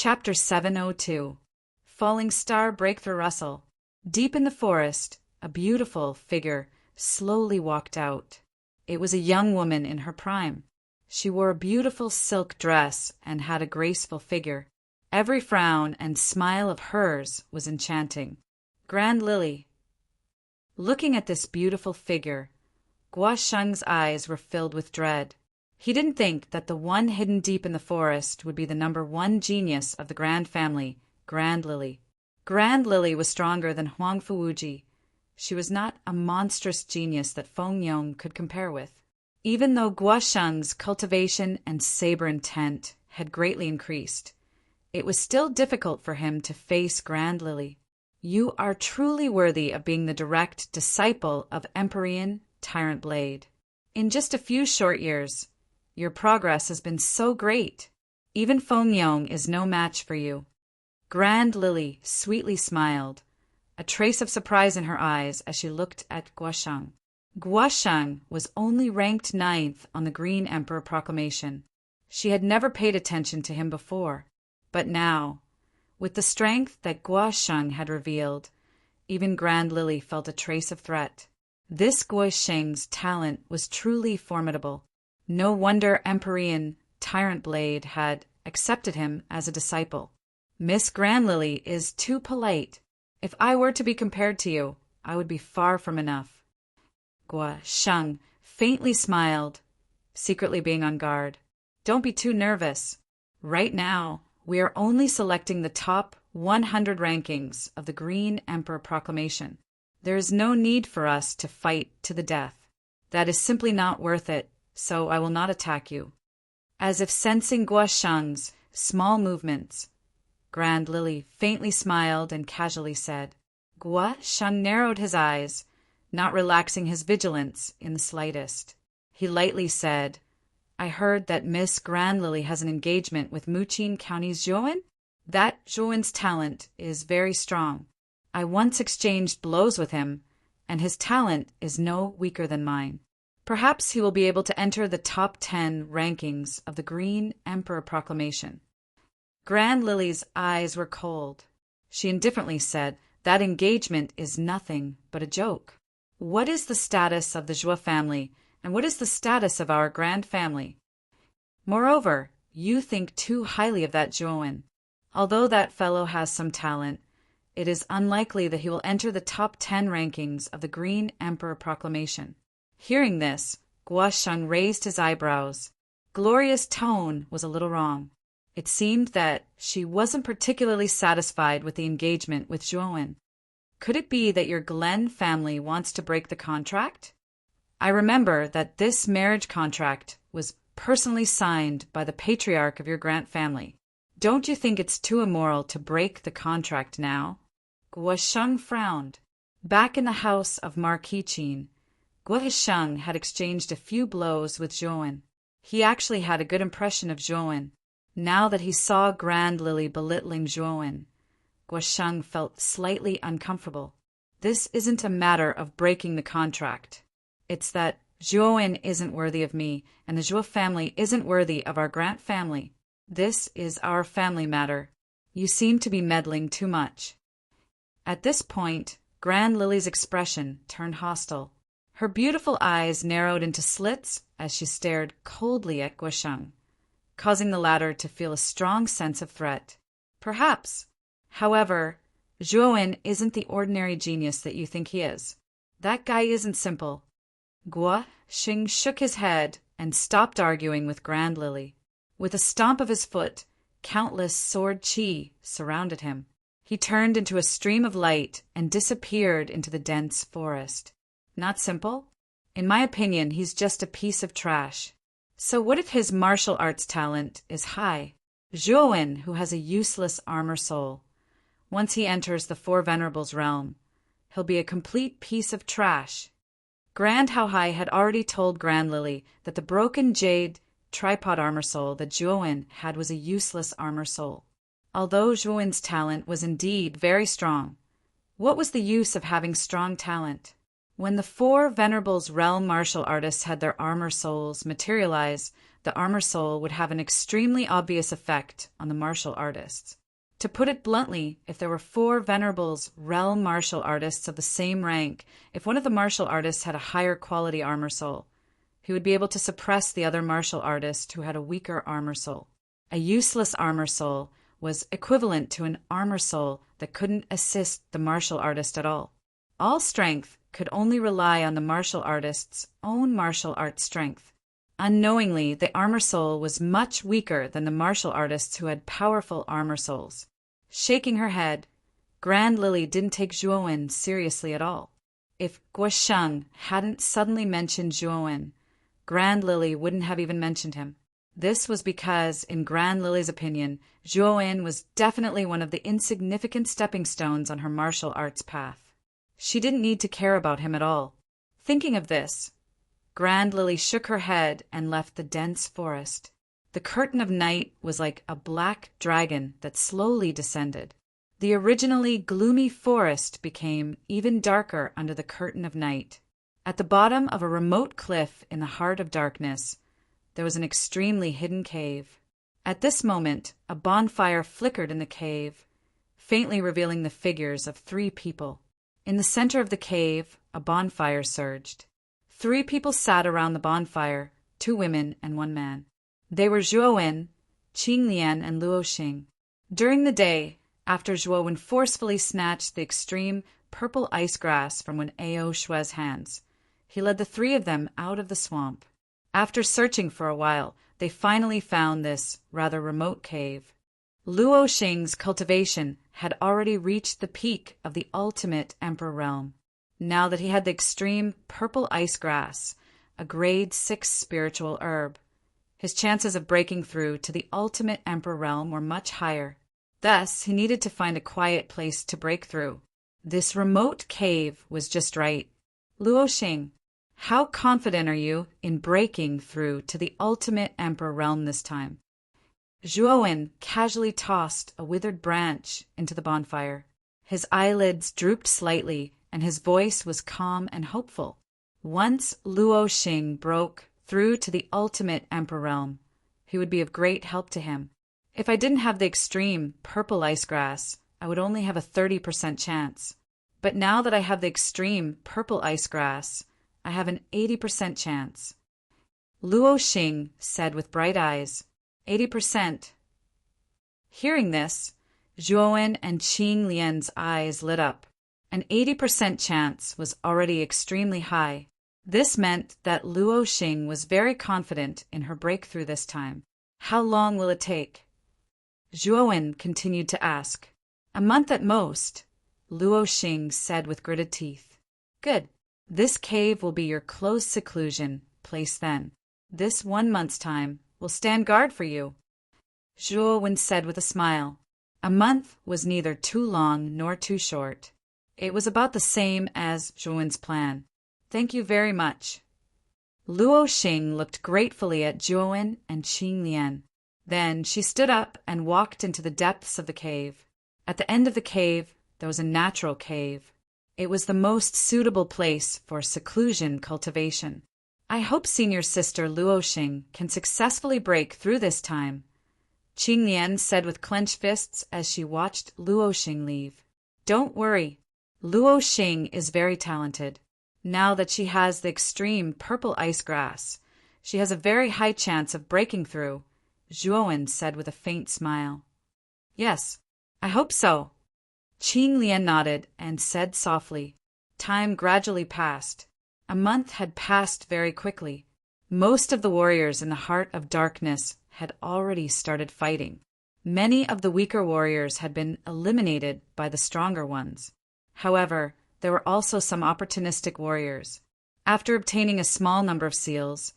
Chapter 702. Falling Star Breakthrough Rustle. Deep in the forest, a beautiful figure slowly walked out. It was a young woman in her prime. She wore a beautiful silk dress and had a graceful figure. Every frown and smile of hers was enchanting. Grand Lily. Looking at this beautiful figure, Guo Sheng's eyes were filled with dread. He didn't think that the one hidden deep in the forest would be the #1 genius of the Grand family, Grand Lily. Grand Lily was stronger than Huang Fuwuji. She was not a monstrous genius that Feng Yong could compare with. Even though Guo Sheng's cultivation and saber intent had greatly increased, it was still difficult for him to face Grand Lily. You are truly worthy of being the direct disciple of Empyrean Tyrant Blade. In just a few short years, your progress has been so great. Even Feng Yong is no match for you. Grand Lily sweetly smiled, a trace of surprise in her eyes as she looked at Guo Sheng. Guo Sheng was only ranked 9th on the Green Emperor proclamation. She had never paid attention to him before, but now, with the strength that Guo Sheng had revealed, even Grand Lily felt a trace of threat. This Guo Sheng's talent was truly formidable. No wonder Empyrean Tyrant Blade had accepted him as a disciple. Miss Grand Lily is too polite. If I were to be compared to you, I would be far from enough. Guo Sheng faintly smiled, secretly being on guard. Don't be too nervous. Right now, we are only selecting the top 100 rankings of the Green Emperor proclamation. There is no need for us to fight to the death. That is simply not worth it, so I will not attack you. As if sensing Guo Sheng's small movements, Grand Lily faintly smiled and casually said. Guo Sheng narrowed his eyes, not relaxing his vigilance in the slightest. He lightly said, I heard that Miss Grand Lily has an engagement with Muqin County's Zhuowen? That Zhuowen's talent is very strong. I once exchanged blows with him, and his talent is no weaker than mine. Perhaps he will be able to enter the top 10 rankings of the Green Emperor proclamation. Grand Lily's eyes were cold. She indifferently said, that engagement is nothing but a joke. What is the status of the Zhuo family, and what is the status of our grand family? Moreover, you think too highly of that Zhuowen. Although that fellow has some talent, it is unlikely that he will enter the top 10 rankings of the Green Emperor proclamation. Hearing this, Guo Sheng raised his eyebrows. Gloria's tone was a little wrong. It seemed that she wasn't particularly satisfied with the engagement with Zhuowen. Could it be that your Glen family wants to break the contract? I remember that this marriage contract was personally signed by the patriarch of your Grant family. Don't you think it's too immoral to break the contract now? Guo Sheng frowned. Back in the house of Marquis Qin, Guo Sheng had exchanged a few blows with Zhuowen. He actually had a good impression of Zhuowen. Now that he saw Grand Lily belittling Zhuowen, Guo Sheng felt slightly uncomfortable. This isn't a matter of breaking the contract. It's that Zhuowen isn't worthy of me, and the Zhuo family isn't worthy of our Grant family. This is our family matter. You seem to be meddling too much. At this point, Grand Lily's expression turned hostile. Her beautiful eyes narrowed into slits as she stared coldly at Guo Sheng, causing the latter to feel a strong sense of threat. Perhaps. However, Zhuowen isn't the ordinary genius that you think he is. That guy isn't simple. Guo Sheng shook his head and stopped arguing with Grand Lily. With a stomp of his foot, countless sword qi surrounded him. He turned into a stream of light and disappeared into the dense forest. Not simple? In my opinion, he's just a piece of trash. So what if his martial arts talent is high? Zhuowen, who has a useless armor soul, once he enters the Four Venerables realm, he'll be a complete piece of trash. Grand Haohai had already told Grand Lily that the broken jade tripod armor soul that Zhuowen had was a useless armor soul. Although Zhuowen's talent was indeed very strong, what was the use of having strong talent? When the Four Venerables realm martial artists had their armor souls materialize, the armor soul would have an extremely obvious effect on the martial artists. To put it bluntly, if there were 4 venerables realm martial artists of the same rank, if one of the martial artists had a higher quality armor soul, he would be able to suppress the other martial artist who had a weaker armor soul. A useless armor soul was equivalent to an armor soul that couldn't assist the martial artist at all. All strength could only rely on the martial artist's own martial art strength. Unknowingly, the armor soul was much weaker than the martial artists who had powerful armor souls. Shaking her head, Grand Lily didn't take Zhuowen seriously at all. If Guosheng hadn't suddenly mentioned Zhuowen, Grand Lily wouldn't have even mentioned him. This was because, in Grand Lily's opinion, Zhuowen was definitely one of the insignificant stepping stones on her martial arts path. She didn't need to care about him at all. Thinking of this, Grand Lily shook her head and left the dense forest. The curtain of night was like a black dragon that slowly descended. The originally gloomy forest became even darker under the curtain of night. At the bottom of a remote cliff in the heart of darkness, there was an extremely hidden cave. At this moment, a bonfire flickered in the cave, faintly revealing the figures of 3 people. In the center of the cave, a bonfire surged. 3 people sat around the bonfire, 2 women and 1 man. They were Zhuowen, Qinglian, and Luoxing. During the day, after Zhuowen forcefully snatched the extreme purple ice grass from one Ao Shue's hands, he led the 3 of them out of the swamp. After searching for a while, they finally found this rather remote cave. Luoxing's cultivation had already reached the peak of the ultimate Emperor realm. Now that he had the extreme purple ice grass, a grade 6 spiritual herb, his chances of breaking through to the ultimate Emperor realm were much higher. Thus, he needed to find a quiet place to break through. This remote cave was just right. Luoxing, how confident are you in breaking through to the ultimate Emperor realm this time? Zhuowen casually tossed a withered branch into the bonfire. His eyelids drooped slightly, and his voice was calm and hopeful. Once Luoxing broke through to the ultimate Emperor realm, he would be of great help to him. If I didn't have the extreme purple ice grass, I would only have a 30% chance. But now that I have the extreme purple ice grass, I have an 80% chance. Luoxing said with bright eyes, 80%. Hearing this, Zhuowen and Qing Lian's eyes lit up. An 80% chance was already extremely high. This meant that Luoxing was very confident in her breakthrough this time. How long will it take? Zhuowen continued to ask. A month at most, Luoxing said with gritted teeth. Good. This cave will be your close seclusion place then. This 1 month's time will stand guard for you. Zhuowen said with a smile. A month was neither too long nor too short. It was about the same as Zhuowen's plan. Thank you very much. Luoxing looked gratefully at Zhuowen and Qing Lian. Then she stood up and walked into the depths of the cave. At the end of the cave, there was a natural cave. It was the most suitable place for seclusion cultivation. I hope senior sister Luoxing can successfully break through this time, Qing Lian said with clenched fists as she watched Luoxing leave. Don't worry, Luoxing is very talented. Now that she has the extreme purple ice grass, she has a very high chance of breaking through, Zhuowen said with a faint smile. Yes, I hope so. Qing Lian nodded and said softly. Time gradually passed. A month had passed very quickly. Most of the warriors in the heart of darkness had already started fighting. Many of the weaker warriors had been eliminated by the stronger ones. However, there were also some opportunistic warriors. After obtaining a small number of seals,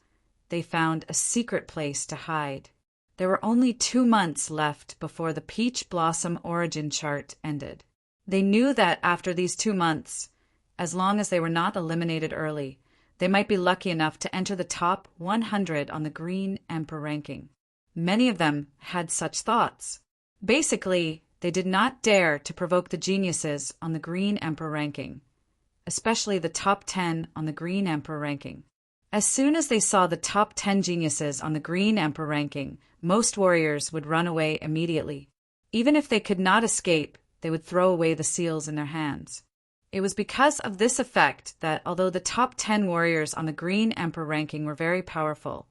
they found a secret place to hide. There were only 2 months left before the Peach Blossom origin chart ended. They knew that after these 2 months, as long as they were not eliminated early, they might be lucky enough to enter the top 100 on the Green Emperor ranking. Many of them had such thoughts. Basically, they did not dare to provoke the geniuses on the Green Emperor ranking, especially the top 10 on the Green Emperor ranking. As soon as they saw the top 10 geniuses on the Green Emperor ranking, most warriors would run away immediately. Even if they could not escape, they would throw away the seals in their hands. It was because of this effect that although the top 10 warriors on the Green Emperor ranking were very powerful,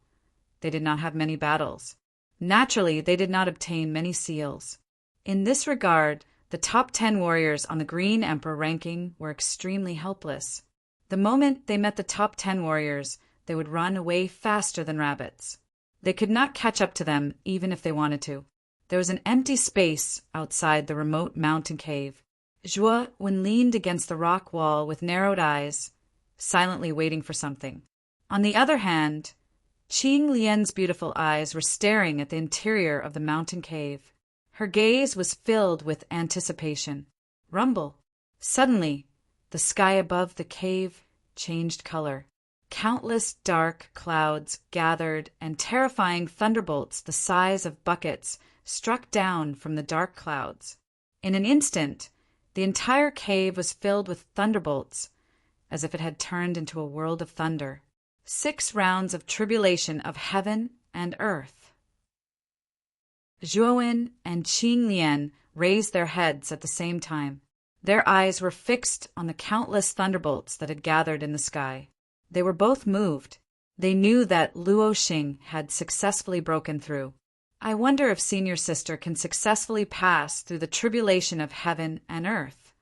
they did not have many battles. Naturally, they did not obtain many seals. In this regard, the top 10 warriors on the Green Emperor ranking were extremely helpless. The moment they met the top 10 warriors, they would run away faster than rabbits. They could not catch up to them even if they wanted to. There was an empty space outside the remote mountain cave. Zhuo Wen leaned against the rock wall with narrowed eyes, silently waiting for something. On the other hand, Qing Lian's beautiful eyes were staring at the interior of the mountain cave. Her gaze was filled with anticipation. Rumble. Suddenly, the sky above the cave changed color. Countless dark clouds gathered, and terrifying thunderbolts the size of buckets struck down from the dark clouds. In an instant, the entire cave was filled with thunderbolts, as if it had turned into a world of thunder. 6 rounds of tribulation of heaven and earth. Zhuo Wen and Qing Lian raised their heads at the same time. Their eyes were fixed on the countless thunderbolts that had gathered in the sky. They were both moved. They knew that Luo Xing had successfully broken through. I wonder if senior sister can successfully pass through the tribulation of heaven and earth.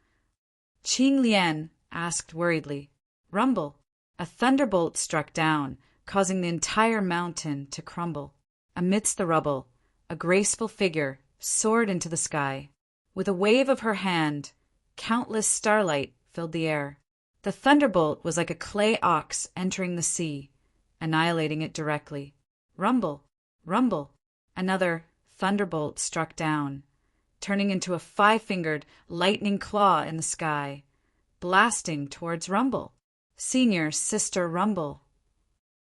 Qing Lian asked worriedly. Rumble. A thunderbolt struck down, causing the entire mountain to crumble. Amidst the rubble, a graceful figure soared into the sky. With a wave of her hand, countless starlight filled the air. The thunderbolt was like a clay ox entering the sea, annihilating it directly. Rumble, rumble. Another thunderbolt struck down, turning into a 5-fingered lightning claw in the sky, blasting towards Rumble. Senior sister Rumble.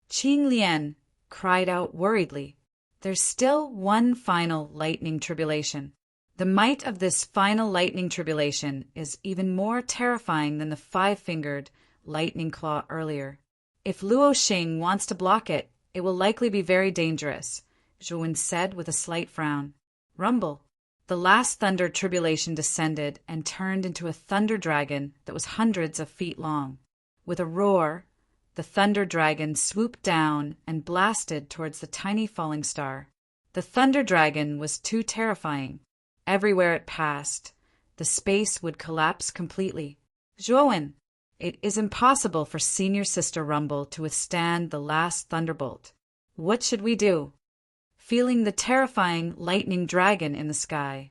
Qing Lian cried out worriedly. There's still one final lightning tribulation. The might of this final lightning tribulation is even more terrifying than the 5-fingered lightning claw earlier. If Luo Xing wants to block it, it will likely be very dangerous, Zhuo Wen said with a slight frown. Rumble. The last thunder tribulation descended and turned into a thunder dragon that was hundreds of feet long. With a roar, the thunder dragon swooped down and blasted towards the tiny falling star. The thunder dragon was too terrifying. Everywhere it passed, the space would collapse completely. Zhuo Wen, it is impossible for senior sister Rumble to withstand the last thunderbolt. What should we do? Feeling the terrifying lightning dragon in the sky,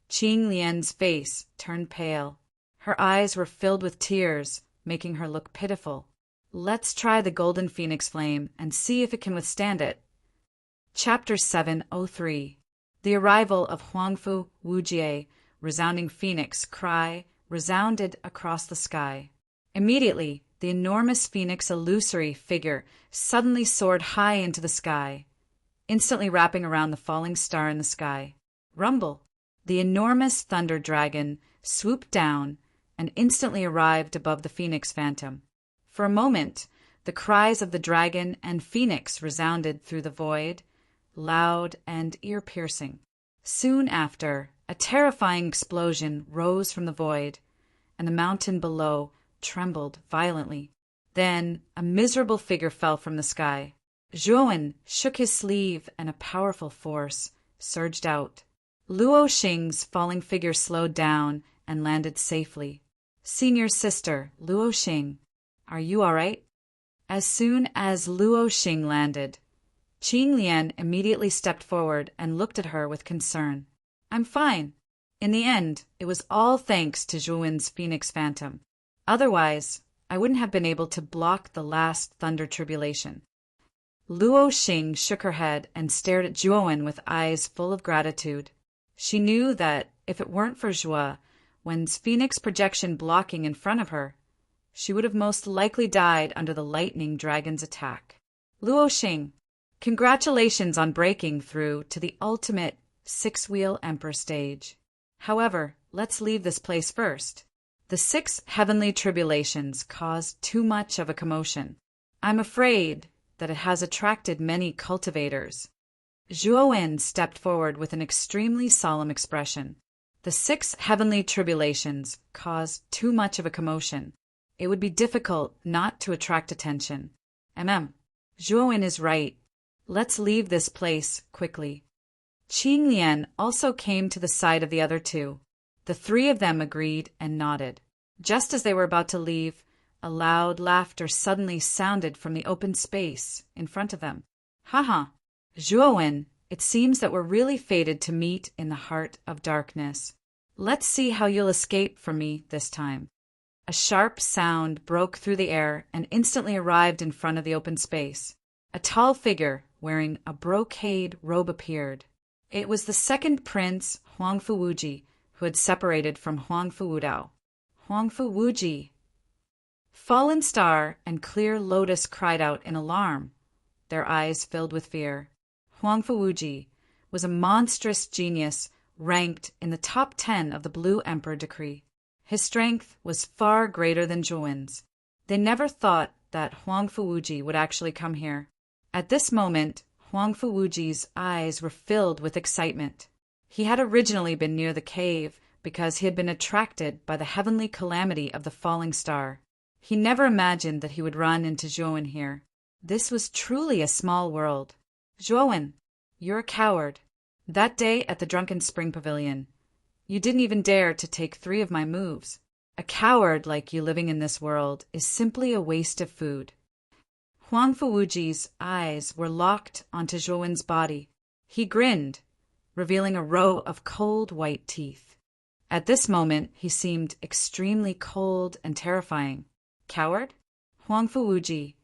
Qing Lian's face turned pale. Her eyes were filled with tears, making her look pitiful. Let's try the golden phoenix flame and see if it can withstand it. Chapter 703. The arrival of Huangfu Wujie, resounding phoenix cry, resounded across the sky. Immediately, the enormous phoenix illusory figure suddenly soared high into the sky, instantly wrapping around the falling star in the sky. Rumble. The enormous thunder dragon swooped down and instantly arrived above the phoenix phantom. For a moment, the cries of the dragon and phoenix resounded through the void, loud and ear-piercing. Soon after, a terrifying explosion rose from the void, and the mountain below trembled violently. Then a miserable figure fell from the sky. Zhuo Wen shook his sleeve and a powerful force surged out. Luo Xing's falling figure slowed down and landed safely. Senior sister, Luo Xing, are you all right? As soon as Luo Xing landed, Qing Lian immediately stepped forward and looked at her with concern. I'm fine. In the end, it was all thanks to Zhuo Wen's Phoenix Phantom. Otherwise, I wouldn't have been able to block the last thunder tribulation. Luo Xing shook her head and stared at Zhuo Wen with eyes full of gratitude. She knew that if it weren't for Zhuo Wen's Phoenix projection blocking in front of her, she would have most likely died under the lightning dragon's attack. Luo Xing, congratulations on breaking through to the ultimate 6-wheel emperor stage. However, let's leave this place first. The 6 heavenly tribulations caused too much of a commotion. I'm afraid that it has attracted many cultivators. Zhuowen stepped forward with an extremely solemn expression. The 6 heavenly tribulations caused too much of a commotion. It would be difficult not to attract attention. Zhuowen is right. Let's leave this place quickly. Qing Lian also came to the side of the other 2. The 3 of them agreed and nodded. Just as they were about to leave, a loud laughter suddenly sounded from the open space in front of them. Haha, Zhuowen, it seems that we're really fated to meet in the heart of darkness. Let's see how you'll escape from me this time. A sharp sound broke through the air and instantly arrived in front of the open space. A tall figure wearing a brocade robe appeared. It was the second prince, Huangfu Wuji, who had separated from Huangfu Wudao. Huangfu Wuji. Fallen Star and Clear Lotus cried out in alarm, their eyes filled with fear. Huangfu Wuji was a monstrous genius ranked in the top 10 of the Blue Emperor decree. His strength was far greater than Zhuowen's. They never thought that Huangfu Wuji would actually come here. At this moment, Huangfu Wuji's eyes were filled with excitement. He had originally been near the cave because he had been attracted by the heavenly calamity of the falling star. He never imagined that he would run into Zhuowen here. This was truly a small world. Zhuowen, you're a coward. That day at the Drunken Spring Pavilion, you didn't even dare to take 3 of my moves. A coward like you living in this world is simply a waste of food. Huangfu Wuji's eyes were locked onto Zhuowen's body. He grinned, revealing a row of cold white teeth. At this moment, he seemed extremely cold and terrifying. Coward? Huangfu Wuji,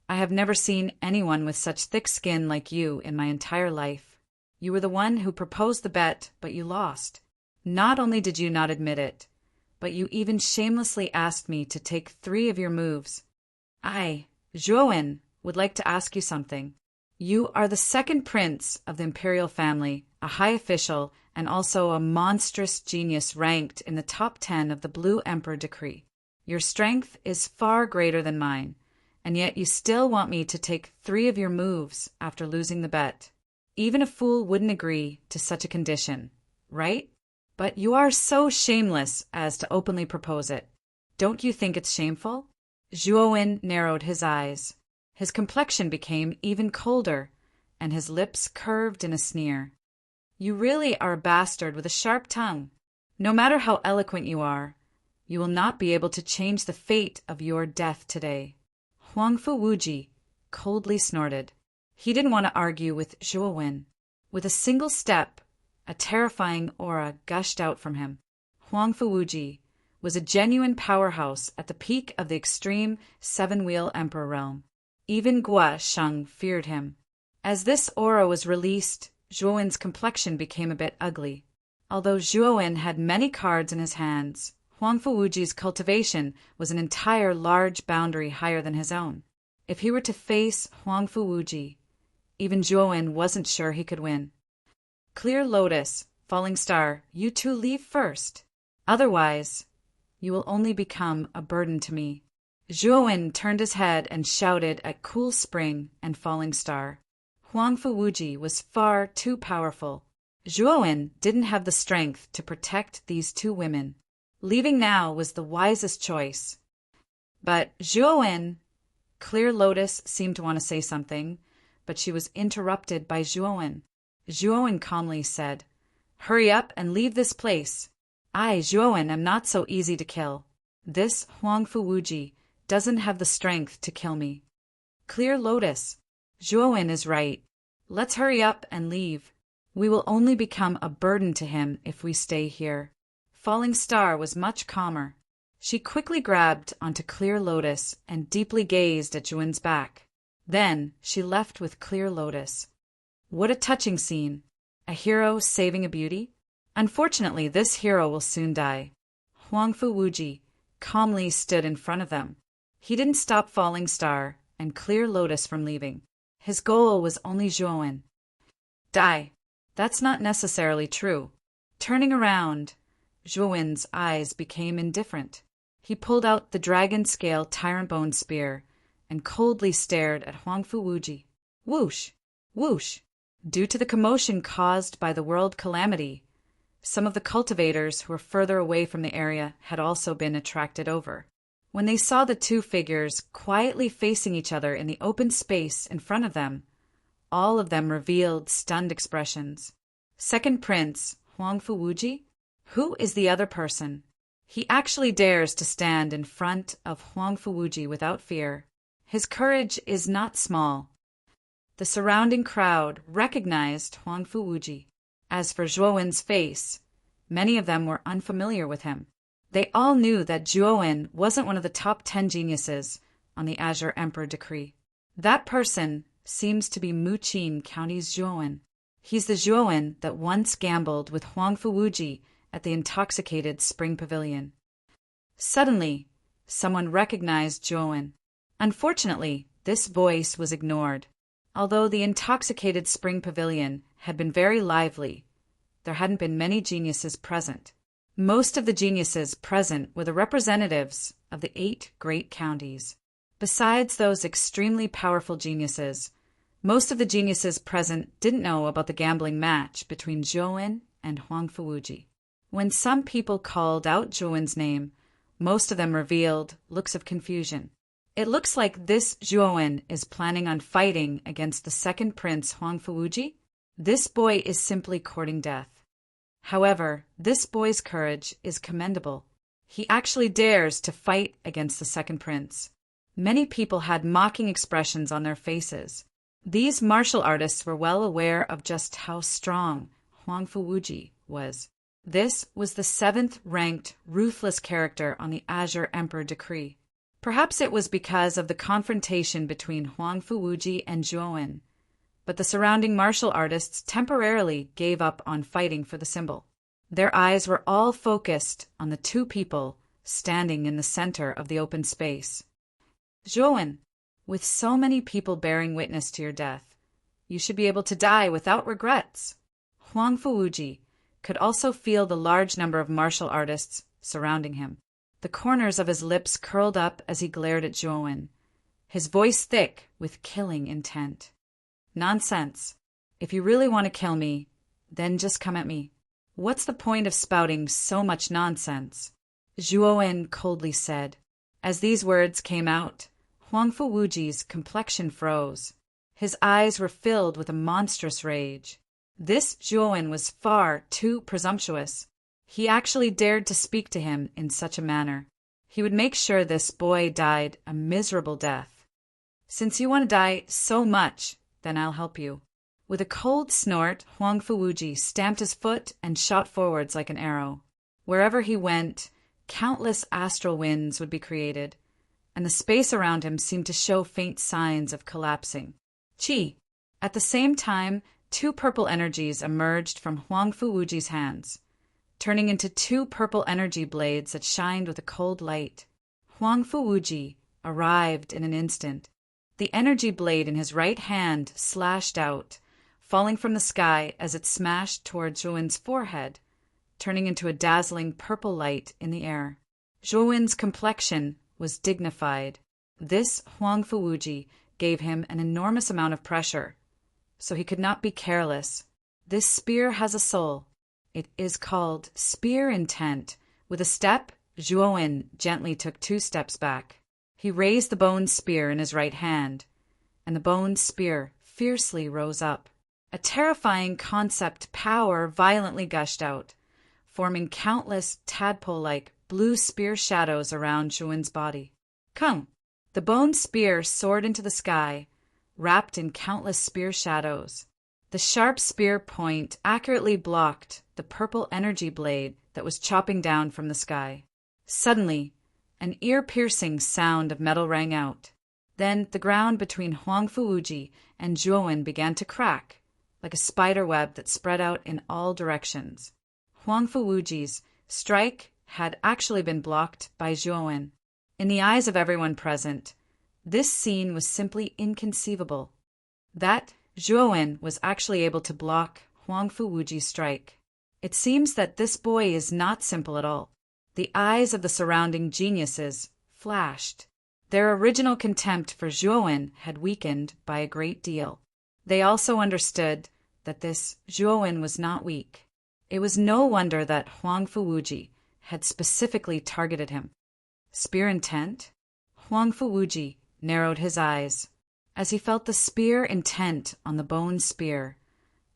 I have never seen anyone with such thick skin like you in my entire life. You were the one who proposed the bet, but you lost. Not only did you not admit it, but you even shamelessly asked me to take 3 of your moves. I, Zhuowen, would like to ask you something. You are the second prince of the imperial family, a high official, and also a monstrous genius ranked in the top 10 of the Blue Emperor decree. Your strength is far greater than mine, and yet you still want me to take 3 of your moves after losing the bet. Even a fool wouldn't agree to such a condition, right? But you are so shameless as to openly propose it. Don't you think it's shameful? Zhuowen narrowed his eyes. His complexion became even colder, and his lips curved in a sneer. You really are a bastard with a sharp tongue. No matter how eloquent you are, you will not be able to change the fate of your death today. Huangfu Wuji coldly snorted. He didn't want to argue with Zhuowen. With a single step, a terrifying aura gushed out from him. Huangfu Wuji was a genuine powerhouse at the peak of the extreme 7-wheel emperor realm. Even Gua Sheng feared him. As this aura was released, Zhuowen's complexion became a bit ugly. Although Zhuowen had many cards in his hands, Huangfu Wuji's cultivation was an entire large boundary higher than his own. If he were to face Huangfu Wuji, even Zhuowen wasn't sure he could win. Clear Lotus, Falling Star, you 2 leave first. Otherwise, you will only become a burden to me. Zhuowen turned his head and shouted at Cool Spring and Falling Star. Huangfu Wuji was far too powerful. Zhuowen didn't have the strength to protect these 2 women. Leaving now was the wisest choice. But Zhuowen... Clear Lotus seemed to want to say something, but she was interrupted by Zhuowen. Zhuowen calmly said, "Hurry up and leave this place. I, Zhuowen, am not so easy to kill. This Huangfu Wuji doesn't have the strength to kill me." Clear Lotus, Zhuowen is right. Let's hurry up and leave. We will only become a burden to him if we stay here. Falling Star was much calmer. She quickly grabbed onto Clear Lotus and deeply gazed at Zhuowen's back. Then she left with Clear Lotus. What a touching scene. A hero saving a beauty? Unfortunately, this hero will soon die. Huangfu Wuji calmly stood in front of them. He didn't stop Falling Star and Clear Lotus from leaving. His goal was only Zhuowen. Die. That's not necessarily true. Turning around, Zhuowen's eyes became indifferent. He pulled out the dragon scale tyrant bone spear and coldly stared at Huangfu Wuji. Whoosh! Whoosh! Due to the commotion caused by the world calamity, some of the cultivators who were further away from the area had also been attracted over. When they saw the two figures quietly facing each other in the open space in front of them, all of them revealed stunned expressions. Second Prince, Huangfu Wuji? Who is the other person? He actually dares to stand in front of Huangfu Wuji without fear. His courage is not small. The surrounding crowd recognized Huangfu Wuji. As for Zhuowen's face, many of them were unfamiliar with him. They all knew that Zhuowen wasn't one of the top 10 geniuses on the Azure Emperor decree. That person seems to be Muqin County's Zhuowen. He's the Zhuowen that once gambled with Huangfu Wuji at the intoxicated Spring Pavilion. Suddenly, someone recognized Zhuowen. Unfortunately, this voice was ignored. Although the intoxicated Spring Pavilion had been very lively, there hadn't been many geniuses present. Most of the geniuses present were the representatives of the 8 great counties. Besides those extremely powerful geniuses, most of the geniuses present didn't know about the gambling match between Zhuowen and Huangfu Wuji. When some people called out Zhuowen's name, most of them revealed looks of confusion. It looks like this Zhuowen is planning on fighting against the second prince Huangfu Wuji. This boy is simply courting death. However, this boy's courage is commendable. He actually dares to fight against the second prince. Many people had mocking expressions on their faces. These martial artists were well aware of just how strong Huangfu Wuji was. This was the 7th-ranked ruthless character on the Azure Emperor decree. Perhaps it was because of the confrontation between Huangfu Wuji and Zhuowen, but the surrounding martial artists temporarily gave up on fighting for the symbol. Their eyes were all focused on the two people standing in the center of the open space. Zhuowen, with so many people bearing witness to your death, you should be able to die without regrets. Huangfu Wuji could also feel the large number of martial artists surrounding him. The corners of his lips curled up as he glared at Zhuowen, his voice thick with killing intent. Nonsense. If you really want to kill me, then just come at me. What's the point of spouting so much nonsense? Zhuowen coldly said. As these words came out, Huangfu Wuji's complexion froze. His eyes were filled with a monstrous rage. This Zhuowen was far too presumptuous. He actually dared to speak to him in such a manner. He would make sure this boy died a miserable death. Since you want to die so much, then I'll help you. With a cold snort, Huangfu Wuji stamped his foot and shot forwards like an arrow. Wherever he went, countless astral winds would be created, and the space around him seemed to show faint signs of collapsing. Chi! At the same time, 2 purple energies emerged from Huangfu Wuji's hands, turning into 2 purple energy blades that shined with a cold light. Huangfu Wuji arrived in an instant. The energy blade in his right hand slashed out, falling from the sky as it smashed toward Zhuowen's forehead, turning into a dazzling purple light in the air. Zhuowen's complexion was dignified. This Huangfu Wuji gave him an enormous amount of pressure, so he could not be careless. This spear has a soul. It is called Spear Intent. With a step, Zhuowen gently took 2 steps back. He raised the bone spear in his right hand, and the bone spear fiercely rose up. A terrifying concept power violently gushed out, forming countless tadpole-like blue spear shadows around Zhuowen's body. Come! The bone spear soared into the sky, wrapped in countless spear shadows. The sharp spear point accurately blocked the purple energy blade that was chopping down from the sky. Suddenly, an ear-piercing sound of metal rang out. Then the ground between Huangfu Wuji and Zhuowen began to crack, like a spider web that spread out in all directions. Huangfu Wuji's strike had actually been blocked by Zhuowen. In the eyes of everyone present, this scene was simply inconceivable. That Zhuowen was actually able to block Huangfu Wuji's strike. It seems that this boy is not simple at all. The eyes of the surrounding geniuses flashed. Their original contempt for Zhuowen had weakened by a great deal. They also understood that this Zhuowen was not weak. It was no wonder that Huang Fuwuji had specifically targeted him. Spear intent? Huang Fuwuji narrowed his eyes as he felt the spear intent on the bone spear.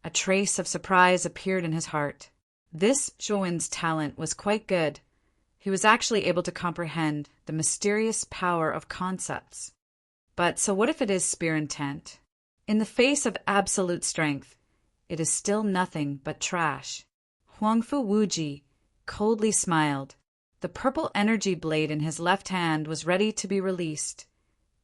A trace of surprise appeared in his heart. This Zhuowen's talent was quite good. He was actually able to comprehend the mysterious power of concepts. But so what if it is spear intent? In the face of absolute strength, it is still nothing but trash. Huang Fuwuji coldly smiled. The purple energy blade in his left hand was ready to be released,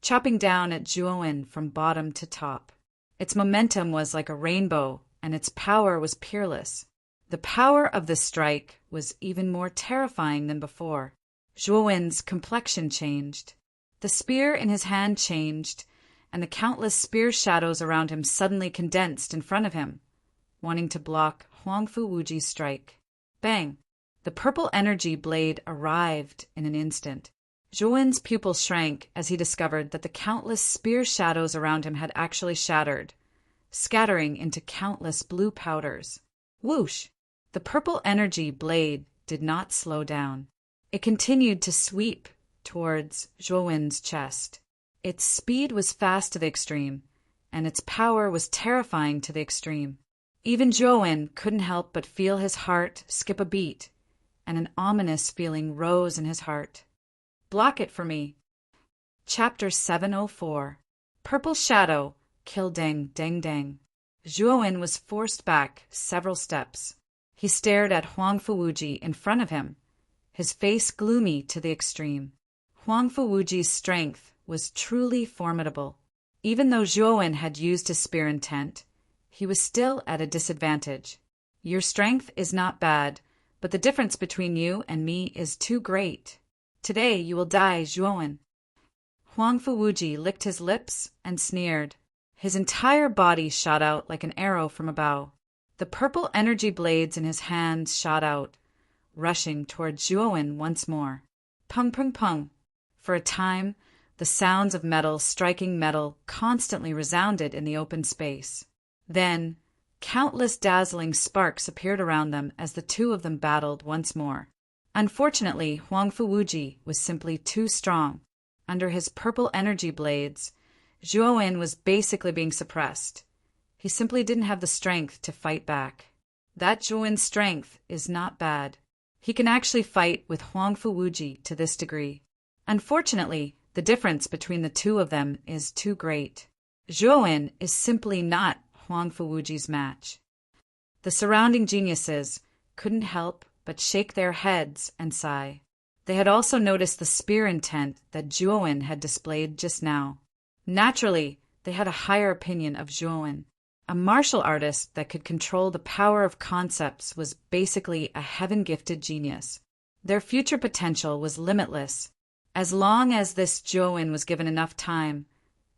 chopping down at Zhuowen from bottom to top. Its momentum was like a rainbow, and its power was peerless. The power of the strike was even more terrifying than before. Zhuowen's complexion changed. The spear in his hand changed, and the countless spear shadows around him suddenly condensed in front of him, wanting to block Huang Fuwuji's strike. Bang! The purple energy blade arrived in an instant. Zhuowen's pupil shrank as he discovered that the countless spear shadows around him had actually shattered, scattering into countless blue powders. Whoosh! The purple energy blade did not slow down. It continued to sweep towards Zhuowen's chest. Its speed was fast to the extreme, and its power was terrifying to the extreme. Even Zhuowen couldn't help but feel his heart skip a beat, and an ominous feeling rose in his heart. Block it for me. Chapter 704. Purple Shadow, Kill Deng Deng Deng. Zhuowen was forced back several steps. He stared at Huang Fuwuji in front of him, his face gloomy to the extreme. Huang Fuwuji's strength was truly formidable. Even though Zhuowen had used his spear intent, he was still at a disadvantage. Your strength is not bad, but the difference between you and me is too great. Today you will die, Zhuowen. Huang Fuwuji licked his lips and sneered. His entire body shot out like an arrow from a bow. The purple energy blades in his hands shot out, rushing toward Zhuowen once more. Pung pung pung. For a time, the sounds of metal striking metal constantly resounded in the open space. Then, countless dazzling sparks appeared around them as the two of them battled once more. Unfortunately, Huang Fuwuji was simply too strong. Under his purple energy blades, Zhuowen was basically being suppressed. He simply didn't have the strength to fight back. That Zhuowen's strength is not bad. He can actually fight with Huang Fuwuji to this degree. Unfortunately, the difference between the two of them is too great. Zhuowen is simply not Huang Fuwuji's match. The surrounding geniuses couldn't help but shake their heads and sigh. They had also noticed the spear intent that Zhuowen had displayed just now. Naturally, they had a higher opinion of Zhuowen. A martial artist that could control the power of concepts was basically a heaven-gifted genius. Their future potential was limitless. As long as this Zhuowen was given enough time,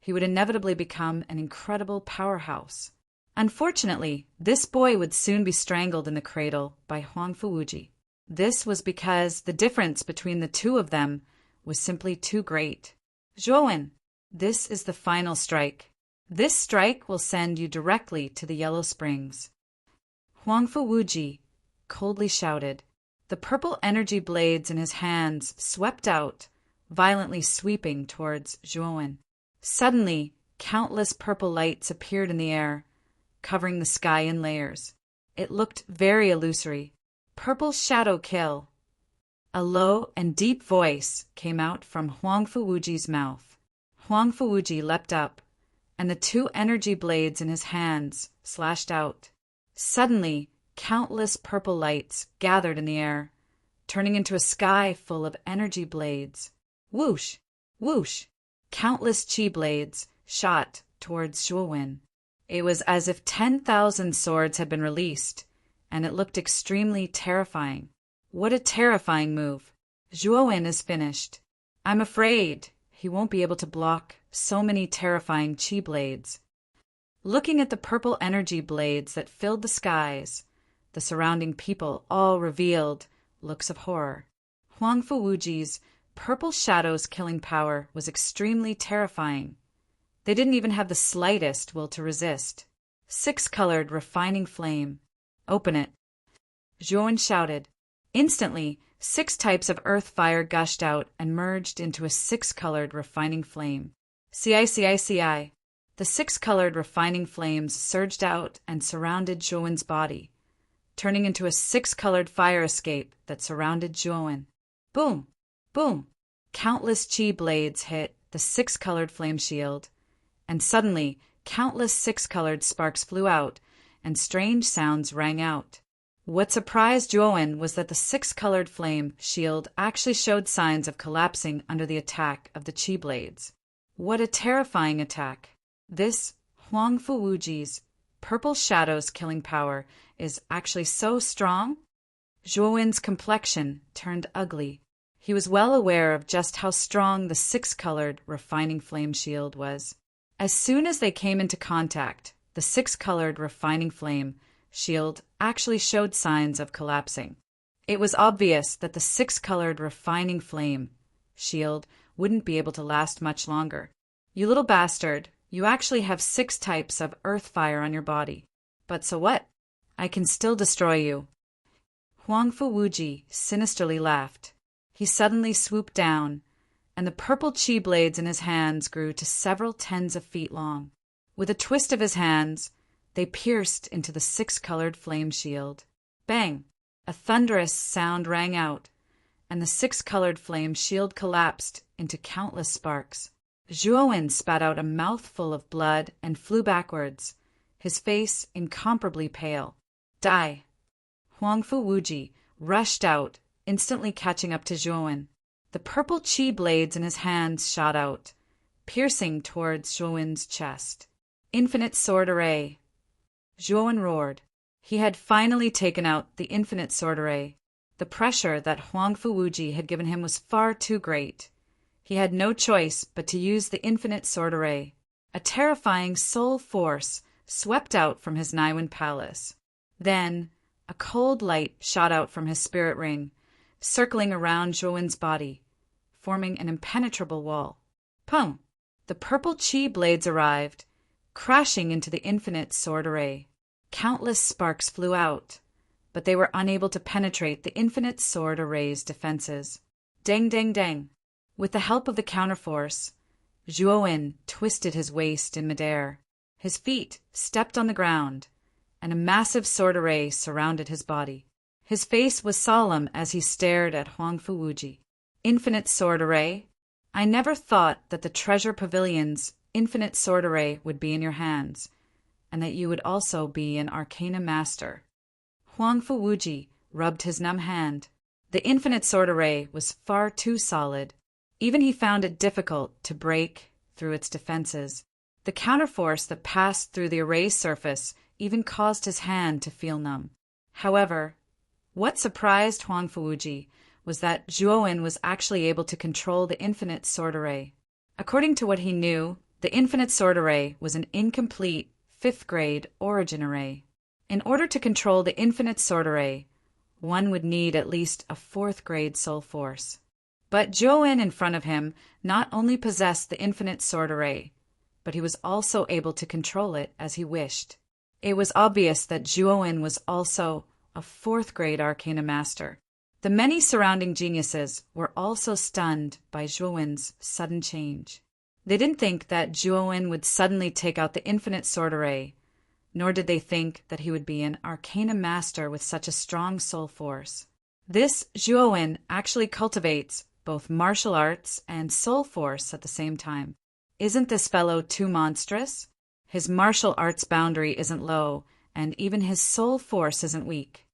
he would inevitably become an incredible powerhouse. Unfortunately, this boy would soon be strangled in the cradle by Huang Fuwuji. This was because the difference between the two of them was simply too great. Zhuowen, this is the final strike. This strike will send you directly to the Yellow Springs. Huang Fuwuji coldly shouted. The purple energy blades in his hands swept out, violently sweeping towards Zhuowen. Suddenly, countless purple lights appeared in the air, covering the sky in layers. It looked very illusory. Purple shadow kill. A low and deep voice came out from Huang Fuwuji's mouth. Huang Fuwuji leapt up, and the two energy blades in his hands slashed out. Suddenly, countless purple lights gathered in the air, turning into a sky full of energy blades. Whoosh! Whoosh! Countless chi blades shot towards Zhuowen. It was as if 10,000 swords had been released, and it looked extremely terrifying. What a terrifying move. Zhuowen is finished. I'm afraid he won't be able to block so many terrifying chi blades. Looking at the purple energy blades that filled the skies, the surrounding people all revealed looks of horror. Huang Fuwuji's purple shadow's killing power was extremely terrifying. They didn't even have the slightest will to resist. Six-colored refining flame. Open it. Zhuowen shouted. Instantly, 6 types of earth fire gushed out and merged into a 6-colored refining flame. CI. The 6-colored refining flames surged out and surrounded Zhuowen's body, turning into a 6-colored fire escape that surrounded Zhuowen. Boom! Boom! Countless chi blades hit the 6-colored flame shield, and suddenly countless 6-colored sparks flew out, and strange sounds rang out. What surprised Zhuowen was that the 6-colored flame shield actually showed signs of collapsing under the attack of the chi blades. What a terrifying attack! This Huangfu Wuji's purple shadow's killing power is actually so strong? Zhuowen's complexion turned ugly. He was well aware of just how strong the 6-colored refining flame shield was. As soon as they came into contact, the 6-colored refining flame shield actually showed signs of collapsing. It was obvious that the 6-colored refining flame shield wouldn't be able to last much longer. You little bastard, you actually have 6 types of earth fire on your body. But so what? I can still destroy you. Huangfu Wuji sinisterly laughed. He suddenly swooped down, and the purple chi blades in his hands grew to several tens of feet long. With a twist of his hands, they pierced into the 6-colored flame shield. Bang! A thunderous sound rang out, and the 6-colored flame shield collapsed into countless sparks. Zhuowen spat out a mouthful of blood and flew backwards, his face incomparably pale. Die! Huangfu Wuji rushed out, instantly catching up to Zhuowen. The purple chi blades in his hands shot out, piercing towards Zhuowen's chest. Infinite sword array! Zhuowen roared. He had finally taken out the infinite sword array. The pressure that Huangfu Wuji had given him was far too great. He had no choice but to use the infinite sword array. A terrifying soul force swept out from his Naiwen palace. Then, a cold light shot out from his spirit ring, circling around Zhuowen's body, forming an impenetrable wall. Pum! The purple chi blades arrived, crashing into the infinite sword array. Countless sparks flew out, but they were unable to penetrate the infinite sword array's defenses. Dang, dang, dang! With the help of the counterforce, Zhuowen twisted his waist in midair. His feet stepped on the ground, and a massive sword array surrounded his body. His face was solemn as he stared at Huangfu Wuji. Infinite sword array? I never thought that the Treasure Pavilion's infinite sword array would be in your hands, and that you would also be an arcana master. Huangfu Wuji rubbed his numb hand. The infinite sword array was far too solid. Even he found it difficult to break through its defenses. The counterforce that passed through the array's surface even caused his hand to feel numb. However, what surprised Huangfu Wuji was that Zhuowen was actually able to control the infinite sword array. According to what he knew, the infinite sword array was an incomplete 5th-grade origin array. In order to control the infinite sword array, one would need at least a 4th-grade soul force. But Zhuowen in front of him not only possessed the infinite sword array, but he was also able to control it as he wished. It was obvious that Zhuowen was also a 4th-grade arcana master. The many surrounding geniuses were also stunned by Zhuowen's sudden change. They didn't think that Zhuowen would suddenly take out the infinite sword array, nor did they think that he would be an arcana master with such a strong soul force. This Zhuowen actually cultivates both martial arts and soul force at the same time. Isn't this fellow too monstrous? His martial arts boundary isn't low, and even his soul force isn't weak.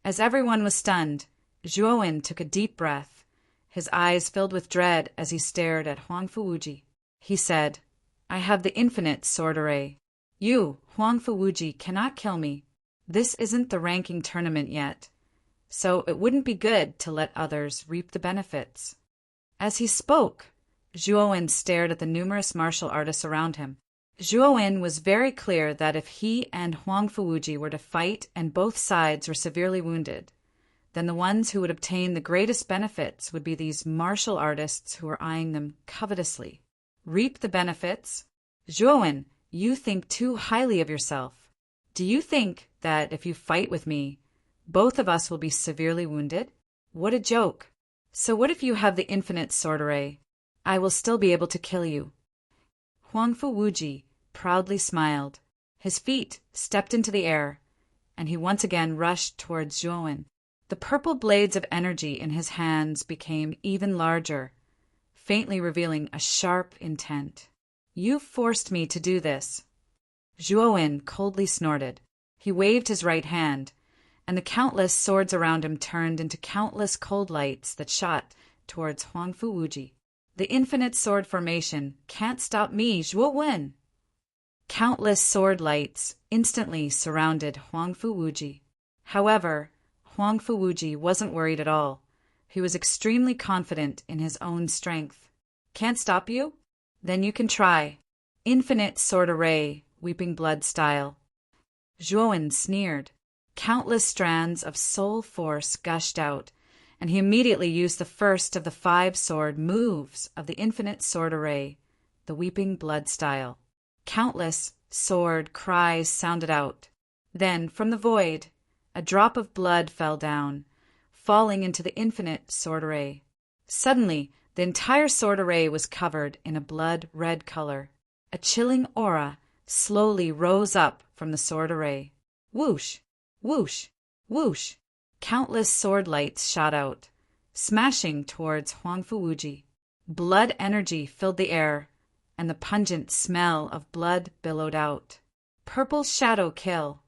As everyone was stunned, Zhuowen took a deep breath, his eyes filled with dread as he stared at Huangfu Wuji. He said, I have the infinite sword array. You, Huangfu Wuji, cannot kill me. This isn't the ranking tournament yet, so it wouldn't be good to let others reap the benefits. As he spoke, Zhuowen stared at the numerous martial artists around him. Zhuowen was very clear that if he and Huangfu Wuji were to fight and both sides were severely wounded, then the ones who would obtain the greatest benefits would be these martial artists who are eyeing them covetously. Reap the benefits? Zhuowen, you think too highly of yourself. Do you think that if you fight with me, both of us will be severely wounded? What a joke! So what if you have the infinite sword array? I will still be able to kill you. Huangfu Wuji proudly smiled. His feet stepped into the air, and he once again rushed towards Zhuowen. The purple blades of energy in his hands became even larger, faintly revealing a sharp intent. You forced me to do this. Zhuowen coldly snorted. He waved his right hand, and the countless swords around him turned into countless cold lights that shot towards Huangfu Wuji. The infinite sword formation can't stop me, Zhuowen! Countless sword lights instantly surrounded Huangfu Wuji. However, Huangfu Wuji wasn't worried at all. He was extremely confident in his own strength. Can't stop you? Then you can try. Infinite sword array, weeping blood style. Zhuowen sneered. Countless strands of soul force gushed out, and he immediately used the first of the 5 sword moves of the infinite sword array, the weeping blood style. Countless sword cries sounded out. Then, from the void, a drop of blood fell down, falling into the infinite sword array. Suddenly, the entire sword array was covered in a blood-red color. A chilling aura slowly rose up from the sword array. Whoosh! Whoosh! Whoosh! Countless sword lights shot out, smashing towards Huangfu Wuji. Blood energy filled the air, and the pungent smell of blood billowed out. Purple shadow kill!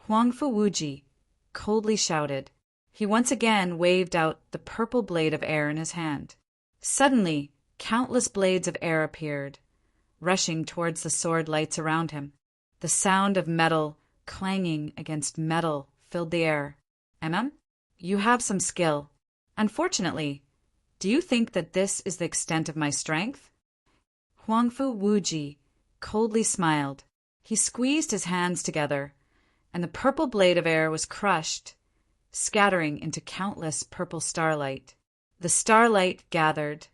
Huangfu Wuji coldly shouted. He once again waved out the purple blade of air in his hand. Suddenly, countless blades of air appeared, rushing towards the sword lights around him. The sound of metal clanging against metal filled the air. You have some skill. Unfortunately, do you think that this is the extent of my strength? Huangfu Wuji coldly smiled. He squeezed his hands together, and the purple blade of air was crushed, scattering into countless purple starlight. The starlight gathered,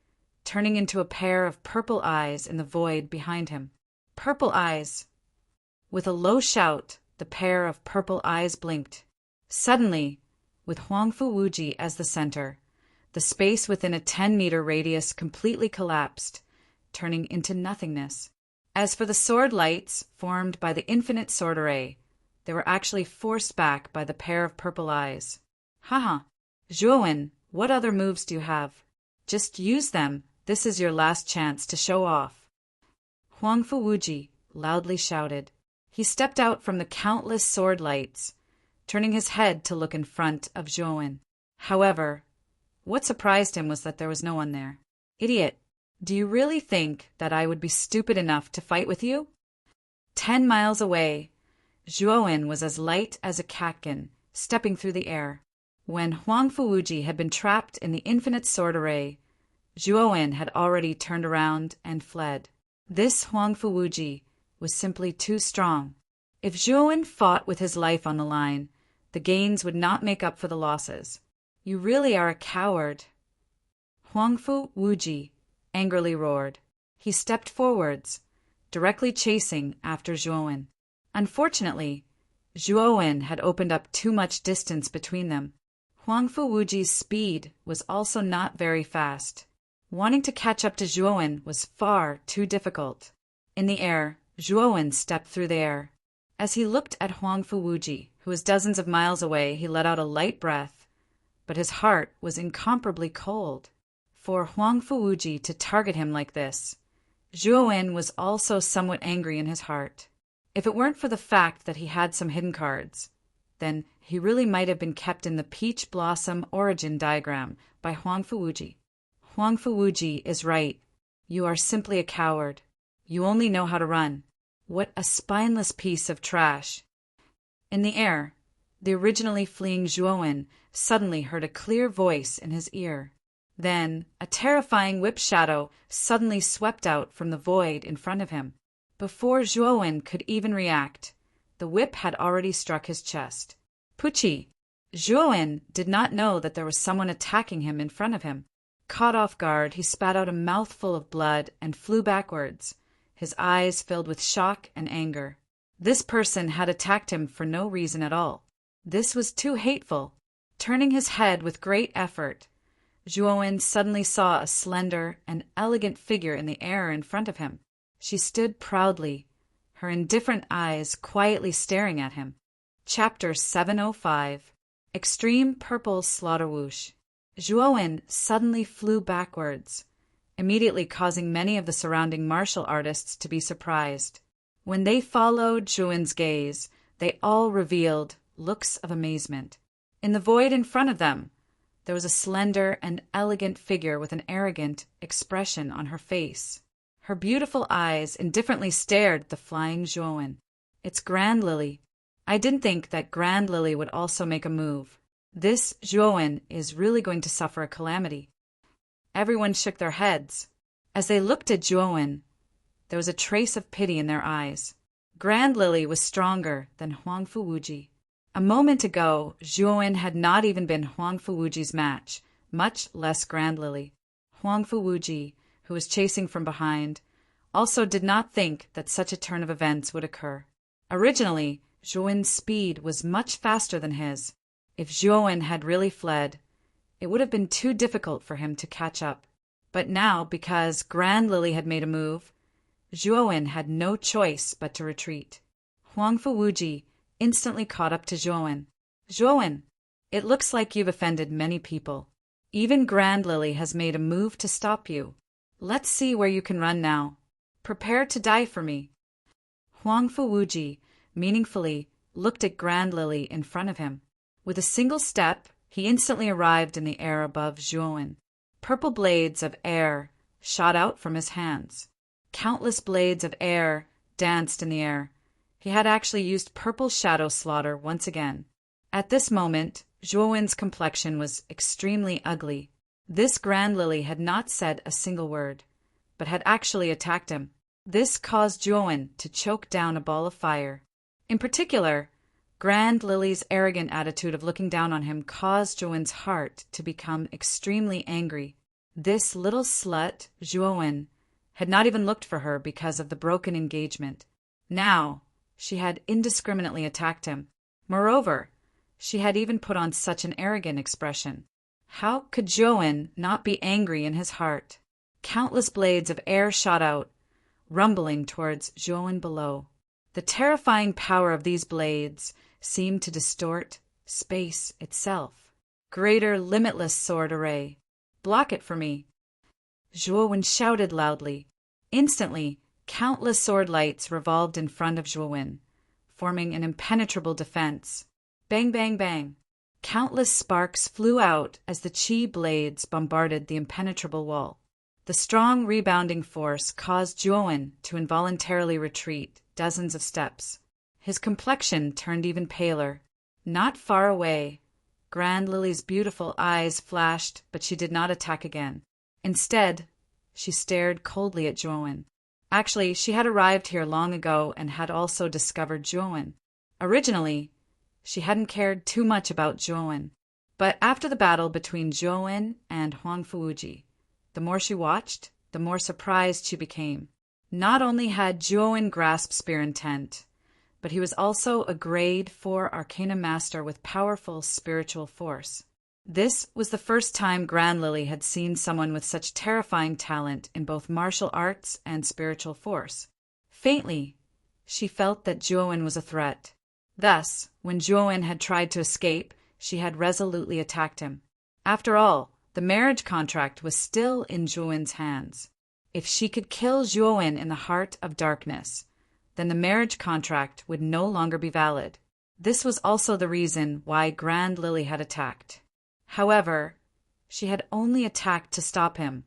turning into a pair of purple eyes in the void behind him. Purple eyes! With a low shout, the pair of purple eyes blinked. Suddenly, with Huangfu Wuji as the center, the space within a 10-meter radius completely collapsed, turning into nothingness. As for the sword lights formed by the infinite sword array, they were actually forced back by the pair of purple eyes. Haha! Zhuowen, what other moves do you have? Just use them. This is your last chance to show off. Huangfu Wuji loudly shouted. He stepped out from the countless sword lights, turning his head to look in front of Zhuowen. However, what surprised him was that there was no one there. Idiot! Do you really think that I would be stupid enough to fight with you? 10 miles away, Zhuowen was as light as a catkin, stepping through the air. When Huangfu Wuji had been trapped in the infinite sword array, Zhuowen had already turned around and fled. This Huangfu Wuji was simply too strong. If Zhuowen fought with his life on the line, the gains would not make up for the losses. You really are a coward. Huangfu Wuji angrily roared. He stepped forwards, directly chasing after Zhuowen. Unfortunately, Zhuowen had opened up too much distance between them. Huangfu Wuji's speed was also not very fast. Wanting to catch up to Zhuowen was far too difficult. In the air, Zhuowen stepped through the air. As he looked at Huangfu Wuji, who was dozens of miles away, he let out a light breath, but his heart was incomparably cold. For Huangfu Wuji to target him like this, Zhuowen was also somewhat angry in his heart. If it weren't for the fact that he had some hidden cards, then he really might have been kept in the peach blossom origin diagram by Huangfu Wuji. Huangfu Wuji is right. You are simply a coward. You only know how to run. What a spineless piece of trash. In the air, the originally fleeing Zhuowen suddenly heard a clear voice in his ear. Then, a terrifying whip shadow suddenly swept out from the void in front of him. Before Zhuowen could even react, the whip had already struck his chest. Pucci! Zhuowen did not know that there was someone attacking him in front of him. Caught off guard, he spat out a mouthful of blood and flew backwards, his eyes filled with shock and anger. This person had attacked him for no reason at all. This was too hateful. Turning his head with great effort, Zhuowen suddenly saw a slender and elegant figure in the air in front of him. She stood proudly, her indifferent eyes quietly staring at him. Chapter 705. Extreme Purple Slaughterwoosh. Zhuowen suddenly flew backwards, immediately causing many of the surrounding martial artists to be surprised. When they followed Zhuowen's gaze, they all revealed looks of amazement. In the void in front of them, there was a slender and elegant figure with an arrogant expression on her face. Her beautiful eyes indifferently stared at the flying Zhuowen. It's Grand Lily. I didn't think that Grand Lily would also make a move. This Zhuowen is really going to suffer a calamity. Everyone shook their heads. As they looked at Zhuowen, there was a trace of pity in their eyes. Grand Lily was stronger than Huang Fuwuji. A moment ago, Zhuowen had not even been Huang Fuwuji's match, much less Grand Lily. Huang Fuwuji, who was chasing from behind, also did not think that such a turn of events would occur. Originally, Zhuowen's speed was much faster than his. If Zhuowen had really fled, it would have been too difficult for him to catch up. But now, because Grand Lily had made a move, Zhuowen had no choice but to retreat. Huang Fuwuji instantly caught up to Zhuowen. Zhuowen, it looks like you've offended many people. Even Grand Lily has made a move to stop you. Let's see where you can run now. Prepare to die for me. Huang Fuwuji meaningfully looked at Grand Lily in front of him. With a single step, he instantly arrived in the air above Zhuowen. Purple blades of air shot out from his hands. Countless blades of air danced in the air. He had actually used purple shadow slaughter once again. At this moment, Zhuowen's complexion was extremely ugly. This Grand Lily had not said a single word, but had actually attacked him. This caused Zhuowen to choke down a ball of fire. In particular, Grand Lily's arrogant attitude of looking down on him caused Zhuowen's heart to become extremely angry. This little slut, Zhuowen, had not even looked for her because of the broken engagement. Now, she had indiscriminately attacked him. Moreover, she had even put on such an arrogant expression. How could Zhuowen not be angry in his heart? Countless blades of air shot out, rumbling towards Zhuowen below. The terrifying power of these blades seemed to distort space itself. Greater limitless sword array. Block it for me. Zhuowen shouted loudly. Instantly, countless sword lights revolved in front of Zhuowen, forming an impenetrable defense. Bang, bang, bang. Countless sparks flew out as the chi blades bombarded the impenetrable wall. The strong rebounding force caused Zhuowen to involuntarily retreat dozens of steps. His complexion turned even paler. Not far away, Grand Lily's beautiful eyes flashed, but she did not attack again. Instead, she stared coldly at Zhuowen. Actually, she had arrived here long ago and had also discovered Zhuowen. Originally, she hadn't cared too much about Zhuowen. But after the battle between Zhuowen and Huang Fuwuji, the more she watched, the more surprised she became. Not only had Zhuowen grasped spear intent, but he was also a grade 4 arcana master with powerful spiritual force. This was the first time Grand Lily had seen someone with such terrifying talent in both martial arts and spiritual force. Faintly, she felt that Zhuowen was a threat. Thus, when Zhuowen had tried to escape, she had resolutely attacked him. After all, the marriage contract was still in Zhuowen's hands. If she could kill Zhuowen in the heart of darkness, then the marriage contract would no longer be valid. This was also the reason why Grand Lily had attacked. However, she had only attacked to stop him.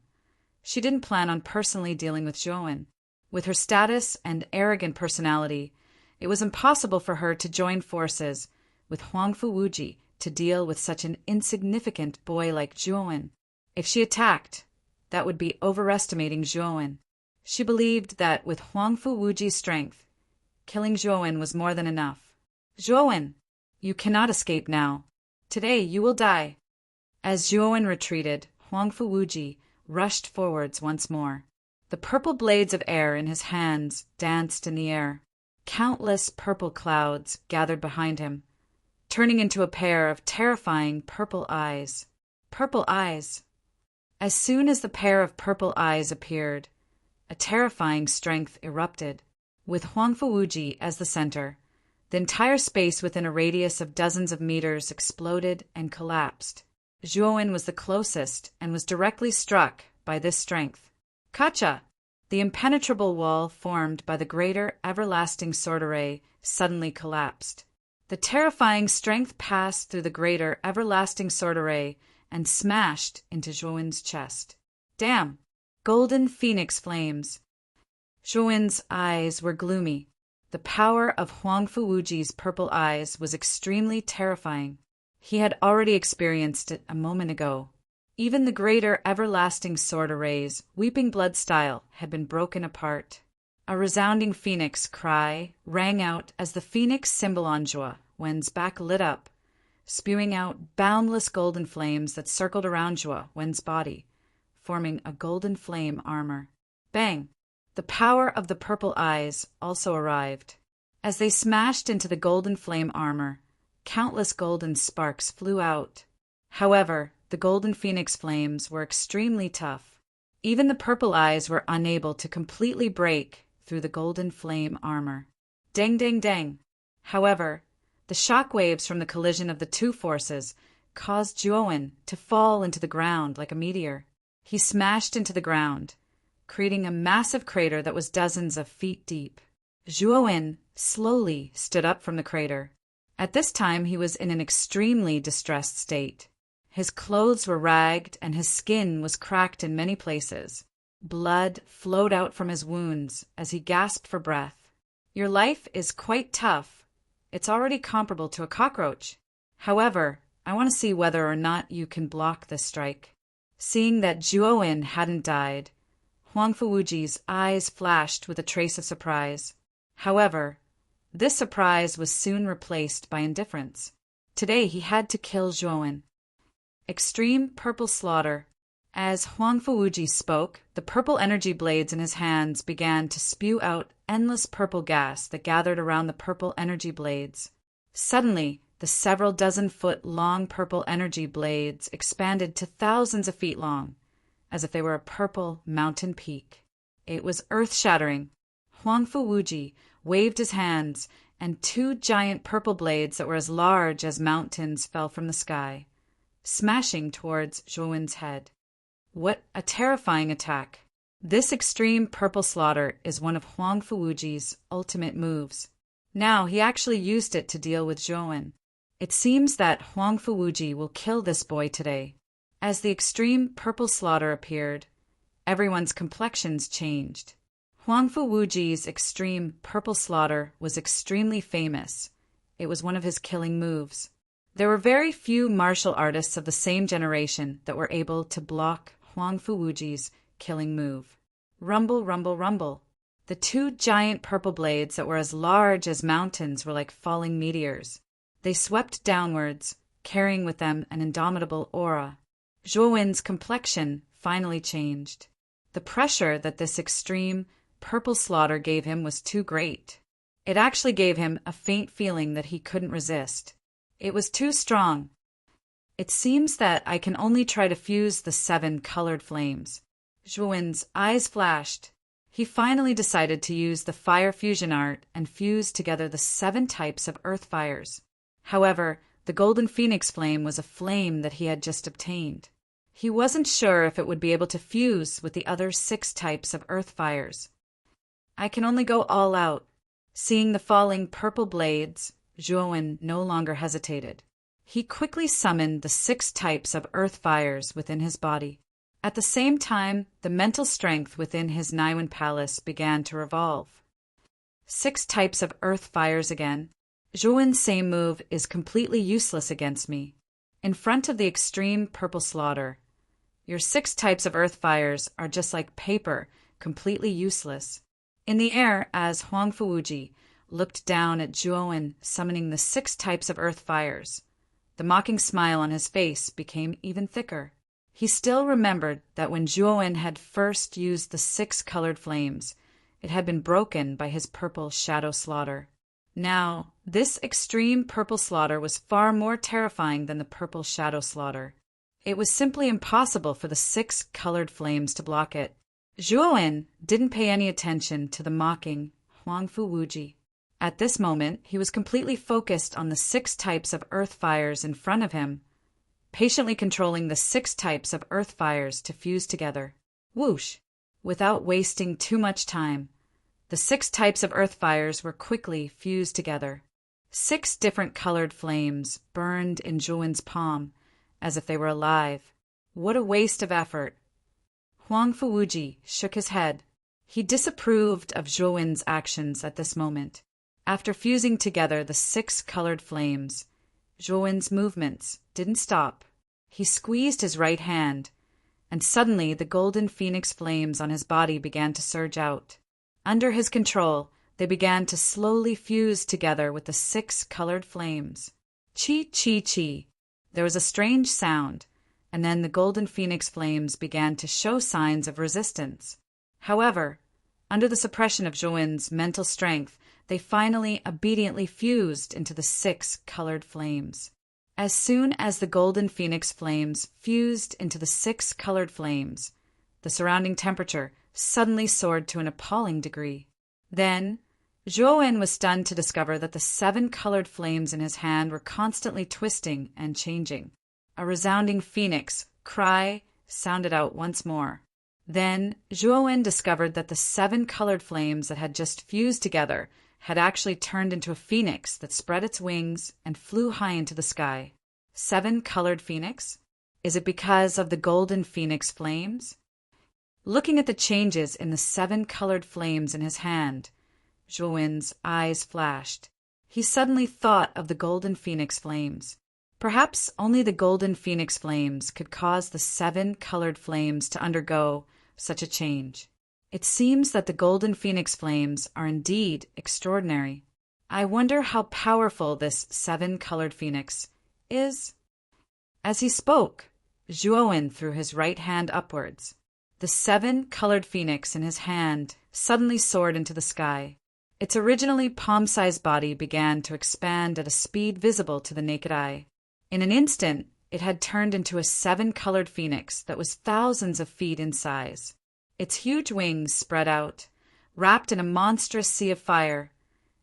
She didn't plan on personally dealing with Zhuowen. With her status and arrogant personality, it was impossible for her to join forces with Huang Fuwuji to deal with such an insignificant boy like Zhuowen. If she attacked, that would be overestimating Zhuowen. She believed that with Huang Fuwuji's strength, killing Zhuowen was more than enough. Zhuowen, you cannot escape now. Today you will die." As Zhuowen retreated, Huangfu Wuji rushed forwards once more. The purple blades of air in his hands danced in the air. Countless purple clouds gathered behind him, turning into a pair of terrifying purple eyes. Purple eyes! As soon as the pair of purple eyes appeared, a terrifying strength erupted. With Huangfu Wuji as the center, the entire space within a radius of dozens of meters exploded and collapsed. Zhuowen was the closest and was directly struck by this strength. Kacha! The impenetrable wall formed by the greater everlasting sword array suddenly collapsed. The terrifying strength passed through the greater everlasting sword array and smashed into Zhuowen's chest. Damn! Golden phoenix flames. Zhuowen's eyes were gloomy. The power of Huangfu Wuji's purple eyes was extremely terrifying. He had already experienced it a moment ago. Even the greater everlasting sword arrays, weeping blood style, had been broken apart. A resounding phoenix cry rang out as the phoenix symbol on Zhuowen's back lit up, spewing out boundless golden flames that circled around Zhuowen's body, forming a golden flame armor. Bang! The power of the purple eyes also arrived. As they smashed into the golden flame armor, countless golden sparks flew out. However, the golden phoenix flames were extremely tough. Even the purple eyes were unable to completely break through the golden flame armor. Dang, dang, dang! However, the shock waves from the collision of the two forces caused Zhuowen to fall into the ground like a meteor. He smashed into the ground, creating a massive crater that was dozens of feet deep. Zhuowen slowly stood up from the crater. At this time he was in an extremely distressed state. His clothes were ragged and his skin was cracked in many places. Blood flowed out from his wounds as he gasped for breath. "Your life is quite tough. It's already comparable to a cockroach. However, I want to see whether or not you can block this strike." Seeing that Zhuowen hadn't died, Huangfu Wuji's eyes flashed with a trace of surprise. However, this surprise was soon replaced by indifference. Today he had to kill Zhuowen. Extreme purple slaughter. As Huangfu Wuji spoke, the purple energy blades in his hands began to spew out endless purple gas that gathered around the purple energy blades. Suddenly, the several dozen-foot-long purple energy blades expanded to thousands of feet long, as if they were a purple mountain peak. It was earth-shattering. Huangfu Wuji waved his hands, and two giant purple blades that were as large as mountains fell from the sky, smashing towards Zhuowen's head. What a terrifying attack! This extreme purple slaughter is one of Huangfu Wuji's ultimate moves. Now he actually used it to deal with Zhuowen. It seems that Huangfu Wuji will kill this boy today. As the extreme purple slaughter appeared, everyone's complexions changed. Huangfu Wuji's extreme purple slaughter was extremely famous. It was one of his killing moves. There were very few martial artists of the same generation that were able to block Huangfu Wuji's killing move. Rumble, rumble, rumble. The two giant purple blades that were as large as mountains were like falling meteors. They swept downwards, carrying with them an indomitable aura. Zhuowen's complexion finally changed. The pressure that this extreme purple slaughter gave him was too great. It actually gave him a faint feeling that he couldn't resist. It was too strong. It seems that I can only try to fuse the 7 colored flames. Zhuowen's eyes flashed. He finally decided to use the fire fusion art and fuse together the 7 types of earth fires. However, the golden phoenix flame was a flame that he had just obtained. He wasn't sure if it would be able to fuse with the other 6 types of earth fires. I can only go all out. Seeing the falling purple blades, Zhuowen no longer hesitated. He quickly summoned the 6 types of earth fires within his body. At the same time, the mental strength within his Naiwen palace began to revolve. 6 types of earth fires again. Zhuowen's same move is completely useless against me. In front of the extreme purple slaughter, your 6 types of earth fires are just like paper, completely useless. In the air, as Huangfu Wuji looked down at Zhuowen summoning the 6 types of earth fires, The mocking smile on his face became even thicker. He still remembered that when Zhuowen had first used the 6 colored flames, it had been broken by his purple shadow slaughter. Now, this extreme purple slaughter was far more terrifying than the purple shadow slaughter. It was simply impossible for the 6 colored flames to block it. Zhuowen didn't pay any attention to the mocking Huangfu Wuji. At this moment, he was completely focused on the 6 types of earth fires in front of him, patiently controlling the 6 types of earth fires to fuse together. Whoosh! Without wasting too much time, the 6 types of earth fires were quickly fused together. 6 different colored flames burned in Zhuowen's palm, as if they were alive. What a waste of effort! Huangfu Wuji shook his head. He disapproved of Zhuowen's actions at this moment. After fusing together the 6 colored flames, Zhuowen's movements didn't stop. He squeezed his right hand, and suddenly the golden phoenix flames on his body began to surge out. Under his control, they began to slowly fuse together with the 6 colored flames. Chi, chi, chi. There was a strange sound, and then the golden phoenix flames began to show signs of resistance. However, under the suppression of Zhuowen's mental strength, they finally obediently fused into the 6 colored flames. As soon as the golden phoenix flames fused into the 6 colored flames, the surrounding temperature suddenly soared to an appalling degree. Then, Zhuowen was stunned to discover that the 7 colored flames in his hand were constantly twisting and changing. A resounding phoenix cry sounded out once more. Then, Zhuowen discovered that the 7 colored flames that had just fused together had actually turned into a phoenix that spread its wings and flew high into the sky. 7 colored phoenix? Is it because of the golden phoenix flames? Looking at the changes in the 7 colored flames in his hand, Zhuowen's eyes flashed. He suddenly thought of the golden phoenix flames. Perhaps only the golden phoenix flames could cause the 7 colored flames to undergo such a change. It seems that the golden phoenix flames are indeed extraordinary. I wonder how powerful this 7 colored phoenix is. As he spoke, Zhuowen threw his right hand upwards. The 7 colored phoenix in his hand suddenly soared into the sky. Its originally palm-sized body began to expand at a speed visible to the naked eye. In an instant, it had turned into a 7 colored phoenix that was thousands of feet in size. Its huge wings spread out, wrapped in a monstrous sea of fire,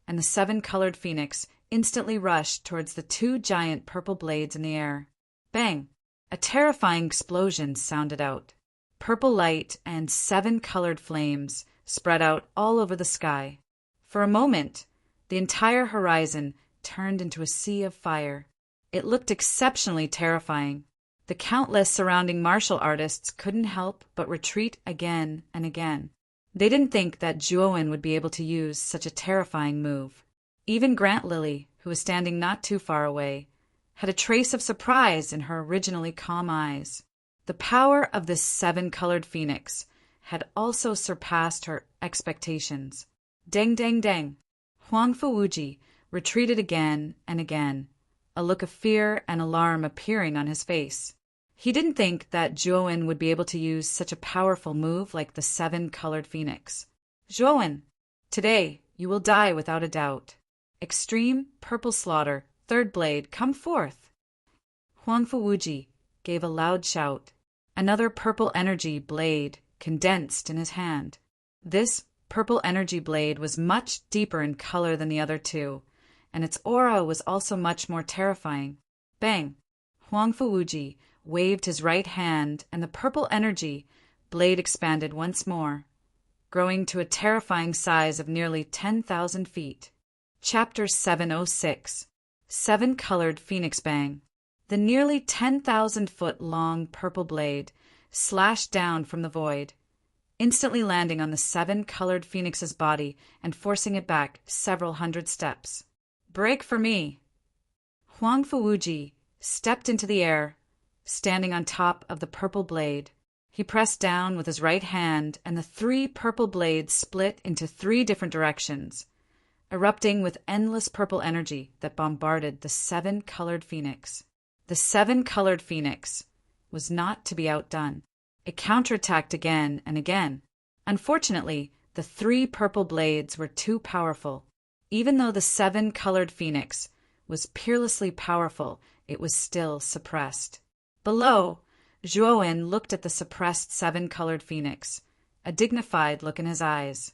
and the 7 colored phoenix instantly rushed towards the 2 giant purple blades in the air. Bang! A terrifying explosion sounded out. Purple light and 7 colored flames spread out all over the sky. For a moment, the entire horizon turned into a sea of fire. It looked exceptionally terrifying. The countless surrounding martial artists couldn't help but retreat again and again. They didn't think that Zhuowen would be able to use such a terrifying move. Even Grant Lily, who was standing not too far away, had a trace of surprise in her originally calm eyes. The power of this 7 colored phoenix had also surpassed her expectations. Deng, deng, deng. Huangfu Wuji retreated again and again, a look of fear and alarm appearing on his face. He didn't think that Zhuowen would be able to use such a powerful move like the 7 colored phoenix. Zhuowen, today you will die without a doubt. Extreme purple slaughter, 3rd blade, come forth. Huangfu Wuji gave a loud shout. Another purple energy blade condensed in his hand. This purple energy blade was much deeper in color than the other 2, and its aura was also much more terrifying. Bang! Huangfu Wuji waved his right hand, and the purple energy blade expanded once more, growing to a terrifying size of nearly 10,000 feet. Chapter 706. 7 Colored Phoenix Bang. The nearly 10,000-foot-long purple blade slashed down from the void, instantly landing on the 7 colored phoenix's body and forcing it back several hundred steps. Break for me! Huangfu Wuji stepped into the air, standing on top of the purple blade. He pressed down with his right hand, and the 3 purple blades split into 3 different directions, erupting with endless purple energy that bombarded the 7 colored phoenix. The seven-colored phoenix was not to be outdone. It counterattacked again and again. Unfortunately, the three purple blades were too powerful. Even though the seven-colored phoenix was peerlessly powerful, it was still suppressed. Below, Zhuowen looked at the suppressed seven-colored phoenix, a dignified look in his eyes.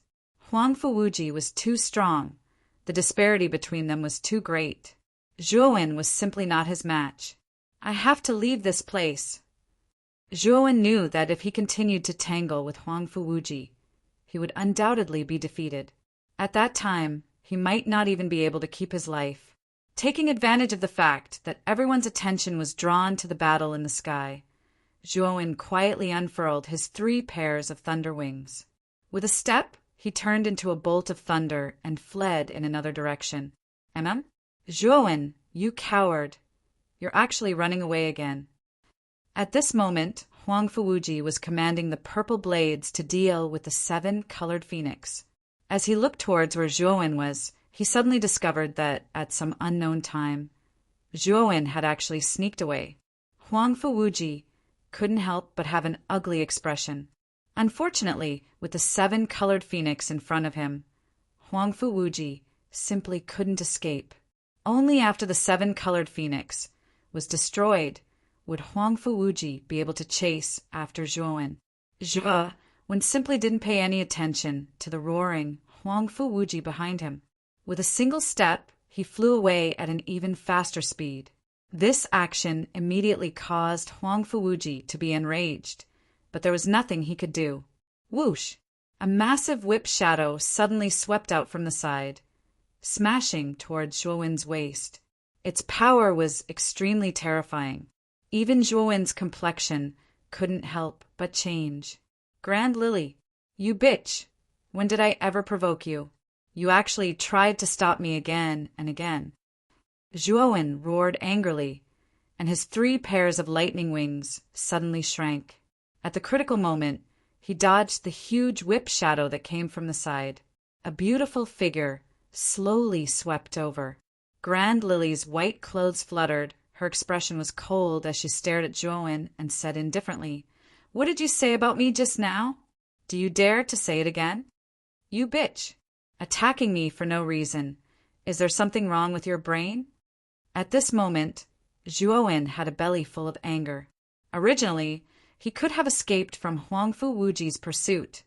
Huang Fuwuji was too strong. The disparity between them was too great. Zhuowen was simply not his match. I have to leave this place. Zhuowen knew that if he continued to tangle with Huang Fuwuji, he would undoubtedly be defeated. At that time, he might not even be able to keep his life. Taking advantage of the fact that everyone's attention was drawn to the battle in the sky, Zhuowen quietly unfurled his 3 pairs of thunder wings. With a step, he turned into a bolt of thunder and fled in another direction. Zhuowen, you coward! You're actually running away again. At this moment, Huang Fuwuji was commanding the purple blades to deal with the seven-colored phoenix. As he looked towards where Zhuowen was, he suddenly discovered that, at some unknown time, Zhuowen had actually sneaked away. Huang Fuwuji couldn't help but have an ugly expression. Unfortunately, with the seven-colored phoenix in front of him, Huang Fuwuji simply couldn't escape. Only after the seven-colored phoenix was destroyed would Huang Fuwuji be able to chase after Zhuowen. Zhuowen simply didn't pay any attention to the roaring Huang Fuwuji behind him. With a single step, he flew away at an even faster speed. This action immediately caused Huang Fuwuji to be enraged, but there was nothing he could do. Whoosh! A massive whip shadow suddenly swept out from the side, smashing towards Zhuowen's waist. Its power was extremely terrifying. Even Zhuowen's complexion couldn't help but change. Grand Lily, you bitch! When did I ever provoke you? You actually tried to stop me again and again. Zhuowen roared angrily, and his 3 pairs of lightning wings suddenly shrank. At the critical moment, he dodged the huge whip shadow that came from the side. A beautiful figure slowly swept over. Grand Lily's white clothes fluttered. Her expression was cold as she stared at Zhuowen and said indifferently, "What did you say about me just now? Do you dare to say it again? You bitch! Attacking me for no reason. Is there something wrong with your brain?" At this moment, Zhuowen had a belly full of anger. Originally, he could have escaped from Huang Fuwuji's pursuit,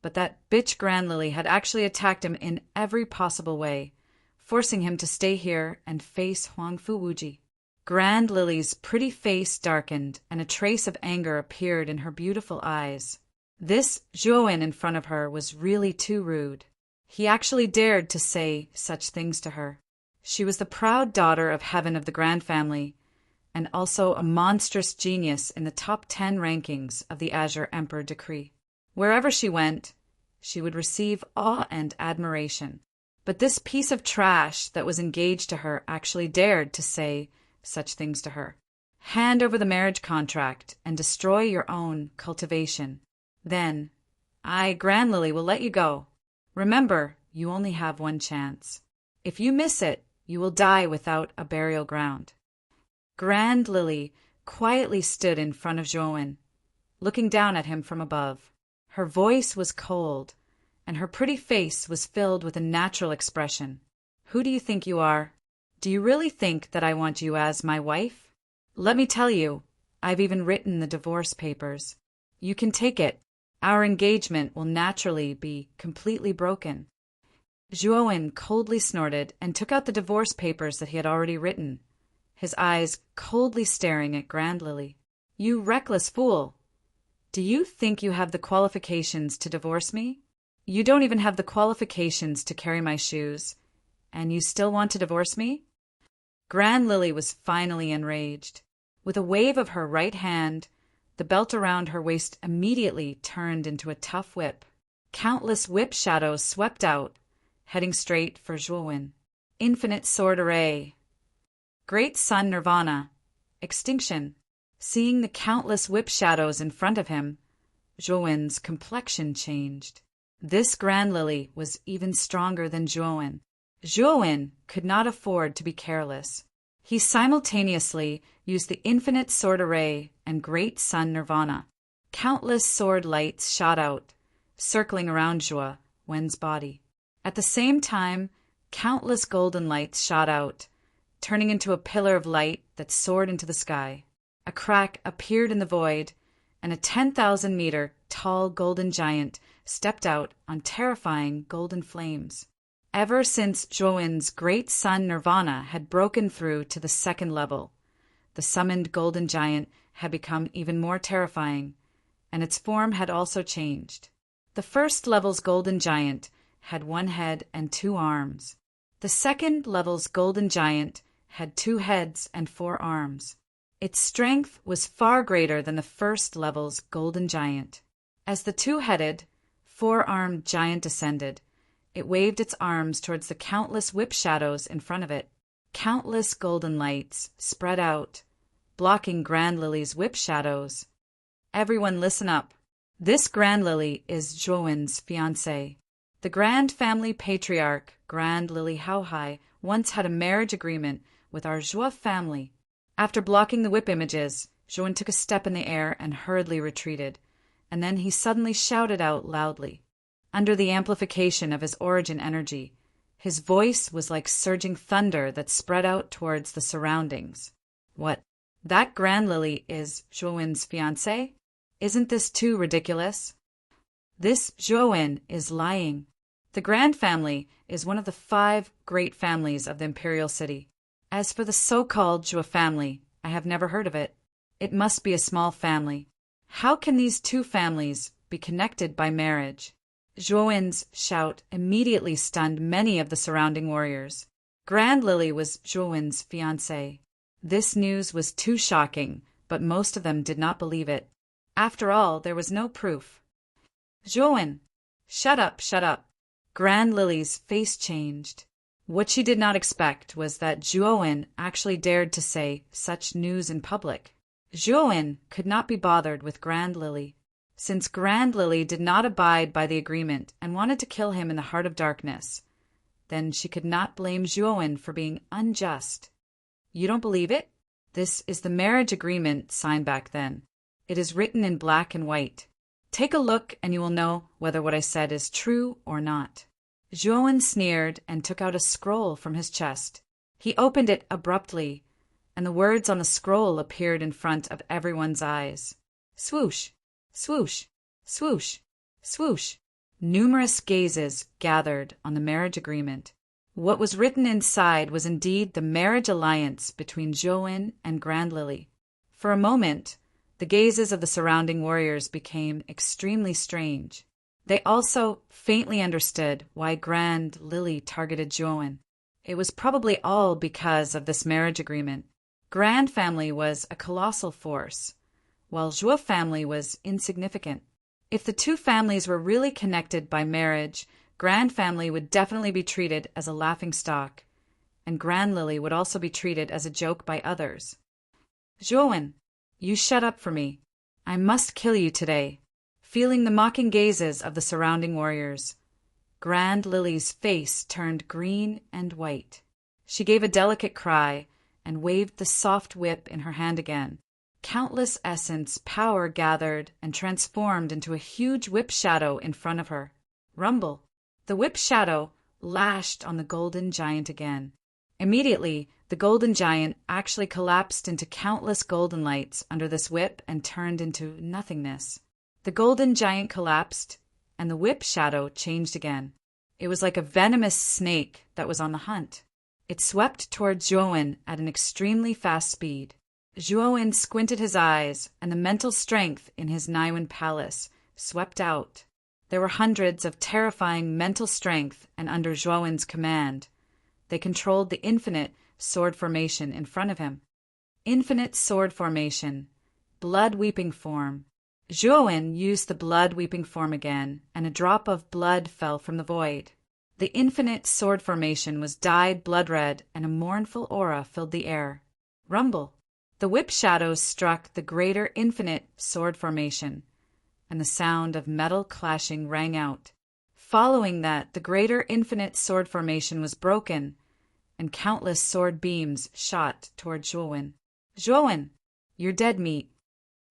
but that bitch Grand Lily had actually attacked him in every possible way, forcing him to stay here and face Huang Fuwuji. Grand Lily's pretty face darkened, and a trace of anger appeared in her beautiful eyes. This Zhuowen in front of her was really too rude. He actually dared to say such things to her. She was the proud daughter of Heaven of the Grand Family, and also a monstrous genius in the top 10 rankings of the Azure Emperor decree. Wherever she went, she would receive awe and admiration. But this piece of trash that was engaged to her actually dared to say such things to her. Hand over the marriage contract and destroy your own cultivation. Then, I, Grand Lily, will let you go. Remember, you only have one chance. If you miss it, you will die without a burial ground. Grand Lily quietly stood in front of Zhuowen, looking down at him from above. Her voice was cold, and her pretty face was filled with a natural expression. Who do you think you are? Do you really think that I want you as my wife? Let me tell you, I've even written the divorce papers. You can take it. Our engagement will naturally be completely broken. Zhuowen coldly snorted and took out the divorce papers that he had already written, his eyes coldly staring at Grand Lily. You reckless fool! Do you think you have the qualifications to divorce me? You don't even have the qualifications to carry my shoes, and you still want to divorce me? Grand Lily was finally enraged. With a wave of her right hand, the belt around her waist immediately turned into a tough whip. Countless whip shadows swept out, heading straight for Zhuowen. Infinite sword array. Great sun nirvana. Extinction. Seeing the countless whip shadows in front of him, Zhuowen's complexion changed. This Grand Lily was even stronger than Zhuowen. Zhuowen could not afford to be careless. He simultaneously used the infinite sword array and great sun nirvana. Countless sword lights shot out, circling around Zhuo Wen's body. At the same time, countless golden lights shot out, turning into a pillar of light that soared into the sky. A crack appeared in the void, and a 10,000-meter tall golden giant stepped out on terrifying golden flames. Ever since Zhuo Wen's great sun nirvana had broken through to the second level, the summoned golden giant had become even more terrifying, and its form had also changed. The first level's golden giant had 1 head and 2 arms. The second level's golden giant had 2 heads and 4 arms. Its strength was far greater than the first level's golden giant. As the 2-headed, 4-armed giant ascended, it waved its arms towards the countless whip shadows in front of it. Countless golden lights spread out, blocking Grand Lily's whip shadows. Everyone listen up. This Grand Lily is Zhuo Wen's fiancé. The Grand Family Patriarch, Grand Lily Haohai, once had a marriage agreement with our Zhuo family. After blocking the whip images, Zhuo Wen took a step in the air and hurriedly retreated, and then he suddenly shouted out loudly. Under the amplification of his origin energy, his voice was like surging thunder that spread out towards the surroundings. What? That Grand Lily is Zhuo Wen's fiancé? Isn't this too ridiculous? This Zhuo Wen is lying. The Grand Family is one of the 5 great families of the Imperial City. As for the so-called Zhuo family, I have never heard of it. It must be a small family. How can these 2 families be connected by marriage? Zhuo Wen's shout immediately stunned many of the surrounding warriors. Grand Lily was Zhuo Wen's fiancé. This news was too shocking, but most of them did not believe it. After all, there was no proof. Zhuo Wen, shut up, shut up. Grand Lily's face changed. What she did not expect was that Zhuo Wen actually dared to say such news in public. Zhuo Wen could not be bothered with Grand Lily. Since Grand Lily did not abide by the agreement and wanted to kill him in the heart of darkness, then she could not blame Zhuo Wen for being unjust. You don't believe it? This is the marriage agreement signed back then. It is written in black and white. Take a look and you will know whether what I said is true or not. Zhuo Wen sneered and took out a scroll from his chest. He opened it abruptly, and the words on the scroll appeared in front of everyone's eyes. Swoosh! Swoosh, swoosh, swoosh. Numerous gazes gathered on the marriage agreement. What was written inside was indeed the marriage alliance between Zhuo Wen and Grand Lily. For a moment, the gazes of the surrounding warriors became extremely strange. They also faintly understood why Grand Lily targeted Zhuo Wen. It was probably all because of this marriage agreement. Grand Family was a colossal force, while Zhuo family was insignificant. If the 2 families were really connected by marriage, Grand Family would definitely be treated as a laughingstock, and Grand Lily would also be treated as a joke by others. Zhuo Wen, you shut up for me. I must kill you today. Feeling the mocking gazes of the surrounding warriors, Grand Lily's face turned green and white. She gave a delicate cry and waved the soft whip in her hand again. Countless essence power gathered and transformed into a huge whip shadow in front of her. Rumble! The whip shadow lashed on the golden giant again. Immediately, the golden giant actually collapsed into countless golden lights under this whip and turned into nothingness. The golden giant collapsed, and the whip shadow changed again. It was like a venomous snake that was on the hunt. It swept toward Zhuo Wen at an extremely fast speed. Zhuo Wen squinted his eyes, and the mental strength in his Naiwen palace swept out. There were hundreds of terrifying mental strength, and under Zhuo Wen's command, they controlled the infinite sword formation in front of him. Infinite sword formation, blood-weeping form. Zhuo Wen used the blood-weeping form again, and a drop of blood fell from the void. The infinite sword formation was dyed blood red, and a mournful aura filled the air. Rumble! The whip shadows struck the greater infinite sword formation, and the sound of metal clashing rang out. Following that, the greater infinite sword formation was broken, and countless sword beams shot toward Zhuowen. "Zhuowen, you're dead meat."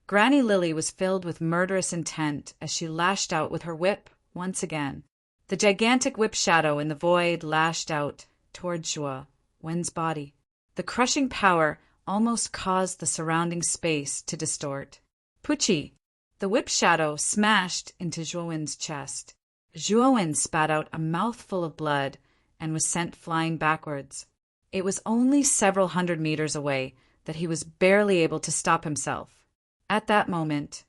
Granny Lily was filled with murderous intent as she lashed out with her whip once again. The gigantic whip shadow in the void lashed out toward Zhuowen's body. The crushing power almost caused the surrounding space to distort. Pucci! The whip shadow smashed into Zhuowen's chest. Zhuowen spat out a mouthful of blood and was sent flying backwards. It was only several hundred meters away that he was barely able to stop himself. At that moment,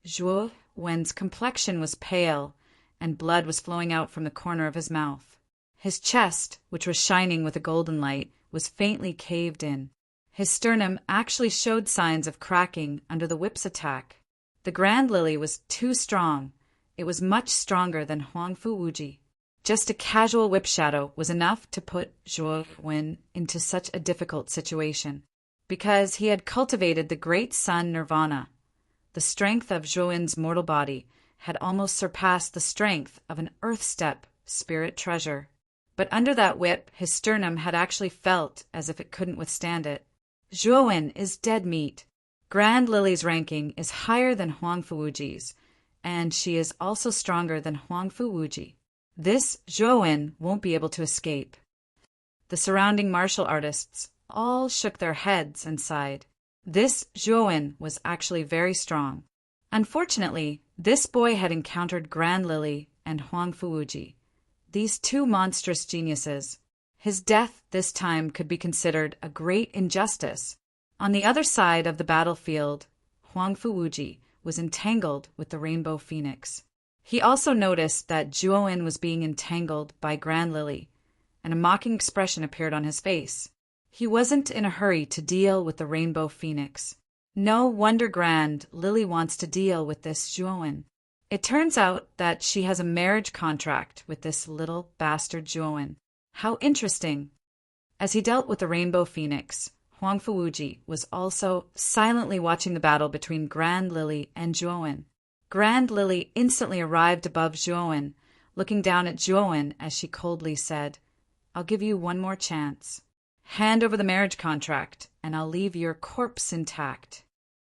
Zhuowen's complexion was pale and blood was flowing out from the corner of his mouth. His chest, which was shining with a golden light, was faintly caved in. His sternum actually showed signs of cracking under the whip's attack. The Grand Lily was too strong. It was much stronger than Huangfu Wuji. Just a casual whip shadow was enough to put Zhuowen into such a difficult situation. Because he had cultivated the great sun Nirvana, the strength of Zhuowen's mortal body had almost surpassed the strength of an earth-step spirit treasure. But under that whip, his sternum had actually felt as if it couldn't withstand it. Zhuowen is dead meat. Grand Lily's ranking is higher than Huangfu Wuji's, and she is also stronger than Huangfu Wuji. This Zhuowen won't be able to escape. The surrounding martial artists all shook their heads and sighed. This Zhuowen was actually very strong. Unfortunately, this boy had encountered Grand Lily and Huangfu Wuji, these two monstrous geniuses. His death this time could be considered a great injustice. On the other side of the battlefield, Huangfu Wuji was entangled with the Rainbow Phoenix. He also noticed that Zhuowen was being entangled by Grand Lily, and a mocking expression appeared on his face. He wasn't in a hurry to deal with the Rainbow Phoenix. No wonder Grand Lily wants to deal with this Zhuowen. It turns out that she has a marriage contract with this little bastard Zhuowen. How interesting. As he dealt with the Rainbow Phoenix, Huangfu Wuji was also silently watching the battle between Grand Lily and Zhuowen. Grand Lily instantly arrived above Zhuowen, looking down at Zhuowen as she coldly said, "I'll give you one more chance. Hand over the marriage contract, and I'll leave your corpse intact."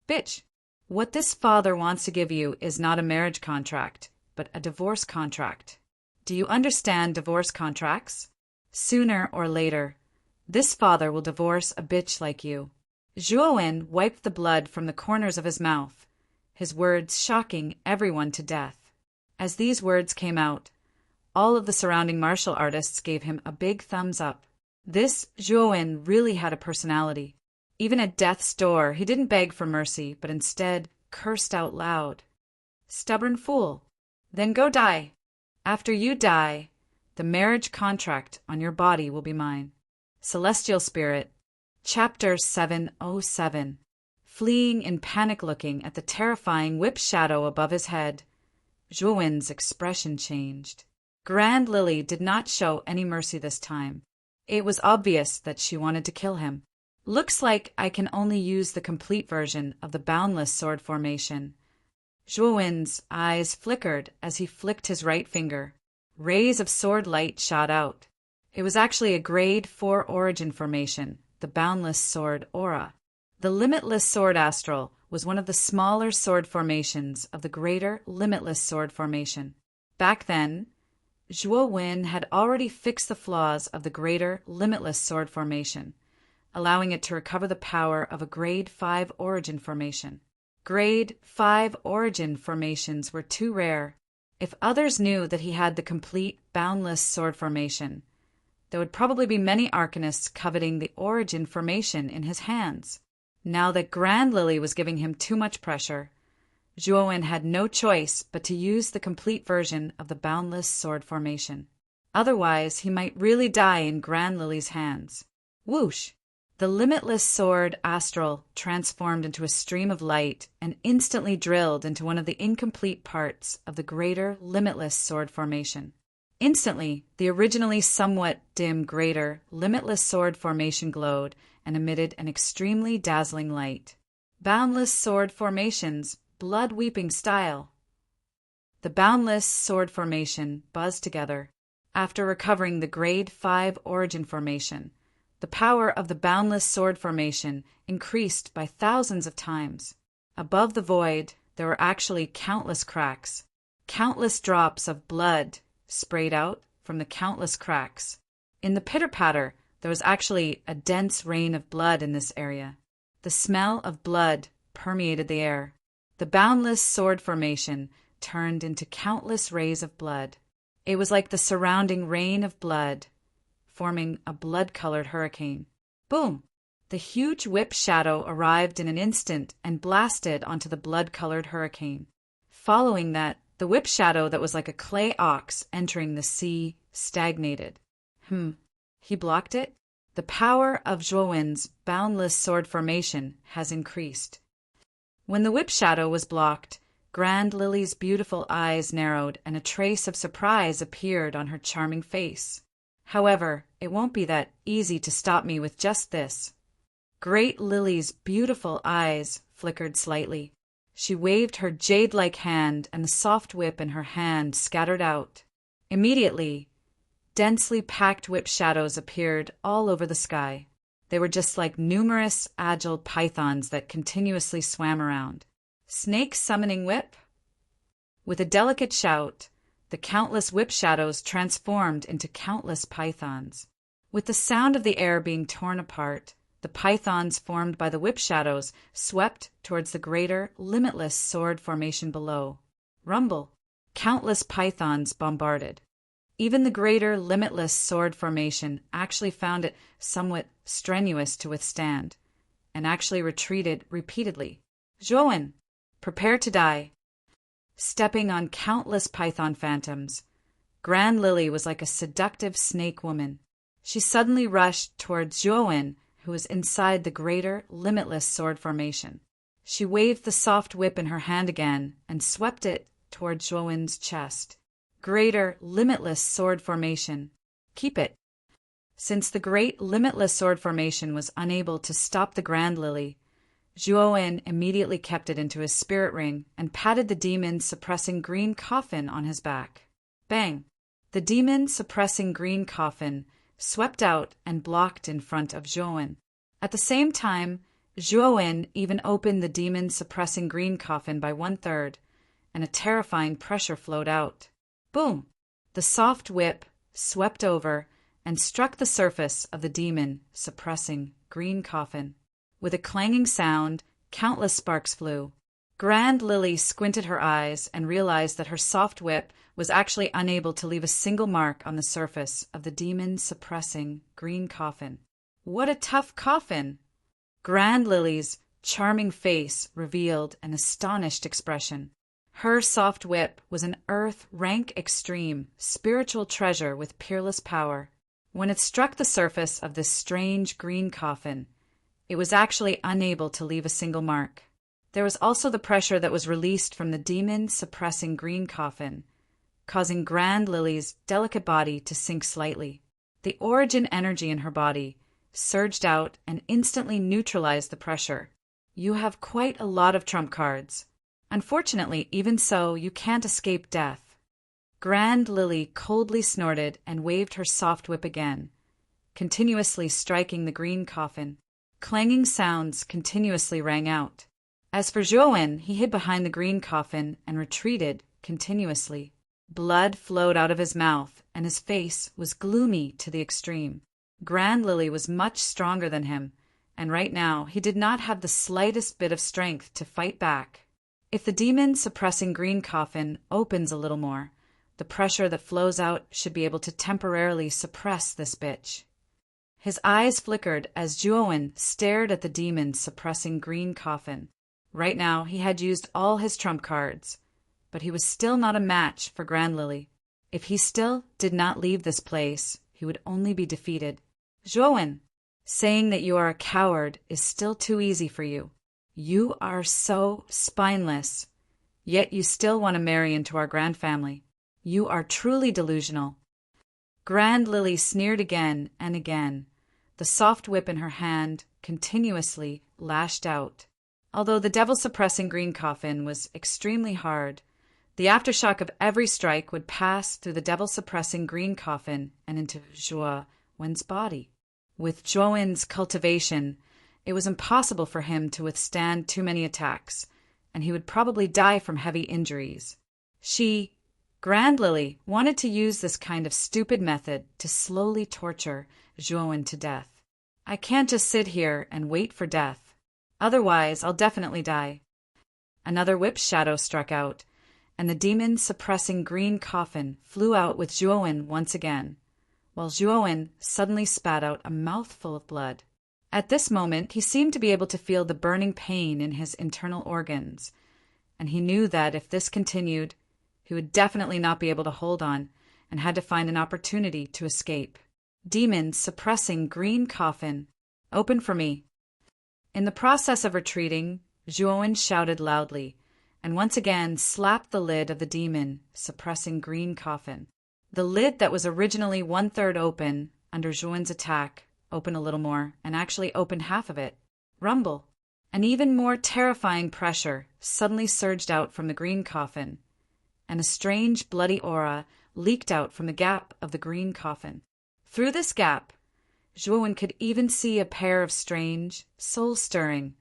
Bitch, what this father wants to give you is not a marriage contract, but a divorce contract. Do you understand divorce contracts? Sooner or later, this father will divorce a bitch like you. Zhuowen wiped the blood from the corners of his mouth, his words shocking everyone to death. As these words came out, all of the surrounding martial artists gave him a big thumbs up. This Zhuowen really had a personality. Even at death's door, he didn't beg for mercy, but instead cursed out loud. "Stubborn fool. Then go die. After you die, the marriage contract on your body will be mine." Celestial Spirit, Chapter 707. Fleeing in panic looking at the terrifying whip shadow above his head, Zhuowen's expression changed. Grand Lily did not show any mercy this time. It was obvious that she wanted to kill him. Looks like I can only use the complete version of the boundless sword formation. Zhuowen's eyes flickered as he flicked his right finger. Rays of sword light shot out. It was actually a grade 4 origin formation, the boundless sword aura. The limitless sword astral was one of the smaller sword formations of the greater limitless sword formation. Back then, Zhuowen had already fixed the flaws of the greater limitless sword formation, allowing it to recover the power of a grade 5 origin formation. Grade 5 origin formations were too rare. If others knew that he had the complete boundless sword formation, there would probably be many arcanists coveting the origin formation in his hands. Now that Grand Lily was giving him too much pressure, Zhuowen had no choice but to use the complete version of the boundless sword formation. Otherwise, he might really die in Grand Lily's hands. Whoosh! The limitless sword astral transformed into a stream of light and instantly drilled into one of the incomplete parts of the greater limitless sword formation. Instantly, the originally somewhat dim greater limitless sword formation glowed and emitted an extremely dazzling light. Boundless sword formations, blood-weeping style. The boundless sword formation buzzed together. After recovering the grade 5 origin formation, The power of the boundless sword formation increased by thousands of times. Above the void, there were actually countless cracks. Countless drops of blood sprayed out from the countless cracks. In the pitter-patter, there was actually a dense rain of blood in this area. The smell of blood permeated the air. The boundless sword formation turned into countless rays of blood. It was like the surrounding rain of blood, forming a blood-colored hurricane. Boom! The huge whip shadow arrived in an instant and blasted onto the blood-colored hurricane. Following that, the whip shadow that was like a clay ox entering the sea stagnated. He blocked it? The power of Zhuowen's boundless sword formation has increased. When the whip shadow was blocked, Grand Lily's beautiful eyes narrowed and a trace of surprise appeared on her charming face. However, it won't be that easy to stop me with just this. Great Lily's beautiful eyes flickered slightly. She waved her jade-like hand and the soft whip in her hand scattered out. Immediately, densely packed whip shadows appeared all over the sky. They were just like numerous agile pythons that continuously swam around. Snake summoning whip? With a delicate shout, the countless whip shadows transformed into countless pythons. With the sound of the air being torn apart, the pythons formed by the whip shadows swept towards the greater, limitless sword formation below. Rumble! Countless pythons bombarded. Even the greater, limitless sword formation actually found it somewhat strenuous to withstand, and actually retreated repeatedly. Zhuowen, prepare to die. Stepping on countless python phantoms, Grand Lily was like a seductive snake woman. She suddenly rushed towards Zhuowen, who was inside the greater, limitless sword formation. She waved the soft whip in her hand again and swept it towards Zhuowen's chest. Greater, limitless sword formation. Keep it. Since the great, limitless sword formation was unable to stop the Grand Lily, Zhuowen immediately kept it into his spirit ring and patted the demon-suppressing green coffin on his back. Bang! The demon-suppressing green coffin swept out and blocked in front of Zhuowen. At the same time, Zhuowen even opened the demon-suppressing green coffin by 1/3, and a terrifying pressure flowed out. Boom! The soft whip swept over and struck the surface of the demon-suppressing green coffin. With a clanging sound, countless sparks flew. Grand Lily squinted her eyes and realized that her soft whip was actually unable to leave a single mark on the surface of the demon-suppressing green coffin. What a tough coffin! Grand Lily's charming face revealed an astonished expression. Her soft whip was an earth rank extreme, spiritual treasure with peerless power. When it struck the surface of this strange green coffin, it was actually unable to leave a single mark. There was also the pressure that was released from the demon-suppressing green coffin, causing Grand Lily's delicate body to sink slightly. The origin energy in her body surged out and instantly neutralized the pressure. You have quite a lot of trump cards. Unfortunately, even so, you can't escape death. Grand Lily coldly snorted and waved her soft whip again, continuously striking the green coffin. Clanging sounds continuously rang out. As for Zhuowen, he hid behind the green coffin and retreated continuously. Blood flowed out of his mouth, and his face was gloomy to the extreme. Grand Lily was much stronger than him, and right now he did not have the slightest bit of strength to fight back. If the demon-suppressing green coffin opens a little more, the pressure that flows out should be able to temporarily suppress this bitch. His eyes flickered as Zhuowen stared at the demon-suppressing green coffin. Right now he had used all his trump cards, but he was still not a match for Grand Lily. If he still did not leave this place, he would only be defeated. Zhuowen, saying that you are a coward is still too easy for you. You are so spineless, yet you still want to marry into our grand family. You are truly delusional. Grand Lily sneered again and again. The soft whip in her hand continuously lashed out. Although the devil-suppressing green coffin was extremely hard, the aftershock of every strike would pass through the devil-suppressing green coffin and into Zhuowen's body. With Zhuowen's cultivation, it was impossible for him to withstand too many attacks, and he would probably die from heavy injuries. She, Grand Lily, wanted to use this kind of stupid method to slowly torture Zhuowen to death. I can't just sit here and wait for death. Otherwise, I'll definitely die. Another whip shadow struck out, and the demon-suppressing green coffin flew out with Zhuowen once again, while Zhuowen suddenly spat out a mouthful of blood. At this moment, he seemed to be able to feel the burning pain in his internal organs, and he knew that if this continued, he would definitely not be able to hold on and had to find an opportunity to escape. Demon-suppressing green coffin, open for me. In the process of retreating, Zhuowen shouted loudly, and once again slapped the lid of the demon-suppressing green coffin. The lid that was originally 1/3 open under Zhuowen's attack opened a little more and actually opened half of it. Rumble! An even more terrifying pressure suddenly surged out from the green coffin, and a strange bloody aura leaked out from the gap of the green coffin. Through this gap, Zhuowen could even see a pair of strange, soul-stirring,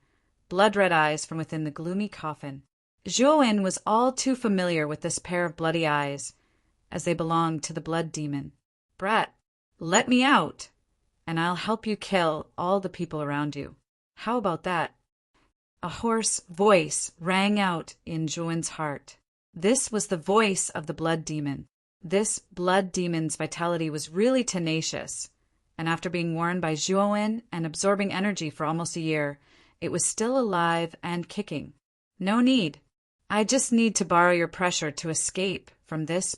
blood-red eyes from within the gloomy coffin. Zhuowen was all too familiar with this pair of bloody eyes, as they belonged to the blood demon. Brat, let me out, and I'll help you kill all the people around you. How about that? A hoarse voice rang out in Zhuowen's heart. This was the voice of the blood demon. This blood demon's vitality was really tenacious, and after being worn by Zhuowen and absorbing energy for almost a year, it was still alive and kicking. No need. I just need to borrow your pressure to escape from this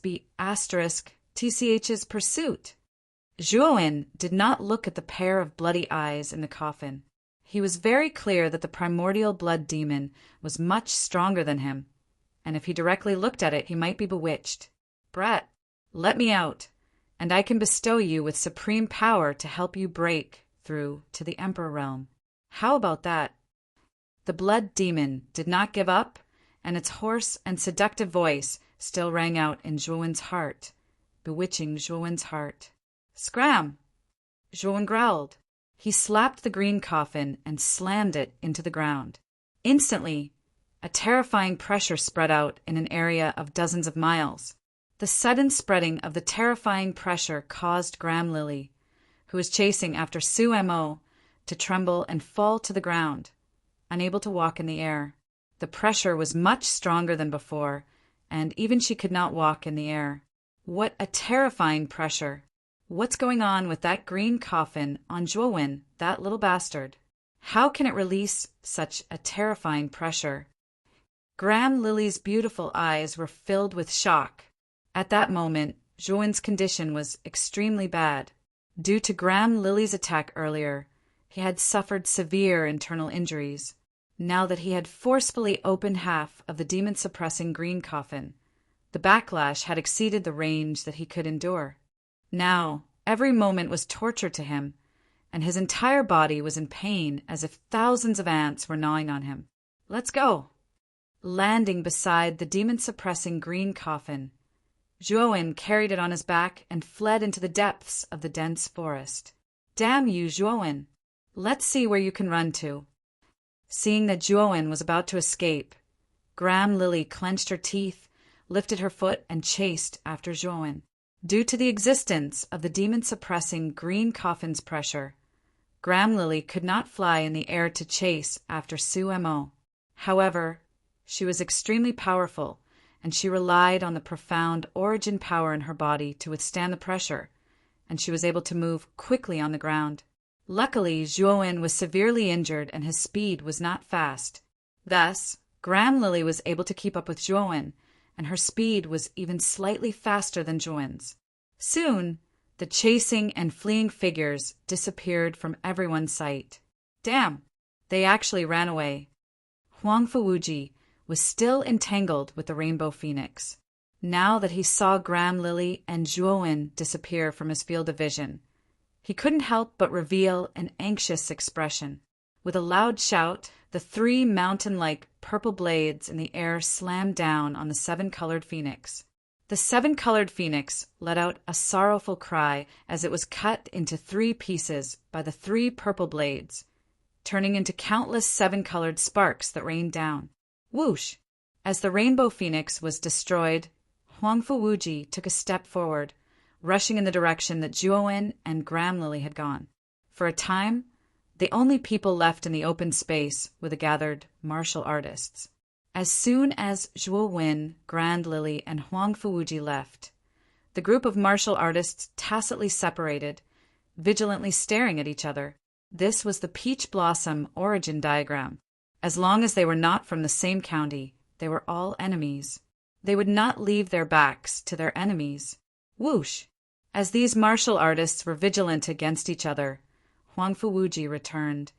*TCH's pursuit. Zhuowen did not look at the pair of bloody eyes in the coffin. He was very clear that the primordial blood demon was much stronger than him, and if he directly looked at it, he might be bewitched. Brat, let me out, and I can bestow you with supreme power to help you break through to the Emperor realm. How about that? The blood demon did not give up, and its hoarse and seductive voice still rang out in Zhuowen's heart, bewitching Zhuowen's heart. Scram! Zhuowen growled. He slapped the green coffin and slammed it into the ground. Instantly, a terrifying pressure spread out in an area of dozens of miles. The sudden spreading of the terrifying pressure caused Grand Lily, who was chasing after Su-Mo, to tremble and fall to the ground, unable to walk in the air. The pressure was much stronger than before, and even she could not walk in the air. What a terrifying pressure! What's going on with that green coffin on Zhuowen, that little bastard? How can it release such a terrifying pressure? Grand Lily's beautiful eyes were filled with shock. At that moment, Zhuowen's condition was extremely bad. Due to Grand Lily's attack earlier, he had suffered severe internal injuries. Now that he had forcefully opened half of the demon-suppressing green coffin, the backlash had exceeded the range that he could endure. Now, every moment was torture to him, and his entire body was in pain as if thousands of ants were gnawing on him. Let's go! Landing beside the demon-suppressing green coffin, Zhuowen carried it on his back and fled into the depths of the dense forest. Damn you, Zhuowen! Let's see where you can run to. Seeing that Zhuowen was about to escape, Grand Lily clenched her teeth, lifted her foot, and chased after Zhuowen. Due to the existence of the demon-suppressing green coffin's pressure, Grand Lily could not fly in the air to chase after Su-Mo. However, she was extremely powerful, and she relied on the profound origin power in her body to withstand the pressure, and she was able to move quickly on the ground. Luckily, Zhuowen was severely injured and his speed was not fast. Thus, Grand Lily was able to keep up with Zhuowen, and her speed was even slightly faster than Zhuowen's. Soon, the chasing and fleeing figures disappeared from everyone's sight. Damn! They actually ran away. Huang Fuwuji was still entangled with the Rainbow Phoenix. Now that he saw Grand Lily and Zhuowen disappear from his field of vision, he couldn't help but reveal an anxious expression. With a loud shout, the 3 mountain-like purple blades in the air slammed down on the 7-colored phoenix. The seven-colored phoenix let out a sorrowful cry as it was cut into 3 pieces by the 3 purple blades, turning into countless seven-colored sparks that rained down. Whoosh! As the rainbow phoenix was destroyed, Huangfu Wuji took a step forward, rushing in the direction that Zhuowen and Gramlily had gone. For a time, the only people left in the open space were the gathered martial artists. As soon as Zhuowen, Grand Lily, and Huangfu Wuji left, the group of martial artists tacitly separated, vigilantly staring at each other. This was the peach blossom origin diagram. As long as they were not from the same county, they were all enemies. They would not leave their backs to their enemies. Whoosh! As these martial artists were vigilant against each other, Huangfu Wuji returned,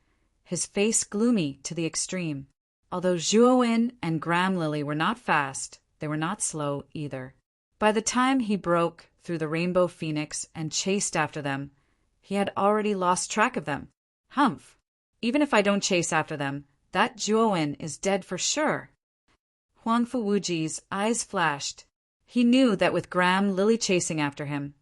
his face gloomy to the extreme. Although Zhuowen and Gramlily were not fast, they were not slow either. By the time he broke through the rainbow phoenix and chased after them, he had already lost track of them. Humph! Even if I don't chase after them, that Zhuowen is dead for sure. Huangfu Wuji's eyes flashed. He knew that with Gramlily chasing after him,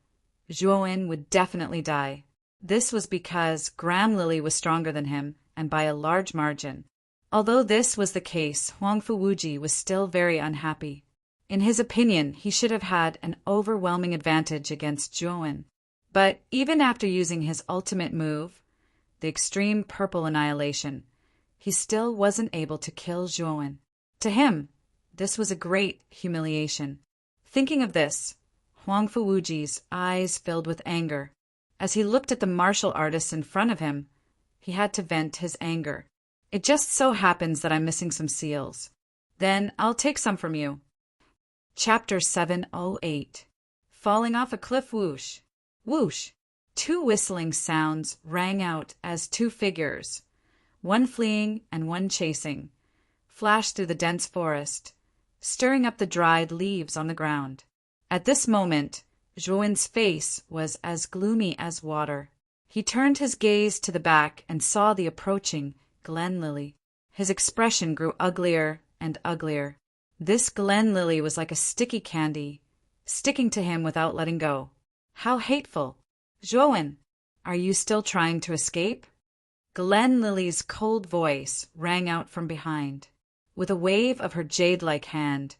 Zhuowen would definitely die. This was because Gramlily was stronger than him, and by a large margin. Although this was the case, Huangfu Wuji was still very unhappy. In his opinion, he should have had an overwhelming advantage against Zhuowen. But even after using his ultimate move, the extreme purple annihilation, he still wasn't able to kill Zhuowen. To him, this was a great humiliation. Thinking of this, Huangfu Wuji's eyes filled with anger. As he looked at the martial artists in front of him, he had to vent his anger. It just so happens that I'm missing some seals. Then I'll take some from you. Chapter 708. Falling off a cliff. Whoosh! Whoosh! 2 whistling sounds rang out as 2 figures, one fleeing and one chasing, flashed through the dense forest, stirring up the dried leaves on the ground. At this moment, Zhuowen's face was as gloomy as water. He turned his gaze to the back and saw the approaching Glen Lily. His expression grew uglier and uglier. This Glen Lily was like a sticky candy, sticking to him without letting go. How hateful! Zhuowen, are you still trying to escape? Glen Lily's cold voice rang out from behind. With a wave of her jade-like hand,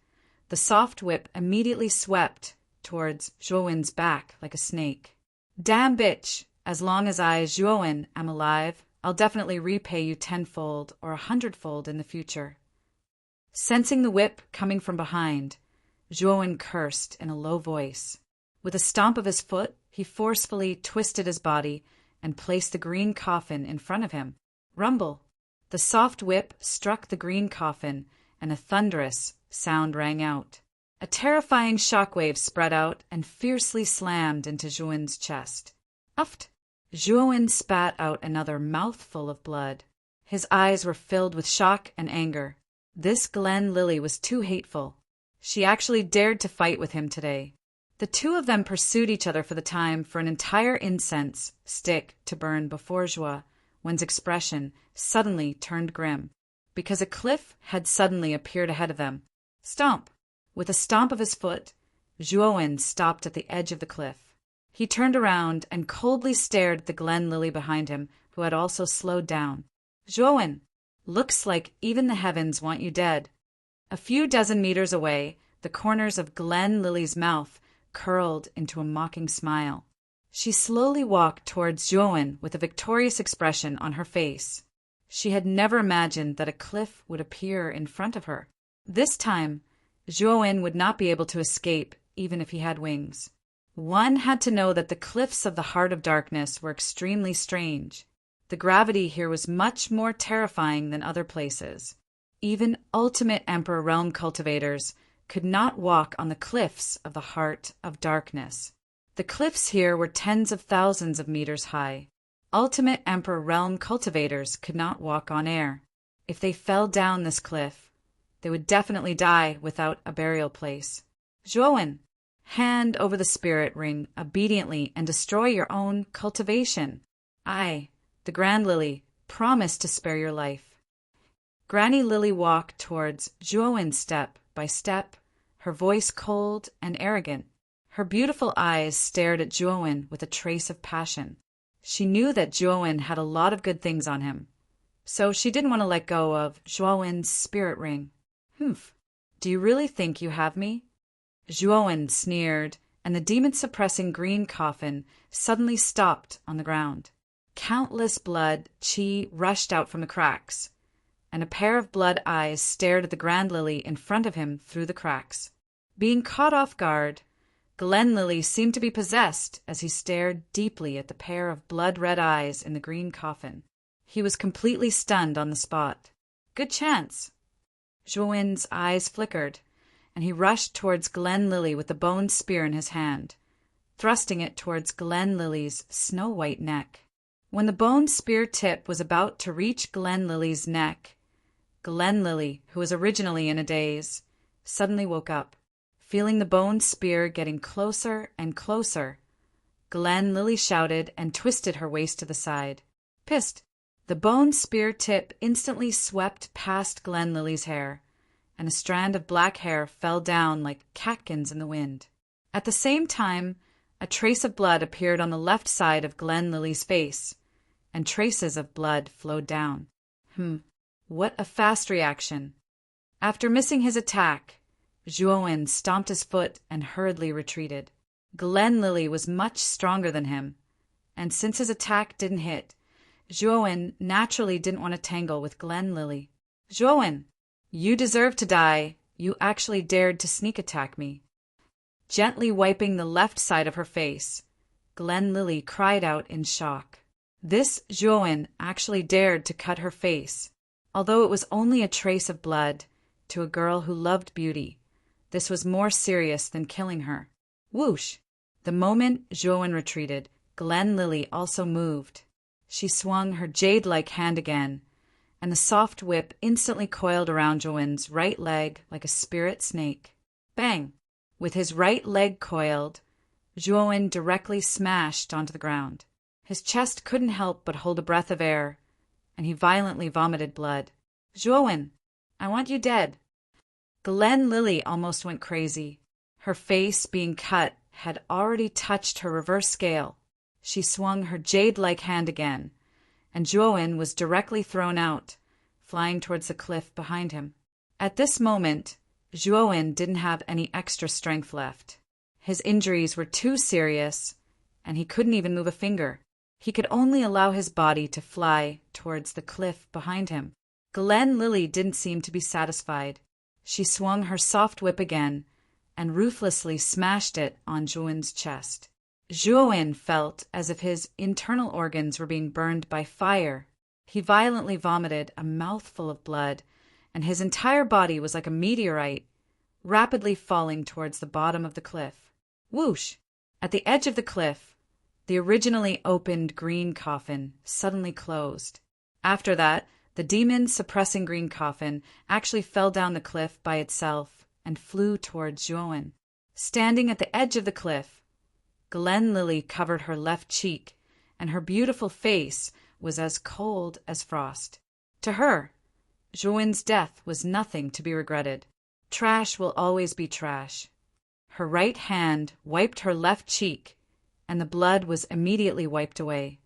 the soft whip immediately swept towards Zhuowen's back like a snake. Damn bitch! As long as I, Zhuowen, am alive, I'll definitely repay you 10-fold or 100-fold in the future. Sensing the whip coming from behind, Zhuowen cursed in a low voice. With a stomp of his foot, he forcefully twisted his body and placed the green coffin in front of him. Rumble! The soft whip struck the green coffin, and a thunderous sound rang out. A terrifying shockwave spread out and fiercely slammed into Zhuowen's chest. Uft! Zhuowen spat out another mouthful of blood. His eyes were filled with shock and anger. This Glen Lily was too hateful. She actually dared to fight with him today. The 2 of them pursued each other for the time for an entire incense stick to burn before Zhuowen's expression suddenly turned grim, because a cliff had suddenly appeared ahead of them. Stomp! With a stomp of his foot, Zhuowen stopped at the edge of the cliff. He turned around and coldly stared at the Glen Lily behind him, who had also slowed down. Zhuowen, looks like even the heavens want you dead. A few dozen meters away, the corners of Glen Lily's mouth curled into a mocking smile. She slowly walked towards Zhuowen with a victorious expression on her face. She had never imagined that a cliff would appear in front of her. This time, Zhuowen would not be able to escape even if he had wings. One had to know that the cliffs of the Heart of Darkness were extremely strange. The gravity here was much more terrifying than other places. Even ultimate Emperor Realm cultivators could not walk on the cliffs of the Heart of Darkness. The cliffs here were tens of thousands of meters high. Ultimate Emperor Realm cultivators could not walk on air. If they fell down this cliff, they would definitely die without a burial place. Zhuowen, hand over the spirit ring obediently and destroy your own cultivation. I, the Grand Lily, promise to spare your life. Granny Lily walked towards Zhuowen step by step, her voice cold and arrogant. Her beautiful eyes stared at Juowen with a trace of passion. She knew that Juowen had a lot of good things on him, so she didn't want to let go of Juowen's spirit ring. "Humph, do you really think you have me?" Juowen sneered, and the demon-suppressing green coffin suddenly stopped on the ground. Countless blood chi rushed out from the cracks, and a pair of blood eyes stared at the Grand Lily in front of him through the cracks. Being caught off guard, Glen Lily seemed to be possessed as he stared deeply at the pair of blood-red eyes in the green coffin. He was completely stunned on the spot. Good chance! Juowen's eyes flickered, and he rushed towards Glen Lily with the bone spear in his hand, thrusting it towards Glen Lily's snow-white neck. When the bone spear tip was about to reach Glen Lily's neck, Glen Lily, who was originally in a daze, suddenly woke up. Feeling the bone spear getting closer and closer, Glen Lily shouted and twisted her waist to the side. Pissed, the bone spear tip instantly swept past Glen Lily's hair, and a strand of black hair fell down like catkins in the wind. At the same time, a trace of blood appeared on the left side of Glen Lily's face, and traces of blood flowed down. What a fast reaction. After missing his attack, Juowen stomped his foot and hurriedly retreated. Glen Lily was much stronger than him, and since his attack didn't hit, Juowen naturally didn't want to tangle with Glen Lily. "Juowen, you deserve to die. You actually dared to sneak attack me." Gently wiping the left side of her face, Glen Lily cried out in shock. This Juowen actually dared to cut her face. Although it was only a trace of blood, to a girl who loved beauty, this was more serious than killing her. Whoosh! The moment Juowen retreated, Glen Lily also moved. She swung her jade-like hand again, and the soft whip instantly coiled around Juowen's right leg like a spirit snake. Bang! With his right leg coiled, Juowen directly smashed onto the ground. His chest couldn't help but hold a breath of air, and he violently vomited blood. "Juowen, I want you dead." Glen Lily almost went crazy. Her face, being cut, had already touched her reverse scale. She swung her jade-like hand again, and Juowen was directly thrown out, flying towards the cliff behind him. At this moment, Juowen didn't have any extra strength left. His injuries were too serious, and he couldn't even move a finger. He could only allow his body to fly towards the cliff behind him. Glen Lily didn't seem to be satisfied. She swung her soft whip again and ruthlessly smashed it on Juowen's chest. Juowen felt as if his internal organs were being burned by fire. He violently vomited a mouthful of blood, and his entire body was like a meteorite, rapidly falling towards the bottom of the cliff. Whoosh! At the edge of the cliff, the originally opened green coffin suddenly closed. After that, the demon-suppressing green coffin actually fell down the cliff by itself and flew towards Juowen. Standing at the edge of the cliff, Glen Lily covered her left cheek, and her beautiful face was as cold as frost. To her, Juowen's death was nothing to be regretted. Trash will always be trash. Her right hand wiped her left cheek, and the blood was immediately wiped away.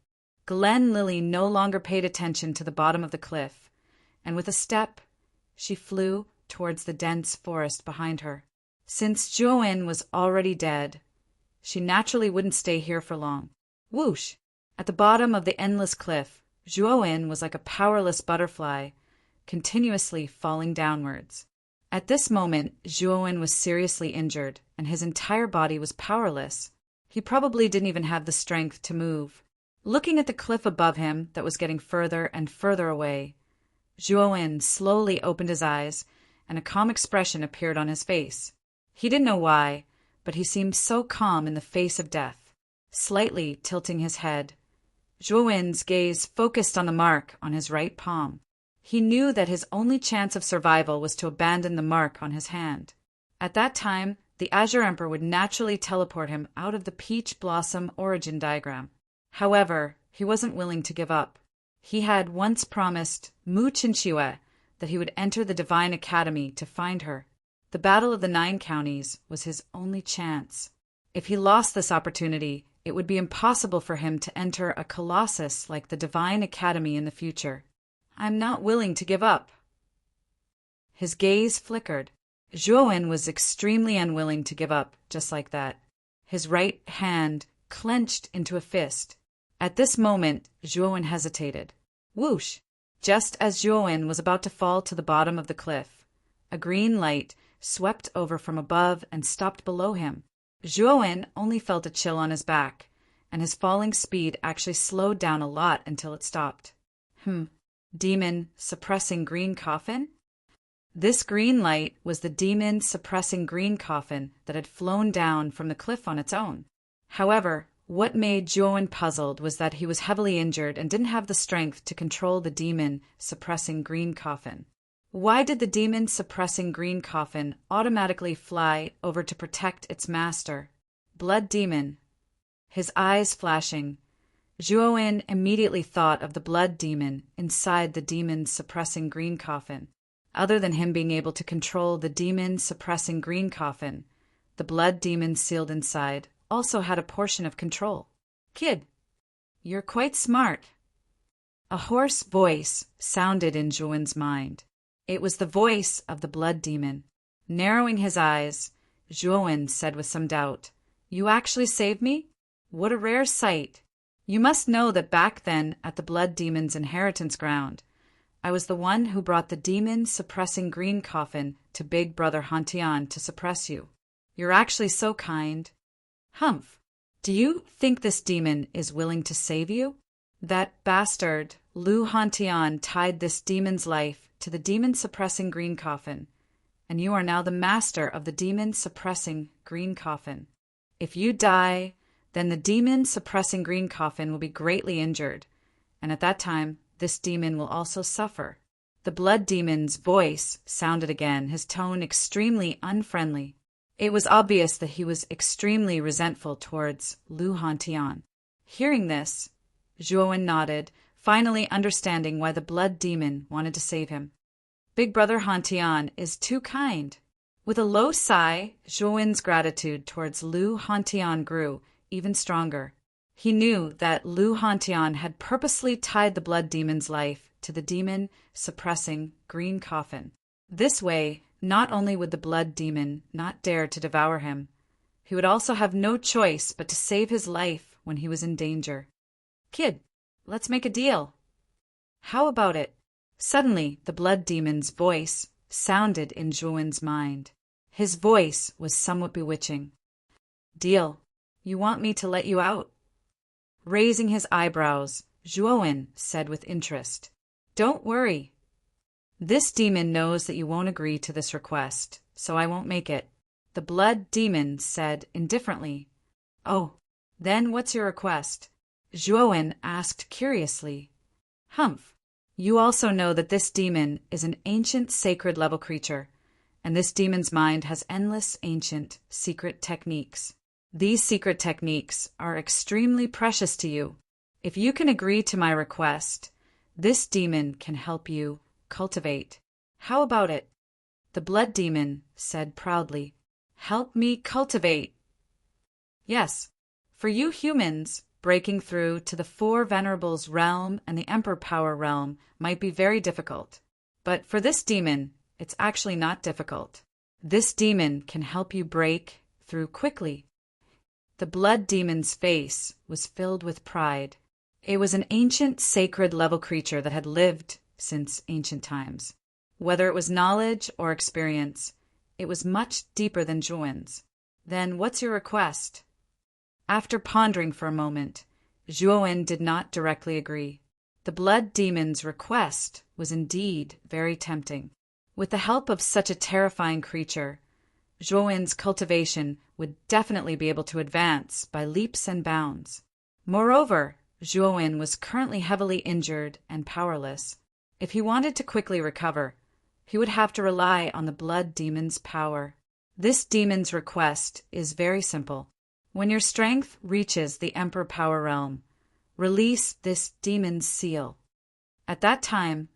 Glen Lily no longer paid attention to the bottom of the cliff, and with a step, she flew towards the dense forest behind her. Since Juowen was already dead, she naturally wouldn't stay here for long. Whoosh! At the bottom of the endless cliff, Juowen was like a powerless butterfly, continuously falling downwards. At this moment, Juowen was seriously injured, and his entire body was powerless. He probably didn't even have the strength to move. Looking at the cliff above him that was getting further and further away, Juowen slowly opened his eyes, and a calm expression appeared on his face. He didn't know why, but he seemed so calm in the face of death. Slightly tilting his head, Juowen's gaze focused on the mark on his right palm. He knew that his only chance of survival was to abandon the mark on his hand. At that time, the Azure Emperor would naturally teleport him out of the Peach Blossom origin diagram. However, he wasn't willing to give up. He had once promised Mu Chinchue that he would enter the Divine Academy to find her. The Battle of the Nine Counties was his only chance. If he lost this opportunity, it would be impossible for him to enter a colossus like the Divine Academy in the future. I'm not willing to give up. His gaze flickered. Zhuowen was extremely unwilling to give up just like that. His right hand clenched into a fist. At this moment, Zhuowen hesitated. Whoosh! Just as Zhuowen was about to fall to the bottom of the cliff, a green light swept over from above and stopped below him. Zhuowen only felt a chill on his back, and his falling speed actually slowed down a lot until it stopped. Demon suppressing green coffin? This green light was the demon suppressing green coffin that had flown down from the cliff on its own. However, what made Zhuowen puzzled was that he was heavily injured and didn't have the strength to control the demon suppressing green coffin. Why did the demon suppressing green coffin automatically fly over to protect its master, Blood Demon? His eyes flashing, Zhuowen immediately thought of the Blood Demon inside the demon suppressing green coffin. Other than him being able to control the demon suppressing green coffin, the Blood Demon sealed inside also had a portion of control. Kid, you're quite smart. A hoarse voice sounded in Zhuowen's mind. It was the voice of the Blood Demon. Narrowing his eyes, Zhuowen said with some doubt, You actually saved me? What a rare sight. You must know that back then at the Blood Demon's inheritance ground, I was the one who brought the demon suppressing green coffin to Big Brother Hantian to suppress you. You're actually so kind. Humph, do you think this demon is willing to save you? That bastard, Lu Hantian, tied this demon's life to the demon-suppressing green coffin, and you are now the master of the demon-suppressing green coffin. If you die, then the demon-suppressing green coffin will be greatly injured, and at that time, this demon will also suffer. The Blood Demon's voice sounded again, his tone extremely unfriendly. It was obvious that he was extremely resentful towards Lu Hantian. Hearing this, Zhuowen nodded, finally understanding why the Blood Demon wanted to save him. Big Brother Hantian is too kind. With a low sigh, Zhuowen's gratitude towards Lu Hantian grew even stronger. He knew that Lu Hantian had purposely tied the Blood Demon's life to the demon-suppressing green coffin. This way, not only would the Blood Demon not dare to devour him, he would also have no choice but to save his life when he was in danger. Kid, let's make a deal. How about it? Suddenly, the Blood Demon's voice sounded in Zhuowen's mind. His voice was somewhat bewitching. Deal. You want me to let you out? Raising his eyebrows, Zhuowen said with interest, Don't worry. This demon knows that you won't agree to this request, so I won't make it. The Blood Demon said indifferently. Oh, then what's your request? Zhuowen asked curiously. Humph, you also know that this demon is an ancient sacred level creature, and this demon's mind has endless ancient secret techniques. These secret techniques are extremely precious to you. If you can agree to my request, this demon can help you cultivate. How about it? The Blood Demon said proudly. Help me cultivate. Yes, for you humans, breaking through to the Four Venerables realm and the Emperor Power realm might be very difficult. But for this demon, it's actually not difficult. This demon can help you break through quickly. The Blood Demon's face was filled with pride. It was an ancient sacred level creature that had lived since ancient times. Whether it was knowledge or experience, it was much deeper than Zhuowen's. Then what's your request? After pondering for a moment, Zhuowen did not directly agree. The Blood Demon's request was indeed very tempting. With the help of such a terrifying creature, Zhuowen's cultivation would definitely be able to advance by leaps and bounds. Moreover, Zhuowen was currently heavily injured and powerless. If he wanted to quickly recover, he would have to rely on the Blood Demon's power. This demon's request is very simple. When your strength reaches the Emperor Power Realm, release this demon's seal. At that time,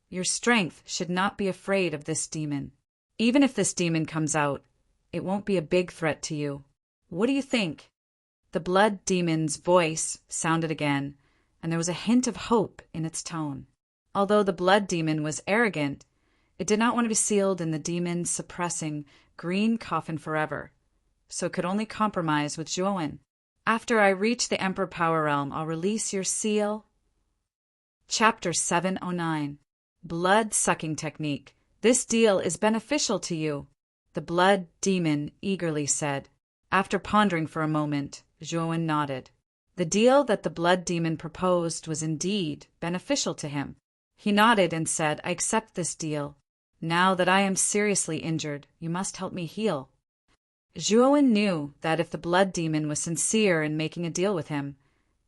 your strength should not be afraid of this demon. Even if this demon comes out, it won't be a big threat to you. What do you think?" The blood demon's voice sounded again, and there was a hint of hope in its tone. Although the blood demon was arrogant, it did not want to be sealed in the demon-suppressing green coffin forever, so it could only compromise with Zhuowen. "After I reach the Emperor Power Realm, I'll release your seal." Chapter 709. Blood-Sucking Technique. "This deal is beneficial to you," the blood demon eagerly said. After pondering for a moment, Zhuowen nodded. The deal that the blood demon proposed was indeed beneficial to him. He nodded and said, "I accept this deal. Now that I am seriously injured, you must help me heal." Zhuowen knew that if the blood demon was sincere in making a deal with him,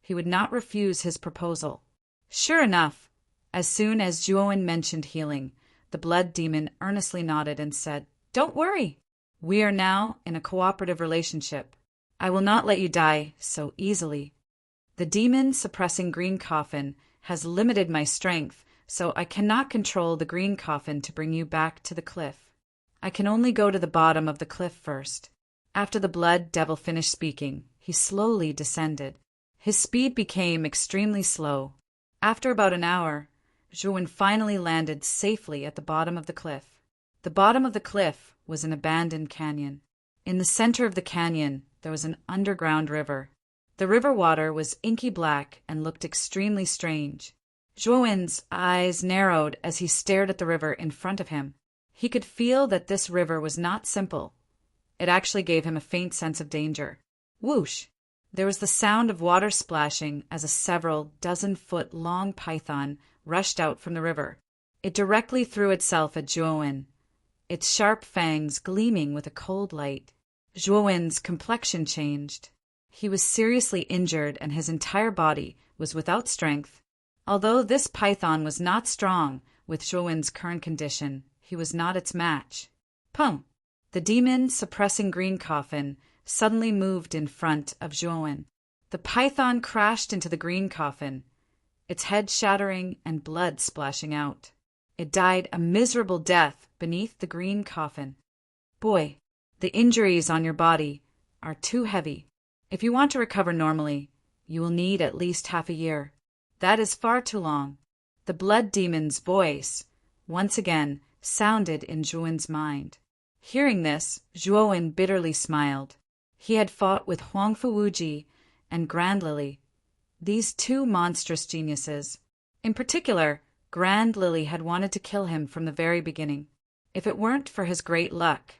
he would not refuse his proposal. Sure enough, as soon as Zhuowen mentioned healing, the blood demon earnestly nodded and said, "Don't worry. We are now in a cooperative relationship. I will not let you die so easily. The demon-suppressing green coffin has limited my strength, so I cannot control the green coffin to bring you back to the cliff. I can only go to the bottom of the cliff first." After the blood devil finished speaking, he slowly descended. His speed became extremely slow. After about an hour, Zhuowen finally landed safely at the bottom of the cliff. The bottom of the cliff was an abandoned canyon. In the center of the canyon, there was an underground river. The river water was inky black and looked extremely strange. Zhuowen's eyes narrowed as he stared at the river in front of him. He could feel that this river was not simple. It actually gave him a faint sense of danger. Whoosh! There was the sound of water splashing as a several dozen-foot-long python rushed out from the river. It directly threw itself at Zhuowen, its sharp fangs gleaming with a cold light. Zhuowen's complexion changed. He was seriously injured and his entire body was without strength. Although this python was not strong with Zhuowen's current condition, he was not its match. Pum! The demon-suppressing green coffin suddenly moved in front of Zhuowen. The python crashed into the green coffin, its head shattering and blood splashing out. It died a miserable death beneath the green coffin. "Boy, the injuries on your body are too heavy. If you want to recover normally, you will need at least half a year. That is far too long." The blood demon's voice once again sounded in Zhuowen's mind. Hearing this, Zhuowen bitterly smiled. He had fought with Huangfu Wuji and Grand Lily, these two monstrous geniuses. In particular, Grand Lily had wanted to kill him from the very beginning. If it weren't for his great luck,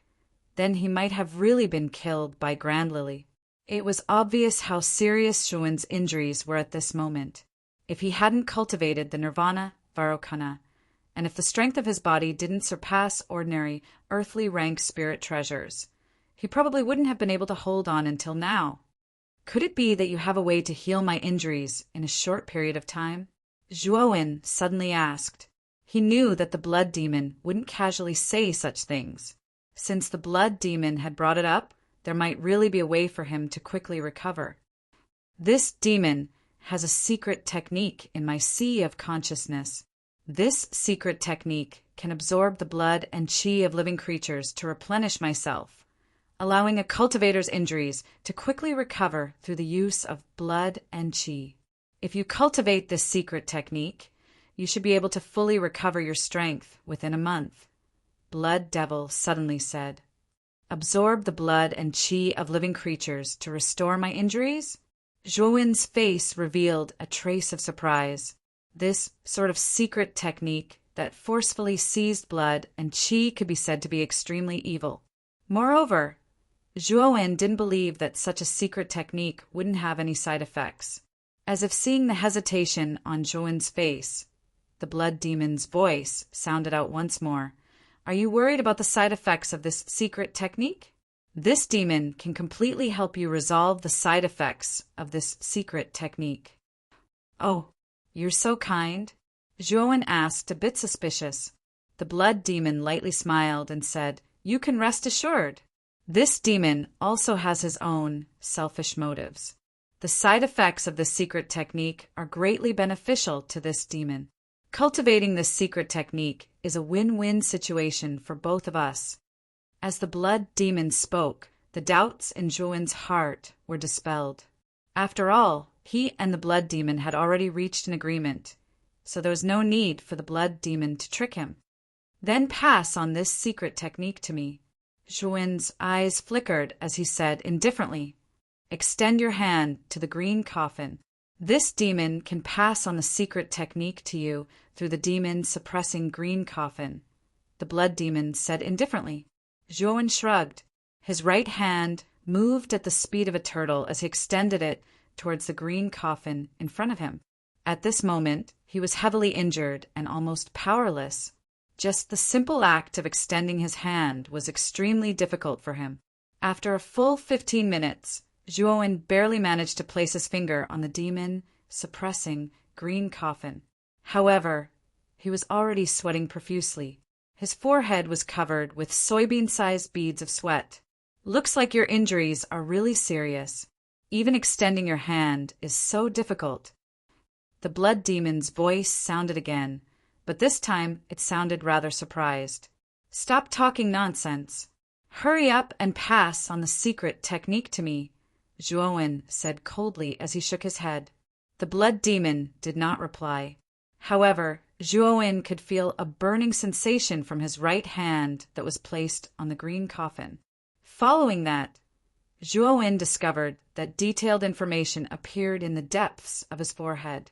then he might have really been killed by Grand Lily. It was obvious how serious Zhuowen's injuries were at this moment. If he hadn't cultivated the Nirvana Varokana, and if the strength of his body didn't surpass ordinary earthly rank spirit treasures, he probably wouldn't have been able to hold on until now. "Could it be that you have a way to heal my injuries in a short period of time?" Zhuowen suddenly asked. He knew that the blood demon wouldn't casually say such things. Since the blood demon had brought it up, there might really be a way for him to quickly recover. "This demon has a secret technique in my sea of consciousness. This secret technique can absorb the blood and qi of living creatures to replenish myself, allowing a cultivator's injuries to quickly recover through the use of blood and qi. If you cultivate this secret technique, you should be able to fully recover your strength within a month," Blood Devil suddenly said. "Absorb the blood and qi of living creatures to restore my injuries?" Zhuowen's face revealed a trace of surprise. This sort of secret technique that forcefully seized blood and qi could be said to be extremely evil. Moreover, Zhuowen didn't believe that such a secret technique wouldn't have any side effects. As if seeing the hesitation on Zhuowen's face, the blood demon's voice sounded out once more. "Are you worried about the side effects of this secret technique? This demon can completely help you resolve the side effects of this secret technique." "Oh, you're so kind," Zhuowen asked, a bit suspicious. The blood demon lightly smiled and said, "You can rest assured. This demon also has his own selfish motives. The side effects of this secret technique are greatly beneficial to this demon. Cultivating this secret technique is a win-win situation for both of us. As the blood demon spoke, the doubts in Zhuowen's heart were dispelled. After all, he and the blood demon had already reached an agreement, so there was no need for the blood demon to trick him. Then pass on this secret technique to me. Zhuowen's eyes flickered as he said indifferently, "Extend your hand to the green coffin. This demon can pass on the secret technique to you through the demon suppressing green coffin," the blood demon said indifferently. Zhuowen shrugged. His right hand moved at the speed of a turtle as he extended it towards the green coffin in front of him. At this moment, he was heavily injured and almost powerless. Just the simple act of extending his hand was extremely difficult for him. After a full 15 minutes, Zhuowen barely managed to place his finger on the demon suppressing green coffin. However, he was already sweating profusely. His forehead was covered with soybean-sized beads of sweat. "Looks like your injuries are really serious. Even extending your hand is so difficult." The blood demon's voice sounded again, but this time it sounded rather surprised. "Stop talking nonsense. Hurry up and pass on the secret technique to me," Zhuowen said coldly as he shook his head. The blood demon did not reply. However, Zhuowen could feel a burning sensation from his right hand that was placed on the green coffin. Following that, Zhuowen discovered that detailed information appeared in the depths of his forehead.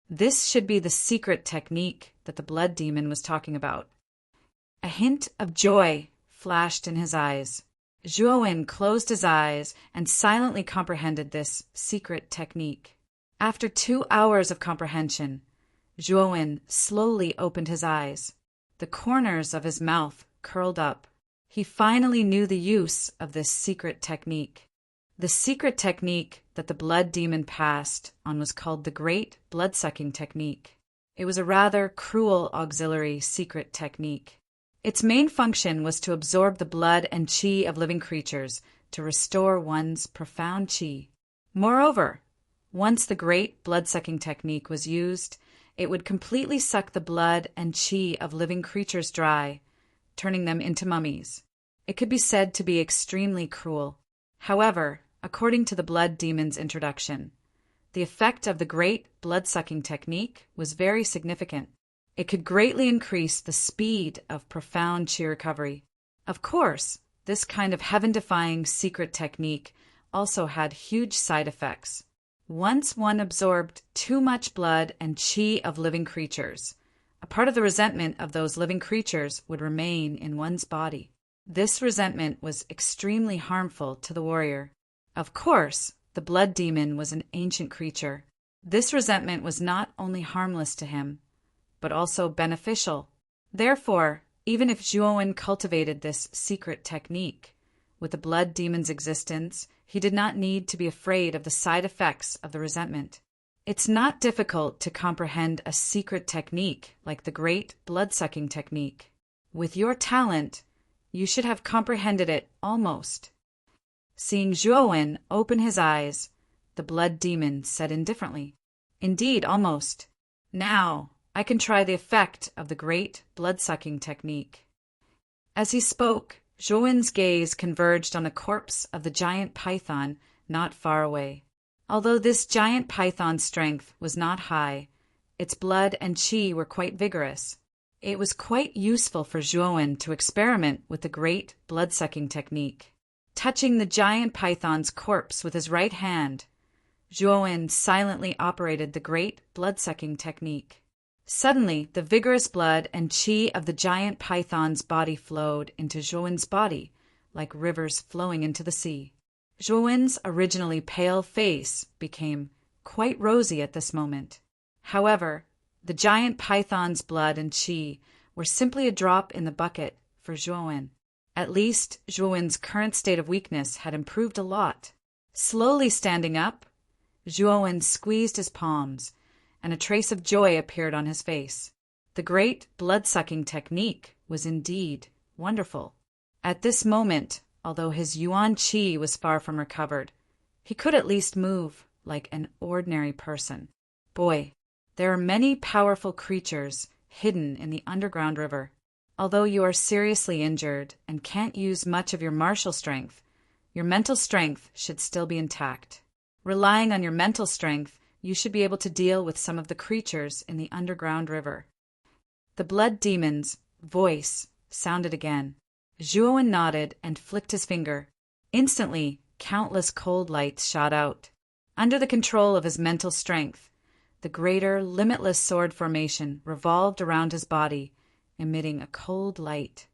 This should be the secret technique that the blood demon was talking about. A hint of joy flashed in his eyes. Zhuowen closed his eyes and silently comprehended this secret technique. After 2 hours of comprehension, Zhuowen slowly opened his eyes. The corners of his mouth curled up. He finally knew the use of this secret technique. The secret technique that the blood demon passed on was called the Great Blood-Sucking Technique. It was a rather cruel auxiliary secret technique. Its main function was to absorb the blood and qi of living creatures to restore one's profound qi. Moreover, once the Great Blood-Sucking Technique was used, it would completely suck the blood and qi of living creatures dry, turning them into mummies. It could be said to be extremely cruel. However, according to the blood demon's introduction, the effect of the Great Blood-Sucking Technique was very significant. It could greatly increase the speed of profound qi recovery. Of course, this kind of heaven-defying secret technique also had huge side effects. Once one absorbed too much blood and qi of living creatures, a part of the resentment of those living creatures would remain in one's body. This resentment was extremely harmful to the warrior. Of course, the blood demon was an ancient creature. This resentment was not only harmless to him, but also beneficial. Therefore, even if Zhuowen cultivated this secret technique, with the blood demon's existence, he did not need to be afraid of the side effects of the resentment. It's not difficult to comprehend a secret technique like the Great Blood-Sucking Technique. With your talent, you should have comprehended it almost. Seeing Zhuowen open his eyes, the blood demon said indifferently, "Indeed, almost. Now, I can try the effect of the Great Blood-Sucking Technique." As he spoke, Zhuowen's gaze converged on the corpse of the giant python not far away. Although this giant python's strength was not high, its blood and qi were quite vigorous. It was quite useful for Zhuowen to experiment with the Great Blood-Sucking Technique. Touching the giant python's corpse with his right hand, Zhuowen silently operated the Great Blood-Sucking Technique. Suddenly, the vigorous blood and qi of the giant python's body flowed into Zhuowen's body, like rivers flowing into the sea. Zhuowen's originally pale face became quite rosy at this moment. However, the giant python's blood and qi were simply a drop in the bucket for Zhuowen. At least, Zhuowen's current state of weakness had improved a lot. Slowly standing up, Zhuowen squeezed his palms, and a trace of joy appeared on his face. The Great Blood-Sucking Technique was indeed wonderful. At this moment, although his yuan qi was far from recovered, he could at least move like an ordinary person. Boy, there are many powerful creatures hidden in the underground river. Although you are seriously injured and can't use much of your martial strength, your mental strength should still be intact. Relying on your mental strength, you should be able to deal with some of the creatures in the underground river. The blood demon's voice sounded again. Zhuowen nodded and flicked his finger. Instantly, countless cold lights shot out. Under the control of his mental strength, the greater, limitless sword formation revolved around his body, emitting a cold light.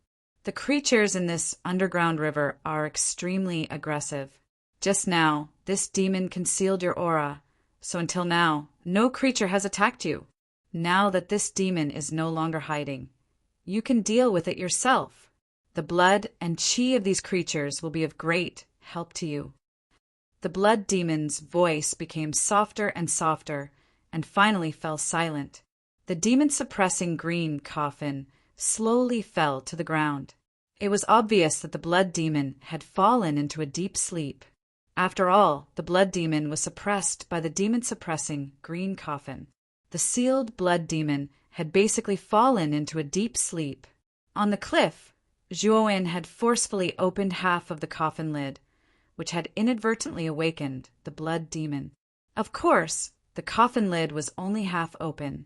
The creatures in this underground river are extremely aggressive. Just now, this demon concealed your aura, so until now, no creature has attacked you. Now that this demon is no longer hiding, you can deal with it yourself. The blood and chi of these creatures will be of great help to you. The blood demon's voice became softer and softer, and finally fell silent. The demon-suppressing green coffin slowly fell to the ground. It was obvious that the blood demon had fallen into a deep sleep. After all, the blood demon was suppressed by the demon-suppressing green coffin. The sealed blood demon had basically fallen into a deep sleep. On the cliff, Zhuowen had forcefully opened half of the coffin lid, which had inadvertently awakened the blood demon. Of course, the coffin lid was only half open,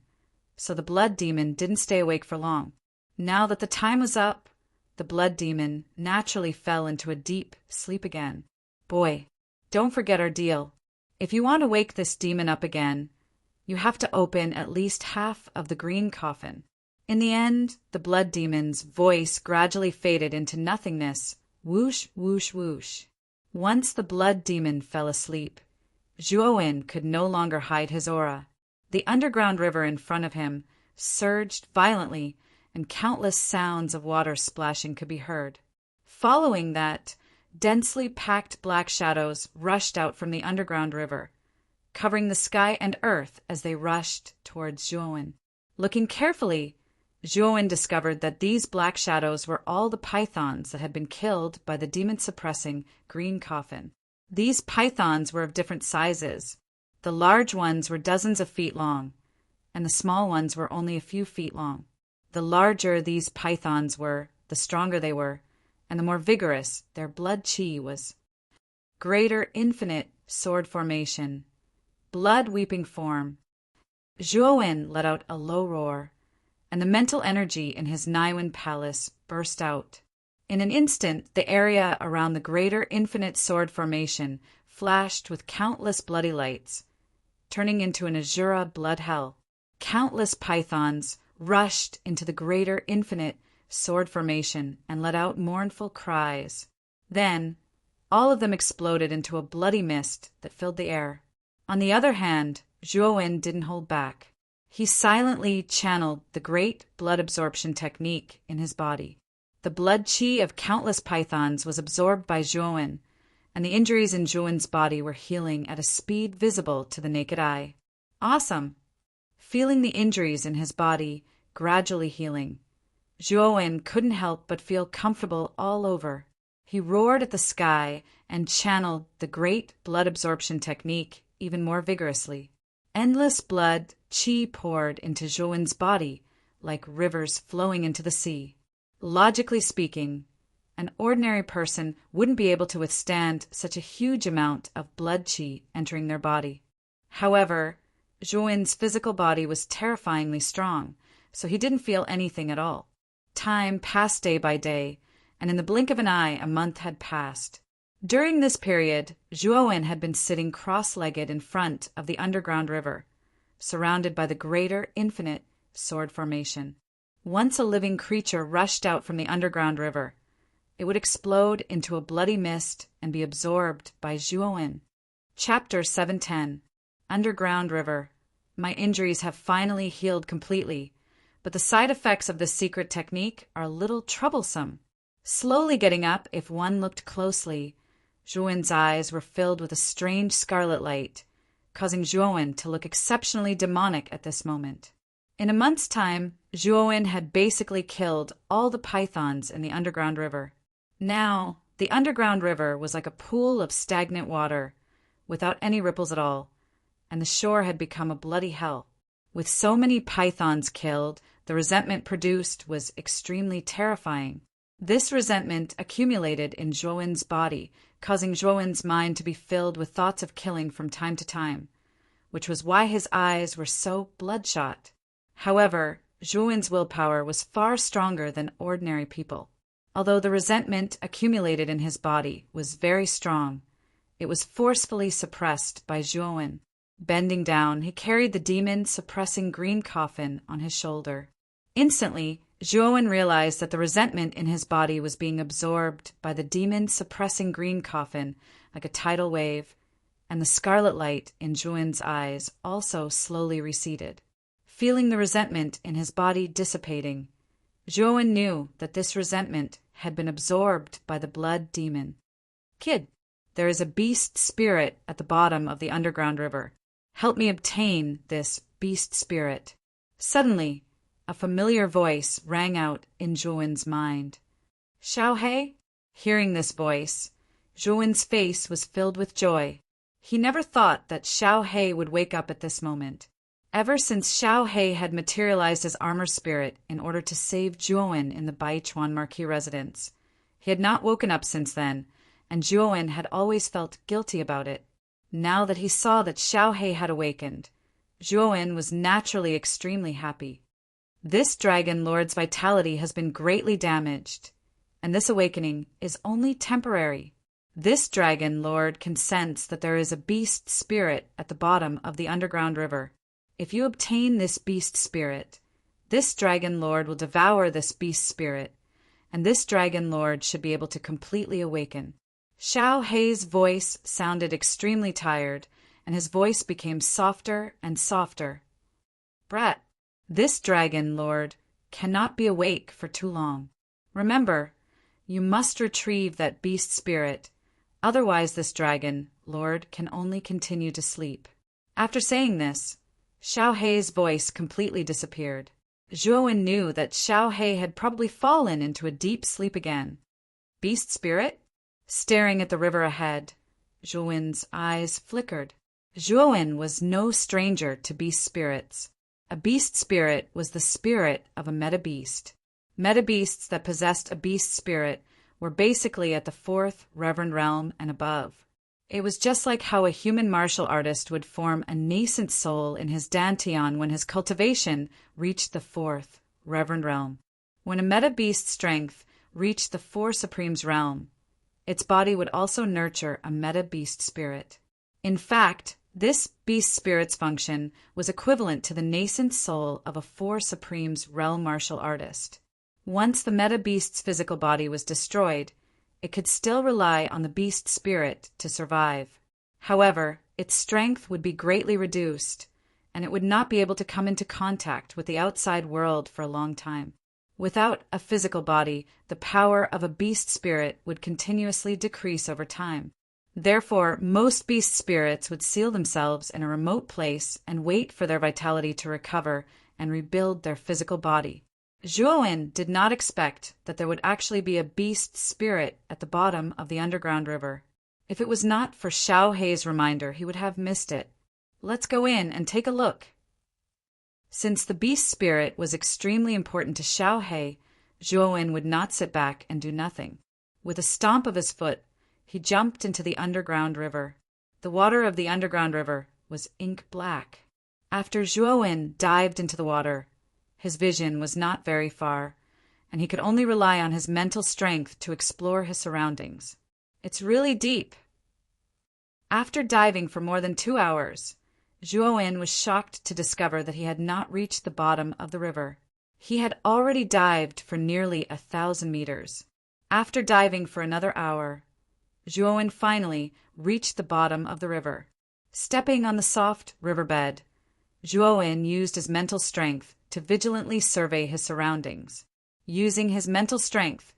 so the blood demon didn't stay awake for long. Now that the time was up, the blood demon naturally fell into a deep sleep again. Boy, don't forget our deal. If you want to wake this demon up again, you have to open at least half of the green coffin. In the end, the blood demon's voice gradually faded into nothingness. Whoosh, whoosh, whoosh. Once the blood demon fell asleep, Zhuowen could no longer hide his aura. The underground river in front of him surged violently, and countless sounds of water splashing could be heard. Following that, densely packed black shadows rushed out from the underground river, covering the sky and earth as they rushed towards Zhuowen. Looking carefully, Zhuowen discovered that these black shadows were all the pythons that had been killed by the demon-suppressing green coffin. These pythons were of different sizes. The large ones were dozens of feet long, and the small ones were only a few feet long. The larger these pythons were, the stronger they were, and the more vigorous their blood chi was. Greater infinite sword formation. Blood-weeping form. Zhuowen let out a low roar, and the mental energy in his Naiwen palace burst out. In an instant, the area around the greater infinite sword formation flashed with countless bloody lights, turning into an Azura blood hell. Countless pythons rushed into the greater infinite sword formation and let out mournful cries. Then, all of them exploded into a bloody mist that filled the air. On the other hand, Zhuowen didn't hold back. He silently channeled the great blood absorption technique in his body. The blood chi of countless pythons was absorbed by Zhuowen, and the injuries in Zhuowen's body were healing at a speed visible to the naked eye. Awesome! Feeling the injuries in his body gradually healing, Zhuowen couldn't help but feel comfortable all over. He roared at the sky and channeled the great blood absorption technique even more vigorously. Endless blood chi poured into Zhuowen's body like rivers flowing into the sea. Logically speaking, an ordinary person wouldn't be able to withstand such a huge amount of blood chi entering their body. However, Zhuowen's physical body was terrifyingly strong, so he didn't feel anything at all. Time passed day by day, and in the blink of an eye a month had passed. During this period, Zhuowen had been sitting cross-legged in front of the underground river, surrounded by the greater infinite sword formation. Once a living creature rushed out from the underground river, it would explode into a bloody mist and be absorbed by Zhuowen. Chapter 710. Underground River. My injuries have finally healed completely, but the side effects of this secret technique are a little troublesome. Slowly getting up, if one looked closely, Zhuowen's eyes were filled with a strange scarlet light, causing Zhuowen to look exceptionally demonic at this moment. In a month's time, Zhuowen had basically killed all the pythons in the underground river. Now, the underground river was like a pool of stagnant water, without any ripples at all, and the shore had become a bloody hell. With so many pythons killed, The resentment produced was extremely terrifying. This resentment accumulated in Zhuowen's body, causing Zhuowen's mind to be filled with thoughts of killing from time to time, which was why his eyes were so bloodshot. However, Zhuowen's willpower was far stronger than ordinary people. Although the resentment accumulated in his body was very strong, it was forcefully suppressed by Zhuowen. Bending down, he carried the demon-suppressing green coffin on his shoulder. Instantly, Zhuowen realized that the resentment in his body was being absorbed by the demon-suppressing green coffin like a tidal wave, and the scarlet light in Zhuowen's eyes also slowly receded. Feeling the resentment in his body dissipating, Zhuowen knew that this resentment had been absorbed by the blood demon. "Kid, there is a beast spirit at the bottom of the underground river. Help me obtain this beast spirit." Suddenly, a familiar voice rang out in Zhuowen's mind. "Xiao. Hearing this voice, Zhuowen's face was filled with joy. He never thought that Xiao would wake up at this moment. Ever since Xiao had materialized as armor spirit in order to save Zhuowen in the Baichuan Marquis residence, he had not woken up since then, and Zhuowen had always felt guilty about it. Now that he saw that Xiao had awakened, Zhuowen was naturally extremely happy. This dragon lord's vitality has been greatly damaged, and this awakening is only temporary. This dragon lord can sense that there is a beast spirit at the bottom of the underground river. If you obtain this beast spirit, this dragon lord will devour this beast spirit, and this dragon lord should be able to completely awaken." Xiao voice sounded extremely tired, and his voice became softer and softer. "Brat, this dragon lord cannot be awake for too long. Remember, you must retrieve that beast spirit, otherwise this dragon lord can only continue to sleep." After saying this, Xiao voice completely disappeared. Zhuowen knew that Xiao had probably fallen into a deep sleep again. Beast spirit? Staring at the river ahead, Zhuowen's eyes flickered. Zhuowen was no stranger to beast spirits. A beast spirit was the spirit of a meta-beast. Meta-beasts that possessed a beast spirit were basically at the fourth reverend realm and above. It was just like how a human martial artist would form a nascent soul in his dantian when his cultivation reached the fourth reverend realm. When a meta-beast strength reached the four supremes realm, its body would also nurture a meta-beast spirit. In fact, this beast spirit's function was equivalent to the nascent soul of a four supremes realm martial artist. Once the meta-beast's physical body was destroyed, it could still rely on the beast spirit to survive. However, its strength would be greatly reduced, and it would not be able to come into contact with the outside world for a long time. Without a physical body, the power of a beast spirit would continuously decrease over time. Therefore, most beast spirits would seal themselves in a remote place and wait for their vitality to recover and rebuild their physical body. Zhuowen did not expect that there would actually be a beast spirit at the bottom of the underground river. If it was not for Xiao reminder, he would have missed it. "Let's go in and take a look." Since the beast spirit was extremely important to Xiao Zhuowen would not sit back and do nothing. With a stomp of his foot, he jumped into the underground river. The water of the underground river was ink black. After Zhuowen dived into the water, his vision was not very far, and he could only rely on his mental strength to explore his surroundings. It's really deep. After diving for more than 2 hours, Zhuowen was shocked to discover that he had not reached the bottom of the river. He had already dived for nearly 1,000 meters. After diving for another hour, Zhuowen finally reached the bottom of the river. Stepping on the soft riverbed, Zhuowen used his mental strength to vigilantly survey his surroundings. Using his mental strength,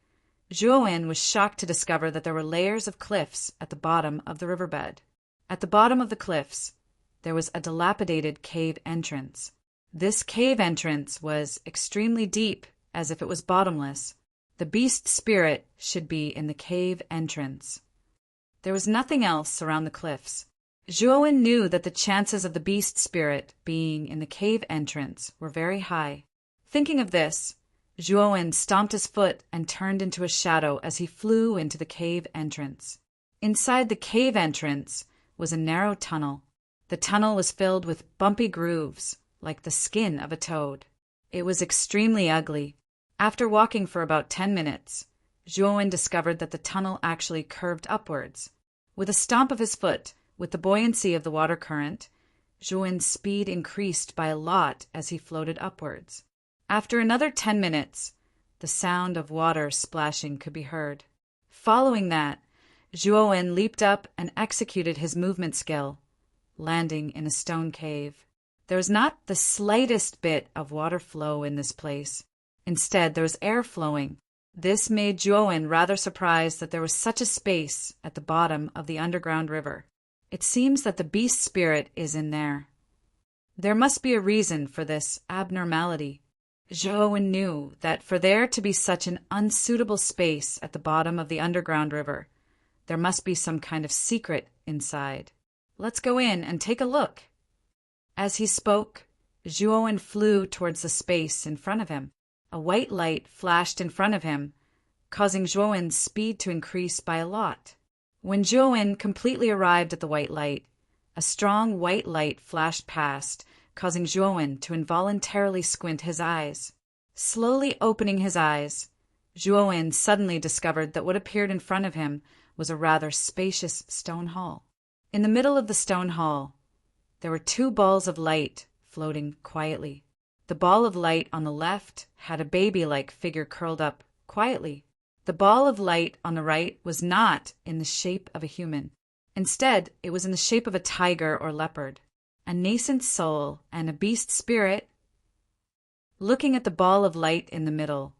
Zhuowen was shocked to discover that there were layers of cliffs at the bottom of the riverbed. At the bottom of the cliffs, there was a dilapidated cave entrance. This cave entrance was extremely deep, as if it was bottomless. The beast spirit should be in the cave entrance. There was nothing else around the cliffs. Zhuowen knew that the chances of the beast spirit being in the cave entrance were very high. Thinking of this, Zhuowen stomped his foot and turned into a shadow as he flew into the cave entrance. Inside the cave entrance was a narrow tunnel. The tunnel was filled with bumpy grooves, like the skin of a toad. It was extremely ugly. After walking for about 10 minutes, Zhuowen discovered that the tunnel actually curved upwards. With a stomp of his foot, with the buoyancy of the water current, Zhuowen's speed increased by a lot as he floated upwards. After another 10 minutes, the sound of water splashing could be heard. Following that, Zhuowen leaped up and executed his movement skill, landing in a stone cave. There was not the slightest bit of water flow in this place. Instead, there was air flowing. This made Zhuowen rather surprised that there was such a space at the bottom of the underground river. It seems that the beast spirit is in there. There must be a reason for this abnormality. Zhuowen knew that for there to be such an unsuitable space at the bottom of the underground river, there must be some kind of secret inside. Let's go in and take a look. As he spoke, Zhuowen flew towards the space in front of him. A white light flashed in front of him, causing Zhuowen's speed to increase by a lot. When Zhuowen completely arrived at the white light, a strong white light flashed past, causing Zhuowen to involuntarily squint his eyes. Slowly opening his eyes, Zhuowen suddenly discovered that what appeared in front of him was a rather spacious stone hall. In the middle of the stone hall, there were 2 balls of light floating quietly. The ball of light on the left had a baby-like figure curled up quietly. The ball of light on the right was not in the shape of a human. Instead, it was in the shape of a tiger or leopard, a nascent soul, and a beast spirit. Looking at the ball of light in the middle,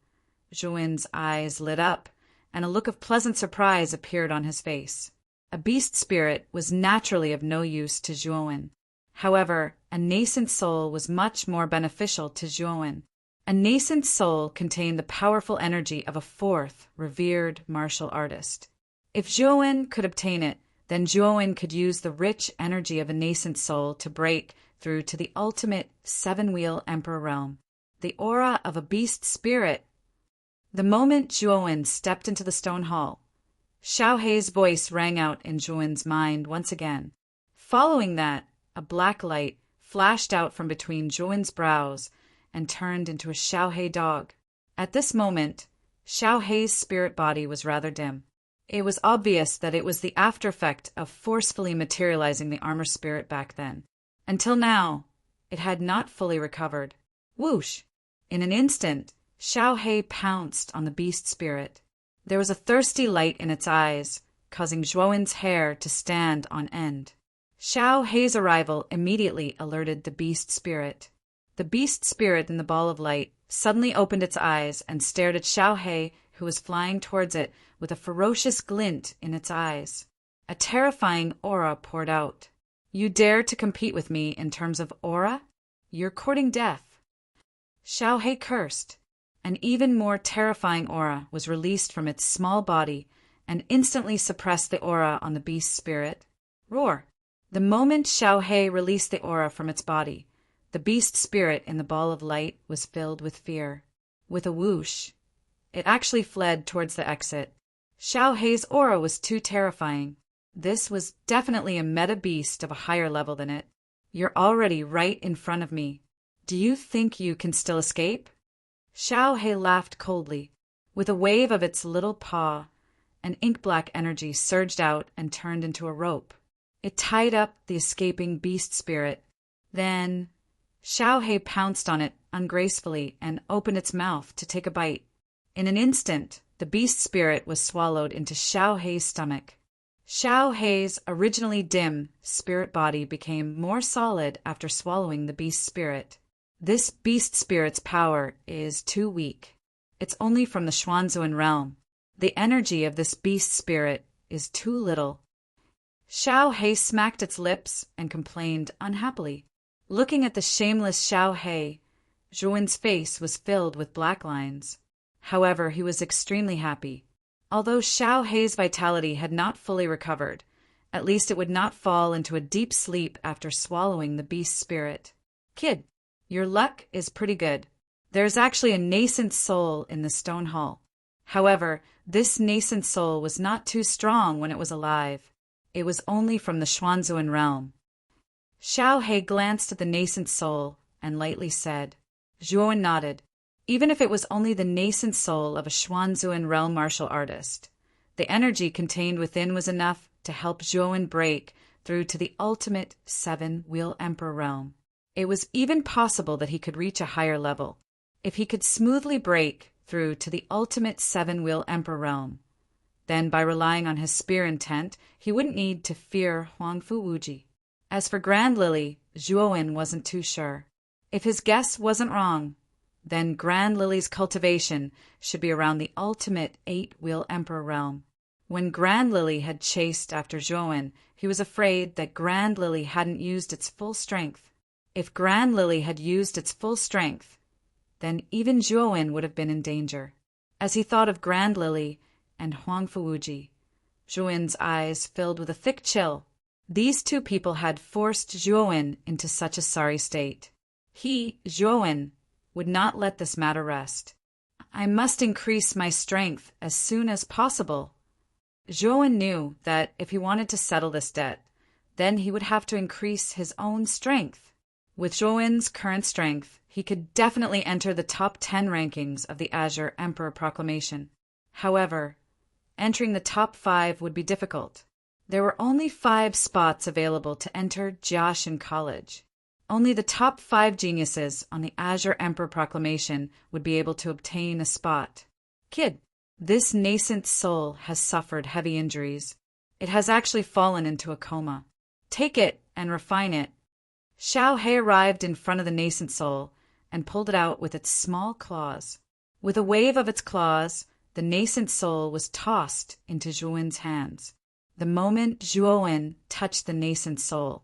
Zhuowen's eyes lit up, and a look of pleasant surprise appeared on his face. A beast spirit was naturally of no use to Zhuowen. However, a nascent soul was much more beneficial to Zhuowen. A nascent soul contained the powerful energy of a 4th revered martial artist. If Zhuowen could obtain it, then Zhuowen could use the rich energy of a nascent soul to break through to the ultimate 7-wheel emperor realm, the aura of a beast spirit. The moment Zhuowen stepped into the stone hall, Xiaohei's voice rang out in Zhuowen's mind once again. Following that, a black light flashed out from between Zhuowen's brows and turned into a Xiaohei dog. At this moment, Xiaohei's spirit body was rather dim. It was obvious that it was the aftereffect of forcefully materializing the armor spirit back then. Until now, it had not fully recovered. Whoosh! In an instant, Xiaohei pounced on the beast spirit. There was a thirsty light in its eyes, causing Zhuowen's hair to stand on end. Xiaohei's arrival immediately alerted the beast spirit. The beast spirit in the ball of light suddenly opened its eyes and stared at Xiaohei, who was flying towards it with a ferocious glint in its eyes. A terrifying aura poured out. You dare to compete with me in terms of aura? You're courting death. Xiaohei cursed. An even more terrifying aura was released from its small body and instantly suppressed the aura on the beast spirit. Roar! The moment Xiaohei released the aura from its body, the beast spirit in the ball of light was filled with fear. With a whoosh, it actually fled towards the exit. Xiaohei's aura was too terrifying. This was definitely a meta beast of a higher level than it. You're already right in front of me. Do you think you can still escape? Xiaohei laughed coldly. With a wave of its little paw, an ink-black energy surged out and turned into a rope. It tied up the escaping beast spirit. Then Xiaohei pounced on it ungracefully and opened its mouth to take a bite. In an instant, the beast spirit was swallowed into Xiaohei's stomach. Xiaohei's originally dim spirit body became more solid after swallowing the beast spirit. This beast spirit's power is too weak. It's only from the Xuanzuan realm. The energy of this beast spirit is too little. Xiaohei smacked its lips and complained unhappily. Looking at the shameless Xiaohei, Zhuowen's face was filled with black lines. However, he was extremely happy. Although Xiaohei's vitality had not fully recovered, at least it would not fall into a deep sleep after swallowing the beast spirit. Kid, your luck is pretty good. There's actually a nascent soul in the stone hall. However, this nascent soul was not too strong when it was alive. It was only from the Xuanzuan realm. Xiao He glanced at the nascent soul and lightly said. Zhuowen nodded. Even if it was only the nascent soul of a Xuanzuan realm martial artist, the energy contained within was enough to help Zhuowen break through to the ultimate seven-wheel emperor realm. It was even possible that he could reach a higher level. If he could smoothly break through to the ultimate seven-wheel emperor realm, then by relying on his spear intent, he wouldn't need to fear Huangfu Wuji. As for Grand Lily, Zhuowen wasn't too sure. If his guess wasn't wrong, then Grand Lily's cultivation should be around the ultimate eight-wheel emperor realm. When Grand Lily had chased after Zhuowen, he was afraid that Grand Lily hadn't used its full strength. If Grand Lily had used its full strength, then even Zhuowen would have been in danger. As he thought of Grand Lily and Huangfu Wuji, Zhuowen's eyes filled with a thick chill. These two people had forced Zhuowen into such a sorry state. He, Zhuowen, would not let this matter rest. I must increase my strength as soon as possible. Zhuowen knew that if he wanted to settle this debt, then he would have to increase his own strength. With Zhuowen's current strength, he could definitely enter the top 10 rankings of the Azure Emperor Proclamation. However, entering the top 5 would be difficult. There were only 5 spots available to enter Jiaxin College. Only the top 5 geniuses on the Azure Emperor Proclamation would be able to obtain a spot. Kid, this nascent soul has suffered heavy injuries. It has actually fallen into a coma. Take it and refine it. Xiao He arrived in front of the nascent soul and pulled it out with its small claws. With a wave of its claws, the nascent soul was tossed into Zhuowen's hands. The moment Zhuowen touched the nascent soul,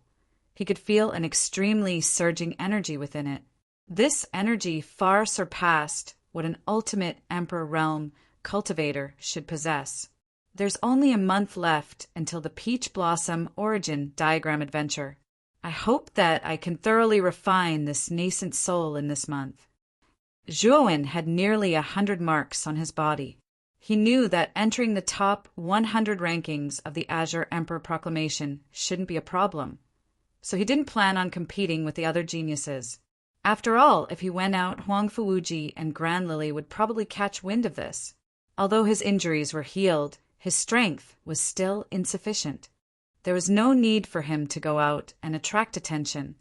he could feel an extremely surging energy within it. This energy far surpassed what an ultimate Emperor Realm cultivator should possess. There's only a month left until the Peach Blossom Origin Diagram Adventure. I hope that I can thoroughly refine this nascent soul in this month. Zhuowen had nearly 100 marks on his body. He knew that entering the top 100 rankings of the Azure Emperor Proclamation shouldn't be a problem, so he didn't plan on competing with the other geniuses. After all, if he went out, Huangfu Wuji and Grand Lily would probably catch wind of this. Although his injuries were healed, his strength was still insufficient. There was no need for him to go out and attract attention.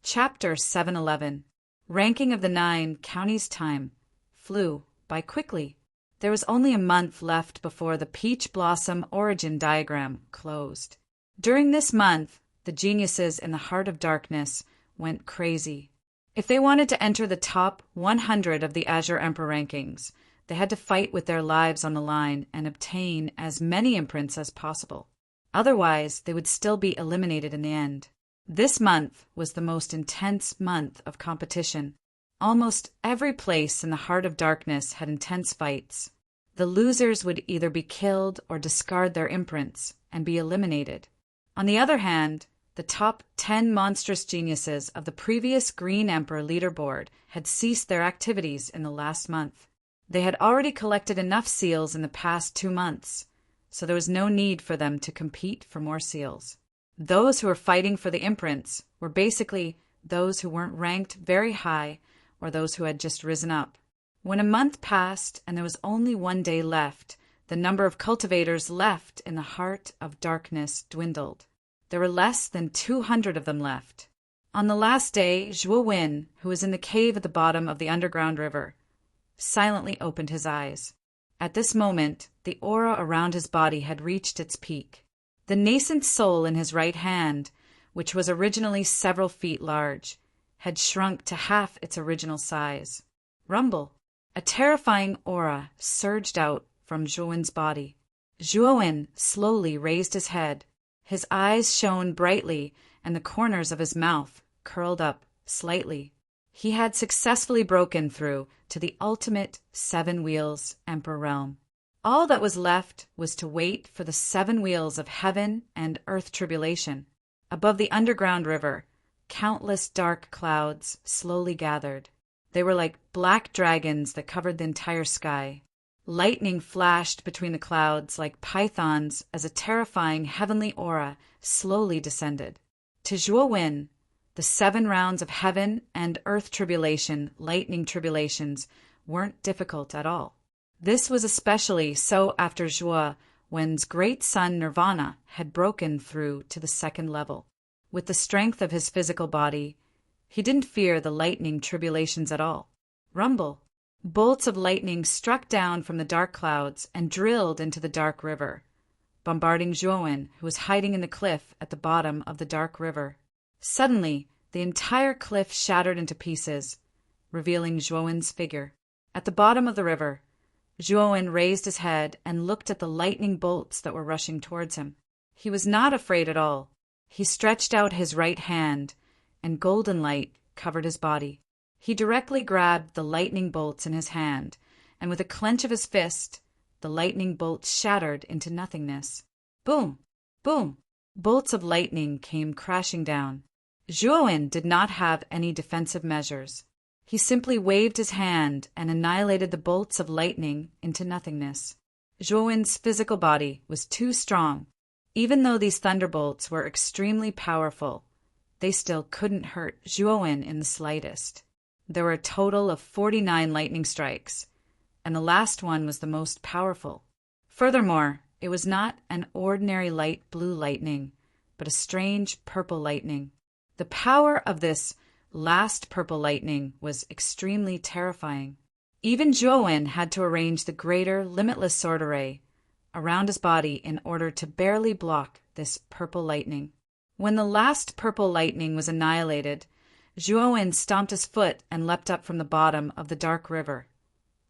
Chapter 711. Ranking of the 9 Counties Time flew by quickly. There was only a month left before the Peach Blossom Origin Diagram closed. During this month, the geniuses in the Heart of Darkness went crazy. If they wanted to enter the top 100 of the Azure Emperor rankings, they had to fight with their lives on the line and obtain as many imprints as possible. Otherwise, they would still be eliminated in the end. This month was the most intense month of competition. Almost every place in the Heart of Darkness had intense fights. The losers would either be killed or discard their imprints and be eliminated. On the other hand, the top 10 monstrous geniuses of the previous Green Emperor leaderboard had ceased their activities in the last month. They had already collected enough seals in the past 2 months, so there was no need for them to compete for more seals. Those who were fighting for the imprints were basically those who weren't ranked very high or those who had just risen up. When a month passed and there was only 1 day left, the number of cultivators left in the Heart of Darkness dwindled. There were less than 200 of them left. On the last day, Zhuowen, who was in the cave at the bottom of the underground river, silently opened his eyes. At this moment, the aura around his body had reached its peak. The nascent soul in his right hand, which was originally several feet large, had shrunk to half its original size. Rumble! A terrifying aura surged out from Zhuowen's body. Zhuowen slowly raised his head. His eyes shone brightly, and the corners of his mouth curled up slightly. He had successfully broken through to the ultimate 7 wheels Emperor realm. All that was left was to wait for the 7 wheels of heaven and earth tribulation. Above the underground river, countless dark clouds slowly gathered. They were like black dragons that covered the entire sky. Lightning flashed between the clouds like pythons as a terrifying heavenly aura slowly descended. To Zhuo the 7 rounds of heaven and earth tribulation, lightning tribulations, weren't difficult at all. This was especially so after Zhuo Wen's great son Nirvana had broken through to the 2nd level. With the strength of his physical body, he didn't fear the lightning tribulations at all. Rumble! Bolts of lightning struck down from the dark clouds and drilled into the dark river, bombarding Zhuo, who was hiding in the cliff at the bottom of the dark river. Suddenly, the entire cliff shattered into pieces, revealing Zhuo's figure. At the bottom of the river, Zhuo raised his head and looked at the lightning bolts that were rushing towards him. He was not afraid at all. He stretched out his right hand, and golden light covered his body. He directly grabbed the lightning bolts in his hand, and with a clench of his fist, the lightning bolts shattered into nothingness. Boom! Boom! Bolts of lightning came crashing down. Zhuo did not have any defensive measures. He simply waved his hand and annihilated the bolts of lightning into nothingness. Zhuo's physical body was too strong. Even though these thunderbolts were extremely powerful, they still couldn't hurt Zhuo in the slightest. There were a total of 49 lightning strikes, and the last one was the most powerful. Furthermore, it was not an ordinary light blue lightning, but a strange purple lightning. The power of this last purple lightning was extremely terrifying. Even Zhuo had to arrange the greater limitless sword array around his body in order to barely block this purple lightning. When the last purple lightning was annihilated, Zhuo stomped his foot and leapt up from the bottom of the dark river,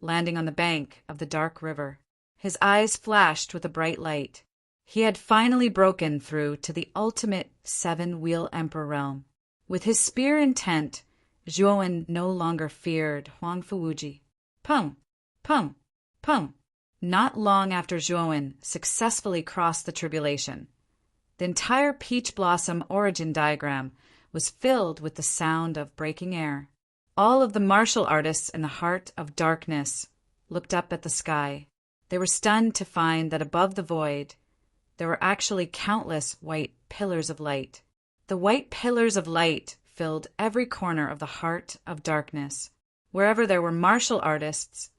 landing on the bank of the dark river. His eyes flashed with a bright light. He had finally broken through to the ultimate 7-wheel emperor realm. With his spear intent, Zhuo no longer feared Huang Fuwuji. Pum! Pum! Pum! Not long after Zhuo successfully crossed the tribulation, the entire peach blossom origin diagram was filled with the sound of breaking air. All of the martial artists in the heart of darkness looked up at the sky. They were stunned to find that above the void, there were actually countless white pillars of light. The white pillars of light filled every corner of the heart of darkness. Wherever there were martial artists,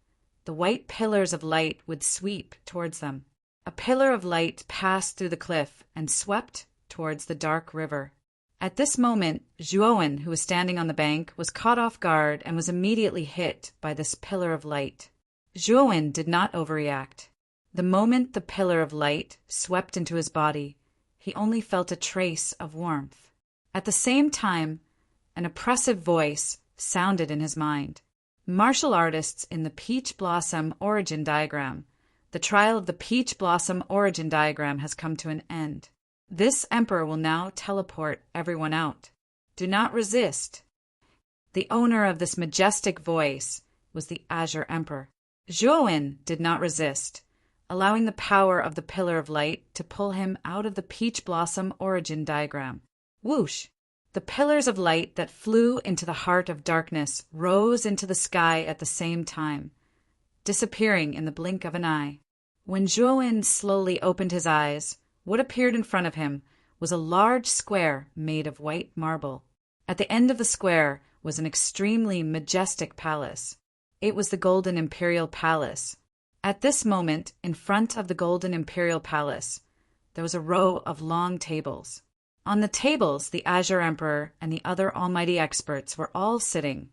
the white pillars of light would sweep towards them. A pillar of light passed through the cliff and swept towards the dark river. At this moment, Zhuo, who was standing on the bank, was caught off guard and was immediately hit by this pillar of light. Zhuo did not overreact. The moment the pillar of light swept into his body, he only felt a trace of warmth. At the same time, an oppressive voice sounded in his mind. Martial artists in the Peach Blossom origin diagram. The trial of the Peach Blossom origin diagram has come to an end. This emperor will now teleport everyone out. Do not resist. The owner of this majestic voice was the Azure Emperor. Zhuo did not resist, allowing the power of the Pillar of Light to pull him out of the Peach Blossom origin diagram. Whoosh! The pillars of light that flew into the heart of darkness rose into the sky at the same time, disappearing in the blink of an eye. When Zhuo slowly opened his eyes, what appeared in front of him was a large square made of white marble. At the end of the square was an extremely majestic palace. It was the Golden Imperial Palace. At this moment, in front of the Golden Imperial Palace, there was a row of long tables. On the tables, the Azure Emperor and the other almighty experts were all sitting,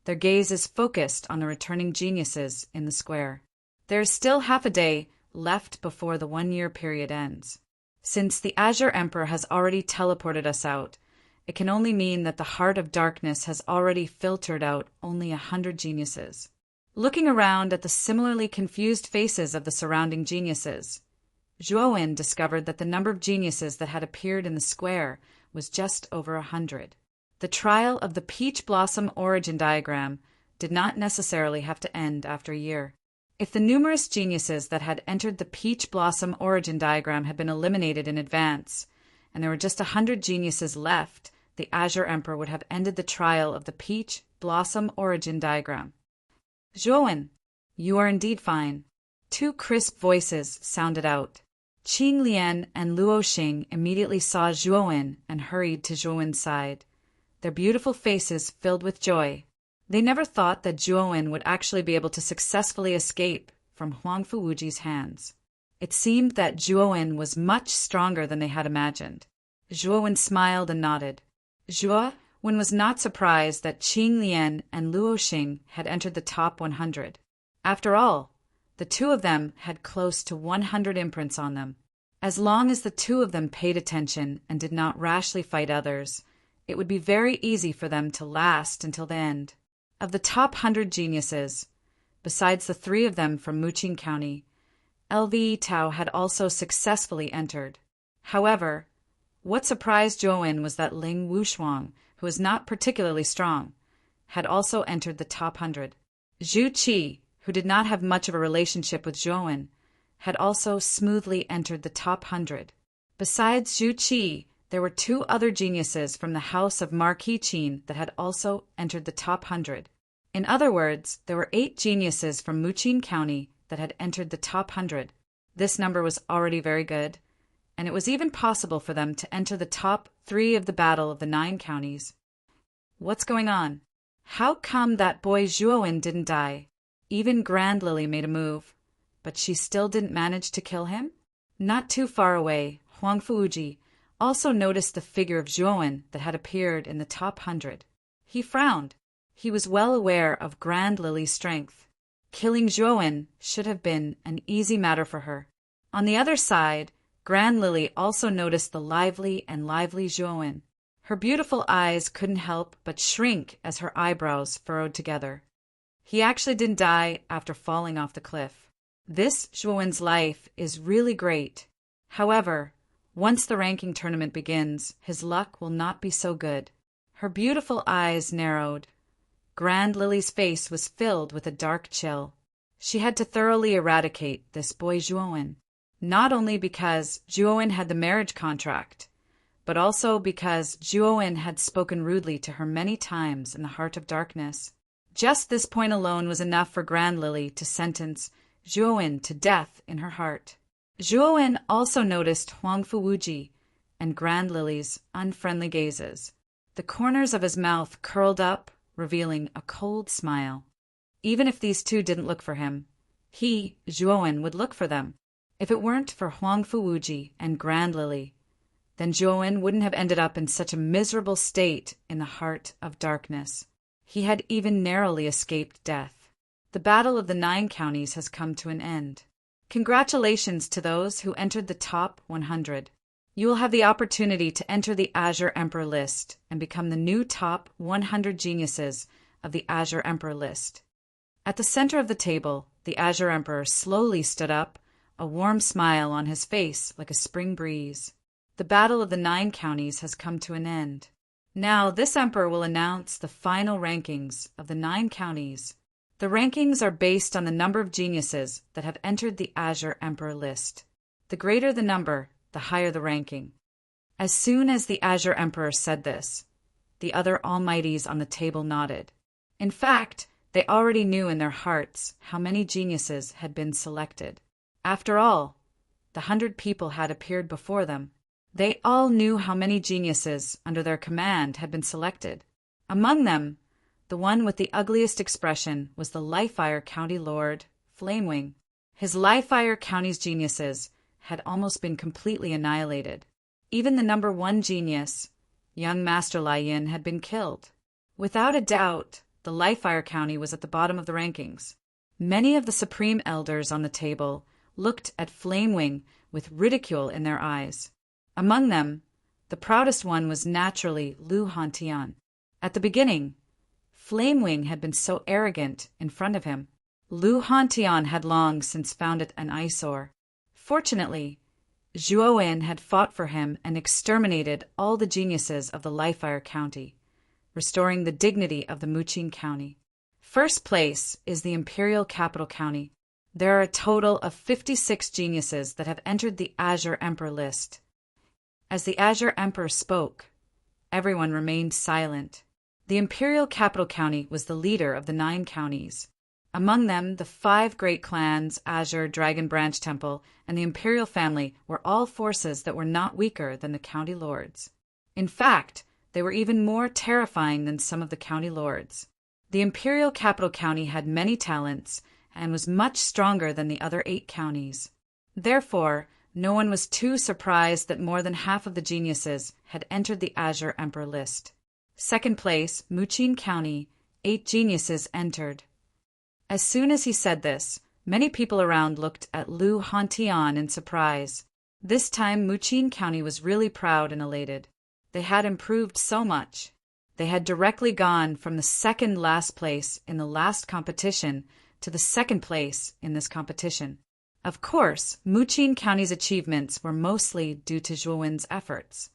their gazes focused on the returning geniuses in the square. There is still half a day left before the 1-year period ends. Since the Azure Emperor has already teleported us out, it can only mean that the heart of darkness has already filtered out only 100 geniuses. Looking around at the similarly confused faces of the surrounding geniuses, Zhuo discovered that the number of geniuses that had appeared in the square was just over 100. The trial of the Peach Blossom origin diagram did not necessarily have to end after a year. If the numerous geniuses that had entered the Peach Blossom origin diagram had been eliminated in advance, and there were just 100 geniuses left, the Azure Emperor would have ended the trial of the Peach Blossom Origin Diagram. Zhuowen, you are indeed fine. Two crisp voices sounded out. Qing Lian and Luo Xing immediately saw Zhuowen and hurried to Zhuowen's side, their beautiful faces filled with joy. They never thought that Zhuowen would actually be able to successfully escape from Huang Fuwuji's hands. It seemed that Zhuowen was much stronger than they had imagined. Zhuowen smiled and nodded. Zhuowen was not surprised that Qing Lian and Luo Xing had entered the top 100. After all, the two of them had close to 100 imprints on them. As long as the two of them paid attention and did not rashly fight others, it would be very easy for them to last until the end. Of the top 100 geniuses, besides the three of them from Muqing County, LV Tao had also successfully entered. However, what surprised Zhuowen was that Ling Wushuang, who was not particularly strong, had also entered the top 100. Zhu Qi, who did not have much of a relationship with Zhuowen, had also smoothly entered the top 100. Besides Zhu Qi, there were two other geniuses from the house of Marquis Qin that had also entered the top 100. In other words, there were 8 geniuses from Muqing County that had entered the top 100. This number was already very good, and it was even possible for them to enter the top 3 of the Battle of the 9 Counties. What's going on? How come that boy Zhuowen didn't die? Even Grand Lily made a move, but she still didn't manage to kill him? Not too far away, Huang Fuji also noticed the figure of Zhuowen that had appeared in the top 100. He frowned. He was well aware of Grand Lily's strength. Killing Zhuowen should have been an easy matter for her. On the other side, Grand Lily also noticed the lively Zhuowen. Her beautiful eyes couldn't help but shrink as her eyebrows furrowed together. He actually didn't die after falling off the cliff. This Zhuowen's life is really great. However, once the ranking tournament begins, his luck will not be so good. Her beautiful eyes narrowed. Grand Lily's face was filled with a dark chill. She had to thoroughly eradicate this boy Zhuowen, not only because Zhuowen had the marriage contract, but also because Zhuowen had spoken rudely to her many times in the heart of darkness. Just this point alone was enough for Grand Lily to sentence Zhuowen to death in her heart. Zhuowen also noticed Huang Fuwuji and Grand Lily's unfriendly gazes. The corners of his mouth curled up, revealing a cold smile. Even if these two didn't look for him, he, Zhuowen, would look for them. If it weren't for Huang Fuwuji and Grand Lily, then Zhuowen wouldn't have ended up in such a miserable state in the heart of darkness. He had even narrowly escaped death. The Battle of the 9 Counties has come to an end. Congratulations to those who entered the top 100. You will have the opportunity to enter the Azure Emperor list and become the new top 100 geniuses of the Azure Emperor list. At the center of the table, the Azure Emperor slowly stood up, a warm smile on his face like a spring breeze. The Battle of the 9 Counties has come to an end. Now, this Emperor will announce the final rankings of the 9 counties. The rankings are based on the number of geniuses that have entered the Azure Emperor list. The greater the number, the higher the ranking. As soon as the Azure Emperor said this, the other almighties on the table nodded. In fact, they already knew in their hearts how many geniuses had been selected. After all, the 100 people had appeared before them. They all knew how many geniuses under their command had been selected. Among them, the one with the ugliest expression was the Lifefire County Lord, Flamewing. His Lifefire County's geniuses had almost been completely annihilated. Even the number 1 genius, young Master Lai Yin, had been killed. Without a doubt, the Lifefire County was at the bottom of the rankings. Many of the Supreme Elders on the table looked at Flamewing with ridicule in their eyes. Among them, the proudest one was naturally Lu Hantian. At the beginning, Flamewing had been so arrogant in front of him. Lu Hantian had long since found it an eyesore. Fortunately, Zhuowen had fought for him and exterminated all the geniuses of the Lifefire County, restoring the dignity of the Muqing County. First place is the Imperial Capital County. There are a total of 56 geniuses that have entered the Azure Emperor list. As the Azure Emperor spoke, everyone remained silent. The imperial capital county was the leader of the 9 counties. Among them, the 5 great clans, Azure, Dragon Branch Temple, and the imperial family were all forces that were not weaker than the county lords. In fact, they were even more terrifying than some of the county lords. The imperial capital county had many talents and was much stronger than the other 8 counties. Therefore, no one was too surprised that more than half of the geniuses had entered the Azure Emperor list. Second place, Muqin County, 8 geniuses entered. As soon as he said this, many people around looked at Lu Hantian in surprise. This time Muqin County was really proud and elated. They had improved so much. They had directly gone from the second last place in the last competition to the second place in this competition. Of course, Muqin County's achievements were mostly due to Zhuowen's efforts.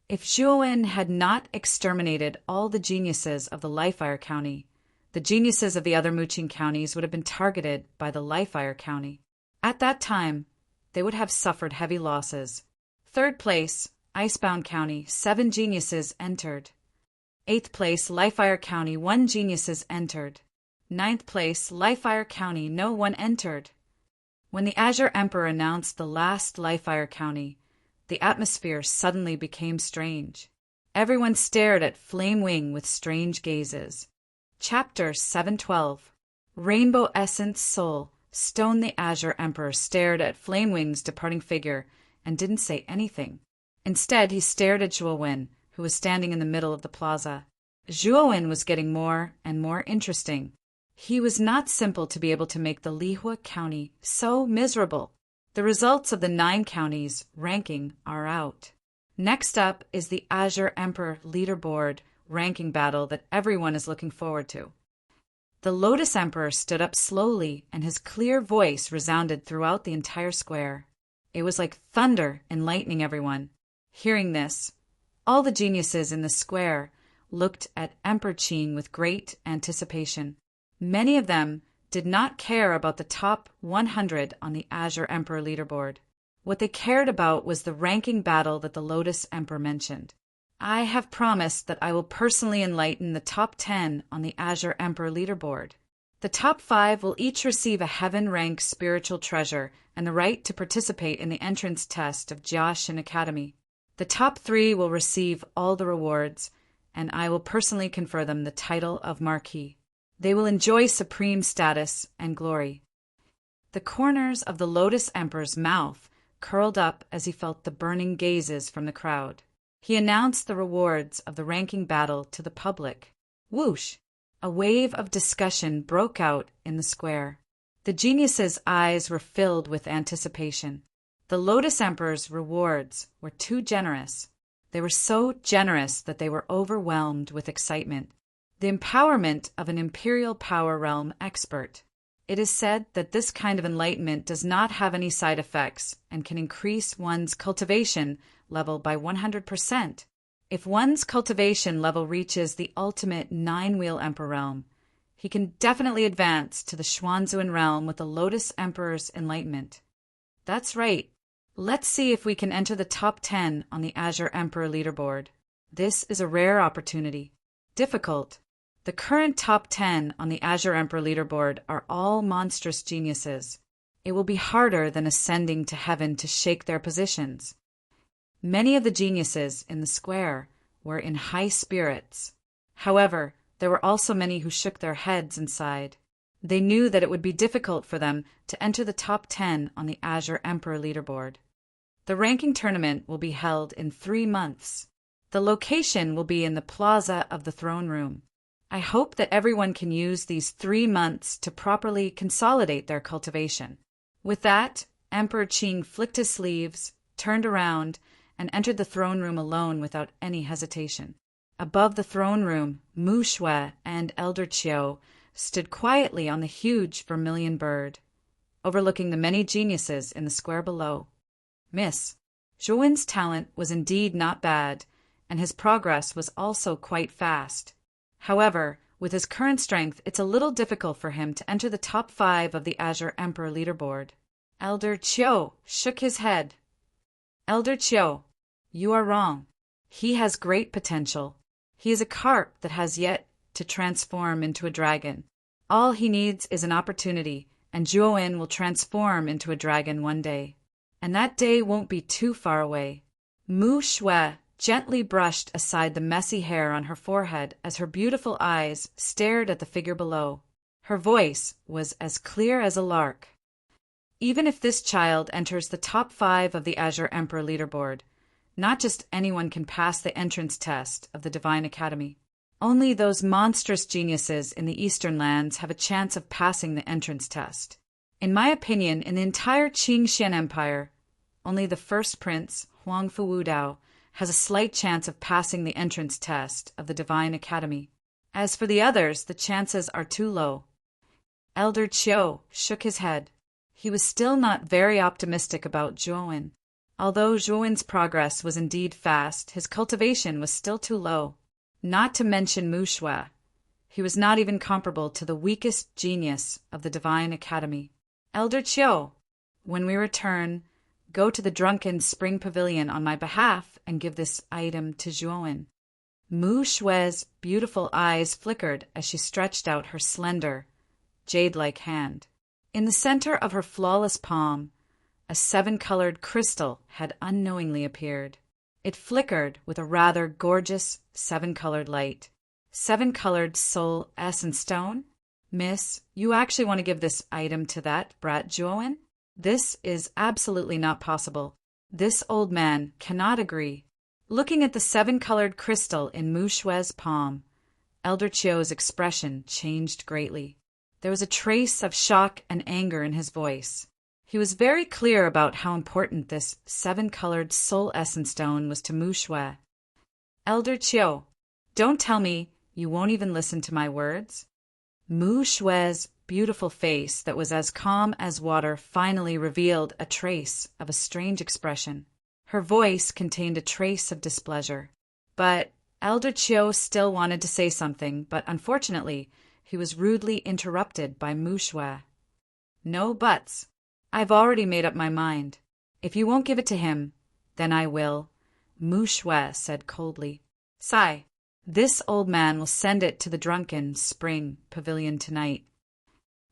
If Zhuowen had not exterminated all the geniuses of the Lifefire County, the geniuses of the other Muqin counties would have been targeted by the Lifefire County. At that time, they would have suffered heavy losses. Third place, Icebound County, 7 geniuses entered. 8th place, Lifefire County, 1 geniuses entered. 9th place, Lifefire County, no one entered. When the Azure Emperor announced the last Lifefire County, the atmosphere suddenly became strange. Everyone stared at Flame Wing with strange gazes. Chapter 712. Rainbow Essence Soul. Stone the Azure Emperor stared at Flame Wing's departing figure and didn't say anything. Instead, he stared at Zhuowen, who was standing in the middle of the plaza. Zhuowen was getting more and more interesting. He was not simple to be able to make the Lihua County so miserable. The results of the 9 counties ranking are out. Next up is the Azure Emperor leaderboard ranking battle that everyone is looking forward to. The Lotus Emperor stood up slowly, and his clear voice resounded throughout the entire square. It was like thunder enlightening everyone. Hearing this, all the geniuses in the square looked at Emperor Qing with great anticipation. Many of them did not care about the top 100 on the Azure Emperor leaderboard. What they cared about was the ranking battle that the Lotus Emperor mentioned. I have promised that I will personally enlighten the top 10 on the Azure Emperor leaderboard. The top 5 will each receive a heaven-rank spiritual treasure and the right to participate in the entrance test of Jiaxin Academy. The top 3 will receive all the rewards, and I will personally confer them the title of Marquis. They will enjoy supreme status and glory. The corners of the Lotus Emperor's mouth curled up as he felt the burning gazes from the crowd. He announced the rewards of the ranking battle to the public. Whoosh! A wave of discussion broke out in the square. The geniuses' eyes were filled with anticipation. The Lotus Emperor's rewards were too generous. They were so generous that they were overwhelmed with excitement. The empowerment of an imperial power realm expert. It is said that this kind of enlightenment does not have any side effects and can increase one's cultivation level by 100%. If one's cultivation level reaches the ultimate 9-wheel Emperor realm, he can definitely advance to the Xuanzuan realm with the Lotus Emperor's enlightenment. That's right. Let's see if we can enter the top 10 on the Azure Emperor leaderboard. This is a rare opportunity. Difficult. The current top 10 on the Azure Emperor leaderboard are all monstrous geniuses. It will be harder than ascending to heaven to shake their positions. Many of the geniuses in the square were in high spirits. However, there were also many who shook their heads and sighed. They knew that it would be difficult for them to enter the top 10 on the Azure Emperor leaderboard. The ranking tournament will be held in 3 months. The location will be in the Plaza of the Throne Room. I hope that everyone can use these 3 months to properly consolidate their cultivation. With that, Emperor Qing flicked his sleeves, turned around, and entered the throne room alone without any hesitation. Above the throne room, Mu Shui and Elder Qiu stood quietly on the huge vermilion bird, overlooking the many geniuses in the square below. Miss, Zhuowen's talent was indeed not bad, and his progress was also quite fast. However, with his current strength, it's a little difficult for him to enter the top 5 of the Azure Emperor leaderboard. Elder Qiu shook his head. Elder Qiu, you are wrong. He has great potential. He is a carp that has yet to transform into a dragon. All he needs is an opportunity, and Zhuowen will transform into a dragon one day. And that day won't be too far away. Mu Shui gently brushed aside the messy hair on her forehead as her beautiful eyes stared at the figure below. Her voice was as clear as a lark. Even if this child enters the top 5 of the Azure Emperor leaderboard, not just anyone can pass the entrance test of the Divine Academy. Only those monstrous geniuses in the Eastern lands have a chance of passing the entrance test. In my opinion, in the entire Qingxian Empire, only the first prince, Huang Fuwudao, has a slight chance of passing the entrance test of the Divine Academy. As for the others, the chances are too low. Elder Qiu shook his head. He was still not very optimistic about Zhuowen. Although Zhuowen's progress was indeed fast, his cultivation was still too low. Not to mention Mu Shui. He was not even comparable to the weakest genius of the Divine Academy. Elder Qiu, when we return, go to the Drunken Spring Pavilion on my behalf and give this item to Zhuowen. Mu Shui's beautiful eyes flickered as she stretched out her slender, jade-like hand. In the center of her flawless palm, a 7-colored crystal had unknowingly appeared. It flickered with a rather gorgeous 7-colored light. 7-colored soul essence stone? Miss, you actually want to give this item to that brat Zhuowen? This is absolutely not possible. This old man cannot agree. Looking at the 7-colored crystal in Mu Shui's palm, Elder Qiu's expression changed greatly. There was a trace of shock and anger in his voice. He was very clear about how important this 7-colored soul essence stone was to Mu Shui. Elder Qiu, don't tell me you won't even listen to my words. Mu Shui's beautiful face that was as calm as water finally revealed a trace of a strange expression. Her voice contained a trace of displeasure. But Elder Qiu still wanted to say something, but unfortunately, he was rudely interrupted by Mu Shui. No buts. I've already made up my mind. If you won't give it to him, then I will, Mu Shui said coldly. Sigh, this old man will send it to the Drunken Spring Pavilion tonight.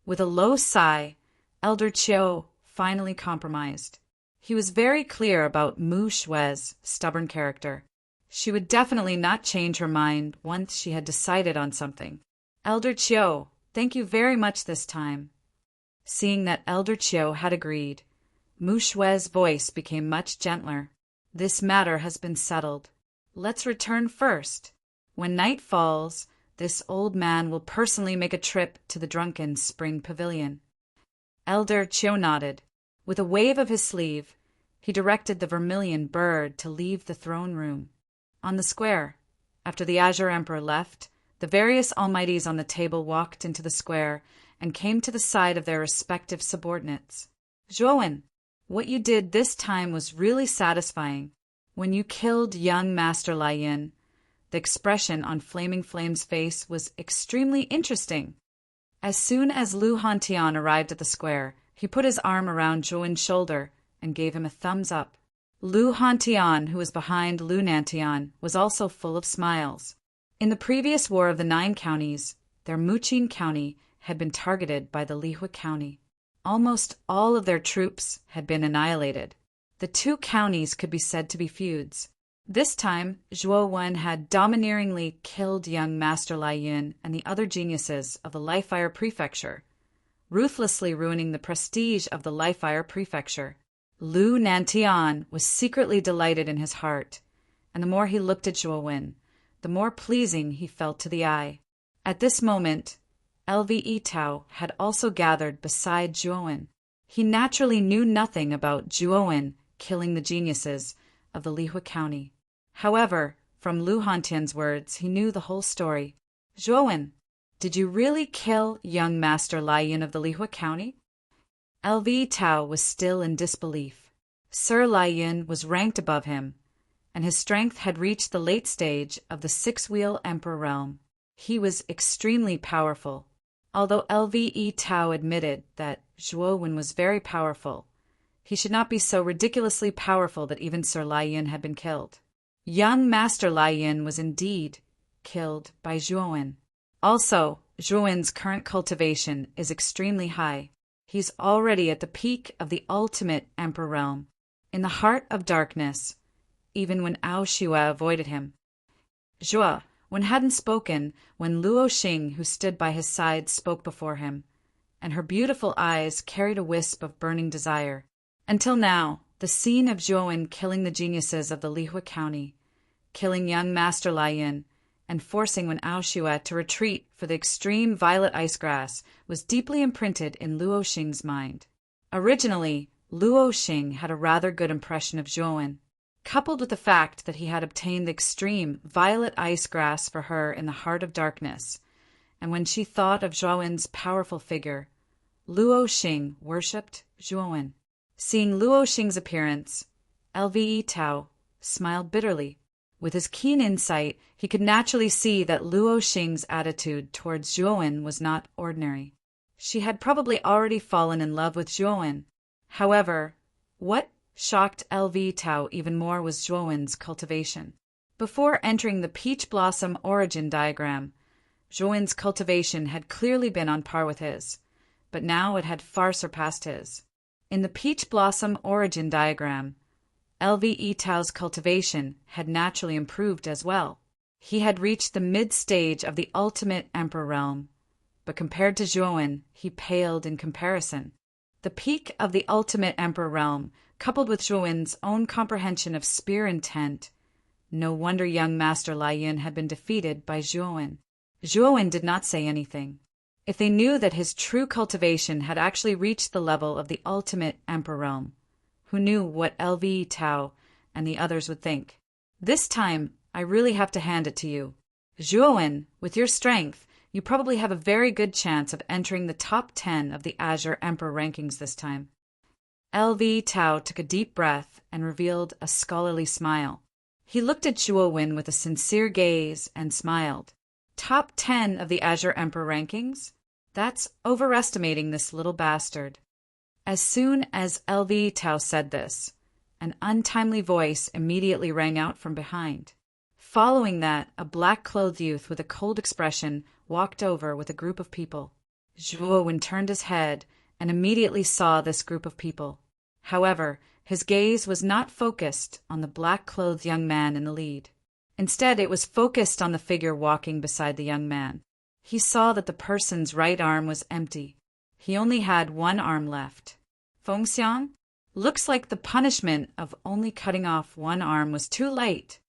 With a low sigh, Elder Qiu finally compromised. He was very clear about Mu Shui's stubborn character. She would definitely not change her mind once she had decided on something. Elder Qiu, thank you very much this time. Seeing that Elder Qiu had agreed, Mu Shui's voice became much gentler. This matter has been settled. Let's return first. When night falls, this old man will personally make a trip to the Drunken Spring Pavilion. Elder Qiu nodded. With a wave of his sleeve, he directed the vermilion bird to leave the throne room. On the square, after the Azure Emperor left, the various almighties on the table walked into the square and came to the side of their respective subordinates. Zhuowen, what you did this time was really satisfying. When you killed young Master Lai Yin, the expression on Flaming Flame's face was extremely interesting. As soon as Lu Hantian arrived at the square, he put his arm around Zhuowen's shoulder and gave him a thumbs up. Lu Hantian, who was behind Lu Nantian, was also full of smiles. In the previous War of the 9 Counties, their Muqin County had been targeted by the Lihue County. Almost all of their troops had been annihilated. The 2 counties could be said to be feuds. This time, Zhuowen had domineeringly killed young Master Lai Yin and the other geniuses of the Lifefire Prefecture, ruthlessly ruining the prestige of the Lifefire Prefecture. Lu Nantian was secretly delighted in his heart, and the more he looked at Zhuowen, the more pleasing he felt to the eye. At this moment, LV Tao had also gathered beside Zhuowen. He naturally knew nothing about Zhuowen killing the geniuses of the Lihue County. However, from Lu Hantian's words, he knew the whole story. Zhuowen, did you really kill young Master Lai Yin of the Lihue County? LV Tao was still in disbelief. Sir Lai Yin was ranked above him, and his strength had reached the late stage of the 6-wheel Emperor realm. He was extremely powerful. Although LV Tao admitted that Zhuowen was very powerful, he should not be so ridiculously powerful that even Sir Lai Yin had been killed. Young Master Lai Yin was indeed killed by Zhuowen. Also, Zhuowen's current cultivation is extremely high. He's already at the peak of the ultimate emperor realm, in the heart of darkness, even when Ao Shue avoided him. Zhuo Wen hadn't spoken when Luo Xing, who stood by his side, spoke before him, and her beautiful eyes carried a wisp of burning desire. Until now, the scene of Zhuo Wen killing the geniuses of the Lihue County, killing young Master Lai Yin, and forcing Wen Aoshue to retreat for the extreme violet ice grass was deeply imprinted in Luo Xing's mind. Originally, Luo Xing had a rather good impression of Zhuo Wen, coupled with the fact that he had obtained the extreme violet ice grass for her in the heart of darkness, and when she thought of Zhuo Wen's powerful figure, Luo Xing worshipped Zhuo Wen. Seeing Luo Xing's appearance, Lve Tao smiled bitterly. With his keen insight, he could naturally see that Luo Xing's attitude towards Zhuo Wen was not ordinary. She had probably already fallen in love with Zhuo Wen. However, what shocked Lve Tao even more was Zhuo Wen's cultivation. Before entering the peach blossom origin diagram, Zhuo Wen's cultivation had clearly been on par with his, but now it had far surpassed his. In the peach blossom origin diagram, Lve Tao's cultivation had naturally improved as well. He had reached the mid-stage of the ultimate emperor realm, but compared to Zhuo Wen, he paled in comparison. The peak of the ultimate emperor realm, coupled with Zhuo Wen's own comprehension of spear intent, no wonder young Master Lai Yin had been defeated by Zhuo Wen. Zhuo Wen did not say anything. If they knew that his true cultivation had actually reached the level of the ultimate emperor realm, who knew what Lve Tao and the others would think? This time, I really have to hand it to you. Zhuo Wen, with your strength, you probably have a very good chance of entering the top 10 of the Azure Emperor rankings this time. Lve Tao took a deep breath and revealed a scholarly smile. He looked at Zhuo Wen with a sincere gaze and smiled. Top 10 of the Azure Emperor rankings? That's overestimating this little bastard. As soon as Lve Tao said this, an untimely voice immediately rang out from behind. Following that, a black-clothed youth with a cold expression walked over with a group of people. Zhuo Wen turned his head and immediately saw this group of people. However, his gaze was not focused on the black-clothed young man in the lead. Instead, it was focused on the figure walking beside the young man. He saw that the person's right arm was empty. He only had one arm left. Fengxiang? Looks like the punishment of only cutting off one arm was too late.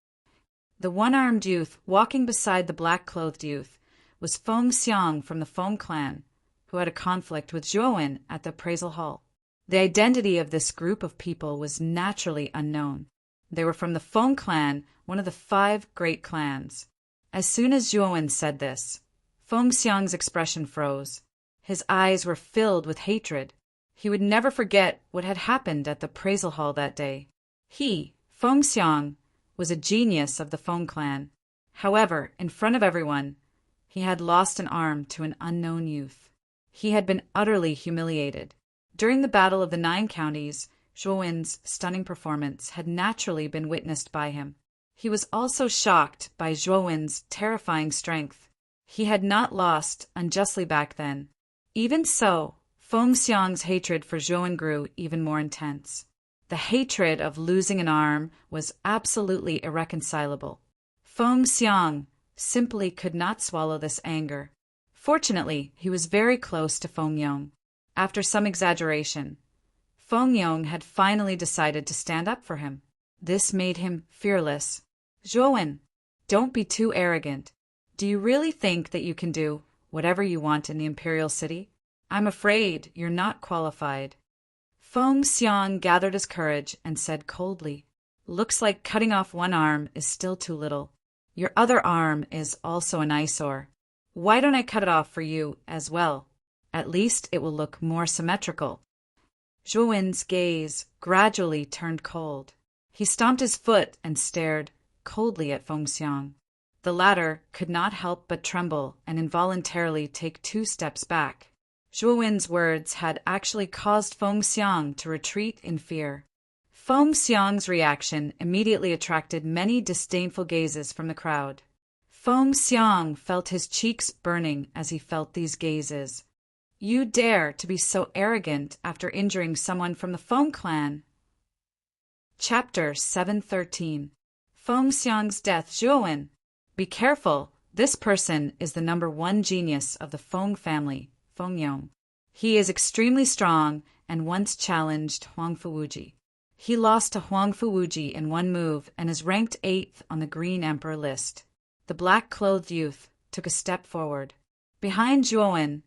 The one-armed youth walking beside the black-clothed youth was Fengxiang from the Feng clan, who had a conflict with Zhuo Wen at the appraisal hall. The identity of this group of people was naturally unknown. They were from the Feng clan, one of the 5 great clans. As soon as Zhuo Wen said this, Fengxiang's expression froze. His eyes were filled with hatred. He would never forget what had happened at the appraisal hall that day. He, Fengxiang, was a genius of the Feng clan. However, in front of everyone, he had lost an arm to an unknown youth. He had been utterly humiliated. During the Battle of the 9 Counties, Zhuo Wen's stunning performance had naturally been witnessed by him. He was also shocked by Zhuo Wen's terrifying strength. He had not lost unjustly back then. Even so, Fengxiang's hatred for Zhuo Wen grew even more intense. The hatred of losing an arm was absolutely irreconcilable. Fengxiang simply could not swallow this anger. Fortunately, he was very close to Fengyong. After some exaggeration, Fengyong had finally decided to stand up for him. This made him fearless. Zhuo Wen, don't be too arrogant. Do you really think that you can do whatever you want in the Imperial City? I'm afraid you're not qualified. Fengxiang gathered his courage and said coldly, "Looks like cutting off one arm is still too little. Your other arm is also an eyesore. Why don't I cut it off for you as well? At least it will look more symmetrical." Zhuo Wen's gaze gradually turned cold. He stomped his foot and stared coldly at Fengxiang. The latter could not help but tremble and involuntarily take 2 steps back. Zhuo Wen's words had actually caused Fengxiang to retreat in fear. Fengxiang's reaction immediately attracted many disdainful gazes from the crowd. Feng Xiang felt his cheeks burning as he felt these gazes. You dare to be so arrogant after injuring someone from the Feng clan? Chapter 713. Feng Xiang's Death. Zhuowen. Be careful. This person is the #1 genius of the Feng family, Feng Yong. He is extremely strong and once challenged Huang Fuwuji. He lost to Huang Fuwuji in one move and is ranked 8th on the Green Emperor list. The black-clothed youth took a step forward. Behind Zhuowen,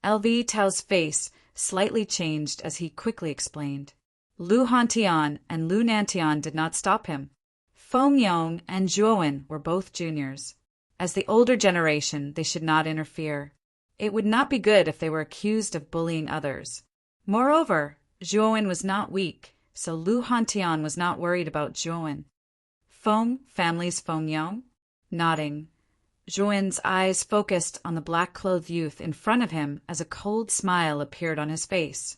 LV Tao's face slightly changed as he quickly explained. Lu Hantian and Lu Nantian did not stop him. Feng Yong and Zhuowen were both juniors. As the older generation, they should not interfere. It would not be good if they were accused of bullying others. Moreover, Zhuowen was not weak, so Lu Hantian was not worried about Zhuowen. Feng family's Feng Yong? Nodding. Zhuowen's eyes focused on the black-clothed youth in front of him as a cold smile appeared on his face.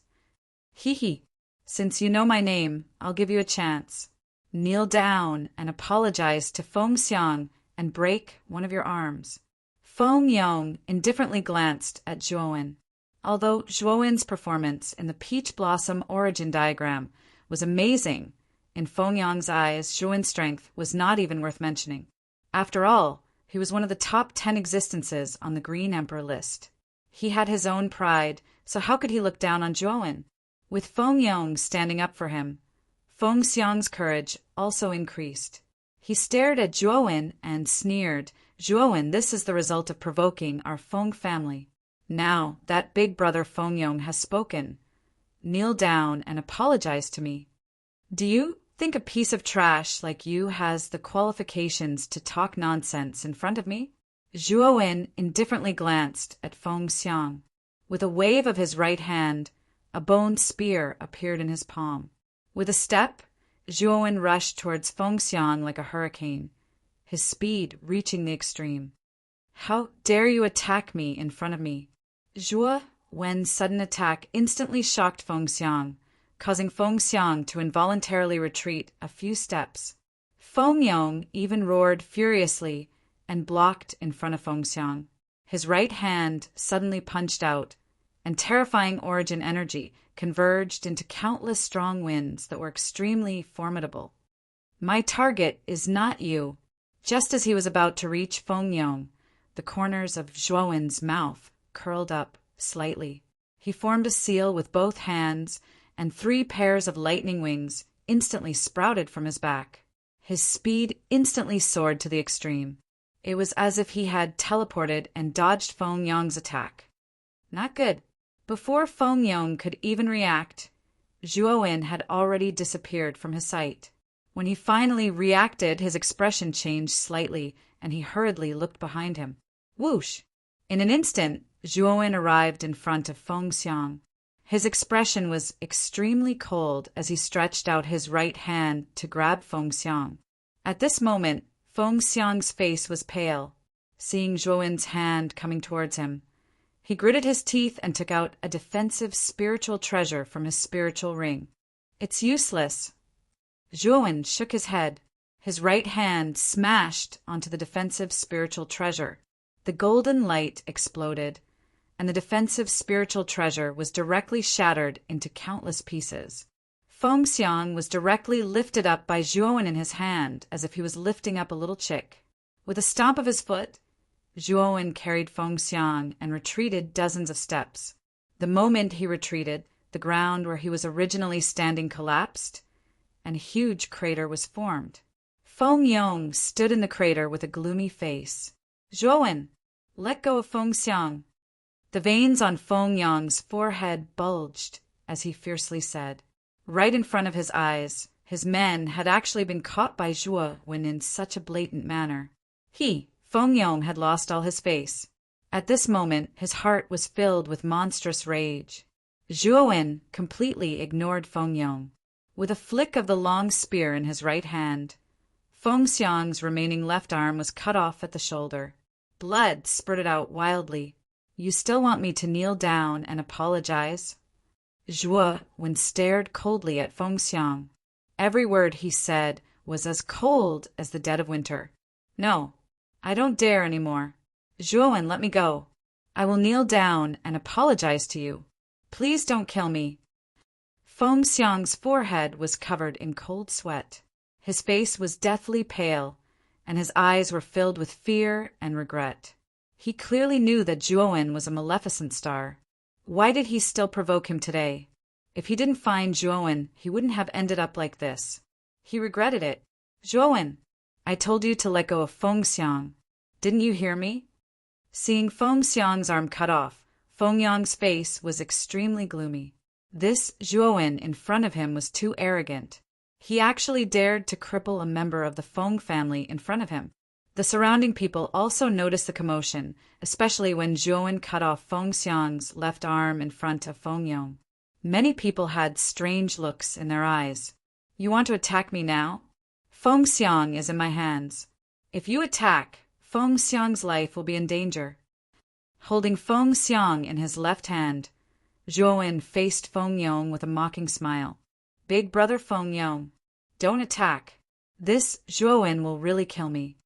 Hee. Since you know my name, I'll give you a chance. Kneel down and apologize to Feng Xiang and break one of your arms. Feng Yong indifferently glanced at Zhuowen. Although Zhuowen's performance in the Peach Blossom origin diagram was amazing, in Feng Yong's eyes, Zhuowen's strength was not even worth mentioning. After all, he was one of the top 10 existences on the Green Emperor list. He had his own pride, so how could he look down on Zhuowen? With Feng Yong standing up for him, Feng Xiang's courage also increased. He stared at Zhuowen and sneered. Zhuowen, this is the result of provoking our Feng family. Now that big brother Feng Yong has spoken. Kneel down and apologize to me. Do you think a piece of trash like you has the qualifications to talk nonsense in front of me? Zhuowen indifferently glanced at Feng Xiang. With a wave of his right hand, a bone spear appeared in his palm. With a step, Zhuowen rushed towards Feng Xiang like a hurricane, his speed reaching the extreme. How dare you attack me in front of me? Zhuowen's sudden attack instantly shocked Feng Xiang, causing Feng Xiang to involuntarily retreat a few steps. Feng Yong even roared furiously and blocked in front of Feng Xiang. His right hand suddenly punched out, and terrifying origin energy converged into countless strong winds that were extremely formidable. My target is not you. Just as he was about to reach Feng Yong, the corners of Zhuowen's mouth curled up slightly. He formed a seal with both hands, and 3 pairs of lightning wings instantly sprouted from his back. His speed instantly soared to the extreme. It was as if he had teleported and dodged Feng Yong's attack. Not good. Before Feng Yong could even react, Zhuowen had already disappeared from his sight. When he finally reacted, his expression changed slightly, and he hurriedly looked behind him. Whoosh! In an instant, Zhuowen arrived in front of Feng Xiang. His expression was extremely cold as he stretched out his right hand to grab Feng Xiang. At this moment, Feng Xiang's face was pale, seeing Zhuowen's hand coming towards him. He gritted his teeth and took out a defensive spiritual treasure from his spiritual ring. It's useless. Zhuowen shook his head. His right hand smashed onto the defensive spiritual treasure. The golden light exploded, and the defensive spiritual treasure was directly shattered into countless pieces. Feng Xiang was directly lifted up by Zhuowen in his hand, as if he was lifting up a little chick. With a stomp of his foot, Zhuowen carried Feng Xiang and retreated dozens of steps. The moment he retreated, the ground where he was originally standing collapsed, and a huge crater was formed. Feng Yong stood in the crater with a gloomy face. Zhuowen, let go of Feng Xiang. The veins on Feng Yong's forehead bulged as he fiercely said. Right in front of his eyes, his men had actually been caught by Zhuowen in such a blatant manner. Feng Yong had lost all his face. At this moment, his heart was filled with monstrous rage. Zhuowen completely ignored Feng Yong. With a flick of the long spear in his right hand, Feng Xiang's remaining left arm was cut off at the shoulder. Blood spurted out wildly. You still want me to kneel down and apologize? Zhuowen stared coldly at Feng Xiang. Every word he said was as cold as the dead of winter. No, I don't dare anymore. Zhuowen, let me go. I will kneel down and apologize to you. Please don't kill me. Feng Xiang's forehead was covered in cold sweat. His face was deathly pale, and his eyes were filled with fear and regret. He clearly knew that Zhuowen was a maleficent star. Why did he still provoke him today? If he didn't find Zhuowen, he wouldn't have ended up like this. He regretted it. Zhuowen, I told you to let go of Feng Xiang. Didn't you hear me? Seeing Feng Xiang's arm cut off, Feng Yang's face was extremely gloomy. This Zhuowen in front of him was too arrogant. He actually dared to cripple a member of the Feng family in front of him. The surrounding people also noticed the commotion, especially when Zhuowen cut off Feng Xiang's left arm in front of Feng Yong. Many people had strange looks in their eyes. You want to attack me now? Feng Xiang is in my hands. If you attack, Feng Xiang's life will be in danger. Holding Feng Xiang in his left hand, Zhuowen faced Feng Yong with a mocking smile. Big brother Feng Yong, don't attack. This Zhuowen will really kill me.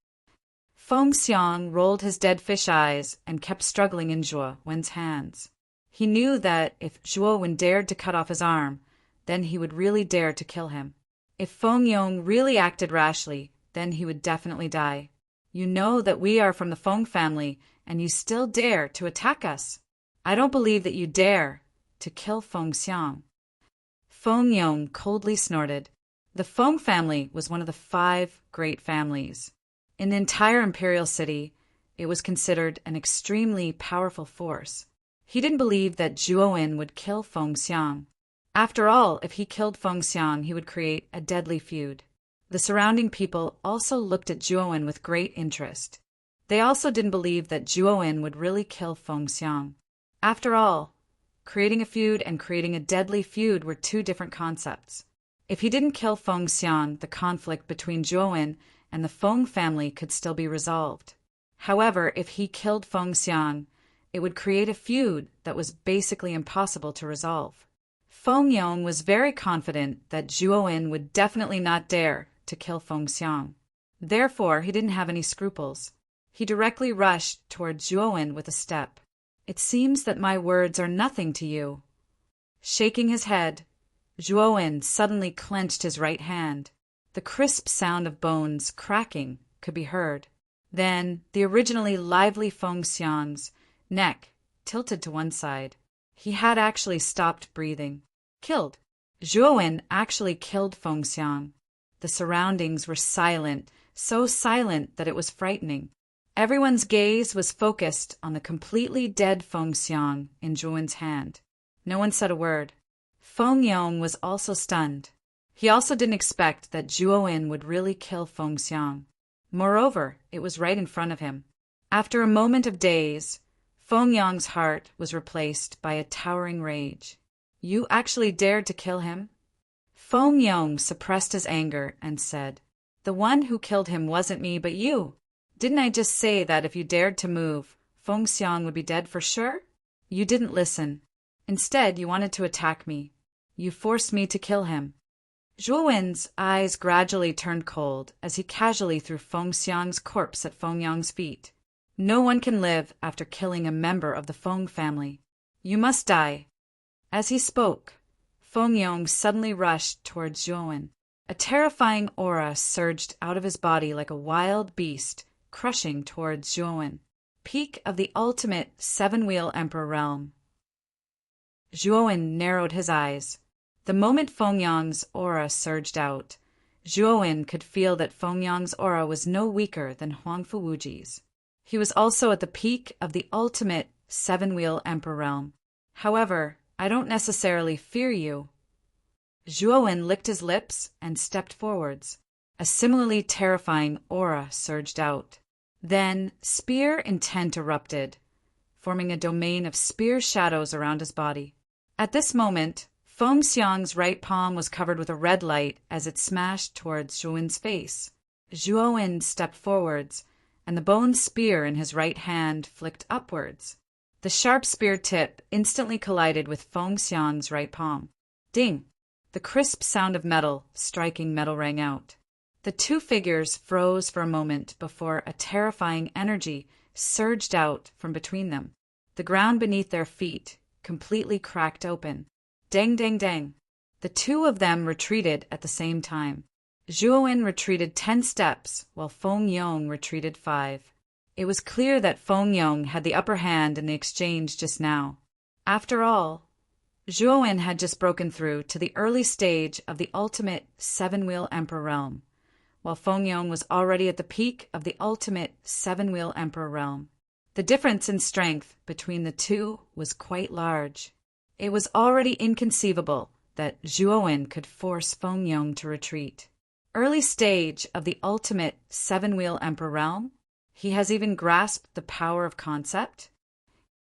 Feng Xiang rolled his dead fish eyes and kept struggling in Zhuowen's hands. He knew that if Zhuowen dared to cut off his arm, then he would really dare to kill him. If Feng Yong really acted rashly, then he would definitely die. You know that we are from the Feng family, and you still dare to attack us. I don't believe that you dare to kill Feng Xiang. Feng Yong coldly snorted. The Feng family was one of the 5 great families. In the entire imperial city, it was considered an extremely powerful force. He didn't believe that Zhuowen would kill Feng Xiang. After all, if he killed Feng Xiang, he would create a deadly feud. The surrounding people also looked at Zhuowen with great interest. They also didn't believe that Zhuowen would really kill Feng Xiang. After all, creating a feud and creating a deadly feud were 2 different concepts. If he didn't kill Feng Xiang, the conflict between Zhuowen and the Feng family could still be resolved. However, if he killed Feng Xiang, it would create a feud that was basically impossible to resolve. Feng Yong was very confident that Zhuowen would definitely not dare to kill Feng Xiang. Therefore, he didn't have any scruples. He directly rushed toward Zhuowen with a step. It seems that my words are nothing to you. Shaking his head, Zhuowen suddenly clenched his right hand. The crisp sound of bones cracking could be heard. Then, the originally lively Feng Xiang's neck tilted to one side. He had actually stopped breathing. Killed. Zhuowen actually killed Feng Xiang. The surroundings were silent, so silent that it was frightening. Everyone's gaze was focused on the completely dead Feng Xiang in Zhuowen's hand. No one said a word. Feng Yong was also stunned. He also didn't expect that Zhuowen would really kill Feng Xiang. Moreover, it was right in front of him. After a moment of daze, Feng Yong's heart was replaced by a towering rage. You actually dared to kill him? Feng Yong suppressed his anger and said, The one who killed him wasn't me but you. Didn't I just say that if you dared to move, Feng Xiang would be dead for sure? You didn't listen. Instead, you wanted to attack me. You forced me to kill him. Zhuowen's eyes gradually turned cold as he casually threw Feng Xiang's corpse at Feng Yong's feet. No one can live after killing a member of the Feng family. You must die. As he spoke, Feng Yong suddenly rushed towards Zhuowen. A terrifying aura surged out of his body like a wild beast, crushing towards Zhuowen. Peak of the ultimate 7-wheel emperor realm. Zhuowen narrowed his eyes. The moment Feng Yong's aura surged out, Zhuowen could feel that Feng Yong's aura was no weaker than Huang Fuwuji's. He was also at the peak of the ultimate 7-wheel emperor realm. However, I don't necessarily fear you. Zhuowen licked his lips and stepped forwards. A similarly terrifying aura surged out. Then, spear intent erupted, forming a domain of spear shadows around his body. At this moment, Feng Xiang's right palm was covered with a red light as it smashed towards Zhuowen's face. Zhuowen stepped forwards, and the bone spear in his right hand flicked upwards. The sharp spear tip instantly collided with Feng Xiang's right palm. Ding! The crisp sound of metal striking metal rang out. The two figures froze for a moment before a terrifying energy surged out from between them. The ground beneath their feet completely cracked open. Dang, dang, dang. The two of them retreated at the same time. Zhuowen retreated 10 steps, while Feng Yong retreated 5. It was clear that Feng Yong had the upper hand in the exchange just now. After all, Zhuowen had just broken through to the early stage of the ultimate 7-wheel emperor realm, while Feng Yong was already at the peak of the ultimate 7-wheel emperor realm. The difference in strength between the two was quite large. It was already inconceivable that Zhuowen could force Feng Yong to retreat. Early stage of the ultimate 7-wheel emperor realm? He has even grasped the power of concept?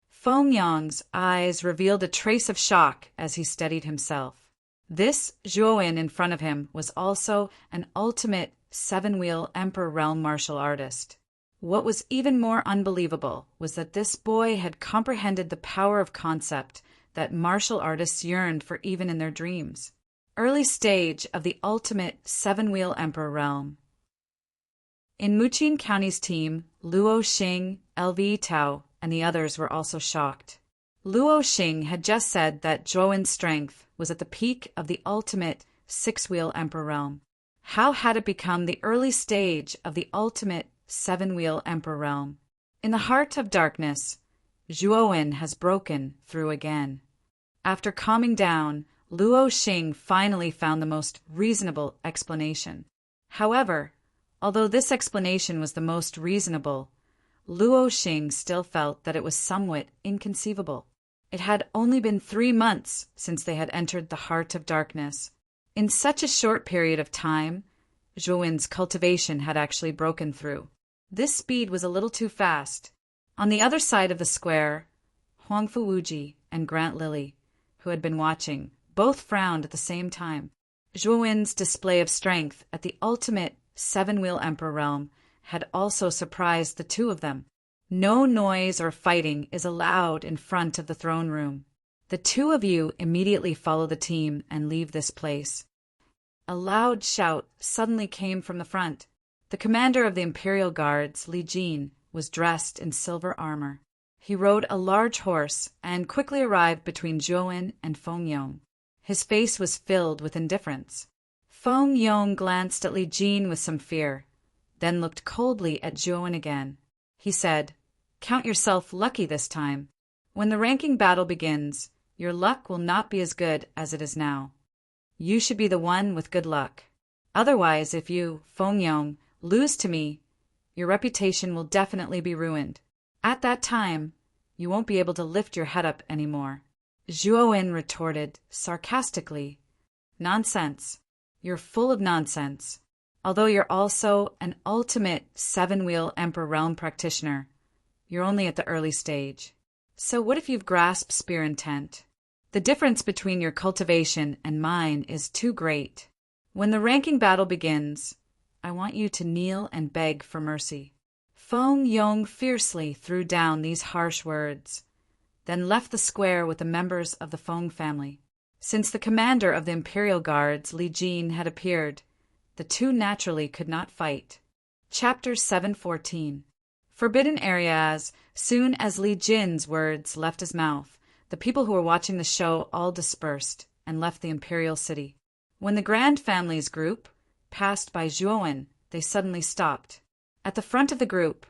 Feng Yong's eyes revealed a trace of shock as he steadied himself. This Zhuowen in front of him was also an ultimate 7-wheel emperor realm martial artist. What was even more unbelievable was that this boy had comprehended the power of concept that martial artists yearned for even in their dreams. Early stage of the ultimate 7-wheel emperor realm. In Muqin County's team, Luo Xing, LV Tao, and the others were also shocked. Luo Xing had just said that Zhuowen's strength was at the peak of the ultimate 6-wheel emperor realm. How had it become the early stage of the ultimate 7-wheel emperor realm? In the heart of darkness, Zhuowen has broken through again. After calming down, Luo Xing finally found the most reasonable explanation. However, although this explanation was the most reasonable, Luo Xing still felt that it was somewhat inconceivable. It had only been 3 months since they had entered the heart of darkness. In such a short period of time, Zhuowen's cultivation had actually broken through. This speed was a little too fast. On the other side of the square, Huang Fuwuji and Grant Lily, who had been watching, both frowned at the same time. Zhuowen's display of strength at the ultimate 7-wheel emperor realm had also surprised the two of them. No noise or fighting is allowed in front of the throne room. The two of you immediately follow the team and leave this place. A loud shout suddenly came from the front. The commander of the Imperial Guards, Li Jin, was dressed in silver armor. He rode a large horse and quickly arrived between Zhuowen and Feng Yong. His face was filled with indifference. Feng Yong glanced at Li Jin with some fear, then looked coldly at Zhuowen again. He said, "Count yourself lucky this time. When the ranking battle begins, your luck will not be as good as it is now. You should be the one with good luck. Otherwise, if you, Feng Yong, lose to me, your reputation will definitely be ruined. At that time, you won't be able to lift your head up anymore." Zhuowen retorted sarcastically, "Nonsense. You're full of nonsense. Although you're also an ultimate 7-wheel emperor realm practitioner, you're only at the early stage. So what if you've grasped spear intent? The difference between your cultivation and mine is too great. When the ranking battle begins, I want you to kneel and beg for mercy." Feng Yong fiercely threw down these harsh words, then left the square with the members of the Feng family. Since the commander of the Imperial Guards, Li Jin, had appeared, the two naturally could not fight. Chapter 714. Forbidden Area. As soon as Li Jin's words left his mouth, the people who were watching the show all dispersed and left the Imperial City. When the Grand Family's group passed by Zhuowen, they suddenly stopped. At the front of the group,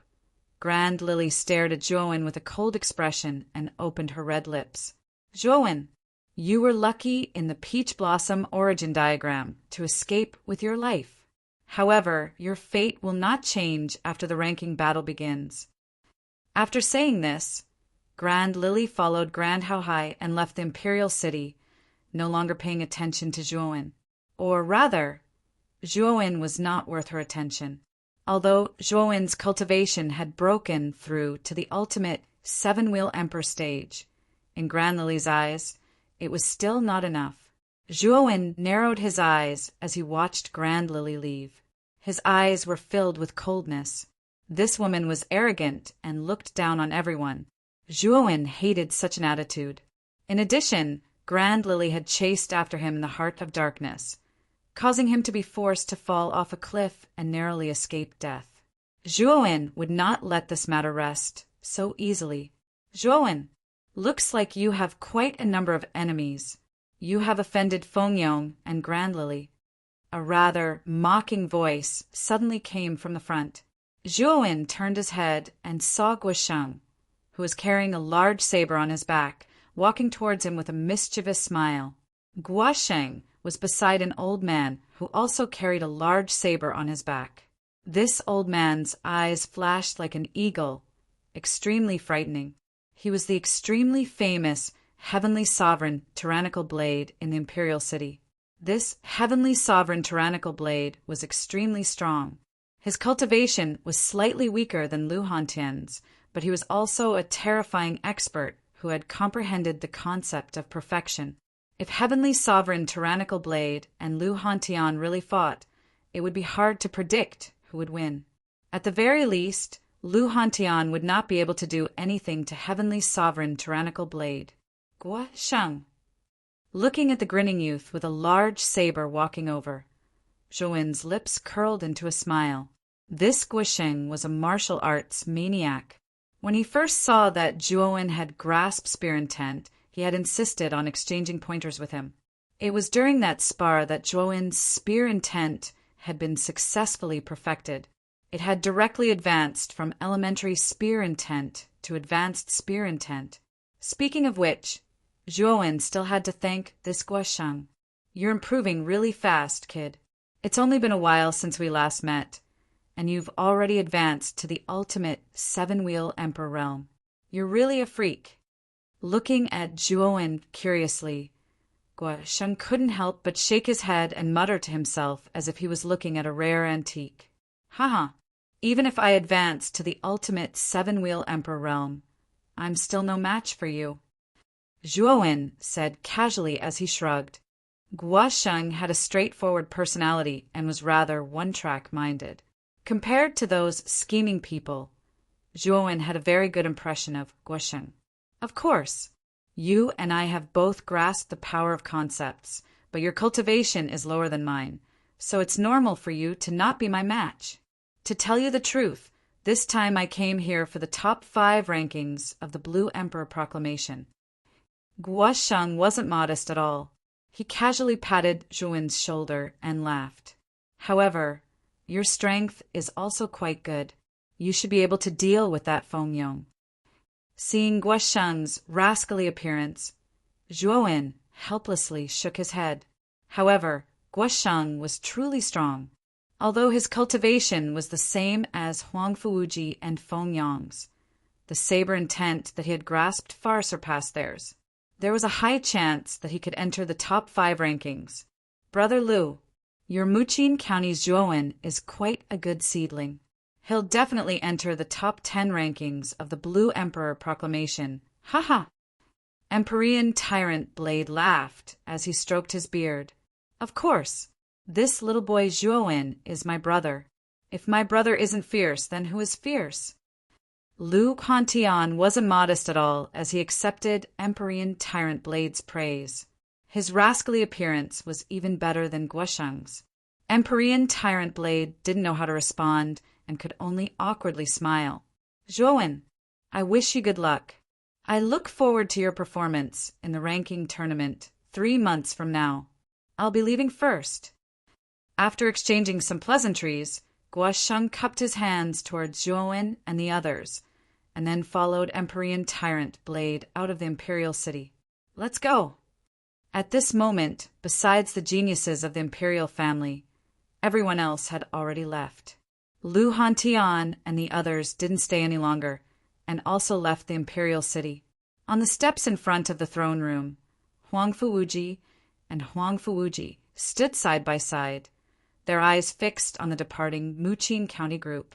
Grand Lily stared at Zhuowen with a cold expression and opened her red lips. "Zhuowen, you were lucky in the Peach Blossom origin diagram to escape with your life. However, your fate will not change after the ranking battle begins." After saying this, Grand Lily followed Grand Haohai and left the Imperial City, no longer paying attention to Zhuowen. Or rather, Zhuowen was not worth her attention. Although Zhuowen's cultivation had broken through to the ultimate 7-wheel emperor stage, in Grand Lily's eyes, it was still not enough. Zhuowen narrowed his eyes as he watched Grand Lily leave. His eyes were filled with coldness. This woman was arrogant and looked down on everyone. Zhuowen hated such an attitude. In addition, Grand Lily had chased after him in the heart of darkness, causing him to be forced to fall off a cliff and narrowly escape death. Zhuowen would not let this matter rest so easily. Zhuowen, looks like you have quite a number of enemies. You have offended Fengyong and Grand Lily. A rather mocking voice suddenly came from the front. Zhuowen turned his head and saw Guosheng, who was carrying a large saber on his back, walking towards him with a mischievous smile. Guosheng was beside an old man who also carried a large saber on his back. This old man's eyes flashed like an eagle, extremely frightening. He was the extremely famous Heavenly Sovereign Tyrannical Blade in the Imperial City. This Heavenly Sovereign Tyrannical Blade was extremely strong. His cultivation was slightly weaker than Lu Hantian's, but he was also a terrifying expert who had comprehended the concept of perfection. If Heavenly Sovereign Tyrannical Blade and Lu Hantian really fought, it would be hard to predict who would win. At the very least, Lu Hantian would not be able to do anything to Heavenly Sovereign Tyrannical Blade. Guosheng, looking at the grinning youth with a large saber walking over, Zhuowen's lips curled into a smile. This Guosheng was a martial arts maniac. When he first saw that Zhuowen had grasped spear intent, he had insisted on exchanging pointers with him. It was during that spar that Zhuowen's spear intent had been successfully perfected. It had directly advanced from elementary spear intent to advanced spear intent. Speaking of which, Zhuowen still had to thank this Guosheng. You're improving really fast, kid. It's only been a while since we last met, and you've already advanced to the ultimate seven-wheel emperor realm. You're really a freak. Looking at Zhuowen curiously, Guosheng couldn't help but shake his head and mutter to himself as if he was looking at a rare antique. Haha, even if I advance to the ultimate seven-wheel emperor realm, I'm still no match for you. Zhuowen said casually as he shrugged. Guosheng had a straightforward personality and was rather one-track minded. Compared to those scheming people, Zhuowen had a very good impression of Guosheng. Of course, you and I have both grasped the power of concepts, but your cultivation is lower than mine, so it's normal for you to not be my match. To tell you the truth, this time I came here for the top 5 rankings of the Blue Emperor Proclamation. Guosheng wasn't modest at all. He casually patted Zhuowen's shoulder and laughed. However, your strength is also quite good. You should be able to deal with that Fengyong. Seeing Guosheng's rascally appearance, Zhuowen helplessly shook his head. However, Guosheng was truly strong. Although his cultivation was the same as Huang Fuwuji and Fengyong's, the saber intent that he had grasped far surpassed theirs. There was a high chance that he could enter the top 5 rankings. Brother Lu, your Muqin County's Zhuowen is quite a good seedling. He'll definitely enter the top 10 rankings of the Blue Emperor Proclamation. Ha! Empyrean Tyrant Blade laughed as he stroked his beard. Of course, this little boy Zhuowen is my brother. If my brother isn't fierce, then who is fierce? Lu Hantian wasn't modest at all as he accepted Empyrean Tyrant Blade's praise. His rascally appearance was even better than Guosheng's. Empyrean Tyrant Blade didn't know how to respond and could only awkwardly smile. Zhuowen, I wish you good luck. I look forward to your performance in the ranking tournament 3 months from now. I'll be leaving first. After exchanging some pleasantries, Guosheng cupped his hands towards Zhuowen and the others, and then followed Empyrean Tyrant Blade out of the Imperial City. Let's go! At this moment, besides the geniuses of the Imperial family, everyone else had already left. Lu Hantian and the others didn't stay any longer, and also left the Imperial City. On the steps in front of the throne room, Huang Fuwuji and Huang Fuwuji stood side by side, their eyes fixed on the departing Muqin County group.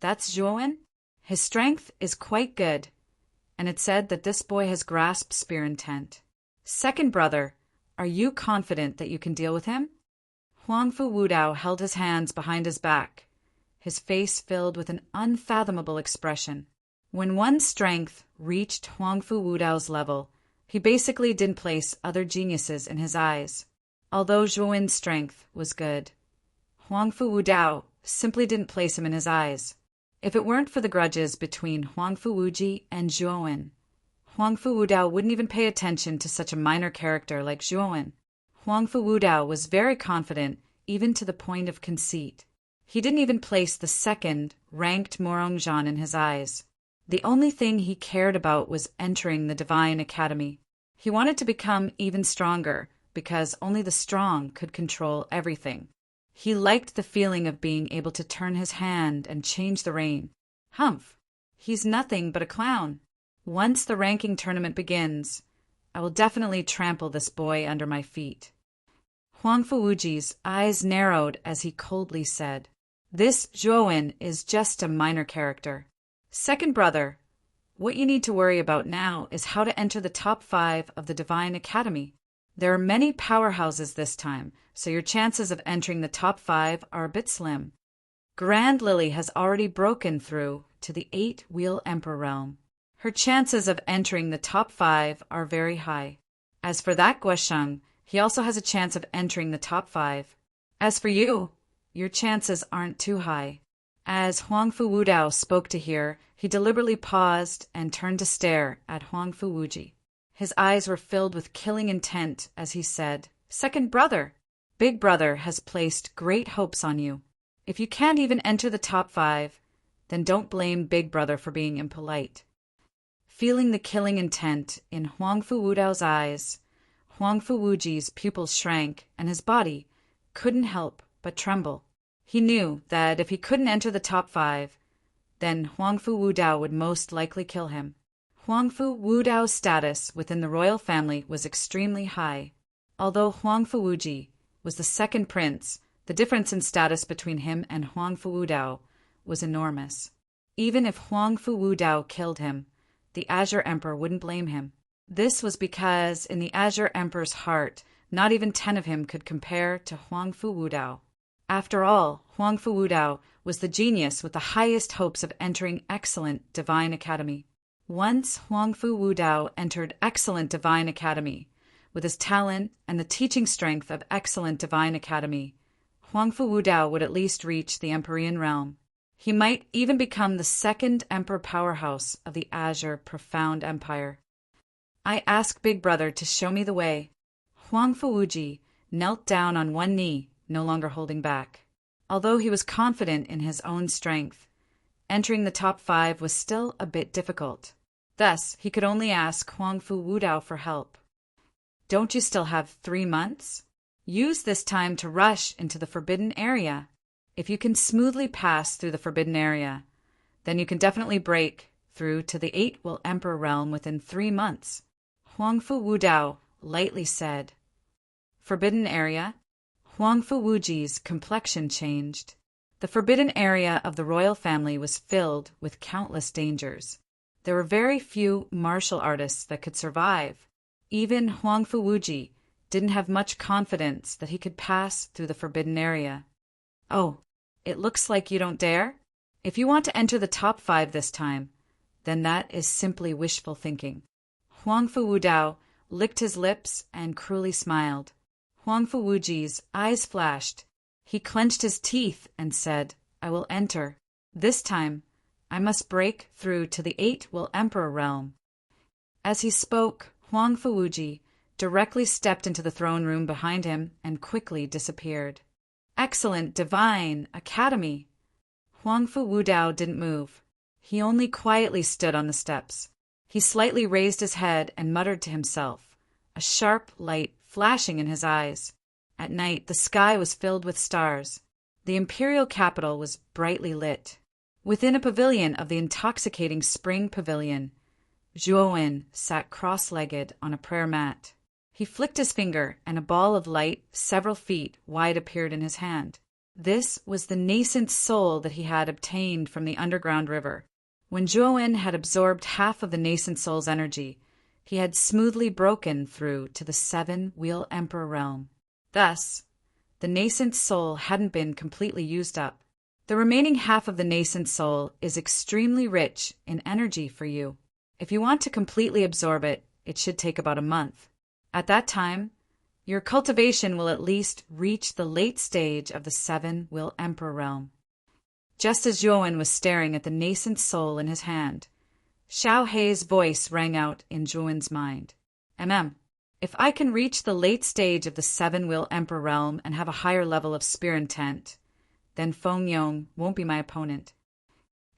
That's Zhuowen? His strength is quite good, and it's said that this boy has grasped spear intent. Second brother, are you confident that you can deal with him? Huang Fu Wudao held his hands behind his back, his face filled with an unfathomable expression. When one's strength reached Huang Fu Wudao's level, he basically didn't place other geniuses in his eyes. Although Zhuowen's strength was good, Huangfu Wudao simply didn't place him in his eyes. If it weren't for the grudges between Huangfu Wuji and Zhuowen, Huangfu Wudao wouldn't even pay attention to such a minor character like Zhuowen. Huangfu Wudao was very confident, even to the point of conceit. He didn't even place the second-ranked Morongzhan in his eyes. The only thing he cared about was entering the Divine Academy. He wanted to become even stronger, because only the strong could control everything. He liked the feeling of being able to turn his hand and change the rain. Humph! He's nothing but a clown. Once the ranking tournament begins, I will definitely trample this boy under my feet. Huangfu Wuji's eyes narrowed as he coldly said, "This Zhuowen is just a minor character. Second brother, what you need to worry about now is how to enter the top 5 of the Divine Academy. There are many powerhouses this time, so your chances of entering the top 5 are a bit slim. Grand Lily has already broken through to the 8-wheel Emperor realm. Her chances of entering the top 5 are very high. As for that Guosheng, he also has a chance of entering the top 5. As for you, your chances aren't too high." As Huangfu Wudao spoke to hear, he deliberately paused and turned to stare at Huangfu Wuji. His eyes were filled with killing intent as he said, "Second brother, Big Brother has placed great hopes on you. If you can't even enter the top 5, then don't blame Big Brother for being impolite." Feeling the killing intent in Huangfu Wudao's eyes, Huangfu Wuji's pupils shrank and his body couldn't help but tremble. He knew that if he couldn't enter the top 5, then Huangfu Wudao would most likely kill him. Huangfu Wudao's status within the royal family was extremely high. Although Huangfu Wuji was the second prince, the difference in status between him and Huangfu Wudao was enormous. Even if Huangfu Wudao killed him, the Azure Emperor wouldn't blame him. This was because in the Azure Emperor's heart, not even 10 of him could compare to Huangfu Wudao. After all, Huangfu Wudao was the genius with the highest hopes of entering excellent Divine Academy. Once Huangfu Wudao entered excellent Divine Academy, with his talent and the teaching strength of excellent Divine Academy, Huangfu Wudao would at least reach the Empyrean realm. He might even become the second emperor powerhouse of the Azure Profound Empire. "I ask Big Brother to show me the way." Huangfu Wuji knelt down on one knee, no longer holding back. Although he was confident in his own strength, entering the top 5 was still a bit difficult. Thus, he could only ask Huangfu Wudao for help. "Don't you still have 3 months? Use this time to rush into the forbidden area. If you can smoothly pass through the forbidden area, then you can definitely break through to the 8-wheel Emperor realm within 3 months." Huangfu Wudao lightly said. Forbidden area? Huangfu Wuji's complexion changed. The forbidden area of the royal family was filled with countless dangers. There were very few martial artists that could survive. Even Huangfu Wuji didn't have much confidence that he could pass through the forbidden area. "Oh, it looks like you don't dare? If you want to enter the top 5 this time, then that is simply wishful thinking." Huangfu Wudao licked his lips and cruelly smiled. Huangfu Wuji's eyes flashed. He clenched his teeth and said, "I will enter. This time, I must break through to the 8-wheel Emperor realm." As he spoke, Huangfu Wuji directly stepped into the throne room behind him and quickly disappeared. Excellent Divine Academy! Huangfu Wudao didn't move. He only quietly stood on the steps. He slightly raised his head and muttered to himself, a sharp light flashing in his eyes. At night, the sky was filled with stars. The imperial capital was brightly lit. Within a pavilion of the intoxicating spring pavilion, Zhuowen sat cross-legged on a prayer mat. He flicked his finger, and a ball of light several feet wide appeared in his hand. This was the nascent soul that he had obtained from the underground river. When Zhuowen had absorbed half of the nascent soul's energy, he had smoothly broken through to the 7-wheel Emperor realm. Thus, the nascent soul hadn't been completely used up. The remaining half of the nascent soul is extremely rich in energy for you. If you want to completely absorb it, it should take about a month. At that time, Your cultivation will at least reach the late stage of the seven-will emperor realm. Just as Zhuowen was staring at the nascent soul in his hand, Xiao Hei's voice rang out in Zhuowen's mind. If I can reach the late stage of the seven-will emperor realm and have a higher level of spirit intent, then Feng Yong won't be my opponent.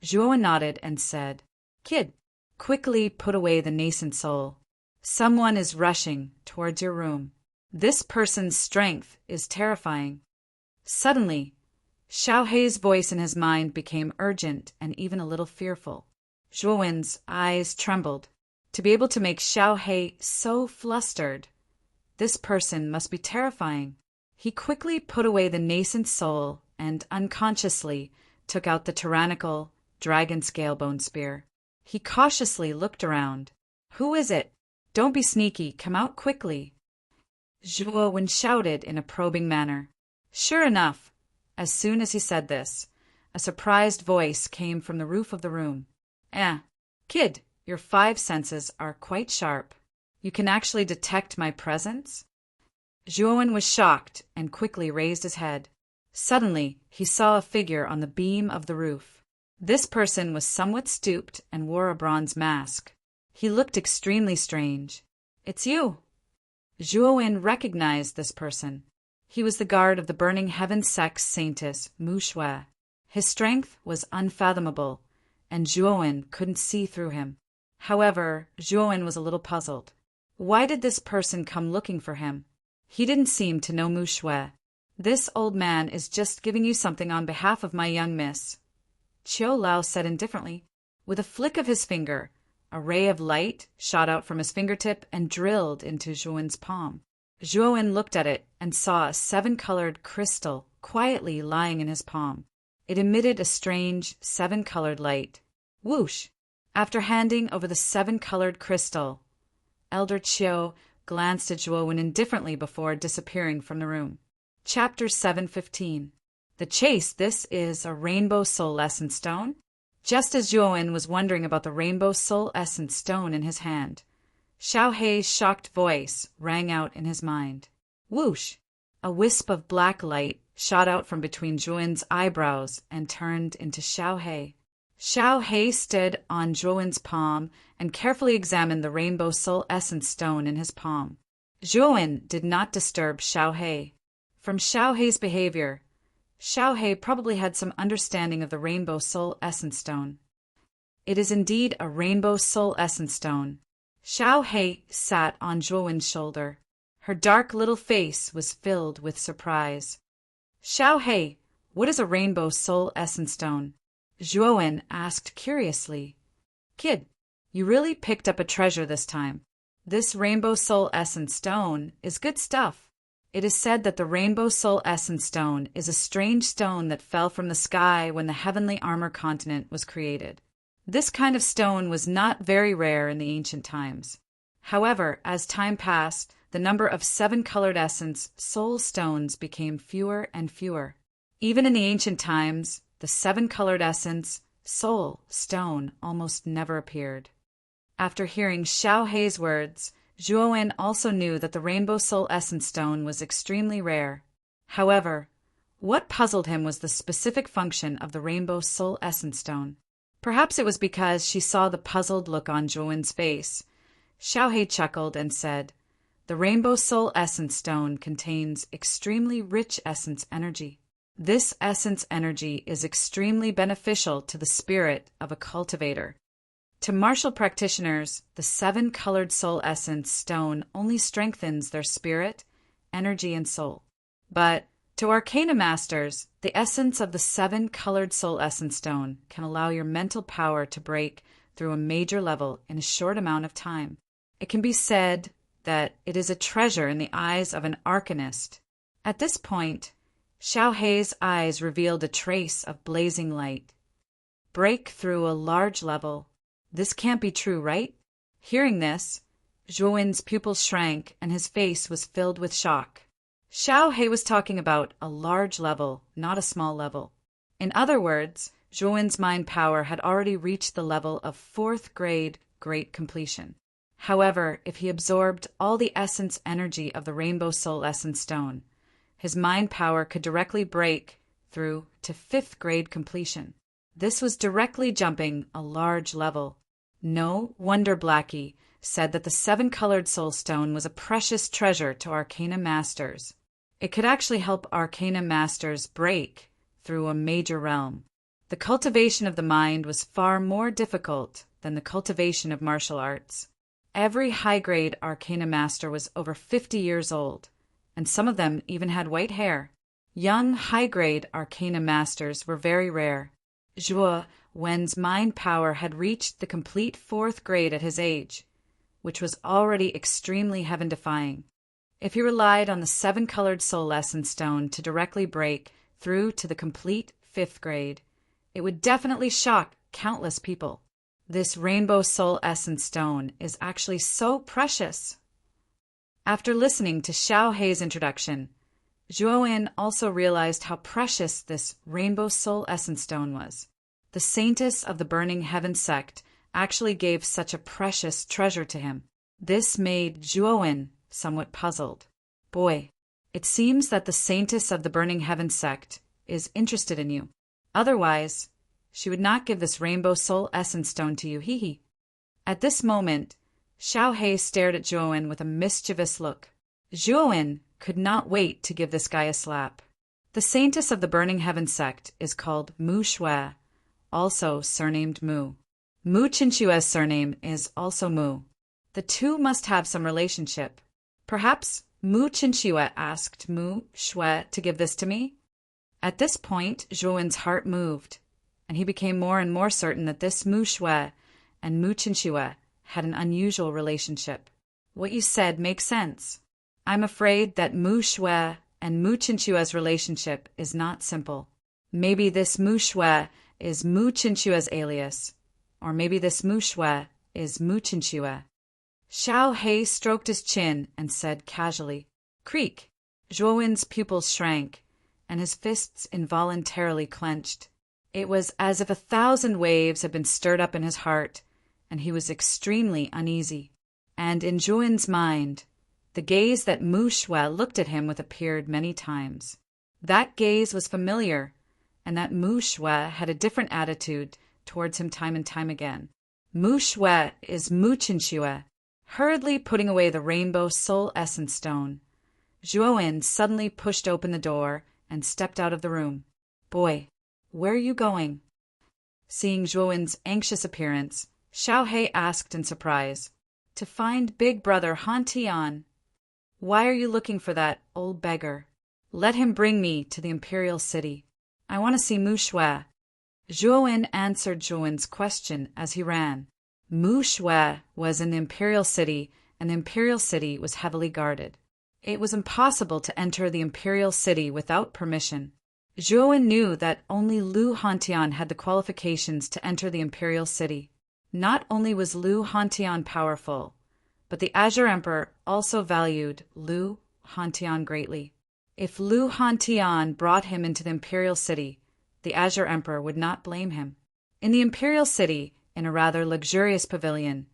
Zhuowen nodded and said, Kid, quickly put away the nascent soul. Someone is rushing towards your room. This person's strength is terrifying. Suddenly, Xiao Hei's voice in his mind became urgent and even a little fearful. Zhuowen's eyes trembled. To be able to make Xiao Hei so flustered, this person must be terrifying. He quickly put away the nascent soul and unconsciously took out the tyrannical dragon scale bone spear. He cautiously looked around. Who is it? Don't be sneaky, come out quickly. Zhuowen shouted in a probing manner. Sure enough, as soon as he said this, a surprised voice came from the roof of the room. Kid, your 5 senses are quite sharp. You can actually detect my presence? Zhuowen was shocked and quickly raised his head. Suddenly, he saw a figure on the beam of the roof. This person was somewhat stooped and wore a bronze mask. He looked extremely strange. It's you. Zhuowen recognized this person. He was the guard of the Burning Heaven Sect's saintess, Mu Shui. His strength was unfathomable, and Zhuowen couldn't see through him. However, Zhuowen was a little puzzled. Why did this person come looking for him? He didn't seem to know Mu Shui. This old man is just giving you something on behalf of my young miss. Qiu Lao said indifferently. With a flick of his finger, a ray of light shot out from his fingertip and drilled into Zhuowen's palm. Zhuowen looked at it and saw a 7-colored crystal quietly lying in his palm. It emitted a strange 7-colored light. Whoosh! After handing over the 7-colored crystal, Elder Qiu glanced at Zhuowen indifferently before disappearing from the room. Chapter 7:15. The chase. This is a rainbow soul essence stone? Just as Zhuowen was wondering about the rainbow soul essence stone in his hand, Xiao Hei's shocked voice rang out in his mind. Whoosh! A wisp of black light shot out from between Zhuowen's eyebrows and turned into Xiao Hei. Xiao Hei stood on Zhuowen's palm and carefully examined the rainbow soul essence stone in his palm. Zhuowen did not disturb Xiao Hei. From Xiao Hei's behavior, Xiao Hei probably had some understanding of the rainbow soul essence stone. It is indeed a rainbow soul essence stone. Xiao Hei sat on Zhuowen's shoulder. Her dark little face was filled with surprise. Xiao Hei, what is a rainbow soul essence stone? Zhuowen asked curiously. Kid, you really picked up a treasure this time. This rainbow soul essence stone is good stuff. It is said that the rainbow soul essence stone is a strange stone that fell from the sky when the heavenly armor continent was created. This kind of stone was not very rare in the ancient times. However, as time passed, the number of 7-colored essence soul stones became fewer and fewer. Even in the ancient times, the 7-colored essence soul stone almost never appeared. After hearing Xiao Hei's words, Zhuowen also knew that the rainbow soul essence stone was extremely rare. However, what puzzled him was the specific function of the rainbow soul essence stone. Perhaps it was because she saw the puzzled look on Zhuowen's face. Xiao Hei chuckled and said, The rainbow soul essence stone contains extremely rich essence energy. This essence energy is extremely beneficial to the spirit of a cultivator. To martial practitioners, the 7-colored soul essence stone only strengthens their spirit, energy, and soul. But to arcana masters, the essence of the 7-colored soul essence stone can allow your mental power to break through a major level in a short amount of time. It can be said that it is a treasure in the eyes of an arcanist. At this point, Xiao Hei's eyes revealed a trace of blazing light. Break through a large level. This can't be true, right? Hearing this, Zhuowen's pupils shrank and his face was filled with shock. Xiao Hei was talking about a large level, not a small level. In other words, Zhuowen's mind power had already reached the level of 4th grade great completion. However, if he absorbed all the essence energy of the Rainbow Soul Essence Stone, his mind power could directly break through to 5th grade completion. This was directly jumping a large level. No wonder Blackie said that the 7-colored soul stone was a precious treasure to Arcana Masters. It could actually help Arcana Masters break through a major realm. The cultivation of the mind was far more difficult than the cultivation of martial arts. Every high-grade Arcana Master was over 50 years old, and some of them even had white hair. Young, high-grade Arcana Masters were very rare. Zhuo Wen's mind power had reached the complete 4th grade at his age, which was already extremely heaven-defying. If he relied on the 7-colored soul essence stone to directly break through to the complete 5th grade, it would definitely shock countless people. This Rainbow Soul Essence Stone is actually so precious. After listening to Xiao Hei's introduction, Zhuo also realized how precious this Rainbow Soul Essence Stone was. The Saintess of the Burning Heaven sect actually gave such a precious treasure to him. This made Zhuo somewhat puzzled. Boy, it seems that the Saintess of the Burning Heaven sect is interested in you. Otherwise, she would not give this Rainbow Soul Essence Stone to you, hee. At this moment, Xiao Hei stared at Zhuo with a mischievous look. Zhuo could not wait to give this guy a slap. The Saintess of the Burning Heaven sect is called Mu Shui, also surnamed Mu. Mu Qinshue's surname is also Mu. The two must have some relationship. Perhaps Mu Qinshue asked Mu Shui to give this to me? At this point, Zhuo's heart moved, and he became more and more certain that this Mu Shui and Mu Qinshue had an unusual relationship. What you said makes sense. I'm afraid that Mu Shui and Mu Qinshue's relationship is not simple. Maybe this Mu Shui is Mu Qinshue's alias, or maybe this Mu Shui is Mu Qinshue. Xiao Hei stroked his chin and said casually, "Creak." Zhuo's pupils shrank, and his fists involuntarily clenched. It was as if 1,000 waves had been stirred up in his heart, and he was extremely uneasy. And in Zhuo's mind, the gaze that Mu Shui looked at him with appeared many times. That gaze was familiar, and that Mu Shui had a different attitude towards him time and time again. Mu Shui is Mu Qinshue. Hurriedly putting away the Rainbow Soul Essence Stone, Zhuo suddenly pushed open the door and stepped out of the room. "Boy, where are you going?" Seeing Zhuo's anxious appearance, Xiao Hei asked in surprise. "To find Big Brother Han Tian." "Why are you looking for that old beggar?" "Let him bring me to the Imperial City. I want to see Mu Shui." Zhuo answered Zhuo's question as he ran. Mu Shui was in the Imperial City, and the Imperial City was heavily guarded. It was impossible to enter the Imperial City without permission. Zhuo knew that only Lu Hantian had the qualifications to enter the Imperial City. Not only was Lu Hantian powerful, but the Azure Emperor also valued Lu Hantian greatly. If Lu Hantian brought him into the Imperial City, the Azure Emperor would not blame him. In the Imperial City, in a rather luxurious pavilion,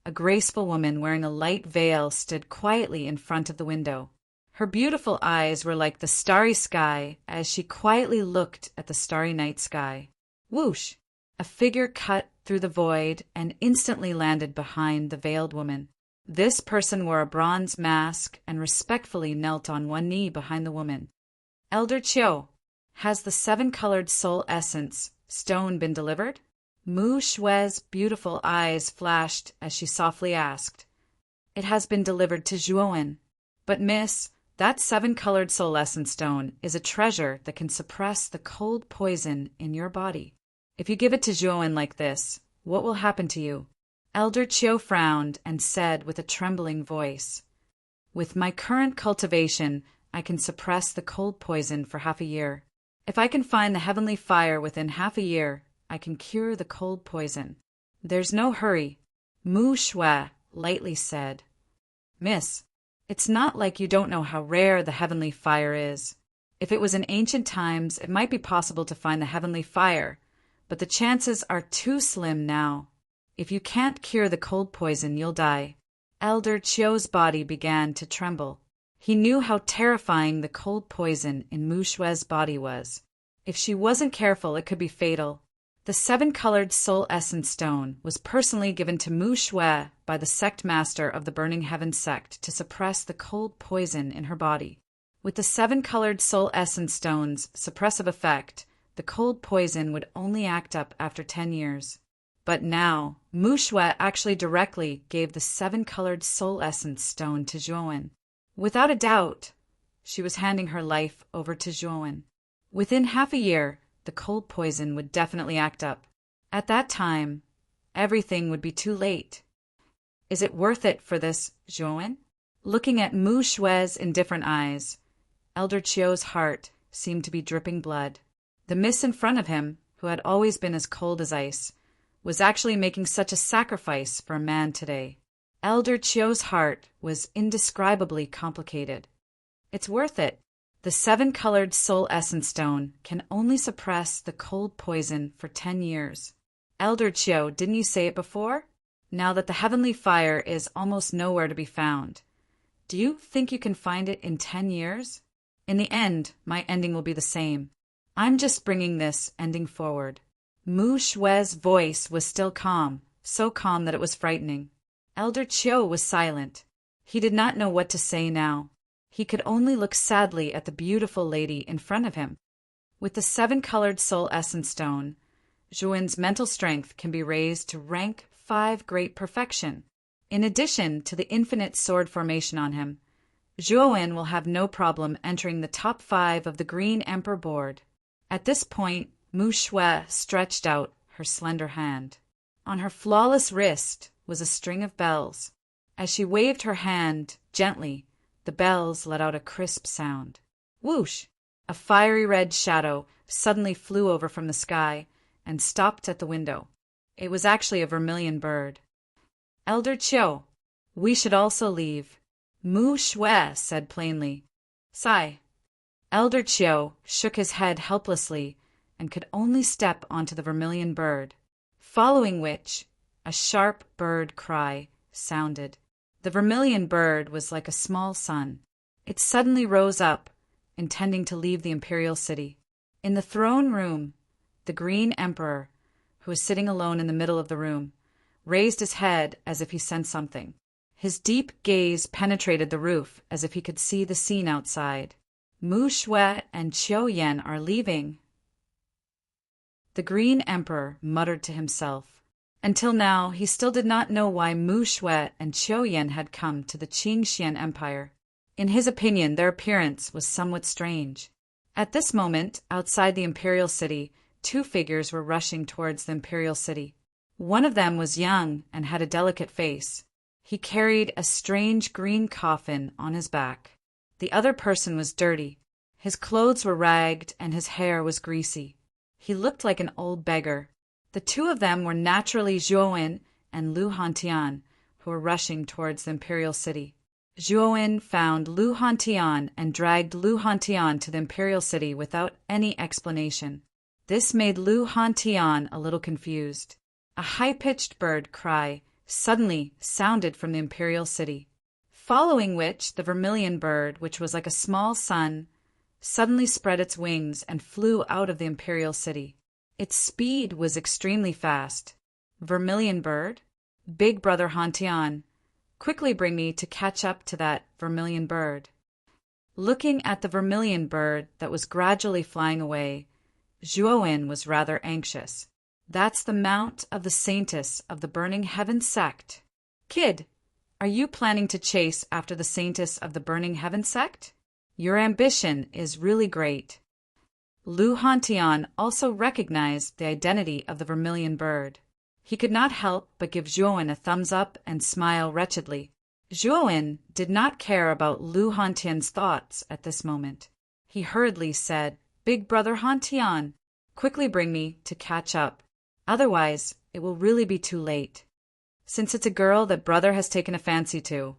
a graceful woman wearing a light veil stood quietly in front of the window. Her beautiful eyes were like the starry sky as she quietly looked at the starry night sky. Whoosh! A figure cut through the void and instantly landed behind the veiled woman. This person wore a bronze mask and respectfully knelt on one knee behind the woman. "Elder Qiu, has the 7-colored soul essence stone been delivered?" Mu Shui's beautiful eyes flashed as she softly asked. "It has been delivered to Zhuo. But miss, that 7-colored soul essence stone is a treasure that can suppress the cold poison in your body. If you give it to Zhuo like this, what will happen to you?" Elder Qiu frowned and said with a trembling voice, "With my current cultivation, I can suppress the cold poison for half a year. If I can find the heavenly fire within half a year, I can cure the cold poison." "There's no hurry," Mu Shui lightly said. "Miss, it's not like you don't know how rare the heavenly fire is. If it was in ancient times, it might be possible to find the heavenly fire, but the chances are too slim now. If you can't cure the cold poison, you'll die. Elder Chio's body began to tremble. He knew how terrifying the cold poison in Mu Shue's body was. If she wasn't careful, it could be fatal. The seven-colored soul essence stone was personally given to Mu Shue by the sect master of the Burning Heaven sect to suppress the cold poison in her body. With the seven-colored soul essence stone's suppressive effect, the cold poison would only act up after 10 years. But now, Mu Shue actually directly gave the seven-colored soul essence stone to Zhuowen. Without a doubt, she was handing her life over to Zhuowen. Within half a year, the cold poison would definitely act up. At that time, everything would be too late. Is it worth it for this, Zhuowen? Looking at Mu Shue's indifferent eyes, Elder Chio's heart seemed to be dripping blood. The mist in front of him, who had always been as cold as ice, was actually making such a sacrifice for a man today. Elder Chio's heart was indescribably complicated. It's worth it. The seven-colored soul essence stone can only suppress the cold poison for 10 years. Elder Chio, didn't you say it before? Now that the heavenly fire is almost nowhere to be found, do you think you can find it in 10 years? In the end, my ending will be the same. I'm just bringing this ending forward. Mu Shue's voice was still calm, so calm that it was frightening. Elder Chio was silent. He did not know what to say now. He could only look sadly at the beautiful lady in front of him. With the seven-colored soul essence stone, Zhuowen's mental strength can be raised to rank 5 great perfection. In addition to the infinite sword formation on him, Zhuowen will have no problem entering the top 5 of the Green Emperor board. At this point, Mu Shue stretched out her slender hand. On her flawless wrist was a string of bells. As she waved her hand gently, the bells let out a crisp sound. Whoosh! A fiery red shadow suddenly flew over from the sky and stopped at the window. It was actually a vermilion bird. Elder Chio, we should also leave, Mu Shue said plainly. Sigh. Elder Chio shook his head helplessly and could only step onto the vermilion bird, following which a sharp bird cry sounded. The vermilion bird was like a small sun. It suddenly rose up, intending to leave the imperial city. In the throne room, the Green Emperor, who was sitting alone in the middle of the room, raised his head as if he sensed something. His deep gaze penetrated the roof as if he could see the scene outside. Mu Shue and Qiu Yan are leaving. The Green Emperor muttered to himself. Until now, he still did not know why Mu Shue and Qiu Yan had come to the Qingxian Empire. In his opinion, their appearance was somewhat strange. At this moment, outside the imperial city, 2 figures were rushing towards the imperial city. One of them was young and had a delicate face. He carried a strange green coffin on his back. The other person was dirty. His clothes were ragged and his hair was greasy. He looked like an old beggar. The 2 of them were naturally Zhuowen and Lu Hantian, who were rushing towards the imperial city. Zhuowen found Lu Hantian and dragged Lu Hantian to the imperial city without any explanation. This made Lu Hantian a little confused. A high-pitched bird cry suddenly sounded from the imperial city, following which the vermilion bird, which was like a small sun, suddenly spread its wings and flew out of the imperial city. Its speed was extremely fast. Vermilion bird, Big Brother Hantian, quickly bring me to catch up to that vermilion bird. Looking at the vermilion bird that was gradually flying away, Zhuowen was rather anxious. That's the mount of the saintess of the Burning Heaven sect. Kid, are you planning to chase after the saintess of the Burning Heaven sect? Your ambition is really great. Lu Hantian also recognized the identity of the vermilion bird. He could not help but give Zhuowen a thumbs up and smile wretchedly. Zhuowen did not care about Lu Hantian's thoughts at this moment. He hurriedly said, Big Brother Hantian, quickly bring me to catch up. Otherwise, it will really be too late. Since it's a girl that brother has taken a fancy to,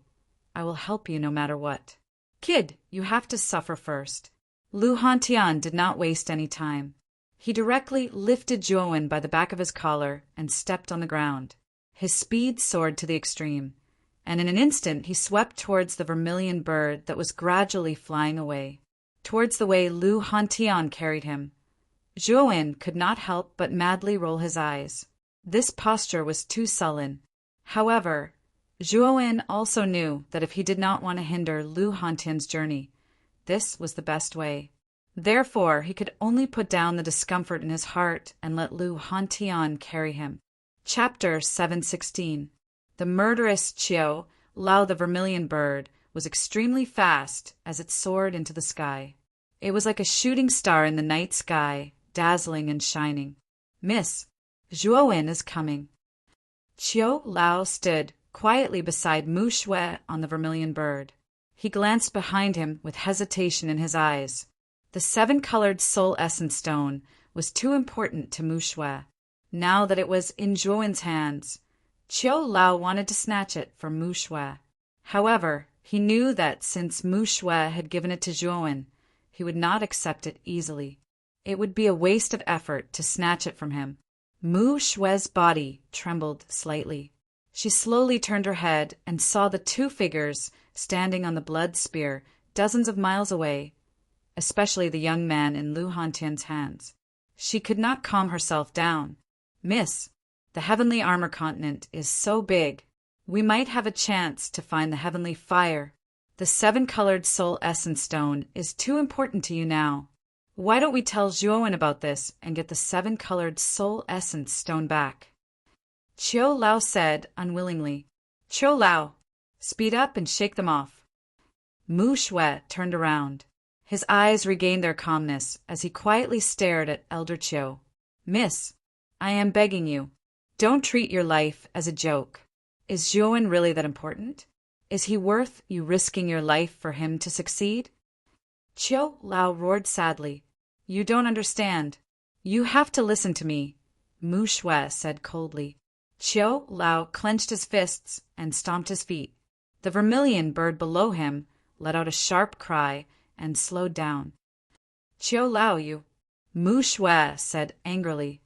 I will help you no matter what. Kid, you have to suffer first. Lu Hantian did not waste any time. He directly lifted Zhuowen by the back of his collar and stepped on the ground. His speed soared to the extreme, and in an instant he swept towards the vermilion bird that was gradually flying away, towards the way Lu Hantian carried him. Zhuowen could not help but madly roll his eyes. This posture was too sullen. However, Zhuowen also knew that if he did not want to hinder Lu Hantian's journey, this was the best way. Therefore, he could only put down the discomfort in his heart and let Lu Hantian carry him. Chapter 716. The murderous Qiu, Lao the vermilion bird, was extremely fast as it soared into the sky. It was like a shooting star in the night sky, dazzling and shining. "Miss, Zhuowen is coming." Qiu Lao stood quietly beside Mu Shui on the vermilion bird. He glanced behind him with hesitation in his eyes. The 7-colored soul essence stone was too important to Mu Shui. Now that it was in Zhuowen's hands, Qiu Lao wanted to snatch it from Mu Shui. However, he knew that since Mu Shui had given it to Zhuowen, he would not accept it easily. It would be a waste of effort to snatch it from him. Mu Shui's body trembled slightly. She slowly turned her head and saw the 2 figures standing on the blood spear dozens of miles away, especially the young man in Lu Hantian's hands. She could not calm herself down. "Miss, the heavenly armor continent is so big. We might have a chance to find the heavenly fire. The 7-colored soul essence stone is too important to you now. Why don't we tell Zhuowen about this and get the 7-colored soul essence stone back?" Qiu Lao said unwillingly. "Qiu Lao, speed up and shake them off." Mu Shui turned around. His eyes regained their calmness as he quietly stared at Elder Qiu. "Miss, I am begging you, don't treat your life as a joke. Is Zhuowen really that important? Is he worth you risking your life for him to succeed?" Qiu Lao roared sadly. "You don't understand. You have to listen to me," Mu Shui said coldly. Qiu Lao clenched his fists and stomped his feet. The vermilion bird below him let out a sharp cry and slowed down. "Qiu Lao, you," Mu Shui said angrily.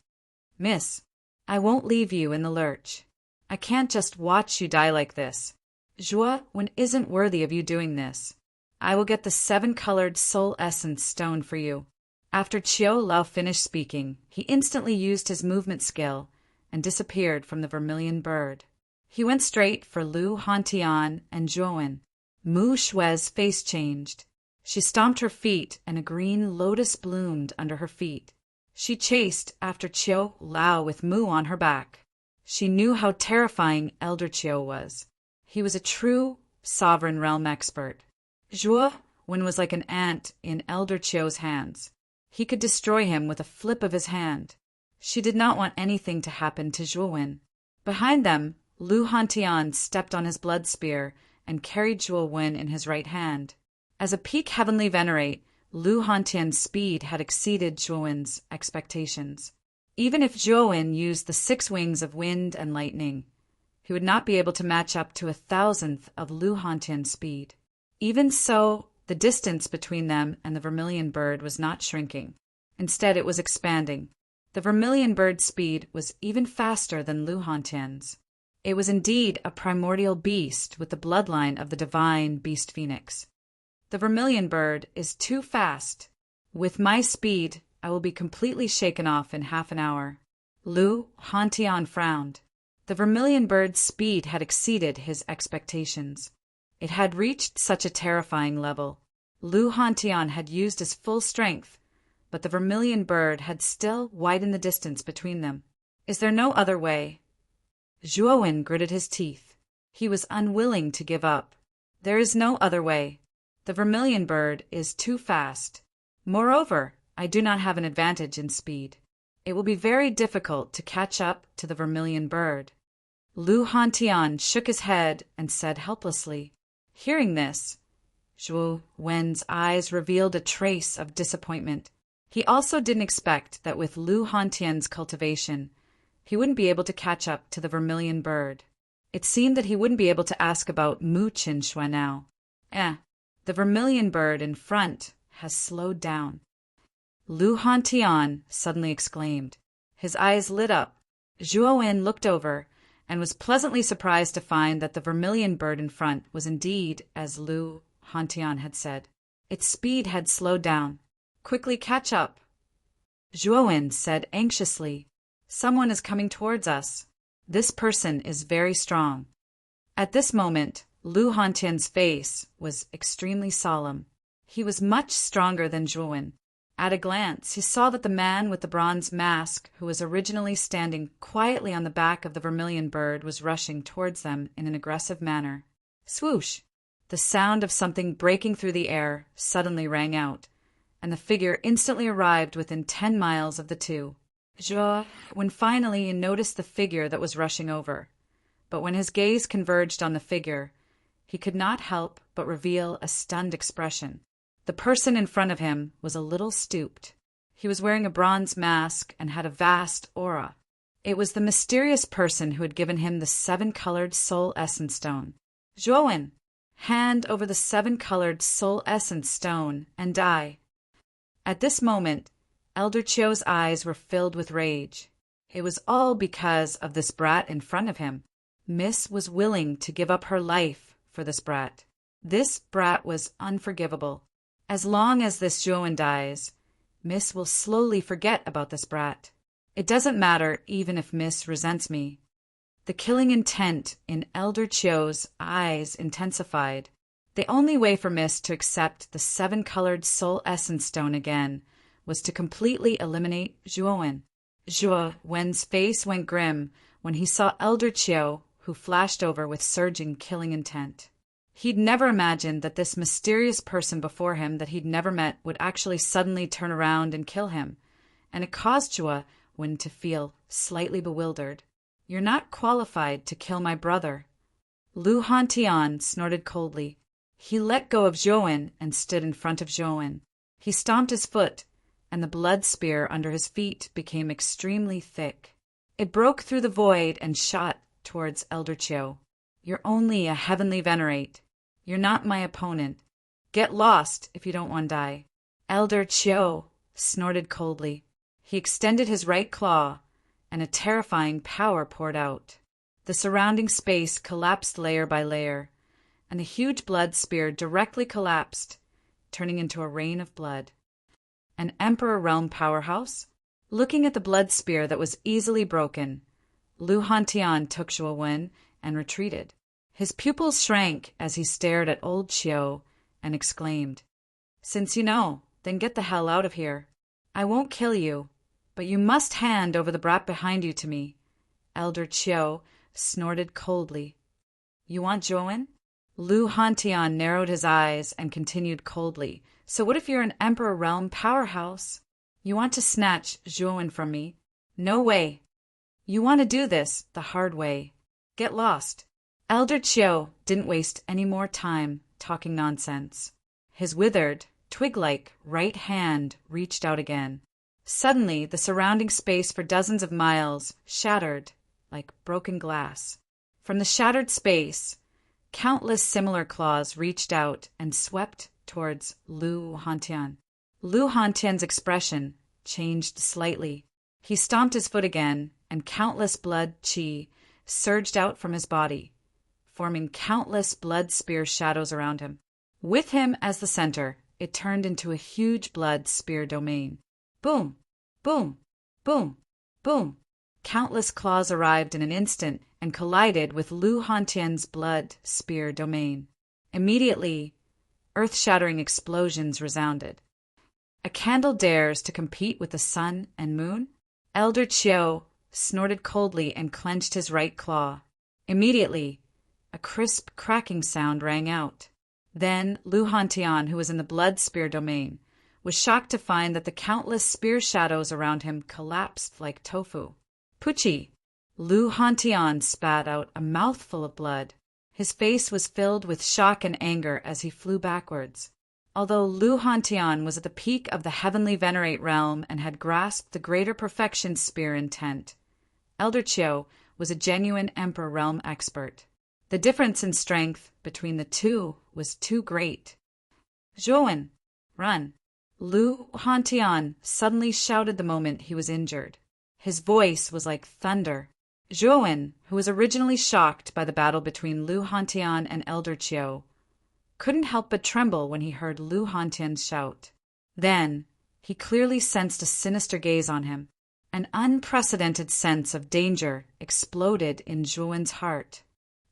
"Miss, I won't leave you in the lurch. I can't just watch you die like this. Zhuowen isn't worthy of you doing this. I will get the 7-colored soul essence stone for you." After Qiu Lao finished speaking, he instantly used his movement skill and disappeared from the vermilion bird. He went straight for Lu Hantian and Zhuowen. Mu Shui's face changed. She stomped her feet and a green lotus bloomed under her feet. She chased after Qiu Lao with Mu on her back. She knew how terrifying Elder Qiu was. He was a true sovereign realm expert. Zhuowen was like an ant in Elder Qiu's hands. He could destroy him with a flip of his hand. She did not want anything to happen to Zhuowen. Behind them, Lu Hantian stepped on his blood spear and carried Zhuowen in his right hand. As a peak heavenly venerate, Lu Hantian's speed had exceeded Zhuowen's expectations. Even if Zhuowen used the 6 wings of wind and lightning, he would not be able to match up to 1,000th of Lu Hantian's speed. Even so, the distance between them and the vermilion bird was not shrinking. Instead, it was expanding. The vermilion bird's speed was even faster than Lu Hantian's. It was indeed a primordial beast with the bloodline of the divine beast phoenix. "The vermilion bird is too fast. With my speed, I will be completely shaken off in half an hour." Lu Hantian frowned. The vermilion bird's speed had exceeded his expectations. It had reached such a terrifying level. Lu Hantian had used his full strength, but the vermilion bird had still widened the distance between them. "Is there no other way?" Zhuowen gritted his teeth. He was unwilling to give up. "There is no other way. The vermilion bird is too fast. Moreover, I do not have an advantage in speed. It will be very difficult to catch up to the vermilion bird." Lu Hantian shook his head and said helplessly. Hearing this, Zhuowen's eyes revealed a trace of disappointment. He also didn't expect that with Lu Hantian's cultivation, he wouldn't be able to catch up to the vermilion bird. It seemed that he wouldn't be able to ask about Mu Qinshui now. The vermilion bird in front has slowed down. Lu Hantian suddenly exclaimed. His eyes lit up. Zhuowen looked over and was pleasantly surprised to find that the vermilion bird in front was indeed as Lu Hantian had said. Its speed had slowed down. "Quickly catch up," Zhuowen said anxiously. "Someone is coming towards us. This person is very strong." At this moment, Lu Hantian's face was extremely solemn. He was much stronger than Zhuowen. At a glance, he saw that the man with the bronze mask, who was originally standing quietly on the back of the vermilion bird, was rushing towards them in an aggressive manner. Swoosh! The sound of something breaking through the air suddenly rang out, and the figure instantly arrived within 10 miles of the two. Zhuo, when finally he noticed the figure that was rushing over, but when his gaze converged on the figure, he could not help but reveal a stunned expression. The person in front of him was a little stooped. He was wearing a bronze mask and had a vast aura. It was the mysterious person who had given him the 7-colored soul essence stone. "Zhuowen, hand over the 7-colored soul essence stone and die." At this moment, Elder Chio's eyes were filled with rage. It was all because of this brat in front of him. Miss was willing to give up her life for this brat. This brat was unforgivable. As long as this Zhuowen dies, Miss will slowly forget about this brat. It doesn't matter even if Miss resents me. The killing intent in Elder Chio's eyes intensified. The only way for Miss to accept the 7-colored soul essence stone again was to completely eliminate Zhuowen. Zhuowen's face went grim when he saw Elder Chio, who flashed over with surging killing intent. He'd never imagined that this mysterious person before him that he'd never met would actually suddenly turn around and kill him, and it caused Zhuowen to feel slightly bewildered. "You're not qualified to kill my brother." Lu Hantian snorted coldly. He let go of Zhuowen and stood in front of Zhuowen. He stomped his foot, and the blood spear under his feet became extremely thick. It broke through the void and shot towards Elder Chio. "You're only a heavenly venerate. You're not my opponent. Get lost if you don't want to die." Elder Chio snorted coldly. He extended his right claw, and a terrifying power poured out. The surrounding space collapsed layer by layer, and the huge blood spear directly collapsed, turning into a rain of blood. An Emperor Realm powerhouse? Looking at the blood spear that was easily broken, Lu Hantian took Zhuowen and retreated. His pupils shrank as he stared at old Chio and exclaimed, "Since you know, then get the hell out of here. I won't kill you, but you must hand over the brat behind you to me." Elder Chio snorted coldly. "You want Zhuowen?" Lu Hantian narrowed his eyes and continued coldly. "So what if you're an Emperor Realm powerhouse? You want to snatch Zhuowen from me? No way. You want to do this the hard way. Get lost." Elder Chio didn't waste any more time talking nonsense. His withered, twig-like right hand reached out again. Suddenly, the surrounding space for dozens of miles shattered like broken glass. From the shattered space, countless similar claws reached out and swept towards Lu Hantian. Lu Hantian's expression changed slightly. He stomped his foot again, and countless blood qi surged out from his body, forming countless blood spear shadows around him. With him as the center, it turned into a huge blood spear domain. Boom! Boom! Boom! Boom! Countless claws arrived in an instant and collided with Lu Hantian's blood spear domain. Immediately, earth-shattering explosions resounded. A candle dares to compete with the sun and moon? Elder Chio snorted coldly and clenched his right claw. Immediately, a crisp cracking sound rang out. Then Lu Hantian, who was in the blood spear domain, was shocked to find that the countless spear shadows around him collapsed like tofu. Pucci! Lu Hantian spat out a mouthful of blood. His face was filled with shock and anger as he flew backwards. Although Lu Hantian was at the peak of the heavenly venerate realm and had grasped the greater perfection spear intent, Elder Chio was a genuine Emperor Realm expert. The difference in strength between the two was too great. "Zhuowen, run!" Lu Hantian suddenly shouted the moment he was injured. His voice was like thunder. Zhuowen, who was originally shocked by the battle between Lu Hantian and Elder Qiu, couldn't help but tremble when he heard Lu Hantian's shout. Then, he clearly sensed a sinister gaze on him. An unprecedented sense of danger exploded in Zhuowen's heart.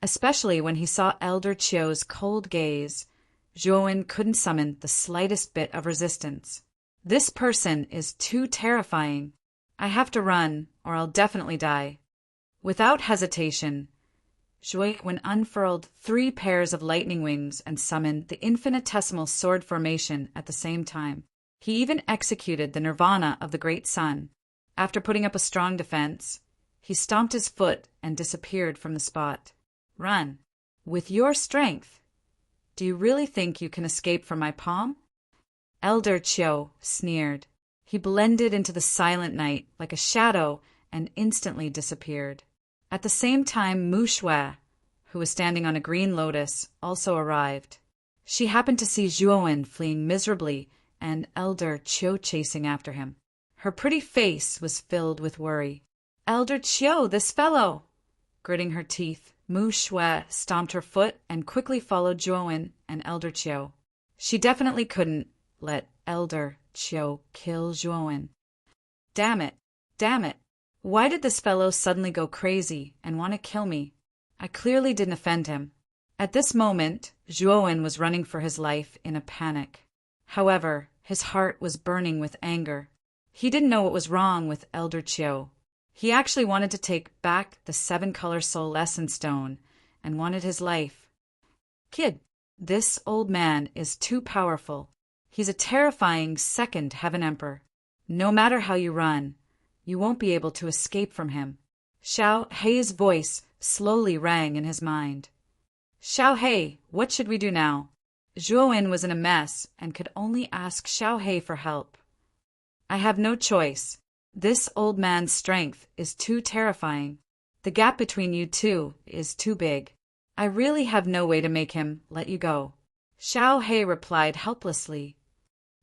Especially when he saw Elder Qiu's cold gaze, Zhuowen couldn't summon the slightest bit of resistance. This person is too terrifying. I have to run, or I'll definitely die. Without hesitation, Zhuowen unfurled 3 pairs of lightning wings and summoned the infinitesimal sword formation at the same time. He even executed the nirvana of the great sun. After putting up a strong defense, he stomped his foot and disappeared from the spot. Run. With your strength, do you really think you can escape from my palm? Elder Qiu sneered. He blended into the silent night like a shadow and instantly disappeared. At the same time, Mu Shui, who was standing on a green lotus, also arrived. She happened to see Zhuowen fleeing miserably and Elder Qiu chasing after him. Her pretty face was filled with worry. Elder Qiu, this fellow! Gritting her teeth, Mu Shui stomped her foot and quickly followed Zhuowen and Elder Qiu. She definitely couldn't let Elder Qiu kill Zhuowen. Damn it! Damn it! Why did this fellow suddenly go crazy and want to kill me? I clearly didn't offend him. At this moment, Zhuowen was running for his life in a panic. However, his heart was burning with anger. He didn't know what was wrong with Elder Qiu. He actually wanted to take back the 7-color soul lesson stone and wanted his life. Kid, this old man is too powerful. He's a terrifying second Heaven Emperor. No matter how you run, you won't be able to escape from him. Xiao Hei's voice slowly rang in his mind. Xiao Hei, what should we do now? Zhuowen was in a mess and could only ask Xiao Hei for help. I have no choice. This old man's strength is too terrifying. The gap between you two is too big. I really have no way to make him let you go. Xiao Hei replied helplessly.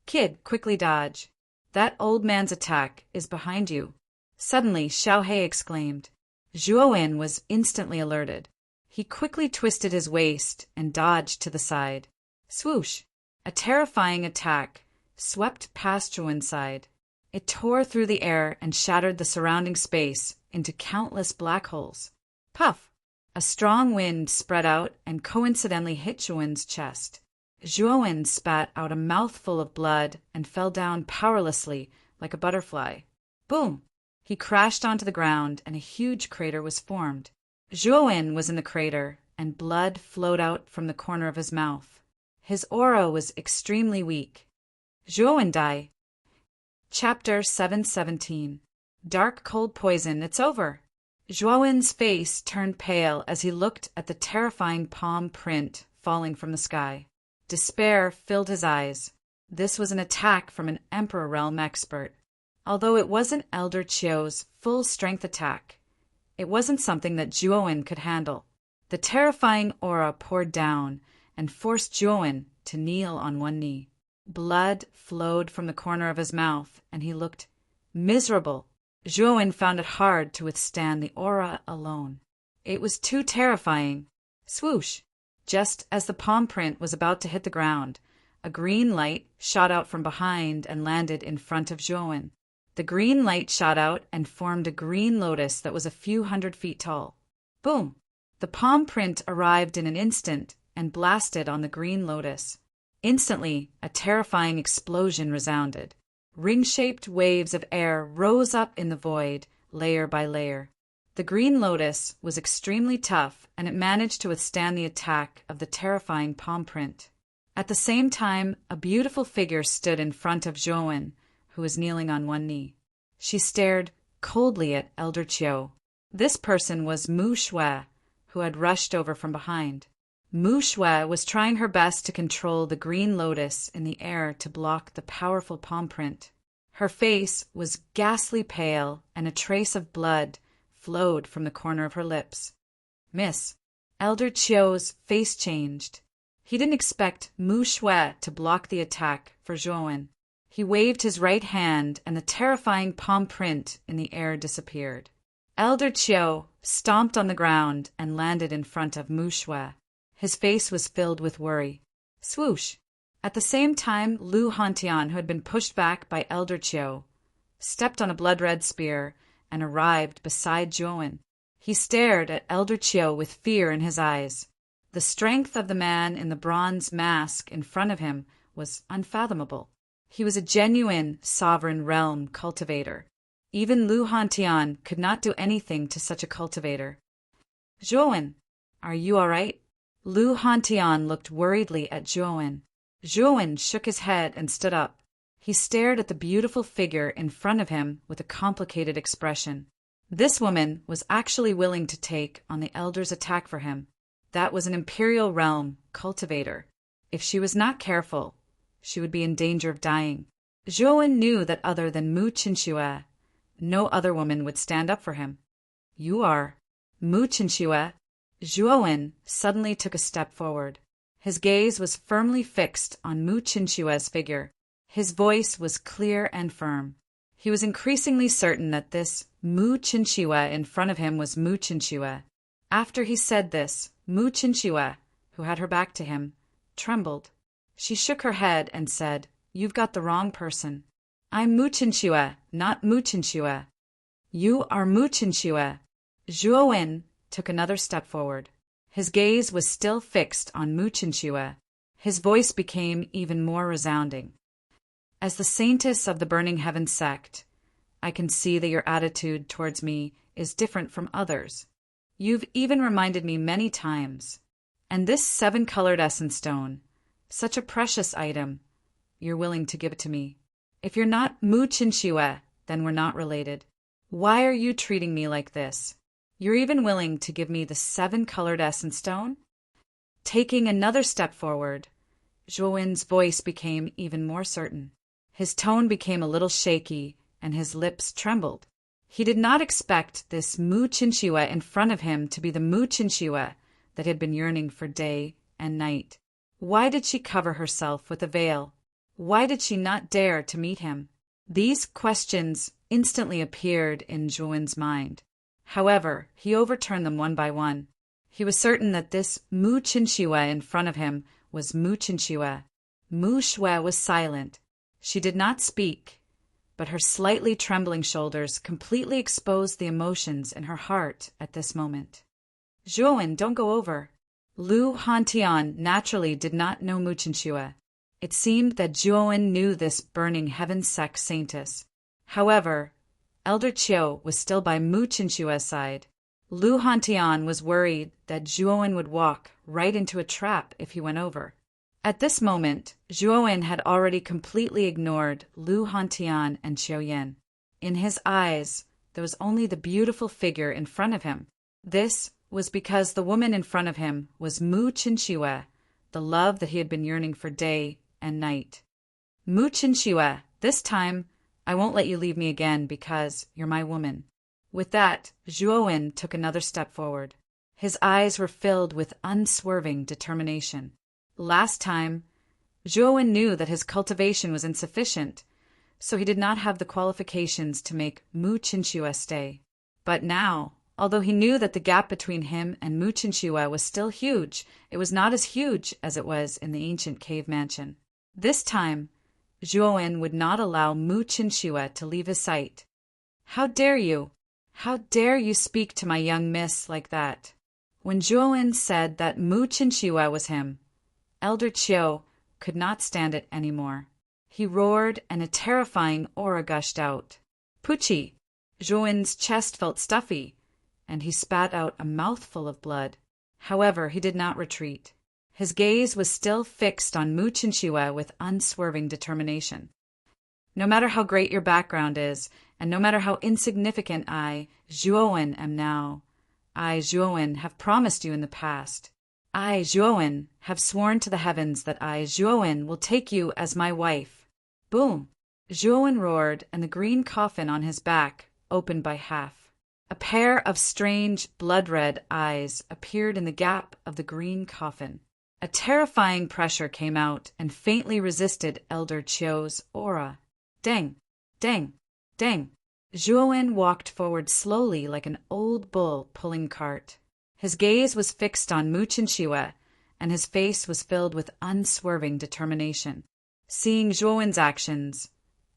Kid, quickly dodge. That old man's attack is behind you. Suddenly, Xiao Hei exclaimed. Zhuowen was instantly alerted. He quickly twisted his waist and dodged to the side. Swoosh! A terrifying attack swept past Zhuowen's side. It tore through the air and shattered the surrounding space into countless black holes. Puff! A strong wind spread out and coincidentally hit Zhuowen's chest. Zhuowen spat out a mouthful of blood and fell down powerlessly like a butterfly. Boom! He crashed onto the ground and a huge crater was formed. Zhuowen was in the crater and blood flowed out from the corner of his mouth. His aura was extremely weak. Zhuowen died. Chapter 717. Dark cold poison, it's over. Zhuowen's face turned pale as he looked at the terrifying palm print falling from the sky. Despair filled his eyes. This was an attack from an Emperor Realm expert. Although it wasn't Elder Qiu's full-strength attack, it wasn't something that Zhuowen could handle. The terrifying aura poured down and forced Zhuowen to kneel on one knee. Blood flowed from the corner of his mouth, and he looked miserable. Zhuowen found it hard to withstand the aura alone. It was too terrifying. Swoosh! Just as the palm print was about to hit the ground, a green light shot out from behind and landed in front of Zhuowen. The green light shot out and formed a green lotus that was a few 100 feet tall. Boom! The palm print arrived in an instant and blasted on the green lotus. Instantly, a terrifying explosion resounded. Ring-shaped waves of air rose up in the void, layer by layer. The green lotus was extremely tough, and it managed to withstand the attack of the terrifying palm print. At the same time, a beautiful figure stood in front of Zhuowen, who was kneeling on one knee. She stared coldly at Elder Qiu. This person was Mu Shui, who had rushed over from behind. Mu Shui was trying her best to control the green lotus in the air to block the powerful palm print. Her face was ghastly pale, and a trace of blood flowed from the corner of her lips. Miss. Elder Qiu's face changed. He didn't expect Mu Shui to block the attack for Zhuowen. He waved his right hand, and the terrifying palm print in the air disappeared. Elder Chiu stomped on the ground and landed in front of Mu Shui. His face was filled with worry. Swoosh! At the same time, Lu Hantian, who had been pushed back by Elder Chiu, stepped on a blood-red spear and arrived beside Zhuowen. He stared at Elder Chiu with fear in his eyes. The strength of the man in the bronze mask in front of him was unfathomable. He was a genuine sovereign realm cultivator. Even Lu Hantian could not do anything to such a cultivator. Zhuowen, are you all right? Lu Hantian looked worriedly at Zhuowen. Zhuowen shook his head and stood up. He stared at the beautiful figure in front of him with a complicated expression. This woman was actually willing to take on the elder's attack for him. That was an imperial realm cultivator. If she was not careful, she would be in danger of dying. Zhuowen knew that other than Mu Qinxue, no other woman would stand up for him. You are Mu Qinxue. Zhuowen suddenly took a step forward. His gaze was firmly fixed on Mu Qinxue's figure. His voice was clear and firm. He was increasingly certain that this Mu Qinxue in front of him was Mu Qinxue. After he said this, Mu Qinxue, who had her back to him, trembled. She shook her head and said, "You've got the wrong person. I'm Mu Qinxue, not Mu Qinxue." You are Mu Qinxue. Zhuowen took another step forward. His gaze was still fixed on Mu Qinxue. His voice became even more resounding. As the saintess of the Burning Heaven sect, I can see that your attitude towards me is different from others. You've even reminded me many times. And this 7-colored essence stone, such a precious item, you're willing to give it to me. If you're not Mu Qinxue, then we're not related. Why are you treating me like this? You're even willing to give me the 7-colored essence stone? Taking another step forward, Zhuowen's voice became even more certain. His tone became a little shaky, and his lips trembled. He did not expect this Mu Qinxue in front of him to be the Mu Qinxue that had been yearning for day and night. Why did she cover herself with a veil? Why did she not dare to meet him? These questions instantly appeared in Zhuowen's mind. However, he overturned them one by one. He was certain that this Mu Qinxue in front of him was Mu Qinxue. Mu Shui was silent. She did not speak, but her slightly trembling shoulders completely exposed the emotions in her heart at this moment. Zhuowen, don't go over. Lu Hantian naturally did not know Mu Qinxue. It seemed that Zhuowen knew this Burning Heaven sect saintess. However, Elder Chiu was still by Mu Qinxue's side. Lu Hantian was worried that Zhuowen would walk right into a trap if he went over. At this moment, Zhuowen had already completely ignored Lu Hantian and Qiu Yin. In his eyes, there was only the beautiful figure in front of him. This was because the woman in front of him was Mu Qinxue, the love that he had been yearning for day and night. Mu Qinxue, this time, I won't let you leave me again because you're my woman. With that, Zhuowen took another step forward. His eyes were filled with unswerving determination. Last time, Zhuowen knew that his cultivation was insufficient, so he did not have the qualifications to make Mu Qinxue stay. But now, although he knew that the gap between him and Mu Qinxue was still huge, it was not as huge as it was in the ancient cave mansion. This time, Zhuowen would not allow Mu Qinxue to leave his sight. How dare you? How dare you speak to my young miss like that? When Zhuowen said that Mu Qinxue was him, Elder Chiu could not stand it anymore. He roared and a terrifying aura gushed out. Pucci! Zhuowen's chest felt stuffy, and he spat out a mouthful of blood. However, he did not retreat. His gaze was still fixed on Mu Qinxue with unswerving determination. No matter how great your background is, and no matter how insignificant I, Zhuowen, am now, I, Zhuowen, have promised you in the past. I, Zhuowen, have sworn to the heavens that I, Zhuowen, will take you as my wife. Boom! Zhuowen roared, and the green coffin on his back opened by half. A pair of strange, blood-red eyes appeared in the gap of the green coffin. A terrifying pressure came out and faintly resisted Elder Chiu's aura. Dang! Dang! Dang! Zhuowen walked forward slowly like an old bull pulling cart. His gaze was fixed on Mu Qinshue, and his face was filled with unswerving determination. Seeing Zhuowen's actions,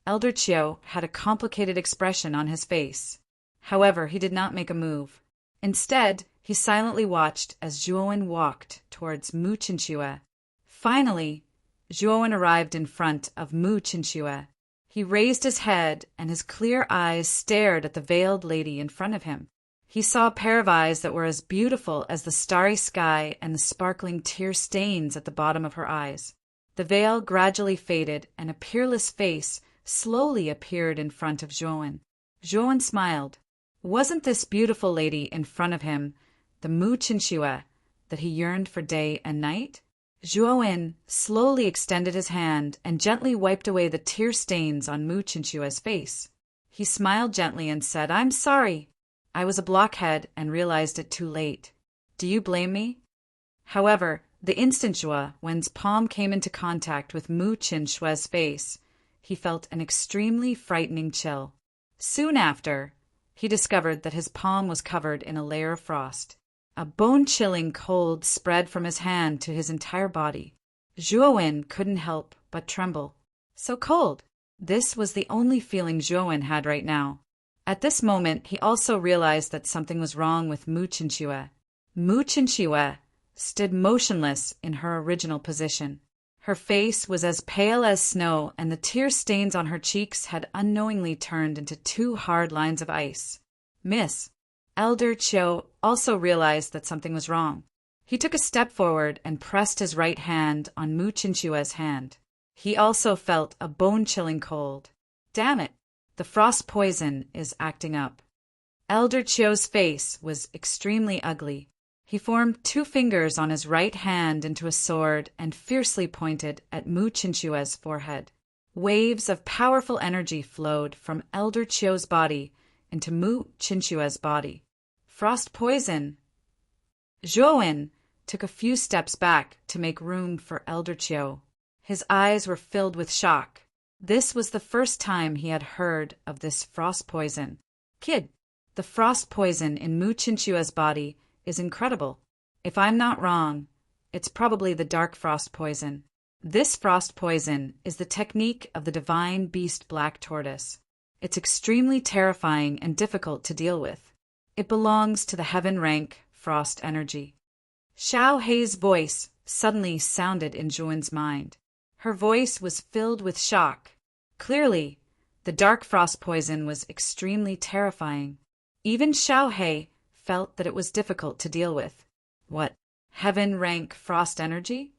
Elder Qiu had a complicated expression on his face. However, he did not make a move. Instead, he silently watched as Zhuowen walked towards Mu Qinshue. Finally, Zhuowen arrived in front of Mu Qinshue. He raised his head, and his clear eyes stared at the veiled lady in front of him. He saw a pair of eyes that were as beautiful as the starry sky and the sparkling tear stains at the bottom of her eyes. The veil gradually faded, and a peerless face slowly appeared in front of Zhuowen. Zhuowen smiled. Wasn't this beautiful lady in front of him the Mu Qinshue that he yearned for day and night? Zhuowen slowly extended his hand and gently wiped away the tear stains on Mu Qinshue's face. He smiled gently and said, "I'm sorry. I was a blockhead and realized it too late. Do you blame me?" However, the instant Zhuowen's palm came into contact with Mu Qinshue's face, he felt an extremely frightening chill. Soon after, he discovered that his palm was covered in a layer of frost. A bone-chilling cold spread from his hand to his entire body. Zhuowen couldn't help but tremble. So cold! This was the only feeling Zhuowen had right now. At this moment, he also realized that something was wrong with Mu Qinshue. Mu Qinshue stood motionless in her original position. Her face was as pale as snow, and the tear stains on her cheeks had unknowingly turned into 2 hard lines of ice. "Miss." Elder Qiu also realized that something was wrong. He took a step forward and pressed his right hand on Mu Qinshue's hand. He also felt a bone-chilling cold. Damn it! The frost poison is acting up. Elder Qiu's face was extremely ugly. He formed 2 fingers on his right hand into a sword and fiercely pointed at Mu Qinshue's forehead. Waves of powerful energy flowed from Elder Qiu's body into Mu Qinshue's body. Frost poison! Zhuowen took a few steps back to make room for Elder Qiu. His eyes were filled with shock. This was the first time he had heard of this frost poison. "Kid, the frost poison in Mu Qinshue's body is incredible. If I'm not wrong, it's probably the dark frost poison. This frost poison is the technique of the divine beast black tortoise. It's extremely terrifying and difficult to deal with. It belongs to the heaven rank frost energy." Xiao Hei's voice suddenly sounded in Zhuowen's mind. Her voice was filled with shock. Clearly, the dark frost poison was extremely terrifying. Even Xiao Hei felt that it was difficult to deal with. What? Heaven rank frost energy?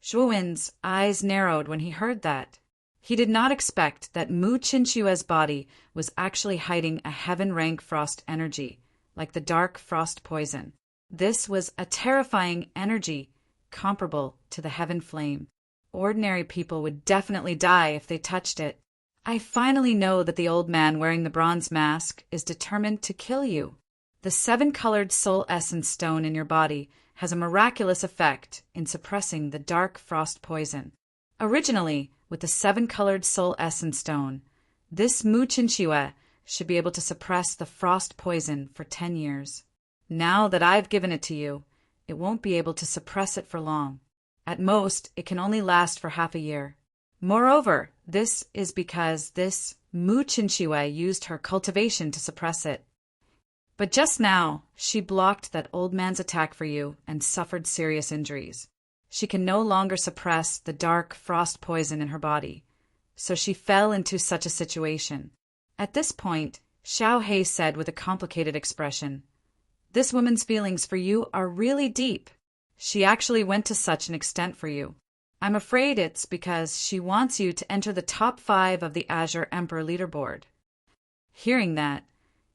Zhuowen's eyes narrowed when he heard that. He did not expect that Mu Qinshue's body was actually hiding a heaven rank frost energy, like the dark frost poison. This was a terrifying energy comparable to the heaven flame. Ordinary people would definitely die if they touched it. I finally know that the old man wearing the bronze mask is determined to kill you. The 7-colored soul essence stone in your body has a miraculous effect in suppressing the dark frost poison. Originally, with the 7-colored soul essence stone, this Mu Qinshuo should be able to suppress the frost poison for 10 years. Now that I've given it to you, it won't be able to suppress it for long. At most, it can only last for half a year. Moreover, this is because this Mu Qinshuo used her cultivation to suppress it. But just now, she blocked that old man's attack for you and suffered serious injuries. She can no longer suppress the dark frost poison in her body, so she fell into such a situation. At this point, Xiao Hei said with a complicated expression, "This woman's feelings for you are really deep. She actually went to such an extent for you. I'm afraid it's because she wants you to enter the top 5 of the Azure Emperor leaderboard." Hearing that,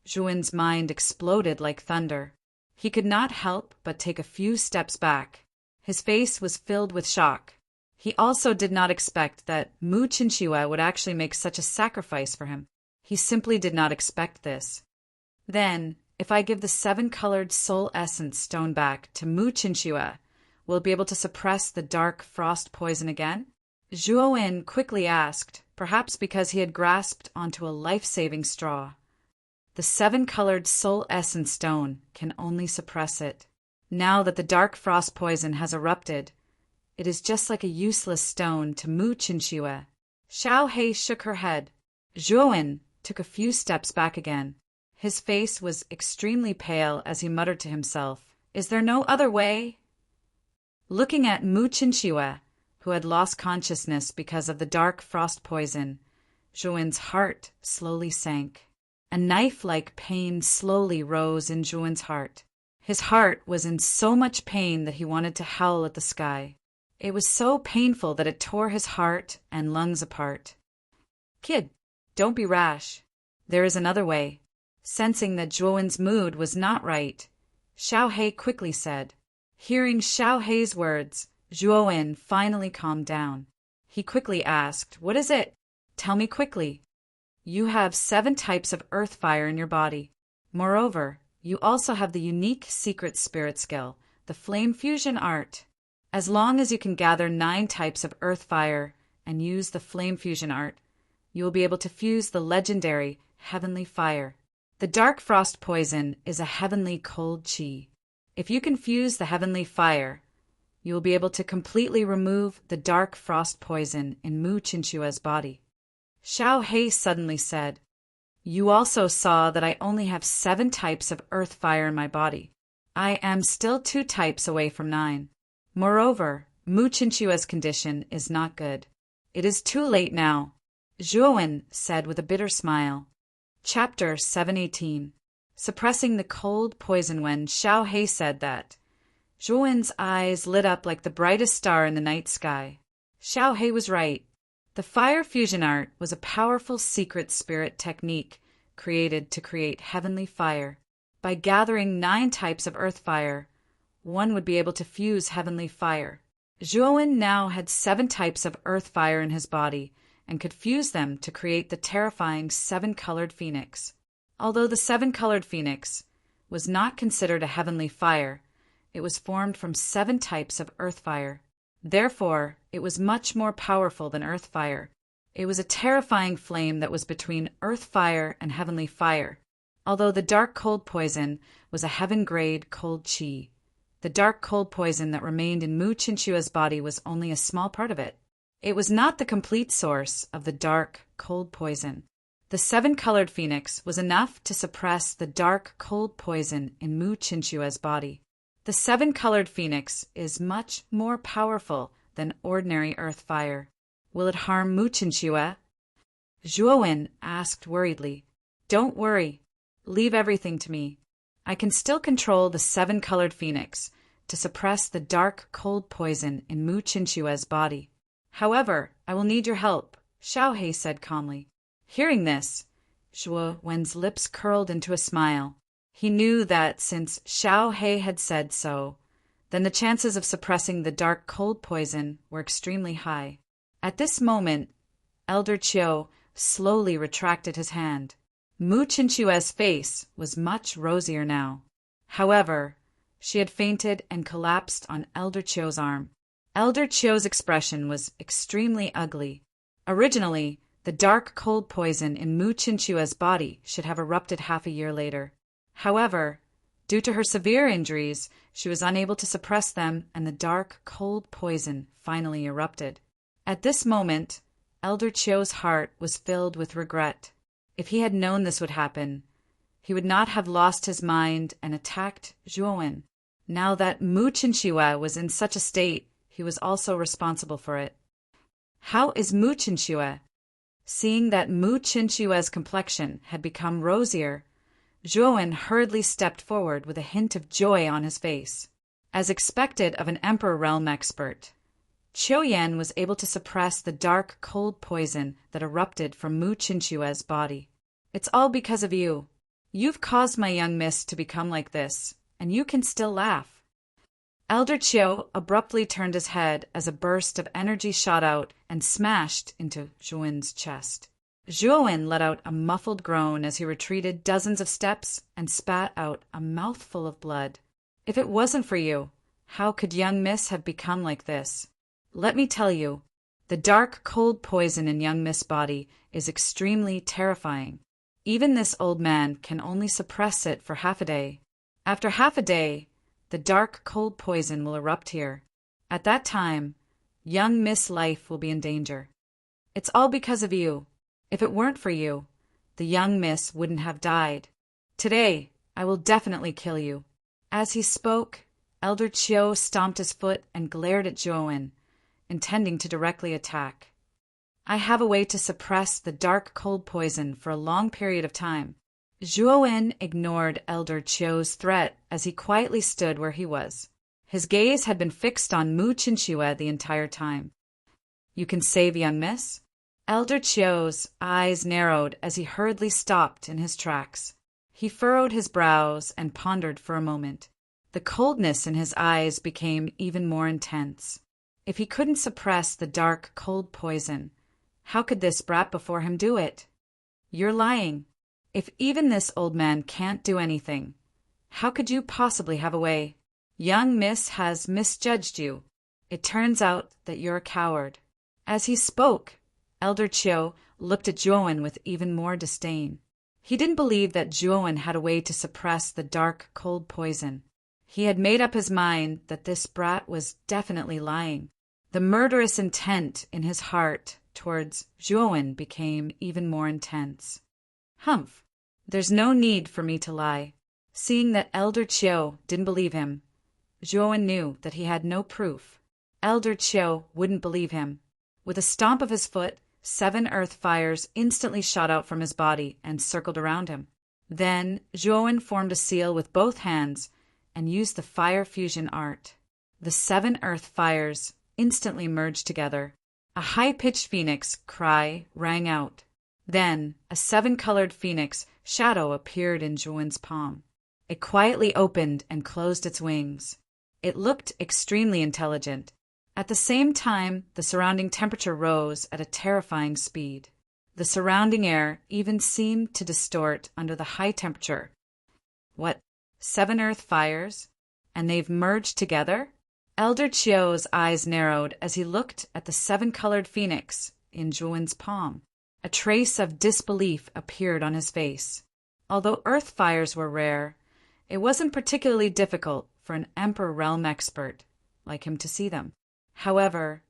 Zhuowen's mind exploded like thunder. He could not help but take a few steps back. His face was filled with shock. He also did not expect that Mu Qinshuo would actually make such a sacrifice for him. He simply did not expect this. Then, if I give the 7-colored soul essence stone back to Mu Qinshuo, will it be able to suppress the dark frost poison again? Zhuowen quickly asked, perhaps because he had grasped onto a life-saving straw. The seven-colored soul essence stone can only suppress it. Now that the dark frost poison has erupted, it is just like a useless stone to Mu Chinchua. Xiao Hei shook her head. Zhuowen took a few steps back again. His face was extremely pale as he muttered to himself, "Is there no other way?" Looking at Mu Chinchua, who had lost consciousness because of the dark frost poison, Zhuowen's heart slowly sank. A knife-like pain slowly rose in Zhuowen's heart. His heart was in so much pain that he wanted to howl at the sky. It was so painful that it tore his heart and lungs apart. "Kid, don't be rash. There is another way." Sensing that Zhuowen's mood was not right, Xiao Hei quickly said. Hearing Xiao Hei's words, Zhuowen finally calmed down. He quickly asked, "What is it? Tell me quickly." "You have 7 types of earth fire in your body. Moreover, you also have the unique secret spirit skill, the flame fusion art. As long as you can gather 9 types of earth fire and use the flame fusion art, you will be able to fuse the legendary heavenly fire. The dark frost poison is a heavenly cold chi. If you can fuse the heavenly fire, you will be able to completely remove the dark frost poison in Mu Chinchua's body." Xiao Hei suddenly said, "You also saw that I only have 7 types of earth fire in my body. I am still 2 types away from 9. Moreover, Mu Chinchua's condition is not good. It is too late now," Zhuowen said with a bitter smile. Chapter 718. Suppressing the cold poison. When Xiao Hei said that, Zhuowen's eyes lit up like the brightest star in the night sky. Xiao Hei was right. The fire fusion art was a powerful secret spirit technique created to create heavenly fire. By gathering 9 types of earth fire, one would be able to fuse heavenly fire. Zhuowen now had 7 types of earth fire in his body and could fuse them to create the terrifying 7-colored phoenix. Although the 7-colored phoenix was not considered a heavenly fire, it was formed from 7 types of earth fire. Therefore, it was much more powerful than earth fire. It was a terrifying flame that was between earth fire and heavenly fire. Although the dark cold poison was a heaven-grade cold chi, the dark cold poison that remained in Mu Chinchua's body was only a small part of it. It was not the complete source of the dark cold poison. The 7-colored phoenix was enough to suppress the dark cold poison in Mu Chinchua's body. The 7-colored phoenix is much more powerful than ordinary earth fire. Will it harm Mu Chinchua? Zhuowen asked worriedly. "Don't worry. Leave everything to me. I can still control the 7-colored phoenix to suppress the dark cold poison in Mu Chinchua's body. However, I will need your help," Xiao Hei said calmly. Hearing this, Zhuowen's lips curled into a smile. He knew that since Xiao Hei had said so, then the chances of suppressing the dark cold poison were extremely high. At this moment, Elder Qiu slowly retracted his hand. Mu Chinchua's face was much rosier now. However, she had fainted and collapsed on Elder Qiu's arm. Elder Qiu's expression was extremely ugly. Originally, the dark cold poison in Mu Chinchua's body should have erupted half a year later. However, due to her severe injuries, she was unable to suppress them, and the dark cold poison finally erupted. At this moment, Elder Qiu's heart was filled with regret. If he had known this would happen, he would not have lost his mind and attacked Zhuowen. Now that Mu Chinchua was in such a state, he was also responsible for it. "How is Mu Chinchua?" Seeing that Mu Chinchua's complexion had become rosier, Zhuowen hurriedly stepped forward with a hint of joy on his face. As expected of an Emperor Realm expert, Qiu Yan was able to suppress the dark cold poison that erupted from Mu Chinchua's body. "It's all because of you. You've caused my young miss to become like this, and you can still laugh." Elder Qiu abruptly turned his head as a burst of energy shot out and smashed into Zhuowen's chest. Zhuowen let out a muffled groan as he retreated dozens of steps and spat out a mouthful of blood. "If it wasn't for you, how could young miss have become like this? Let me tell you, the dark cold poison in young miss' body is extremely terrifying. Even this old man can only suppress it for half a day. After half a day, the dark, cold poison will erupt here. At that time, young Miss Life will be in danger. It's all because of you. If it weren't for you, the young miss wouldn't have died. Today, I will definitely kill you." As he spoke, Elder Chio stomped his foot and glared at Zhuo-wen, intending to directly attack. "I have a way to suppress the dark cold poison for a long period of time." Zhuo-wen ignored Elder Chio's threat as he quietly stood where he was. His gaze had been fixed on Mu Chinchua the entire time. "You can save young miss?" Elder Chio's eyes narrowed as he hurriedly stopped in his tracks. He furrowed his brows and pondered for a moment. The coldness in his eyes became even more intense. If he couldn't suppress the dark, cold poison, how could this brat before him do it? "You're lying. If even this old man can't do anything, how could you possibly have a way? Young miss has misjudged you. It turns out that you're a coward." As he spoke, Elder Chio looked at Zhuo-wen with even more disdain. He didn't believe that Zhuo-wen had a way to suppress the dark, cold poison. He had made up his mind that this brat was definitely lying. The murderous intent in his heart towards Zhuo-wen became even more intense. "Humph, there's no need for me to lie." Seeing that Elder Chio didn't believe him, Zhuo-wen knew that he had no proof. Elder Chio wouldn't believe him. With a stomp of his foot, 7 earth fires instantly shot out from his body and circled around him. Then Zhuo-wen formed a seal with both hands and used the fire fusion art. The 7 earth fires instantly merged together. A high-pitched phoenix cry rang out. Then a 7-colored phoenix shadow appeared in Zhuo-wen's palm. It quietly opened and closed its wings. It looked extremely intelligent. At the same time, the surrounding temperature rose at a terrifying speed. The surrounding air even seemed to distort under the high temperature. "What, 7 earth fires? And they've merged together?" Elder Chio's eyes narrowed as he looked at the 7-colored phoenix in Zhuo-wen's palm. A trace of disbelief appeared on his face. Although earth fires were rare, it wasn't particularly difficult for an Emperor Realm expert like him to see them. However,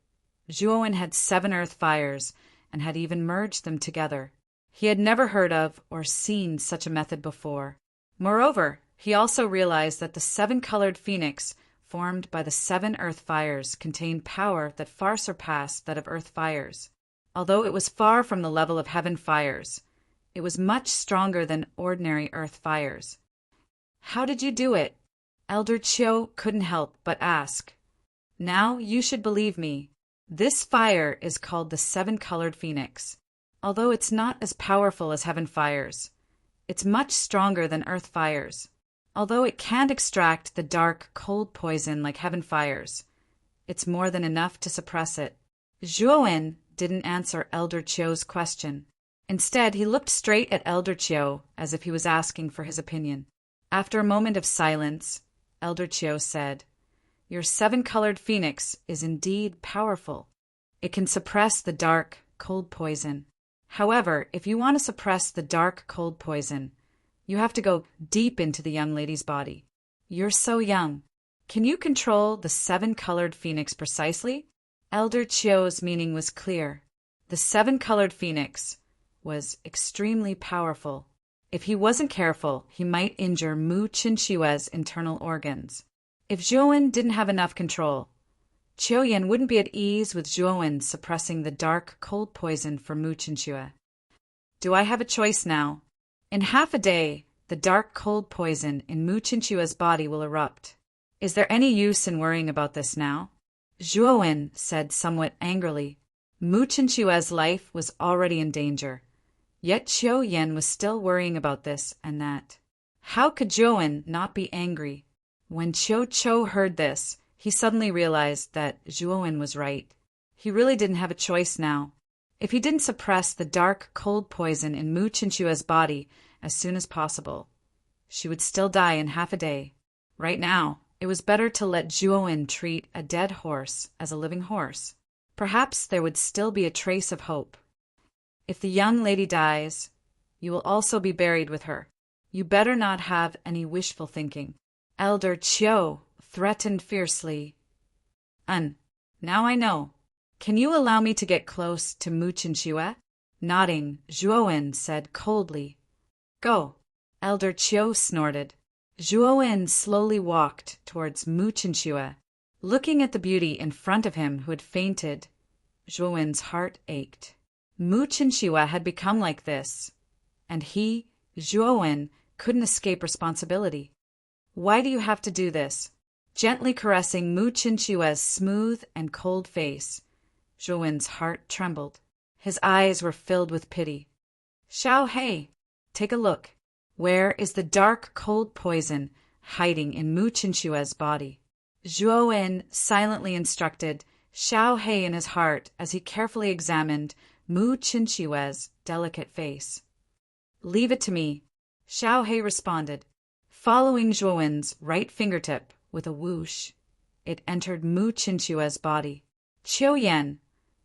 Zhuo-wen had 7 earth fires and had even merged them together. He had never heard of or seen such a method before. Moreover, he also realized that the 7-colored phoenix formed by the 7 earth fires contained power that far surpassed that of earth fires. Although it was far from the level of heaven fires, it was much stronger than ordinary earth fires. "How did you do it?" Elder Chio couldn't help but ask. "Now you should believe me. This fire is called the 7-colored phoenix. Although it's not as powerful as heaven fires, it's much stronger than earth fires. Although it can't extract the dark, cold poison like heaven fires, it's more than enough to suppress it." Zhuo-wen didn't answer Elder Chio's question. Instead, he looked straight at Elder Chio as if he was asking for his opinion. After a moment of silence, Elder Chio said, "Your 7-colored phoenix is indeed powerful. It can suppress the dark, cold poison. However, if you want to suppress the dark, cold poison, you have to go deep into the young lady's body. You're so young. Can you control the 7-colored phoenix precisely?" Elder Chio's meaning was clear. The 7-colored phoenix was extremely powerful. If he wasn't careful, he might injure Mu Chinchua's internal organs. If Zhuo-wen didn't have enough control, Chio-yen wouldn't be at ease with Zhuo-wen suppressing the dark, cold poison for Mu Chinchua. "Do I have a choice now? In half a day, the dark, cold poison in Mu Chinchua's body will erupt. Is there any use in worrying about this now?" Zhuo-wen said somewhat angrily. Mu Chinchua's life was already in danger. Yet Chio-yen was still worrying about this and that. How could Zhuo-wen not be angry? When Cho heard this, he suddenly realized that Zhuo-wen was right. He really didn't have a choice now. If he didn't suppress the dark, cold poison in Mu Chinchua's body as soon as possible, she would still die in half a day. Right now, it was better to let Zhuo-wen treat a dead horse as a living horse. Perhaps there would still be a trace of hope. If the young lady dies, You will also be buried with her. You better not have any wishful thinking." Elder Chiu threatened fiercely. Now I know. Can you allow me to get close to Mu Chinchue?" Nodding, Zhuowen said coldly. "Go." Elder Chiu snorted. Zhuowen slowly walked towards Mu Chinchue. Looking at the beauty in front of him who had fainted, Zhuowen's heart ached. Mu Chinchue had become like this, and he, Zhuowen, couldn't escape responsibility. "Why do you have to do this?" Gently caressing Mu Chinchue's smooth and cold face, Zhuowen's heart trembled. His eyes were filled with pity. "Xiao Hei, take a look. Where is the dark, cold poison hiding in Mu Chinchue's body?" Zhuowen silently instructed Xiao Hei in his heart as he carefully examined Mu Chinchue's delicate face. "Leave it to me," Xiao Hei responded. Following Zhuowen's right fingertip with a whoosh, it entered Mu Chinchue's body. Qiu Yan,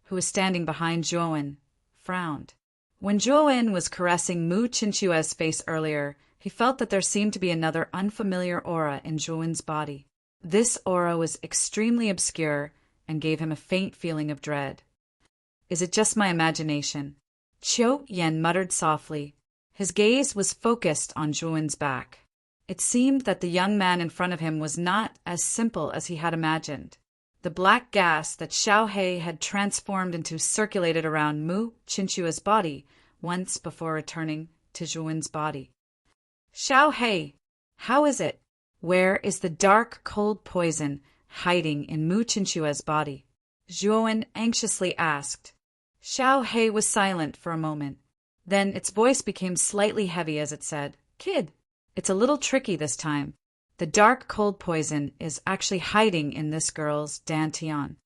who was standing behind Zhuowen, frowned. When Zhuowen was caressing Mu Chinchue's face earlier, he felt that there seemed to be another unfamiliar aura in Zhuowen's body. This aura was extremely obscure and gave him a faint feeling of dread. "Is it just my imagination?" Qiu Yan muttered softly. His gaze was focused on Zhuowen's back. It seemed that the young man in front of him was not as simple as he had imagined. The black gas that Xiao Hei had transformed into circulated around Mu Chinchue's body once before returning to Zhuowen's body. "Xiao Hei, how is it? Where is the dark, cold poison hiding in Mu Chinchue's body?" Zhuowen anxiously asked. Xiao Hei was silent for a moment. Then its voice became slightly heavy as it said, "Kid, it's a little tricky this time. The dark, cold poison is actually hiding in this girl's dantian.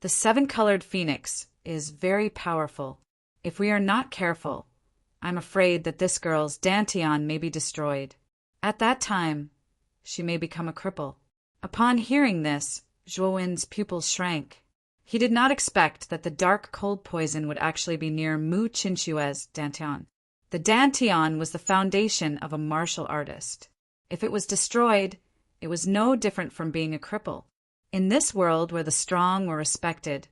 The seven-colored phoenix is very powerful. If we are not careful, I'm afraid that this girl's dantian may be destroyed. At that time, she may become a cripple." Upon hearing this, Zhuowen's pupils shrank. He did not expect that the dark, cold poison would actually be near Mu Chinchue's dantian. The dantian was the foundation of a martial artist. If it was destroyed, it was no different from being a cripple. In this world where the strong were respected,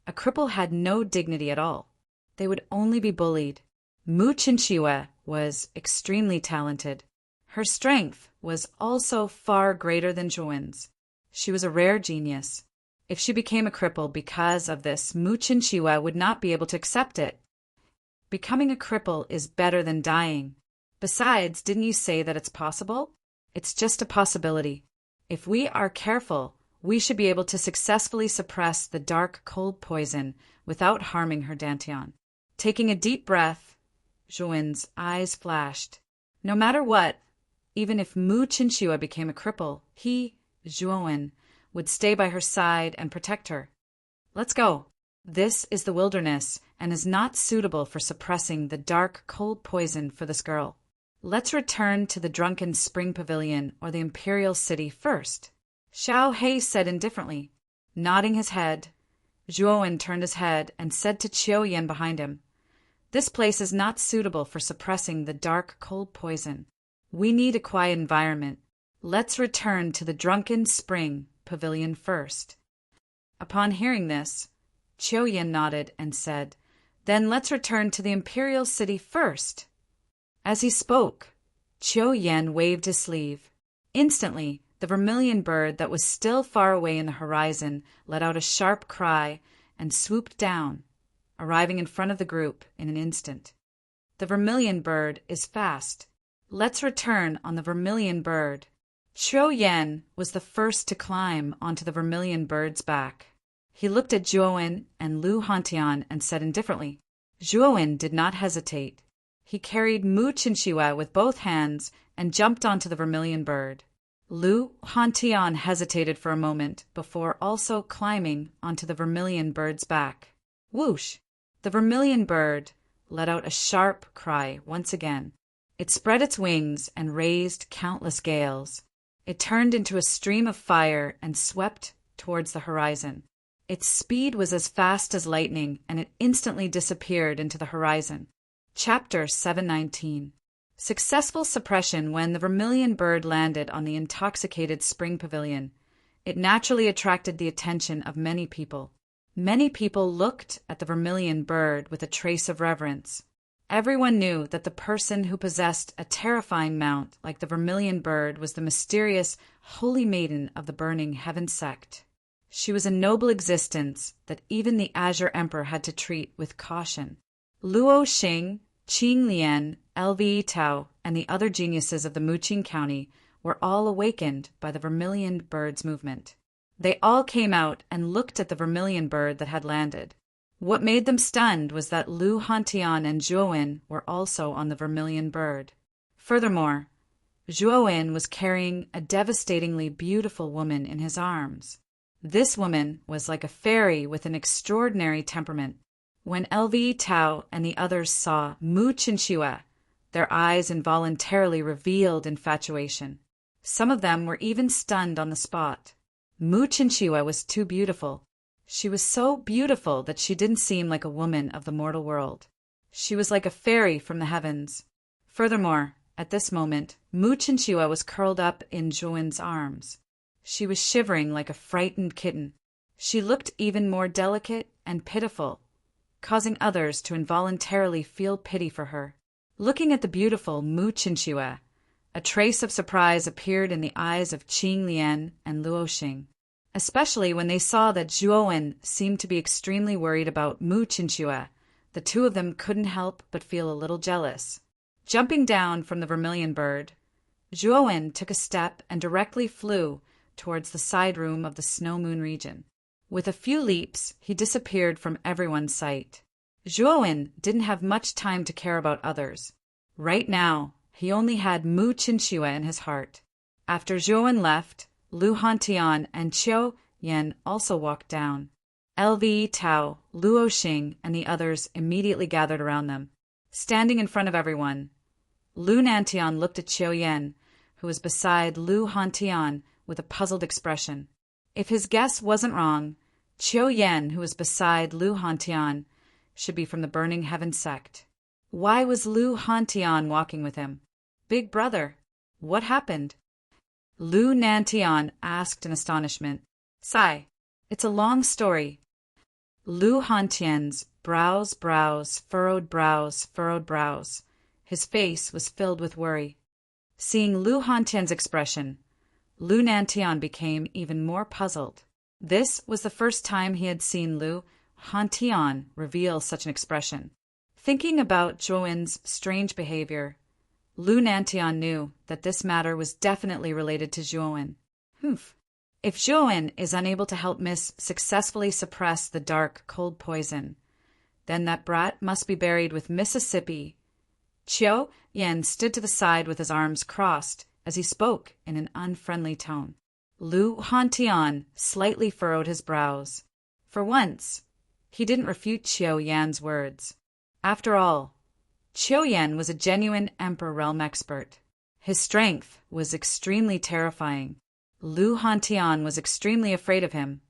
a cripple had no dignity at all. They would only be bullied. Mu Chinchue was extremely talented. Her strength was also far greater than Zhuowen's. She was a rare genius. If she became a cripple because of this, Mu Chinchue would not be able to accept it. Becoming a cripple is better than dying. Besides, didn't you say that it's possible? It's just a possibility. If we are careful, we should be able to successfully suppress the dark, cold poison without harming her dantian. Taking a deep breath, Zhuowen's eyes flashed. No matter what, even if Mu Chinchue became a cripple, he, Zhuowen, would stay by her side and protect her. "Let's go. This is the wilderness and is not suitable for suppressing the dark, cold poison for this girl. Let's return to the Drunken Spring Pavilion or the Imperial City first," Xiao Hei said indifferently. Nodding his head, Zhuowen turned his head and said to Qiu Yan behind him, "This place is not suitable for suppressing the dark, cold poison. We need a quiet environment. Let's return to the Drunken Spring Pavilion first." Upon hearing this, Qiu Yan nodded and said, "Then let's return to the Imperial City first." As he spoke, Qiu Yan waved his sleeve. Instantly, the vermilion bird that was still far away in the horizon let out a sharp cry and swooped down, arriving in front of the group in an instant. The vermilion bird is fast. Let's return on the vermilion bird. Qiu Yan was the first to climb onto the vermilion bird's back. He looked at Zhuowen and Lu Hantian and said indifferently. Zhuowen did not hesitate. He carried Mu Chinchue with both hands and jumped onto the vermilion bird. Lu Hantian hesitated for a moment before also climbing onto the vermilion bird's back. Whoosh! The vermilion bird let out a sharp cry once again. It spread its wings and raised countless gales. It turned into a stream of fire and swept towards the horizon. Its speed was as fast as lightning, and it instantly disappeared into the horizon. Chapter 719. Successful suppression. When the vermilion bird landed on the intoxicated spring pavilion, it naturally attracted the attention of many people. Many people looked at the vermilion bird with a trace of reverence. Everyone knew that the person who possessed a terrifying mount like the vermilion bird was the mysterious Holy Maiden of the Burning Heaven sect. She was a noble existence that even the Azure Emperor had to treat with caution. Luo Xing, Qing Lian, Lve Tao, and the other geniuses of the Muqing County were all awakened by the vermilion bird's movement. They all came out and looked at the vermilion bird that had landed. What made them stunned was that Lu Hantian and Zhuowen were also on the vermilion bird. Furthermore, Zhuowen was carrying a devastatingly beautiful woman in his arms. This woman was like a fairy with an extraordinary temperament. When Lve Tao and the others saw Mu Qinxue, their eyes involuntarily revealed infatuation. Some of them were even stunned on the spot. Mu Qinxue was too beautiful. She was so beautiful that she didn't seem like a woman of the mortal world. She was like a fairy from the heavens. Furthermore, at this moment, Mu Qinxue was curled up in Zhuowen's arms. She was shivering like a frightened kitten. She looked even more delicate and pitiful, causing others to involuntarily feel pity for her. Looking at the beautiful Mu Qinxue, a trace of surprise appeared in the eyes of Qing Lian and Luo Xing, especially when they saw that Zhuowen seemed to be extremely worried about Mu Qinxue. The two of them couldn't help but feel a little jealous. Jumping down from the vermilion bird, Zhuowen took a step and directly flew towards the side room of the Snow Moon region. With a few leaps, he disappeared from everyone's sight. Zhuowen didn't have much time to care about others. Right now, he only had Mu Qinxue in his heart. After Zhuowen left, Lu Hantian and Qiu Yan also walked down. Lve Tao, Luo Xing, and the others immediately gathered around them. Standing in front of everyone, Lu Nantian looked at Qiu Yan, who was beside Lu Hantian, with a puzzled expression. If his guess wasn't wrong, Qiu Yan, who was beside Lu Hantian, should be from the Burning Heaven sect. Why was Lu Hantian walking with him? Big brother, what happened? Lu Nantian asked in astonishment. Sigh, it's a long story. Lu Hantian's brows, furrowed brows. His face was filled with worry. Seeing Lu Hantian's expression, Lu Nantian became even more puzzled. This was the first time he had seen Lu Hantian reveal such an expression. Thinking about Zhuowen's strange behavior, Lu Nantian knew that this matter was definitely related to Zhuowen. If Zhuowen is unable to help Miss successfully suppress the dark, cold poison, then that brat must be buried with Mississippi. Qiu Yan stood to the side with his arms crossed as he spoke in an unfriendly tone. Lu Hantian slightly furrowed his brows. For once, he didn't refute Qiu Yan's words. After all, Qiu Yan was a genuine Emperor Realm expert. His strength was extremely terrifying. Lu Hantian was extremely afraid of him,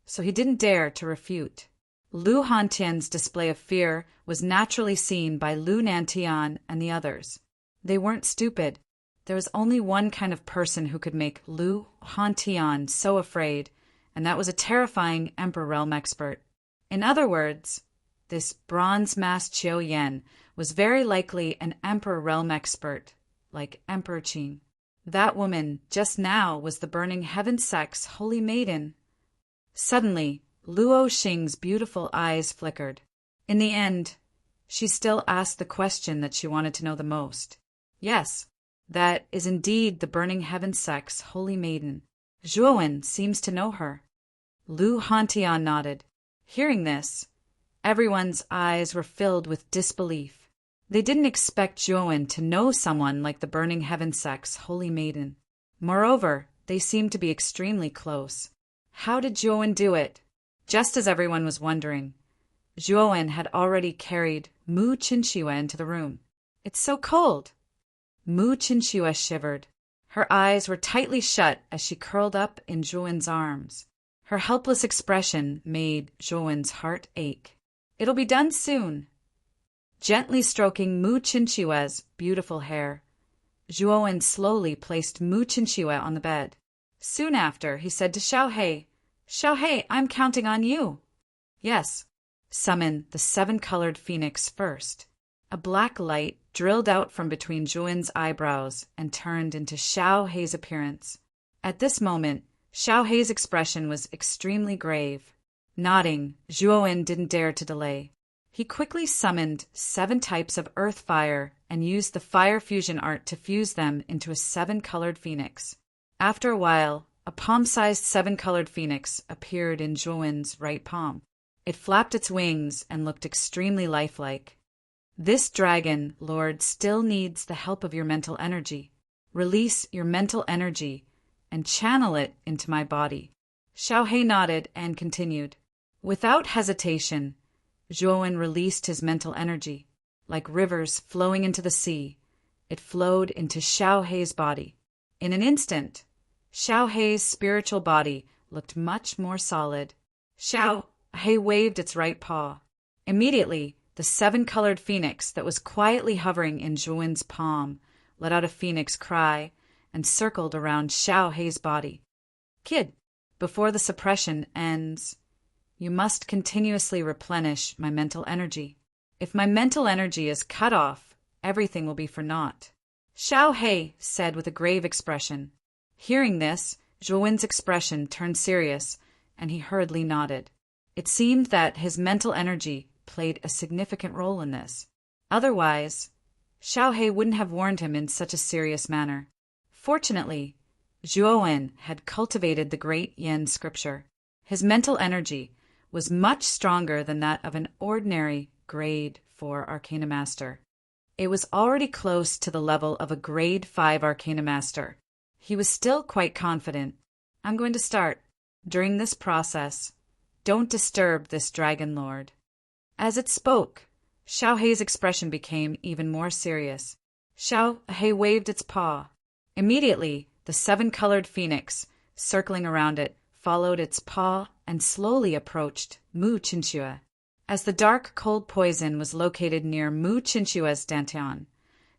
so he didn't dare to refute. Lu Hantian's display of fear was naturally seen by Lu Nantian and the others. They weren't stupid. There was only one kind of person who could make Lu Hantian so afraid, and that was a terrifying Emperor Realm expert. In other words, this bronze-masked Qiu Yan was very likely an Emperor Realm expert, like Emperor Qing. That woman, just now, was the Burning Heaven sect's Holy Maiden. Suddenly, Luo Xing's beautiful eyes flickered. In the end, she still asked the question that she wanted to know the most. Yes, that is indeed the Burning Heaven sect's Holy Maiden. Zhuowen seems to know her. Lu Hantian nodded. Hearing this, everyone's eyes were filled with disbelief. They didn't expect Zhuowen to know someone like the Burning Heaven sect's Holy Maiden. Moreover, they seemed to be extremely close. How did Zhuowen do it? Just as everyone was wondering, Zhuowen had already carried Mu Qinxue into the room. It's so cold. Mu Qinxue shivered. Her eyes were tightly shut as she curled up in Zhuowen's arms. Her helpless expression made Zhuowen's heart ache. It'll be done soon. Gently stroking Mu Chinchua's beautiful hair, Zhuowen slowly placed Mu Chinchua on the bed. Soon after, he said to Xiaohei, "Xiaohei, I'm counting on you." "Yes." "Summon the seven-colored phoenix first." A black light drilled out from between Zhuowen's eyebrows and turned into Xiaohei's appearance. At this moment, Xiaohei's expression was extremely grave. Nodding, Zhuowen didn't dare to delay. He quickly summoned 7 types of earth fire and used the fire fusion art to fuse them into a 7-colored phoenix. After a while, a palm-sized 7-colored phoenix appeared in Zhuowen's right palm. It flapped its wings and looked extremely lifelike. "This dragon, Lord, still needs the help of your mental energy. Release your mental energy and channel it into my body." Xiaohei nodded and continued. Without hesitation, Zhuowen released his mental energy. Like rivers flowing into the sea, it flowed into Xiaohei's body. In an instant, Xiaohei's spiritual body looked much more solid. Xiaohei waved its right paw. Immediately, the 7-colored phoenix that was quietly hovering in Zhuowen's palm let out a phoenix cry and circled around Xiaohei's body. "Kid, before the suppression ends, you must continuously replenish my mental energy. If my mental energy is cut off, everything will be for naught," Xiaohei said with a grave expression. Hearing this, Zhuowen's expression turned serious, and he hurriedly nodded. It seemed that his mental energy played a significant role in this. Otherwise, Xiaohei wouldn't have warned him in such a serious manner. Fortunately, Zhuowen had cultivated the great Yin scripture. His mental energy was much stronger than that of an ordinary Grade 4 Arcana Master. It was already close to the level of a Grade 5 Arcana Master. He was still quite confident. "I'm going to start. During this process, don't disturb this Dragon Lord." As it spoke, Xiaohei's expression became even more serious. Xiaohei waved its paw. Immediately, the 7-colored phoenix, circling around it, followed its paw and slowly approached Mu Chinchua. As the dark, cold poison was located near Mu Chinchua's dantian,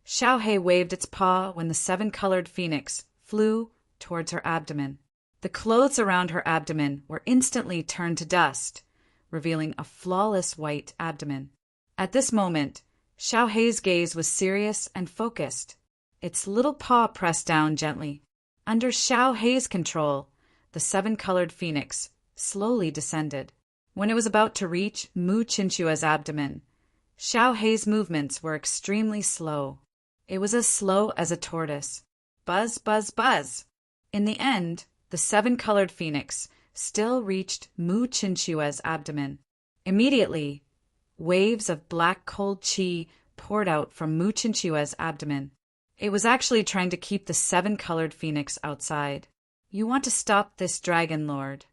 Xiaohei waved its paw when the 7-colored phoenix flew towards her abdomen. The clothes around her abdomen were instantly turned to dust, revealing a flawless white abdomen. At this moment, Xiaohei's gaze was serious and focused. Its little paw pressed down gently. Under Xiaohei's control, the 7-colored phoenix slowly descended. When it was about to reach Mu Chinchua's abdomen, Xiaohei's movements were extremely slow. It was as slow as a tortoise. Buzz, buzz, buzz. In the end, the 7-colored phoenix still reached Mu Chinchua's abdomen. Immediately, waves of black cold qi poured out from Mu Chinchua's abdomen. It was actually trying to keep the 7-colored phoenix outside. "You want to stop this Dragon Lord."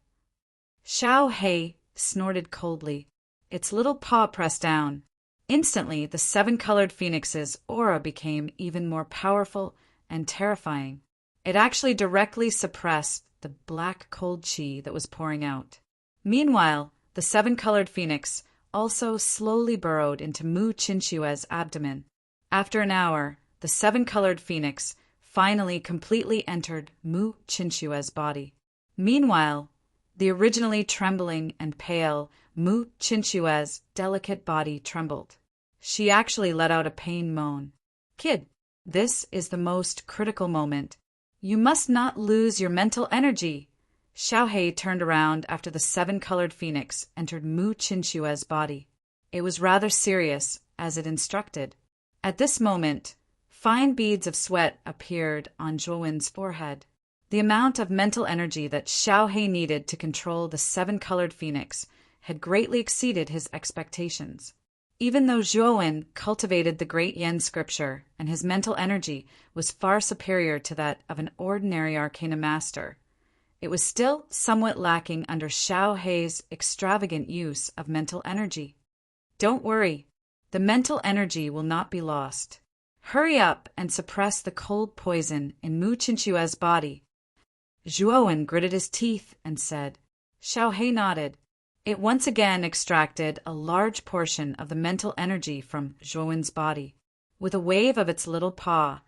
Xiaohei snorted coldly. Its little paw pressed down. Instantly, the 7-colored phoenix's aura became even more powerful and terrifying. It actually directly suppressed the black cold qi that was pouring out. Meanwhile, the 7-colored phoenix also slowly burrowed into Mu Chinchua's abdomen. After an hour, the 7-colored phoenix finally completely entered Mu Chinchua's body. Meanwhile, the originally trembling and pale Mu Chinchua's delicate body trembled. She actually let out a pain moan. "Kid, this is the most critical moment. You must not lose your mental energy." Xiaohei turned around after the 7-colored phoenix entered Mu Chinchua's body. It was rather serious, as it instructed. At this moment, fine beads of sweat appeared on Zhuowen's forehead. The amount of mental energy that Xiaohei needed to control the 7-colored phoenix had greatly exceeded his expectations. Even though Zhuowen cultivated the great Yin scripture and his mental energy was far superior to that of an ordinary arcana master, it was still somewhat lacking under Xiaohei's extravagant use of mental energy. "Don't worry, the mental energy will not be lost. Hurry up and suppress the cold poison in Mu Chinchua's body." Zhuowen gritted his teeth and said. Xiaohei nodded. It once again extracted a large portion of the mental energy from Zhuowen's body. With a wave of its little paw,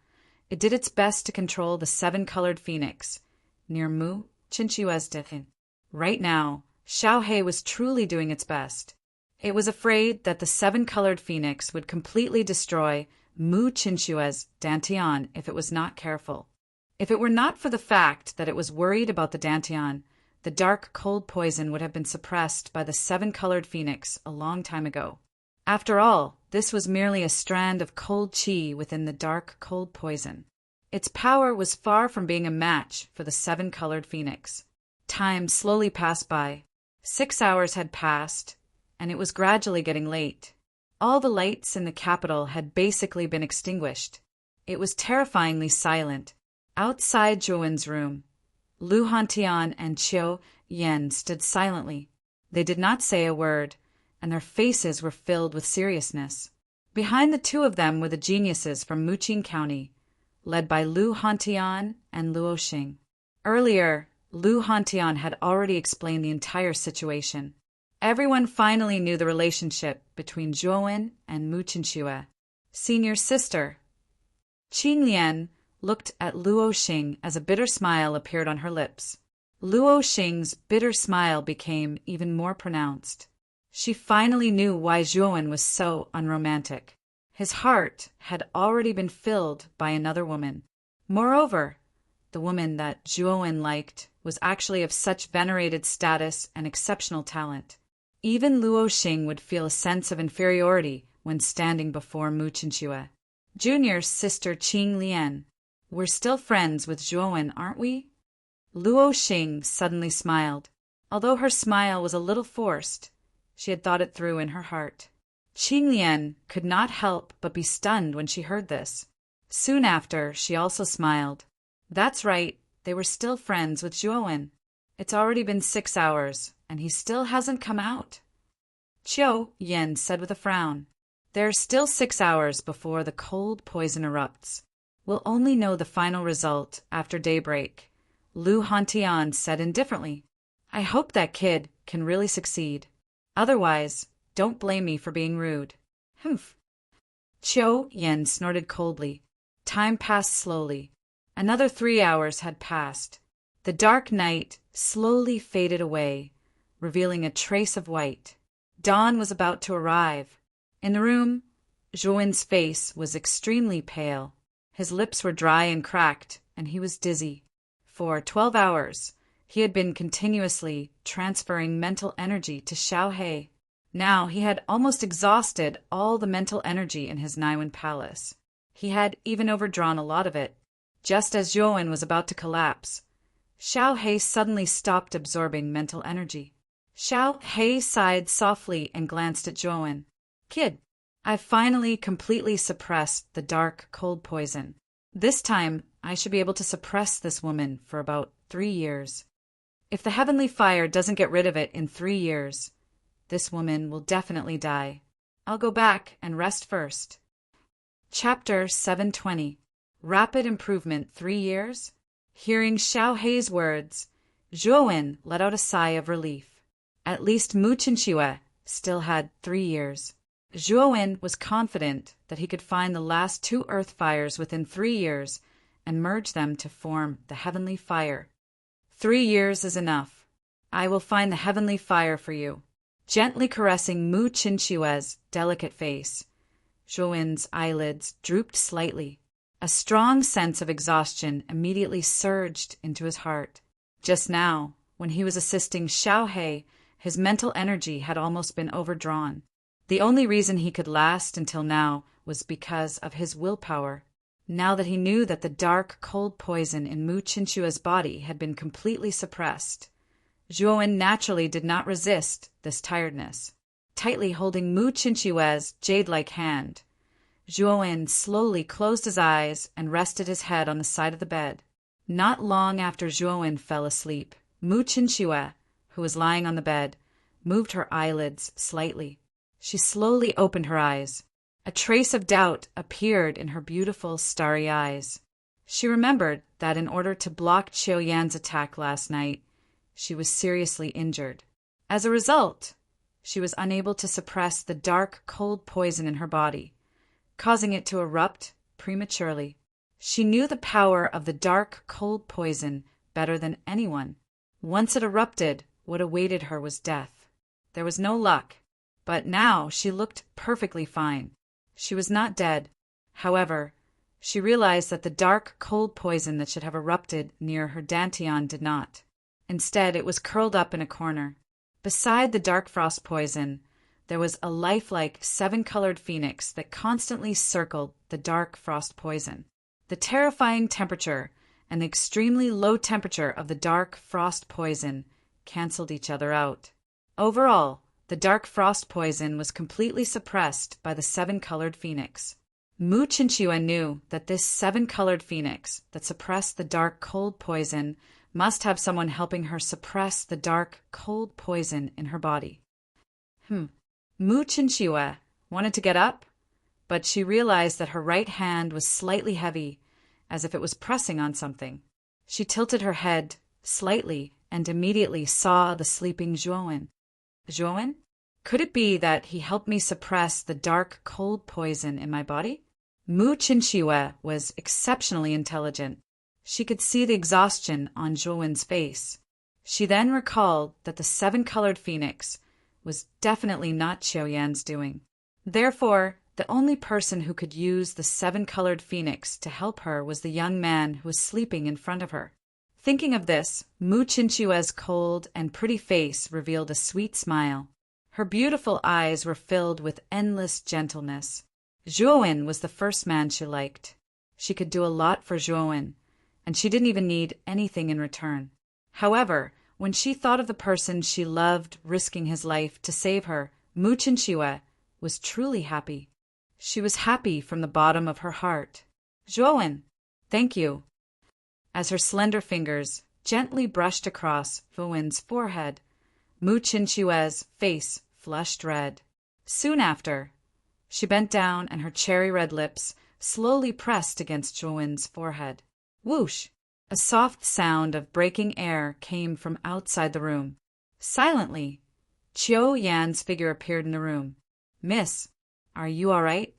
it did its best to control the seven-colored phoenix near Mu Qinque's Dechin. Right now, Xiaohei was truly doing its best. It was afraid that the seven-colored phoenix would completely destroy Mu Qinque's Dantian if it was not careful. If it were not for the fact that it was worried about the Dantian, the dark cold poison would have been suppressed by the seven-colored phoenix a long time ago. After all, this was merely a strand of cold qi within the dark cold poison. Its power was far from being a match for the seven-colored phoenix. Time slowly passed by. 6 hours had passed, and it was gradually getting late. All the lights in the capital had basically been extinguished. It was terrifyingly silent. Outside Zhuowen's room, Lu Hantian and Qiu Yan stood silently. They did not say a word, and their faces were filled with seriousness. Behind the two of them were the geniuses from Muqing County, led by Lu Hantian and Luo Xing. Earlier, Lu Hantian had already explained the entire situation. Everyone finally knew the relationship between Zhuowen and Mu Qinquo. Senior sister. Qing Lian looked at Luo Xing as a bitter smile appeared on her lips. Luo Xing's bitter smile became even more pronounced. She finally knew why Zhuowen was so unromantic. His heart had already been filled by another woman. Moreover, the woman that Zhuowen liked was actually of such venerated status and exceptional talent. Even Luo Xing would feel a sense of inferiority when standing before Mu Qinquo. Junior sister Qing Lian, we're still friends with Zhuowen, aren't we? Luo Xing suddenly smiled. Although her smile was a little forced, she had thought it through in her heart. Qing Lian could not help but be stunned when she heard this. Soon after, she also smiled. That's right, they were still friends with Zhuowen. It's already been 6 hours, and he still hasn't come out. Qiu Yan said with a frown. There's still 6 hours before the cold poison erupts. We'll only know the final result after daybreak. Lu Hantian said indifferently. I hope that kid can really succeed. Otherwise, don't blame me for being rude. Humph. Qiu Yan snorted coldly. Time passed slowly. Another 3 hours had passed. The dark night slowly faded away, revealing a trace of white. Dawn was about to arrive. In the room, Zhuowen's face was extremely pale. His lips were dry and cracked, and he was dizzy. For 12 hours, he had been continuously transferring mental energy to Xiaohei. Now he had almost exhausted all the mental energy in his Naiwen palace. He had even overdrawn a lot of it. Just as Zhuowen was about to collapse, Xiaohei suddenly stopped absorbing mental energy. Xiaohei sighed softly and glanced at Zhuowen. Kid, I've finally completely suppressed the dark cold poison. This time, I should be able to suppress this woman for about 3 years. If the heavenly fire doesn't get rid of it in 3 years, this woman will definitely die. I'll go back and rest first. Chapter 720. Rapid Improvement 3 Years? Hearing Xiaohei's words, Zhuowen let out a sigh of relief. At least Mu Qinquo still had 3 years. Zhuowen was confident that he could find the last 2 earth fires within 3 years and merge them to form the heavenly fire. 3 years is enough. I will find the heavenly fire for you. Gently caressing Mu Qinquo's delicate face, Zhuowen's eyelids drooped slightly. A strong sense of exhaustion immediately surged into his heart. Just now, when he was assisting Xiaohei, his mental energy had almost been overdrawn. The only reason he could last until now was because of his willpower. Now that he knew that the dark, cold poison in Mu Qinquo's body had been completely suppressed, Zhuowen naturally did not resist this tiredness. Tightly holding Mu Qinquo's jade-like hand, Zhuowen slowly closed his eyes and rested his head on the side of the bed. Not long after Zhuowen fell asleep, Mu Qinquo, who was lying on the bed, moved her eyelids slightly. She slowly opened her eyes. A trace of doubt appeared in her beautiful, starry eyes. She remembered that in order to block Qiu Yan's attack last night, she was seriously injured. As a result, she was unable to suppress the dark, cold poison in her body, causing it to erupt prematurely. She knew the power of the dark, cold poison better than anyone. Once it erupted, what awaited her was death. There was no luck, but now she looked perfectly fine. She was not dead. However, she realized that the dark, cold poison that should have erupted near her dantian did not. Instead, it was curled up in a corner. Beside the dark frost poison, there was a lifelike 7-colored phoenix that constantly circled the dark frost poison. The terrifying temperature and the extremely low temperature of the dark frost poison canceled each other out. Overall, the dark frost poison was completely suppressed by the 7-colored phoenix. Mu Chinchua knew that this 7-colored phoenix that suppressed the dark cold poison must have someone helping her suppress the dark cold poison in her body. Mu Chinchua wanted to get up, but she realized that her right hand was slightly heavy, as if it was pressing on something. She tilted her head slightly and immediately saw the sleeping Zhuowen. Zhuowen? Could it be that he helped me suppress the dark cold poison in my body? Mu Chinchua was exceptionally intelligent. She could see the exhaustion on Zhuowen's face. She then recalled that the 7-colored phoenix was definitely not Qiao Yan's doing. Therefore, the only person who could use the 7-colored phoenix to help her was the young man who was sleeping in front of her. Thinking of this, Mu Chinchua's cold and pretty face revealed a sweet smile. Her beautiful eyes were filled with endless gentleness. Zhuowen was the first man she liked. She could do a lot for Zhuowen, and she didn't even need anything in return. However, when she thought of the person she loved risking his life to save her, Mu Chinchua was truly happy. She was happy from the bottom of her heart. Zhuowen, thank you. As her slender fingers gently brushed across Zhuowen's forehead, Mu Chinchua's face flushed red. Soon after, she bent down and her cherry-red lips slowly pressed against Zhuowen's forehead. Whoosh! A soft sound of breaking air came from outside the room. Silently, Qiao Yan's figure appeared in the room. Miss, are you all right?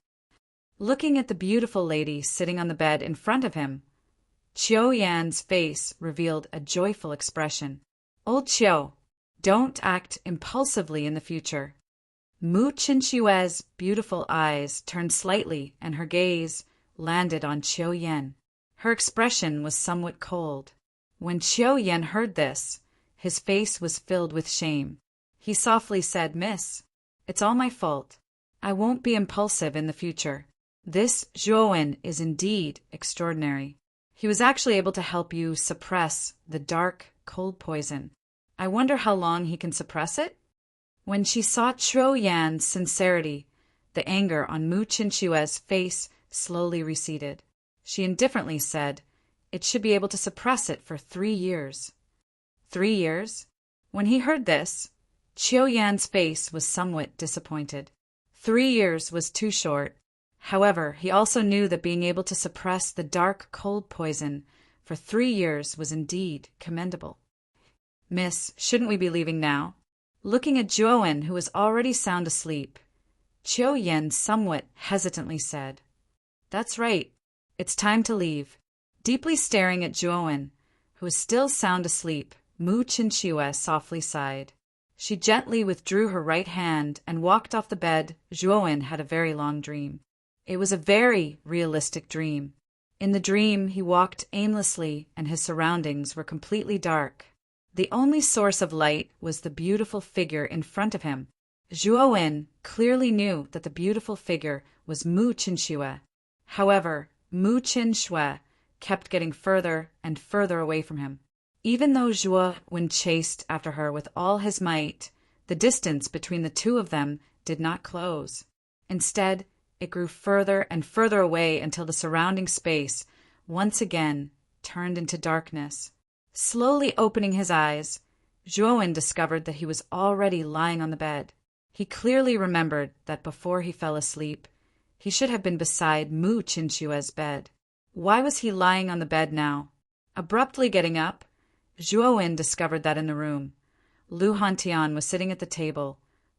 Looking at the beautiful lady sitting on the bed in front of him, Qiao Yan's face revealed a joyful expression. Old Qiao, don't act impulsively in the future. Mu Chinchua's beautiful eyes turned slightly and her gaze landed on Qiao Yan. Her expression was somewhat cold. When Qiao Yan heard this, his face was filled with shame. He softly said, Miss, it's all my fault. I won't be impulsive in the future. This Zhuowen is indeed extraordinary. He was actually able to help you suppress the dark, cold poison. I wonder how long he can suppress it? When she saw Qiao Yan's sincerity, the anger on Mu Chinchua's face slowly receded. She indifferently said, it should be able to suppress it for 3 years. 3 years? When he heard this, Qiao Yan's face was somewhat disappointed. 3 years was too short. However, he also knew that being able to suppress the dark, cold poison for 3 years was indeed commendable. Miss, shouldn't we be leaving now? Looking at Zhuowen, who was already sound asleep, Qiao Yan somewhat hesitantly said, That's right. It's time to leave. Deeply staring at Zhuowen, who was still sound asleep, Mu Chinchua softly sighed. She gently withdrew her right hand and walked off the bed. Zhuowen had a very long dream. It was a very realistic dream. In the dream, he walked aimlessly and his surroundings were completely dark. The only source of light was the beautiful figure in front of him. Zhuowen clearly knew that the beautiful figure was Mu Chinchua. However, Mu Chinchua kept getting further and further away from him. Even though Zhuowen chased after her with all his might, the distance between the two of them did not close. Instead, it grew further and further away until the surrounding space once again turned into darkness. Slowly opening his eyes, Zhuowen discovered that he was already lying on the bed. He clearly remembered that before he fell asleep, he should have been beside Mu Chinchua's bed. Why was he lying on the bed now? Abruptly getting up, Zhuowen discovered that in the room, Lu Hantian was sitting at the table,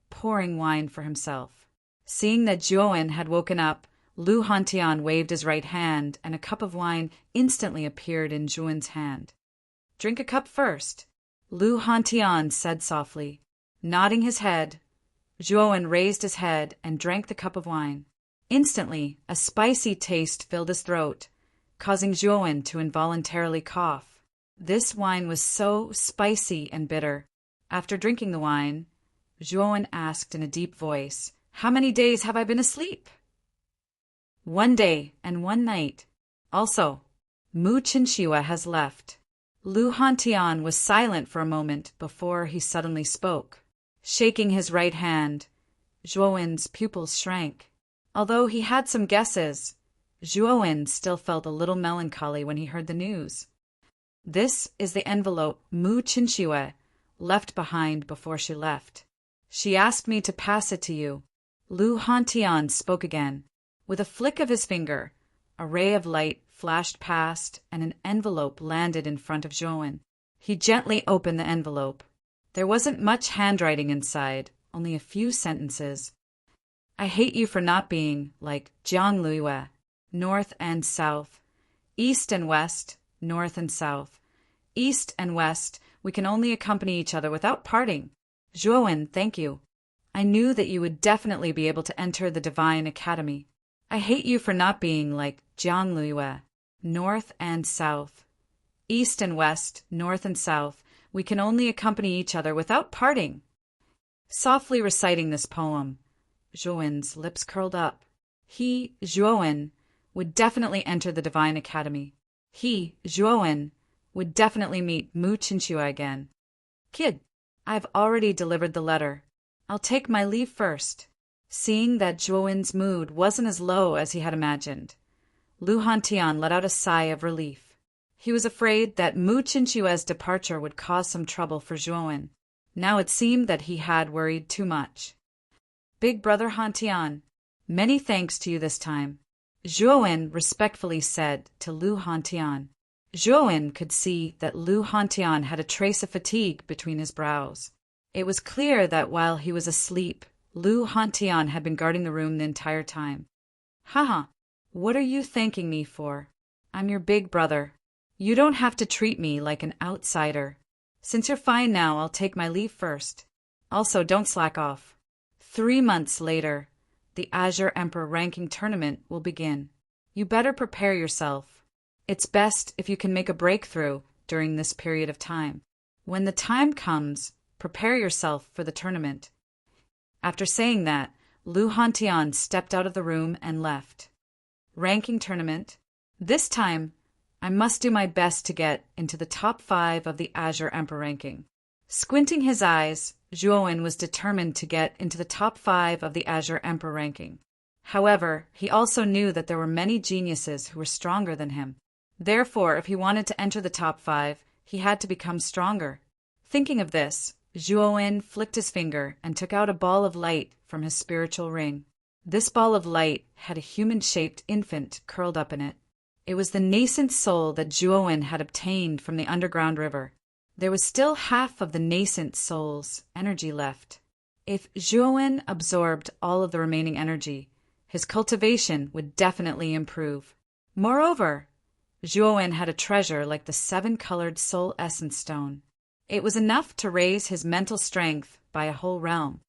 pouring wine for himself. Seeing that Zhuowen had woken up, Lu Hantian waved his right hand, and a cup of wine instantly appeared in Zhuowen's hand. "Drink a cup first," Lu Hantian said softly. Nodding his head, Zhuowen raised his head and drank the cup of wine. Instantly, a spicy taste filled his throat, causing Zhuowen to involuntarily cough. This wine was so spicy and bitter. After drinking the wine, Zhuowen asked in a deep voice, "How many days have I been asleep?" "1 day and 1 night. Also, Mu Qinxue has left." Lu Hantian was silent for a moment before he suddenly spoke. Shaking his right hand, Zhuowen's pupils shrank. Although he had some guesses, Zhuowen still felt a little melancholy when he heard the news. "This is the envelope Mu Qinxue left behind before she left. She asked me to pass it to you." Lu Hantian spoke again. With a flick of his finger, a ray of light flashed past and an envelope landed in front of Zhuowen. He gently opened the envelope. There wasn't much handwriting inside, only a few sentences. "I hate you for not being like Jiangluiyue, north and south, east and west, north and south. East and west, we can only accompany each other without parting. Zhuowen, thank you. I knew that you would definitely be able to enter the Divine Academy. I hate you for not being like Jiangluiyue, north and south. East and west, north and south, we can only accompany each other without parting." Softly reciting this poem, Zhuowen's lips curled up. He, Zhuowen, would definitely enter the Divine Academy. He, Zhuowen, would definitely meet Mu Qinxue again. "Kid, I've already delivered the letter. I'll take my leave first." Seeing that Zhuowen's mood wasn't as low as he had imagined, Lu Hantian let out a sigh of relief. He was afraid that Mu Qinxue's departure would cause some trouble for Zhuowen. Now it seemed that he had worried too much. "Big brother Hantian, many thanks to you this time," Zhuowen respectfully said to Lu Hantian. Zhuowen could see that Lu Hantian had a trace of fatigue between his brows. It was clear that while he was asleep, Lu Hantian had been guarding the room the entire time. "Haha, what are you thanking me for? I'm your big brother. You don't have to treat me like an outsider. Since you're fine now, I'll take my leave first. Also, don't slack off. 3 months later, the Azure Emperor ranking tournament will begin. You better prepare yourself. It's best if you can make a breakthrough during this period of time. When the time comes, prepare yourself for the tournament." After saying that, Lu Hantian stepped out of the room and left. Ranking tournament. This time, I must do my best to get into the top 5 of the Azure Emperor ranking. Squinting his eyes, Zhuowen was determined to get into the top 5 of the Azure Emperor ranking. However, he also knew that there were many geniuses who were stronger than him. Therefore, if he wanted to enter the top 5, he had to become stronger. Thinking of this, Zhuowen flicked his finger and took out a ball of light from his spiritual ring. This ball of light had a human-shaped infant curled up in it. It was the nascent soul that Zhuowen had obtained from the underground river. There was still half of the nascent soul's energy left. If Zhuowen absorbed all of the remaining energy, his cultivation would definitely improve. Moreover, Zhuowen had a treasure like the 7-colored soul essence stone. It was enough to raise his mental strength by a whole realm.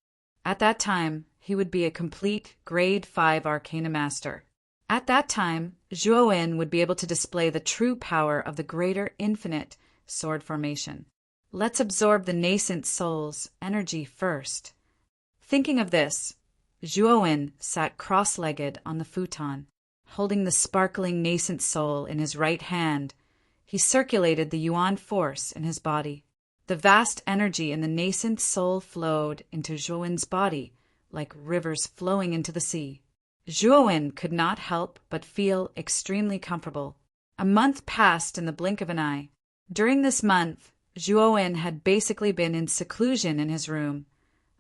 At that time, he would be a complete Grade 5 Arcana Master. At that time, Zhuowen would be able to display the true power of the greater infinite sword formation. Let's absorb the nascent soul's energy first. Thinking of this, Zhuowen sat cross-legged on the futon. Holding the sparkling nascent soul in his right hand, he circulated the Yuan force in his body. The vast energy in the nascent soul flowed into Zhuowen's body like rivers flowing into the sea. Zhuowen could not help but feel extremely comfortable. A month passed in the blink of an eye. During this month, Zhuowen had basically been in seclusion in his room,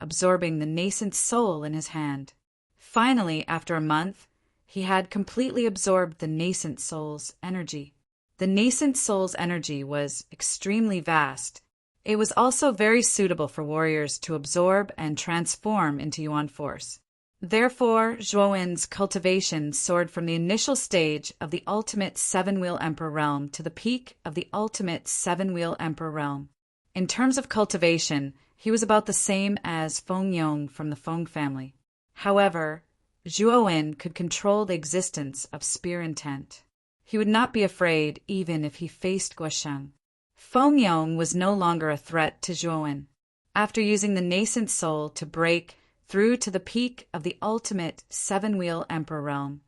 absorbing the nascent soul in his hand. Finally, after a month, he had completely absorbed the nascent soul's energy. The nascent soul's energy was extremely vast. It was also very suitable for warriors to absorb and transform into Yuan force. Therefore, Zhuowen's cultivation soared from the initial stage of the ultimate seven-wheel emperor realm to the peak of the ultimate seven-wheel emperor realm. In terms of cultivation, he was about the same as Feng Yong from the Feng family. However, Zhuowen could control the existence of spear intent. He would not be afraid even if he faced Guosheng. Feng Yong was no longer a threat to Zhuowen. After using the nascent soul to break through to the peak of the ultimate seven-wheel emperor realm,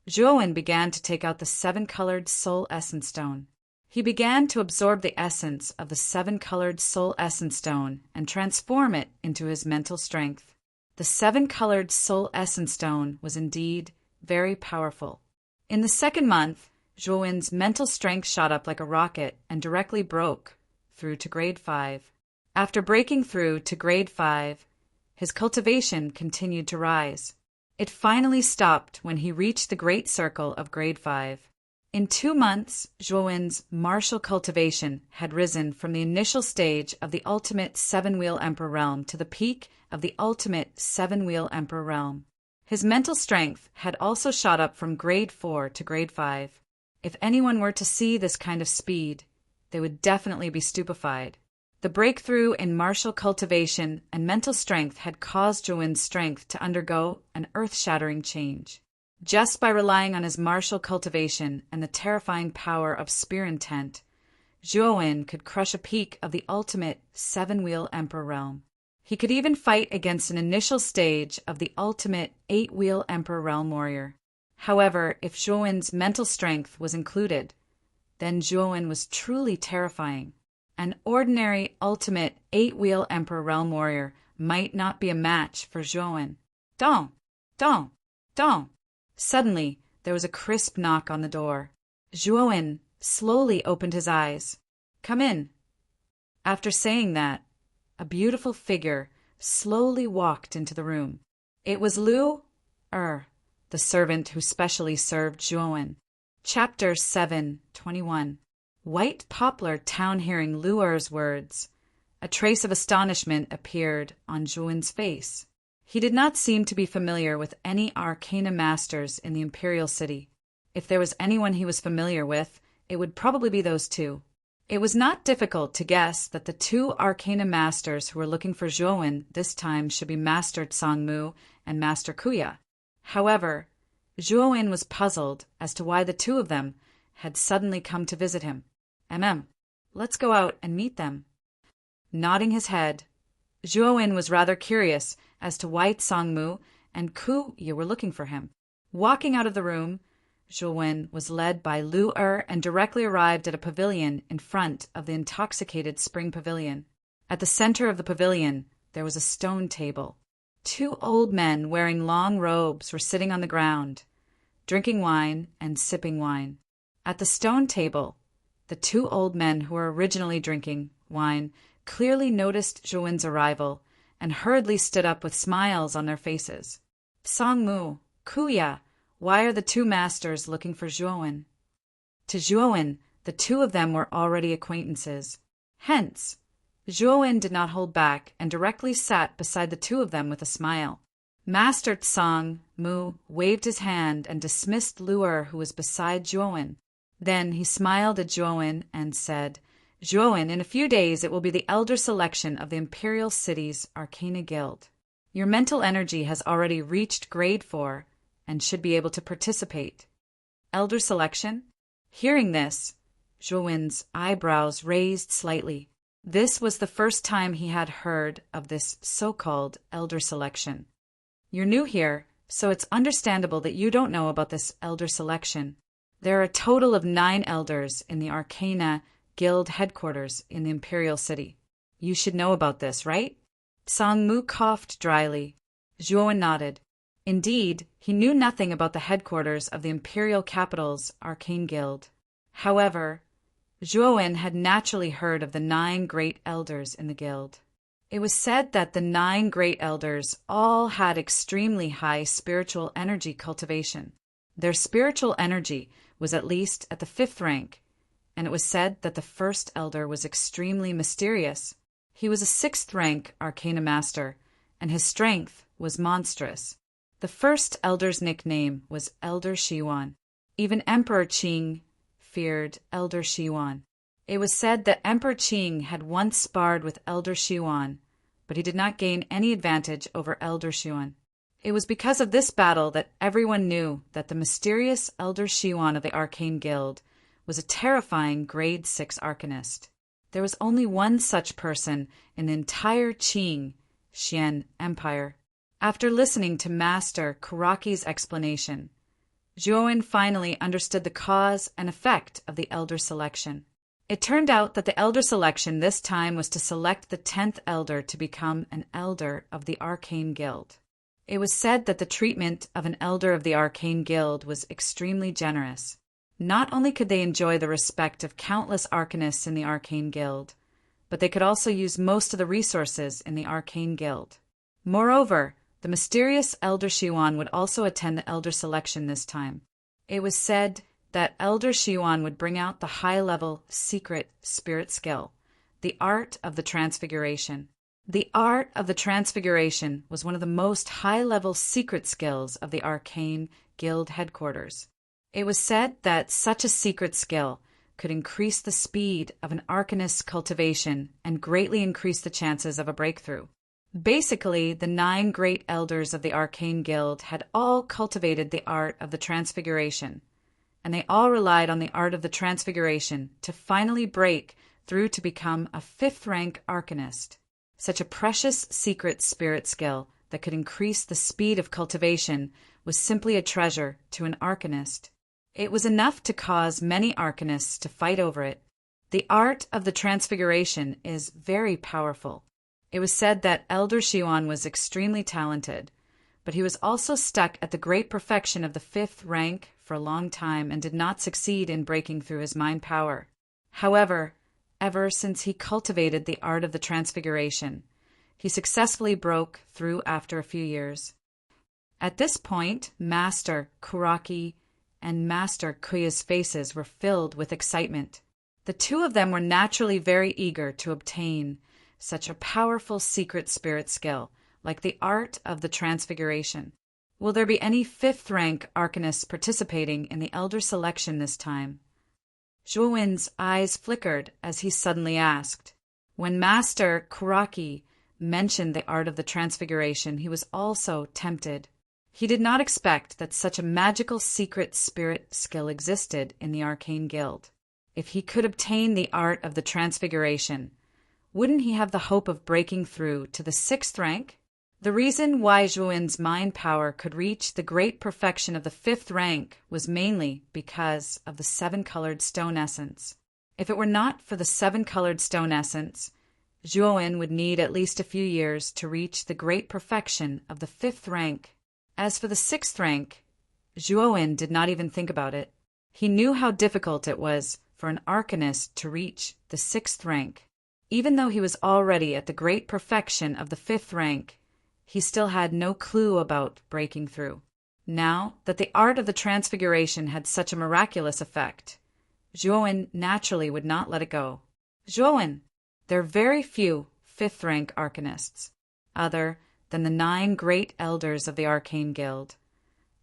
Zhuowen began to take out the seven-colored soul essence stone. He began to absorb the essence of the seven-colored soul essence stone and transform it into his mental strength. The seven-colored soul essence stone was indeed very powerful. In the second month, Zhuowen's mental strength shot up like a rocket and directly broke through to grade 5. After breaking through to grade 5, his cultivation continued to rise. It finally stopped when he reached the great circle of grade 5. In 2 months, Zhuowen's martial cultivation had risen from the initial stage of the ultimate seven-wheel emperor realm to the peak of the ultimate seven-wheel emperor realm. His mental strength had also shot up from grade 4 to grade 5. If anyone were to see this kind of speed, they would definitely be stupefied. The breakthrough in martial cultivation and mental strength had caused Zhuowen's strength to undergo an earth-shattering change. Just by relying on his martial cultivation and the terrifying power of spear intent, Zhuowen could crush a peak of the ultimate seven-wheel emperor realm. He could even fight against an initial stage of the ultimate eight-wheel emperor realm warrior. However, if Zhuowen's mental strength was included, then Zhuowen was truly terrifying. An ordinary ultimate eight-wheel emperor realm warrior might not be a match for Zhuowen. Dong! Dong! Dong! Suddenly, there was a crisp knock on the door. Zhuowen slowly opened his eyes. "Come in." After saying that, a beautiful figure slowly walked into the room. It was Lu Er, the servant who specially served Zhuowen. Chapter 7:21. White Poplar Town hearing Lu Er's words. A trace of astonishment appeared on Zhuowen's face. He did not seem to be familiar with any arcana masters in the Imperial City. If there was anyone he was familiar with, it would probably be those two. It was not difficult to guess that the two arcana masters who were looking for Zhuowen this time should be Master Tsangmu and Master Kuya. However, Zhuowen was puzzled as to why the two of them had suddenly come to visit him. Let's go out and meet them." Nodding his head, Zhuowen was rather curious as to why Tsangmu and Kuya were looking for him. Walking out of the room, Zhuowen was led by Lu Er and directly arrived at a pavilion in front of the intoxicated spring pavilion. At the center of the pavilion, there was a stone table. 2 old men wearing long robes were sitting on the ground, drinking wine and sipping wine. At the stone table, the 2 old men who were originally drinking wine clearly noticed Zhuowen's arrival and hurriedly stood up with smiles on their faces. "Tsangmu, Kuya, why are the 2 masters looking for Zhuowen?" To Zhuowen, the 2 of them were already acquaintances. Hence, Zhuowen did not hold back and directly sat beside the 2 of them with a smile. Master Tsangmu waved his hand and dismissed Lu Er, who was beside Zhuowen. Then he smiled at Zhuowen and said, "Zhuowen, in a few days it will be the elder selection of the Imperial City's Arcana Guild. Your mental energy has already reached grade 4 and should be able to participate." Elder selection? Hearing this, Zhuowen's eyebrows raised slightly. This was the first time he had heard of this so-called elder selection. "You're new here, so it's understandable that you don't know about this elder selection. There are a total of 9 elders in the Arcana Guild headquarters in the Imperial City. You should know about this, right?" Tsangmu coughed dryly. Zhuowen nodded. Indeed, he knew nothing about the headquarters of the Imperial Capital's Arcane Guild. However, Zhuowen had naturally heard of the 9 great elders in the guild. It was said that the 9 great elders all had extremely high spiritual energy cultivation. Their spiritual energy was at least at the 5th rank, and it was said that the first elder was extremely mysterious He was a sixth-rank arcana master, and his strength was monstrous. The first elder's nickname was Elder Shiwan. Even Emperor Qing feared Elder Shiwan. It was said that Emperor Qing had once sparred with Elder Shiwan, but he did not gain any advantage over Elder Shiwan. It was because of this battle that everyone knew that the mysterious Elder Shiwan of the Arcane Guild was a terrifying Grade 6 Arcanist. There was only one such person in the entire Qing Xian Empire. After listening to Master Kuraki's explanation, Zhuowen finally understood the cause and effect of the Elder Selection. It turned out that the Elder Selection this time was to select the 10th Elder to become an Elder of the Arcane Guild. It was said that the treatment of an Elder of the Arcane Guild was extremely generous. Not only could they enjoy the respect of countless arcanists in the Arcane Guild, but they could also use most of the resources in the Arcane Guild. Moreover, the mysterious Elder Shiwan would also attend the Elder Selection this time. It was said that Elder Shiwan would bring out the high-level secret spirit skill, the art of the Transfiguration. The art of the Transfiguration was one of the most high-level secret skills of the Arcane Guild headquarters. It was said that such a secret skill could increase the speed of an arcanist's cultivation and greatly increase the chances of a breakthrough. Basically, the 9 great elders of the Arcane Guild had all cultivated the art of the Transfiguration, and they all relied on the art of the Transfiguration to finally break through to become a 5th-rank arcanist. Such a precious secret spirit skill that could increase the speed of cultivation was simply a treasure to an arcanist. It was enough to cause many arcanists to fight over it. The art of the Transfiguration is very powerful. It was said that Elder Shiwan was extremely talented, but he was also stuck at the great perfection of the 5th rank for a long time and did not succeed in breaking through his mind power. However, ever since he cultivated the art of the Transfiguration, he successfully broke through after a few years. At this point, Master Kuraki and Master Kuya's faces were filled with excitement. The two of them were naturally very eager to obtain such a powerful secret spirit skill, like the art of the Transfiguration. Will there be any 5th-rank arcanists participating in the Elder Selection this time? Zhuowen's eyes flickered as he suddenly asked. When Master Kuraki mentioned the art of the Transfiguration, he was also tempted. He did not expect that such a magical secret spirit skill existed in the Arcane Guild. If he could obtain the art of the Transfiguration, wouldn't he have the hope of breaking through to the 6th rank? The reason why Zhuowen's mind power could reach the great perfection of the 5th rank was mainly because of the 7-colored stone essence. If it were not for the 7-colored stone essence, Zhuowen would need at least a few years to reach the great perfection of the 5th rank. As for the 6th rank, Zhuowen did not even think about it. He knew how difficult it was for an arcanist to reach the 6th rank. Even though he was already at the great perfection of the 5th rank, he still had no clue about breaking through. Now that the art of the Transfiguration had such a miraculous effect, Zhuowen naturally would not let it go. Zhuowen, there are very few 5th-rank arcanists, other than the 9 great elders of the Arcane Guild.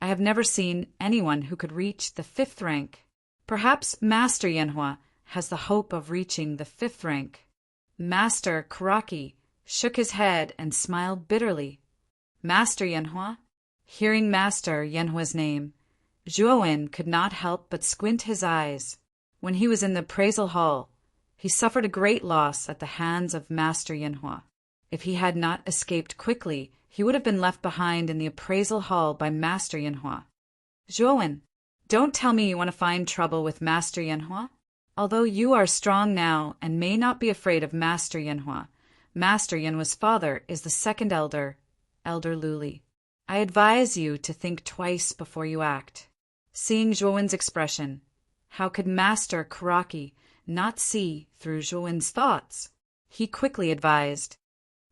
I have never seen anyone who could reach the 5th rank. Perhaps Master Yanhua has the hope of reaching the 5th rank. Master Kuraki shook his head and smiled bitterly. Master Yanhua? Hearing Master Yanhua's name, Zhuowen could not help but squint his eyes. When he was in the appraisal hall, he suffered a great loss at the hands of Master Yanhua. If he had not escaped quickly, he would have been left behind in the appraisal hall by Master Yanhua. Zhuowen, don't tell me you want to find trouble with Master Yanhua. Although you are strong now and may not be afraid of Master Yanhua, Master Yanhua's father is the 2nd elder, Elder Luli. I advise you to think twice before you act. Seeing Zhuowen's expression, how could Master Kuraki not see through Zhuowen's thoughts? He quickly advised,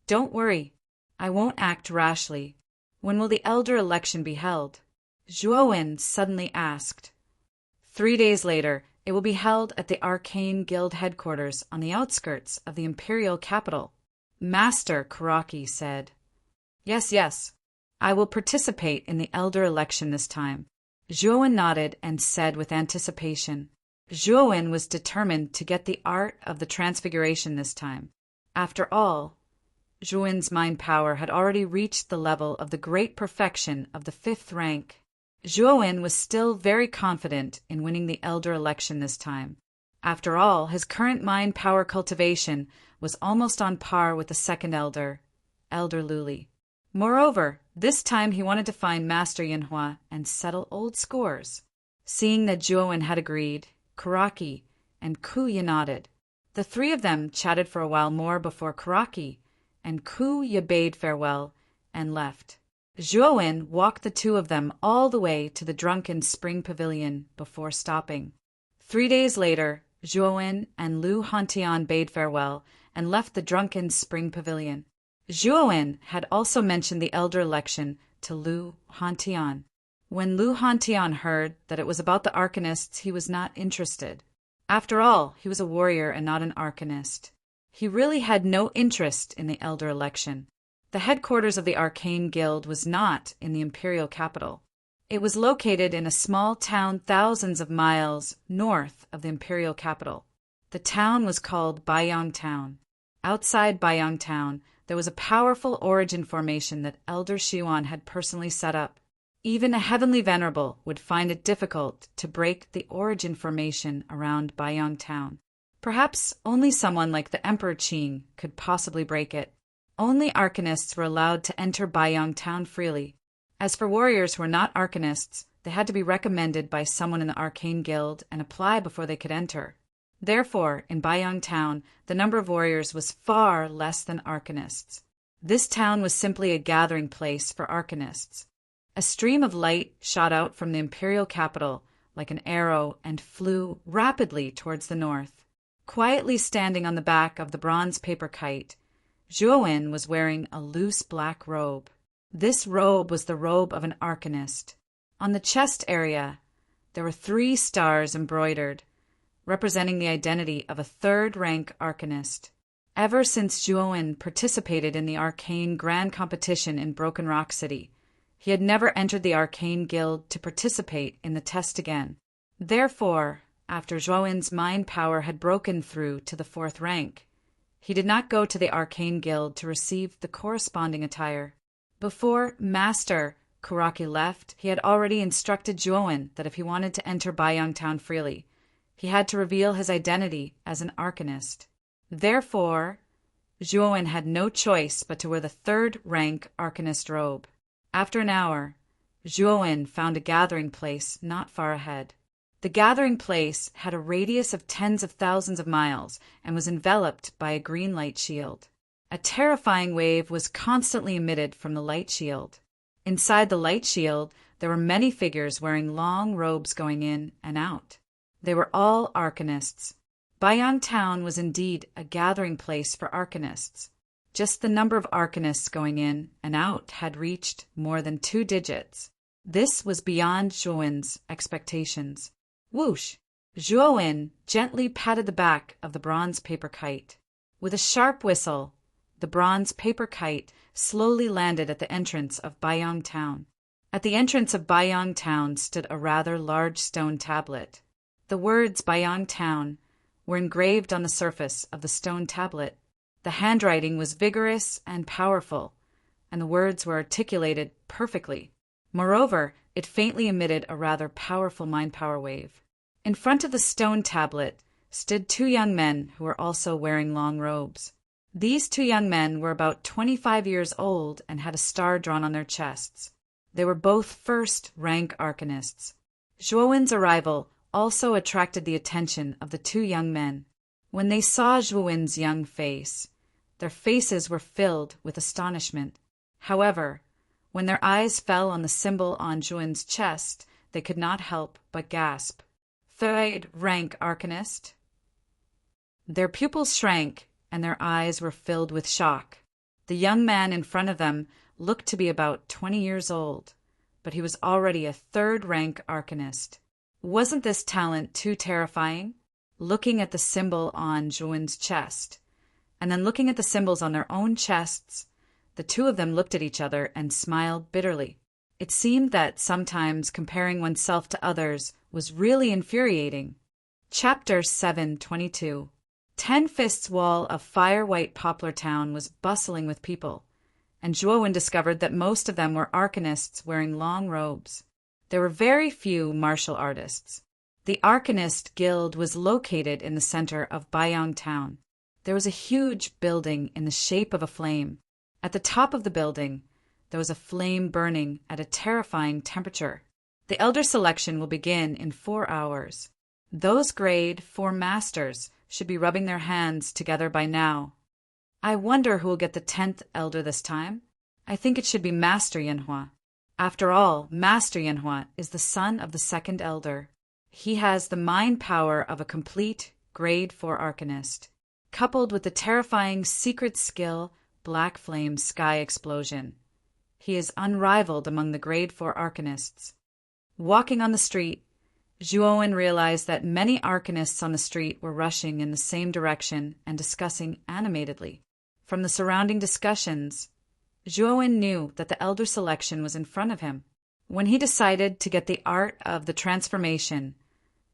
"Don't worry, I won't act rashly. When will the elder election be held?" Zhuowen suddenly asked. 3 days later, it will be held at the Arcane Guild headquarters on the outskirts of the imperial capital. Master Kuraki said, "Yes, yes. I will participate in the elder election this time." Zhuowen nodded and said with anticipation. Zhuowen was determined to get the art of the transfiguration this time. After all, Zhuowen's mind power had already reached the level of the great perfection of the 5th rank. Zhuowen was still very confident in winning the elder election this time. After all, his current mind power cultivation was almost on par with the 2nd elder, Elder Luli. Moreover, this time he wanted to find Master Yinhua and settle old scores. Seeing that Zhuowen had agreed, Kuraki and Kuya nodded. The 3 of them chatted for a while more before Kuraki and Kuya bade farewell and left. Zhuowen walked the 2 of them all the way to the drunken spring pavilion before stopping. 3 days later, Zhuowen and Lu Hantian bade farewell and left the drunken spring pavilion. Zhuowen had also mentioned the elder election to Lu Hantian. When Lu Hantian heard that it was about the Arcanists, he was not interested. After all, he was a warrior and not an Arcanist. He really had no interest in the elder election. The headquarters of the Arcane Guild was not in the imperial capital. It was located in a small town thousands of miles north of the imperial capital. The town was called Baiyang Town. Outside Baiyang Town, there was a powerful origin formation that Elder Xiuan had personally set up. Even a heavenly venerable would find it difficult to break the origin formation around Baiyang Town. Perhaps only someone like the Emperor Qing could possibly break it. Only Arcanists were allowed to enter Baiyang Town freely. As for warriors who were not Arcanists, they had to be recommended by someone in the Arcane Guild and apply before they could enter. Therefore, in Baiyang Town, the number of warriors was far less than Arcanists. This town was simply a gathering place for Arcanists. A stream of light shot out from the imperial capital like an arrow and flew rapidly towards the north. Quietly standing on the back of the bronze paper kite, Zhuowen was wearing a loose black robe. This robe was the robe of an Arcanist. On the chest area, there were 3 stars embroidered, representing the identity of a 3rd-rank Arcanist. Ever since Zhuowen participated in the Arcane Grand Competition in Broken Rock City, he had never entered the Arcane Guild to participate in the test again. Therefore, after Zhuowen's mind power had broken through to the 4th rank, he did not go to the Arcane Guild to receive the corresponding attire. Before Master Kuraki left, he had already instructed Zhuowen that if he wanted to enter Baiyang Town freely, he had to reveal his identity as an Arcanist. Therefore, Zhuowen had no choice but to wear the 3rd-rank Arcanist robe. After an hour, Zhuowen found a gathering place not far ahead. The gathering place had a radius of tens of thousands of miles and was enveloped by a green light shield. A terrifying wave was constantly emitted from the light shield. Inside the light shield, there were many figures wearing long robes going in and out. They were all Arcanists. Baiyang Town was indeed a gathering place for Arcanists. Just the number of Arcanists going in and out had reached more than 2 digits. This was beyond Zhuowen's expectations. Whoosh! Zhuowen gently patted the back of the bronze paper kite. With a sharp whistle, the bronze paper kite slowly landed at the entrance of Baiyang Town. At the entrance of Baiyang Town stood a rather large stone tablet. The words Baiyang Town were engraved on the surface of the stone tablet. The handwriting was vigorous and powerful, and the words were articulated perfectly. Moreover, it faintly emitted a rather powerful mind power wave. In front of the stone tablet stood 2 young men who were also wearing long robes. These 2 young men were about 25 years old and had a star drawn on their chests. They were both 1st-rank Arcanists. Zhuowen's arrival also attracted the attention of the 2 young men. When they saw Zhuowen's young face, their faces were filled with astonishment. However, when their eyes fell on the symbol on Zhuowen's chest, they could not help but gasp. 3rd-rank Arcanist? Their pupils shrank, and their eyes were filled with shock. The young man in front of them looked to be about 20 years old, but he was already a 3rd-rank Arcanist. Wasn't this talent too terrifying? Looking at the symbol on Zhuowen's chest, and then looking at the symbols on their own chests, the two of them looked at each other and smiled bitterly. It seemed that sometimes comparing oneself to others was really infuriating. Chapter 7:22. 10 Fists' wall of fire-white Poplar Town was bustling with people, and Juowen discovered that most of them were arcanists wearing long robes. There were very few martial artists. The Arcanist Guild was located in the center of Bayang Town. There was a huge building in the shape of a flame. At the top of the building, there was a flame burning at a terrifying temperature. The Elder Selection will begin in 4 hours. Those grade 4 masters should be rubbing their hands together by now. I wonder who will get the 10th Elder this time. I think it should be Master Yanhua. After all, Master Yanhua is the son of the 2nd Elder. He has the mind power of a complete grade 4 Arcanist, coupled with the terrifying secret skill Black Flame Sky Explosion. He is unrivaled among the grade 4 Arcanists. Walking on the street, Juowen realized that many Arcanists on the street were rushing in the same direction and discussing animatedly. From the surrounding discussions, Juowen knew that the Elder Selection was in front of him. When he decided to get the art of the transformation,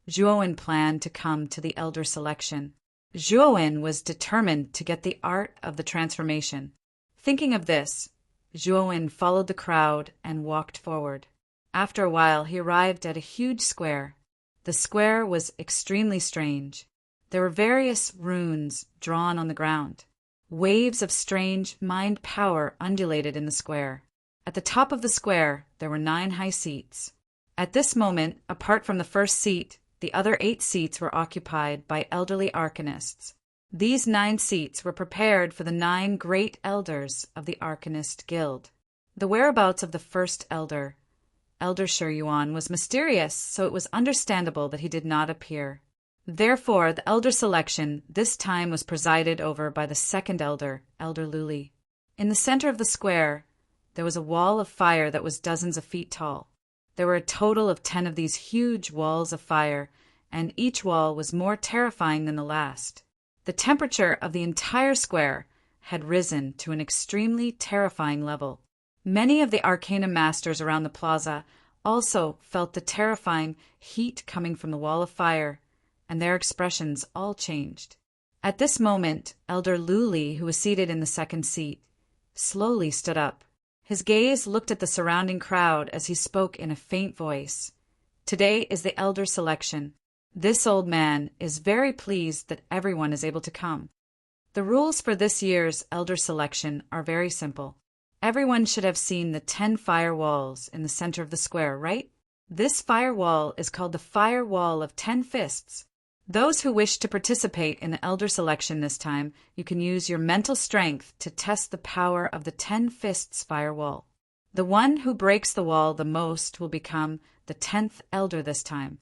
Juowen planned to come to the Elder Selection. Juowen was determined to get the art of the transformation. Thinking of this, Juowen followed the crowd and walked forward. After a while, he arrived at a huge square. The square was extremely strange. There were various runes drawn on the ground. Waves of strange mind power undulated in the square. At the top of the square, there were 9 high seats. At this moment, apart from the first seat, the other 8 seats were occupied by elderly Arcanists. These 9 seats were prepared for the 9 great elders of the Arcanist Guild. The whereabouts of the first elder, Elder Shiyuan, was mysterious, so it was understandable that he did not appear. Therefore, the Elder Selection this time was presided over by the 2nd Elder, Elder Luli. In the center of the square, there was a wall of fire that was dozens of feet tall. There were a total of 10 of these huge walls of fire, and each wall was more terrifying than the last. The temperature of the entire square had risen to an extremely terrifying level. Many of the Arcana Masters around the plaza also felt the terrifying heat coming from the wall of fire, and their expressions all changed. At this moment, Elder Luli, who was seated in the 2nd seat, slowly stood up. His gaze looked at the surrounding crowd as he spoke in a faint voice. Today is the Elder Selection. This old man is very pleased that everyone is able to come. The rules for this year's Elder Selection are very simple. Everyone should have seen the 10 fire walls in the center of the square, right? This fire wall is called the Fire Wall of 10 Fists. Those who wish to participate in the Elder Selection this time, you can use your mental strength to test the power of the 10 Fists Fire Wall. The one who breaks the wall the most will become the 10th Elder this time.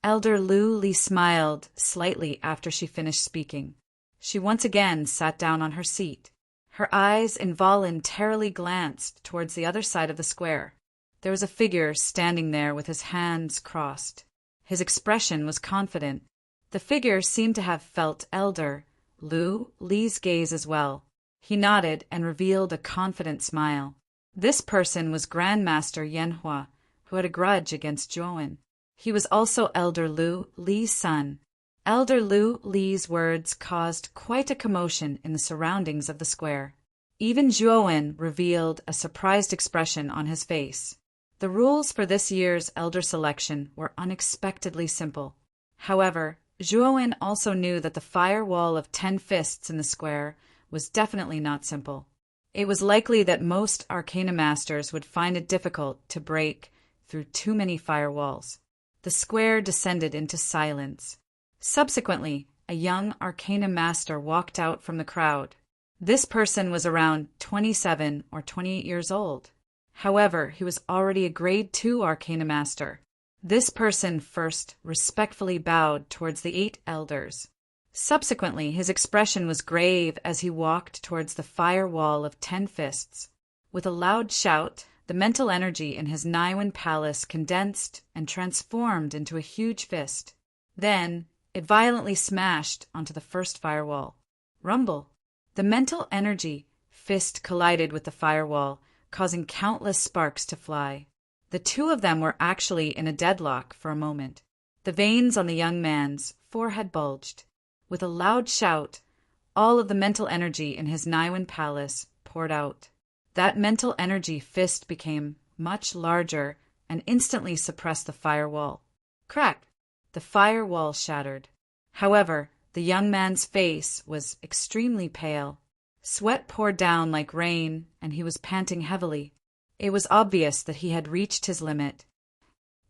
Elder Lu Li smiled slightly after she finished speaking. She once again sat down on her seat. Her eyes involuntarily glanced towards the other side of the square. There was a figure standing there with his hands crossed. His expression was confident. The figure seemed to have felt Elder Lu Li's gaze as well. He nodded and revealed a confident smile. This person was Grandmaster Yanhua, who had a grudge against Juowen. He was also Elder Lu Li's son. Elder Lu Li's words caused quite a commotion in the surroundings of the square. Even Juowen revealed a surprised expression on his face. The rules for this year's Elder Selection were unexpectedly simple. However, Juowen also knew that the fire wall of 10 fists in the square was definitely not simple. It was likely that most Arcana Masters would find it difficult to break through too many fire walls. The square descended into silence. Subsequently, a young Arcana Master walked out from the crowd. This person was around 27 or 28 years old. However, he was already a Grade 2 Arcana Master. This person first respectfully bowed towards the 8 elders. Subsequently, his expression was grave as he walked towards the fire wall of 10 fists. With a loud shout, the mental energy in his Naiwan palace condensed and transformed into a huge fist. Then, it violently smashed onto the first firewall. Rumble. The mental energy fist collided with the firewall, causing countless sparks to fly. The two of them were actually in a deadlock for a moment. The veins on the young man's forehead bulged. With a loud shout, all of the mental energy in his Niwen palace poured out. That mental energy fist became much larger and instantly suppressed the firewall. Crack! The firewall shattered. However, the young man's face was extremely pale. Sweat poured down like rain, and he was panting heavily. It was obvious that he had reached his limit.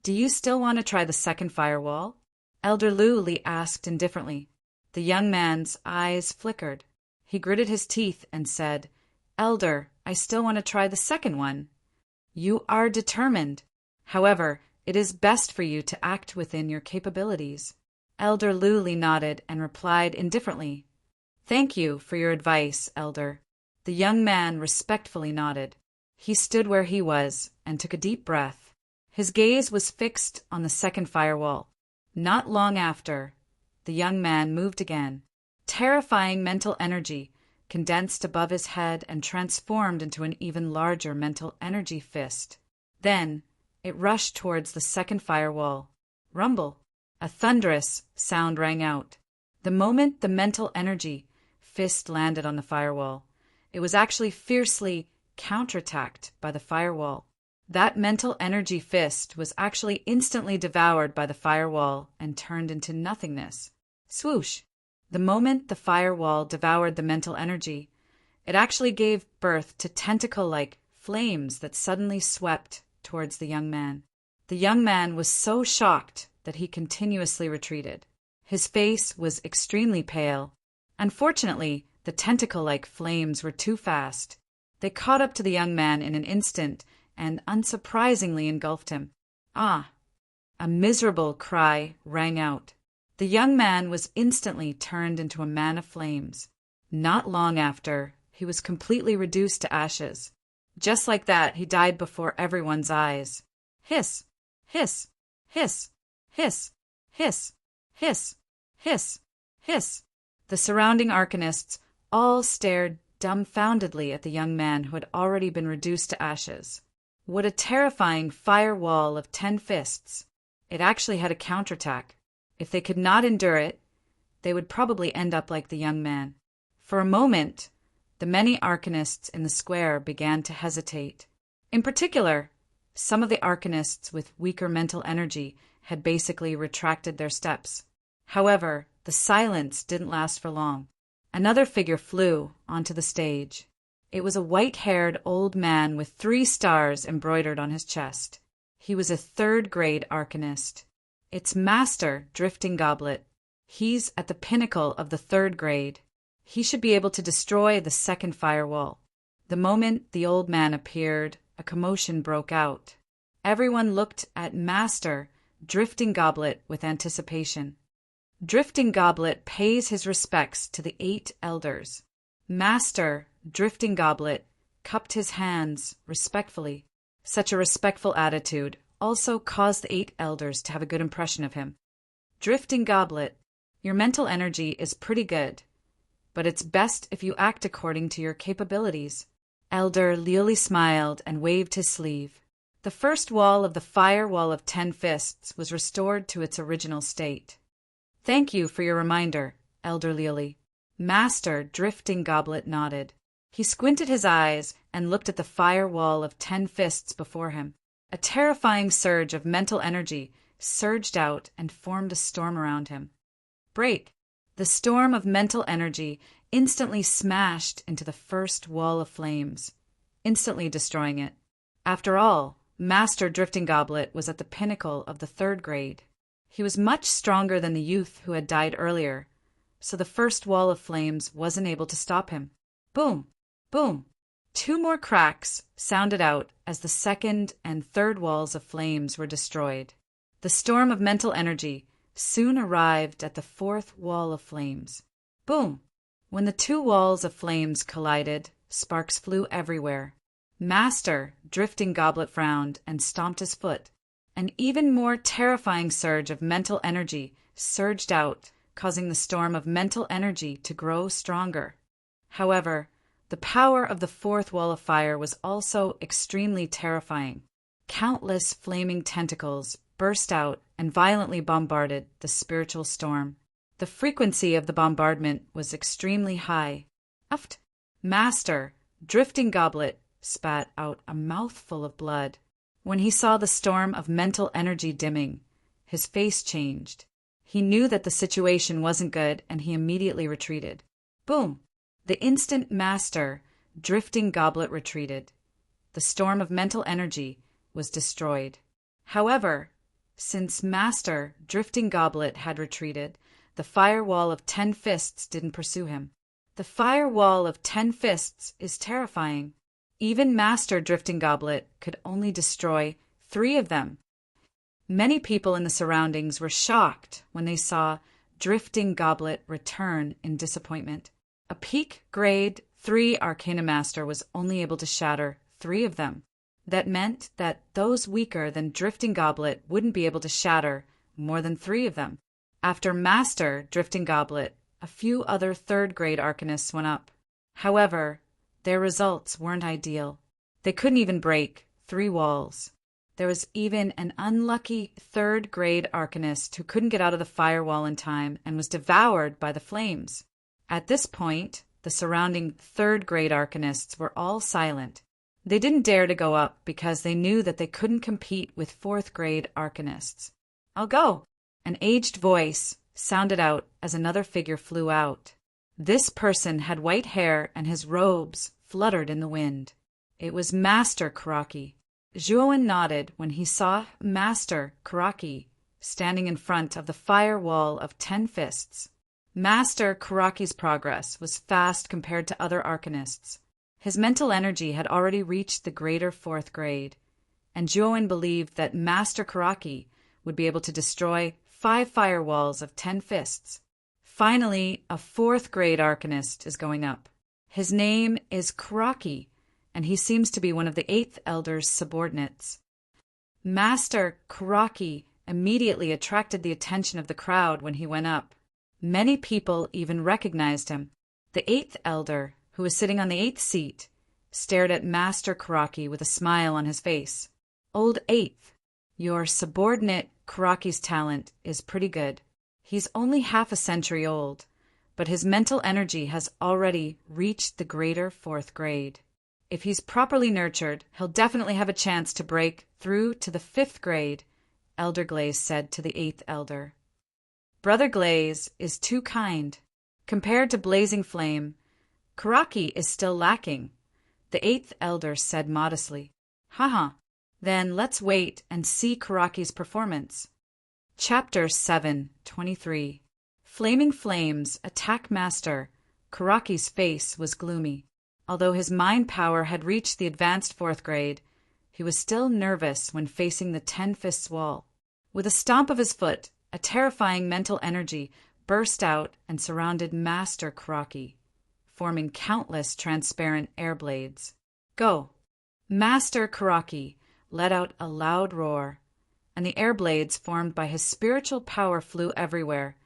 "Do you still want to try the second firewall?" Elder Li asked indifferently. The young man's eyes flickered. He gritted his teeth and said, "Elder, I still want to try the second one." "You are determined. However, it is best for you to act within your capabilities." Elder Li nodded and replied indifferently, "Thank you for your advice, Elder." The young man respectfully nodded. He stood where he was and took a deep breath. His gaze was fixed on the second firewall. Not long after, the young man moved again. Terrifying mental energy condensed above his head and transformed into an even larger mental energy fist. Then it rushed towards the second firewall. Rumble! A thunderous sound rang out. The moment the mental energy fist landed on the firewall, it was actually fiercely counterattacked by the firewall. That mental energy fist was actually instantly devoured by the firewall and turned into nothingness. Swoosh! The moment the firewall devoured the mental energy, it actually gave birth to tentacle-like flames that suddenly swept towards the young man. The young man was so shocked that he continuously retreated. His face was extremely pale. Unfortunately, the tentacle-like flames were too fast. They caught up to the young man in an instant and unsurprisingly engulfed him. "Ah!" A miserable cry rang out. The young man was instantly turned into a man of flames. Not long after, he was completely reduced to ashes. Just like that, he died before everyone's eyes. Hiss! Hiss! Hiss! Hiss! Hiss! Hiss! Hiss! Hiss! The surrounding arcanists all stared dumbfoundedly at the young man who had already been reduced to ashes. What a terrifying firewall of 10 fists! It actually had a counterattack. If they could not endure it, they would probably end up like the young man. For a moment, the many arcanists in the square began to hesitate. In particular, some of the arcanists with weaker mental energy had basically retracted their steps. However, the silence didn't last for long. Another figure flew onto the stage. It was a white-haired old man with 3 stars embroidered on his chest. He was a 3rd-grade arcanist. It's Master Drifting Goblet. He's at the pinnacle of the 3rd grade. He should be able to destroy the second firewall. The moment the old man appeared, a commotion broke out. Everyone looked at Master Drifting Goblet with anticipation. Drifting Goblet pays his respects to the 8 elders. Master Drifting Goblet cupped his hands respectfully. Such a respectful attitude also caused the 8 elders to have a good impression of him. Drifting Goblet, your mental energy is pretty good, but it's best if you act according to your capabilities. Elder Li smiled and waved his sleeve. The first wall of the firewall of 10 fists was restored to its original state. Thank you for your reminder, Elder Li. Master Drifting Goblet nodded. He squinted his eyes and looked at the firewall of 10 fists before him. A terrifying surge of mental energy surged out and formed a storm around him. Break! The storm of mental energy instantly smashed into the first wall of flames, instantly destroying it. After all, Master Drifting Goblet was at the pinnacle of the 3rd grade. He was much stronger than the youth who had died earlier, so the first wall of flames wasn't able to stop him. Boom! Boom! 2 more cracks sounded out as the 2nd and 3rd walls of flames were destroyed. The storm of mental energy soon arrived at the 4th wall of flames. Boom! When the 2 walls of flames collided, sparks flew everywhere. Master Drifting Goblet frowned and stomped his foot. An even more terrifying surge of mental energy surged out, causing the storm of mental energy to grow stronger. However, the power of the fourth wall of fire was also extremely terrifying. Countless flaming tentacles burst out and violently bombarded the spiritual storm. The frequency of the bombardment was extremely high. Uft! Master, Drifting Goblet, spat out a mouthful of blood. When he saw the storm of mental energy dimming, his face changed. He knew that the situation wasn't good, and he immediately retreated. Boom! The instant Master, Drifting Goblet retreated, the storm of mental energy was destroyed. However, since Master, Drifting Goblet had retreated, the firewall of 10 fists didn't pursue him. The firewall of 10 fists is terrifying. Even Master Drifting Goblet could only destroy 3 of them. Many people in the surroundings were shocked when they saw Drifting Goblet return in disappointment. A peak grade 3 Arcana Master was only able to shatter 3 of them. That meant that those weaker than Drifting Goblet wouldn't be able to shatter more than 3 of them. After Master Drifting Goblet, a few other 3rd grade Arcanists went up. However, their results weren't ideal. They couldn't even break 3 walls. There was even an unlucky 3rd grade Arcanist who couldn't get out of the firewall in time and was devoured by the flames. At this point, the surrounding 3rd grade Arcanists were all silent. They didn't dare to go up because they knew that they couldn't compete with 4th grade Arcanists. I'll go. An aged voice sounded out as another figure flew out. This person had white hair and his robes fluttered in the wind. It was Master Karaki. Zhuowen nodded when he saw Master Karaki standing in front of the firewall of 10 fists. Master Karaki's progress was fast compared to other Arcanists. His mental energy had already reached the greater 4th grade, and Zhuowen believed that Master Karaki would be able to destroy 5 firewalls of 10 fists. Finally, a 4th grade Arcanist is going up. His name is Karaki, and he seems to be one of the 8th Elder's subordinates. Master Karaki immediately attracted the attention of the crowd when he went up. Many people even recognized him. The 8th Elder, who was sitting on the 8th seat, stared at Master Karaki with a smile on his face. Old 8th, your subordinate Karaki's talent is pretty good. He's only half a century old, but his mental energy has already reached the greater 4th grade. If he's properly nurtured, he'll definitely have a chance to break through to the 5th grade, Elder Glaze said to the 8th Elder. Brother Glaze is too kind. Compared to Blazing Flame, Karaki is still lacking, the 8th Elder said modestly. Haha, then let's wait and see Karaki's performance. Chapter 7:23. Flaming Flames Attack Master. Karaki's face was gloomy. Although his mind power had reached the advanced 4th grade, he was still nervous when facing the 10 fists wall. With a stomp of his foot, a terrifying mental energy burst out and surrounded Master Karaki, forming countless transparent air blades. Go! Master Karaki let out a loud roar, and the air blades formed by his spiritual power flew everywhere,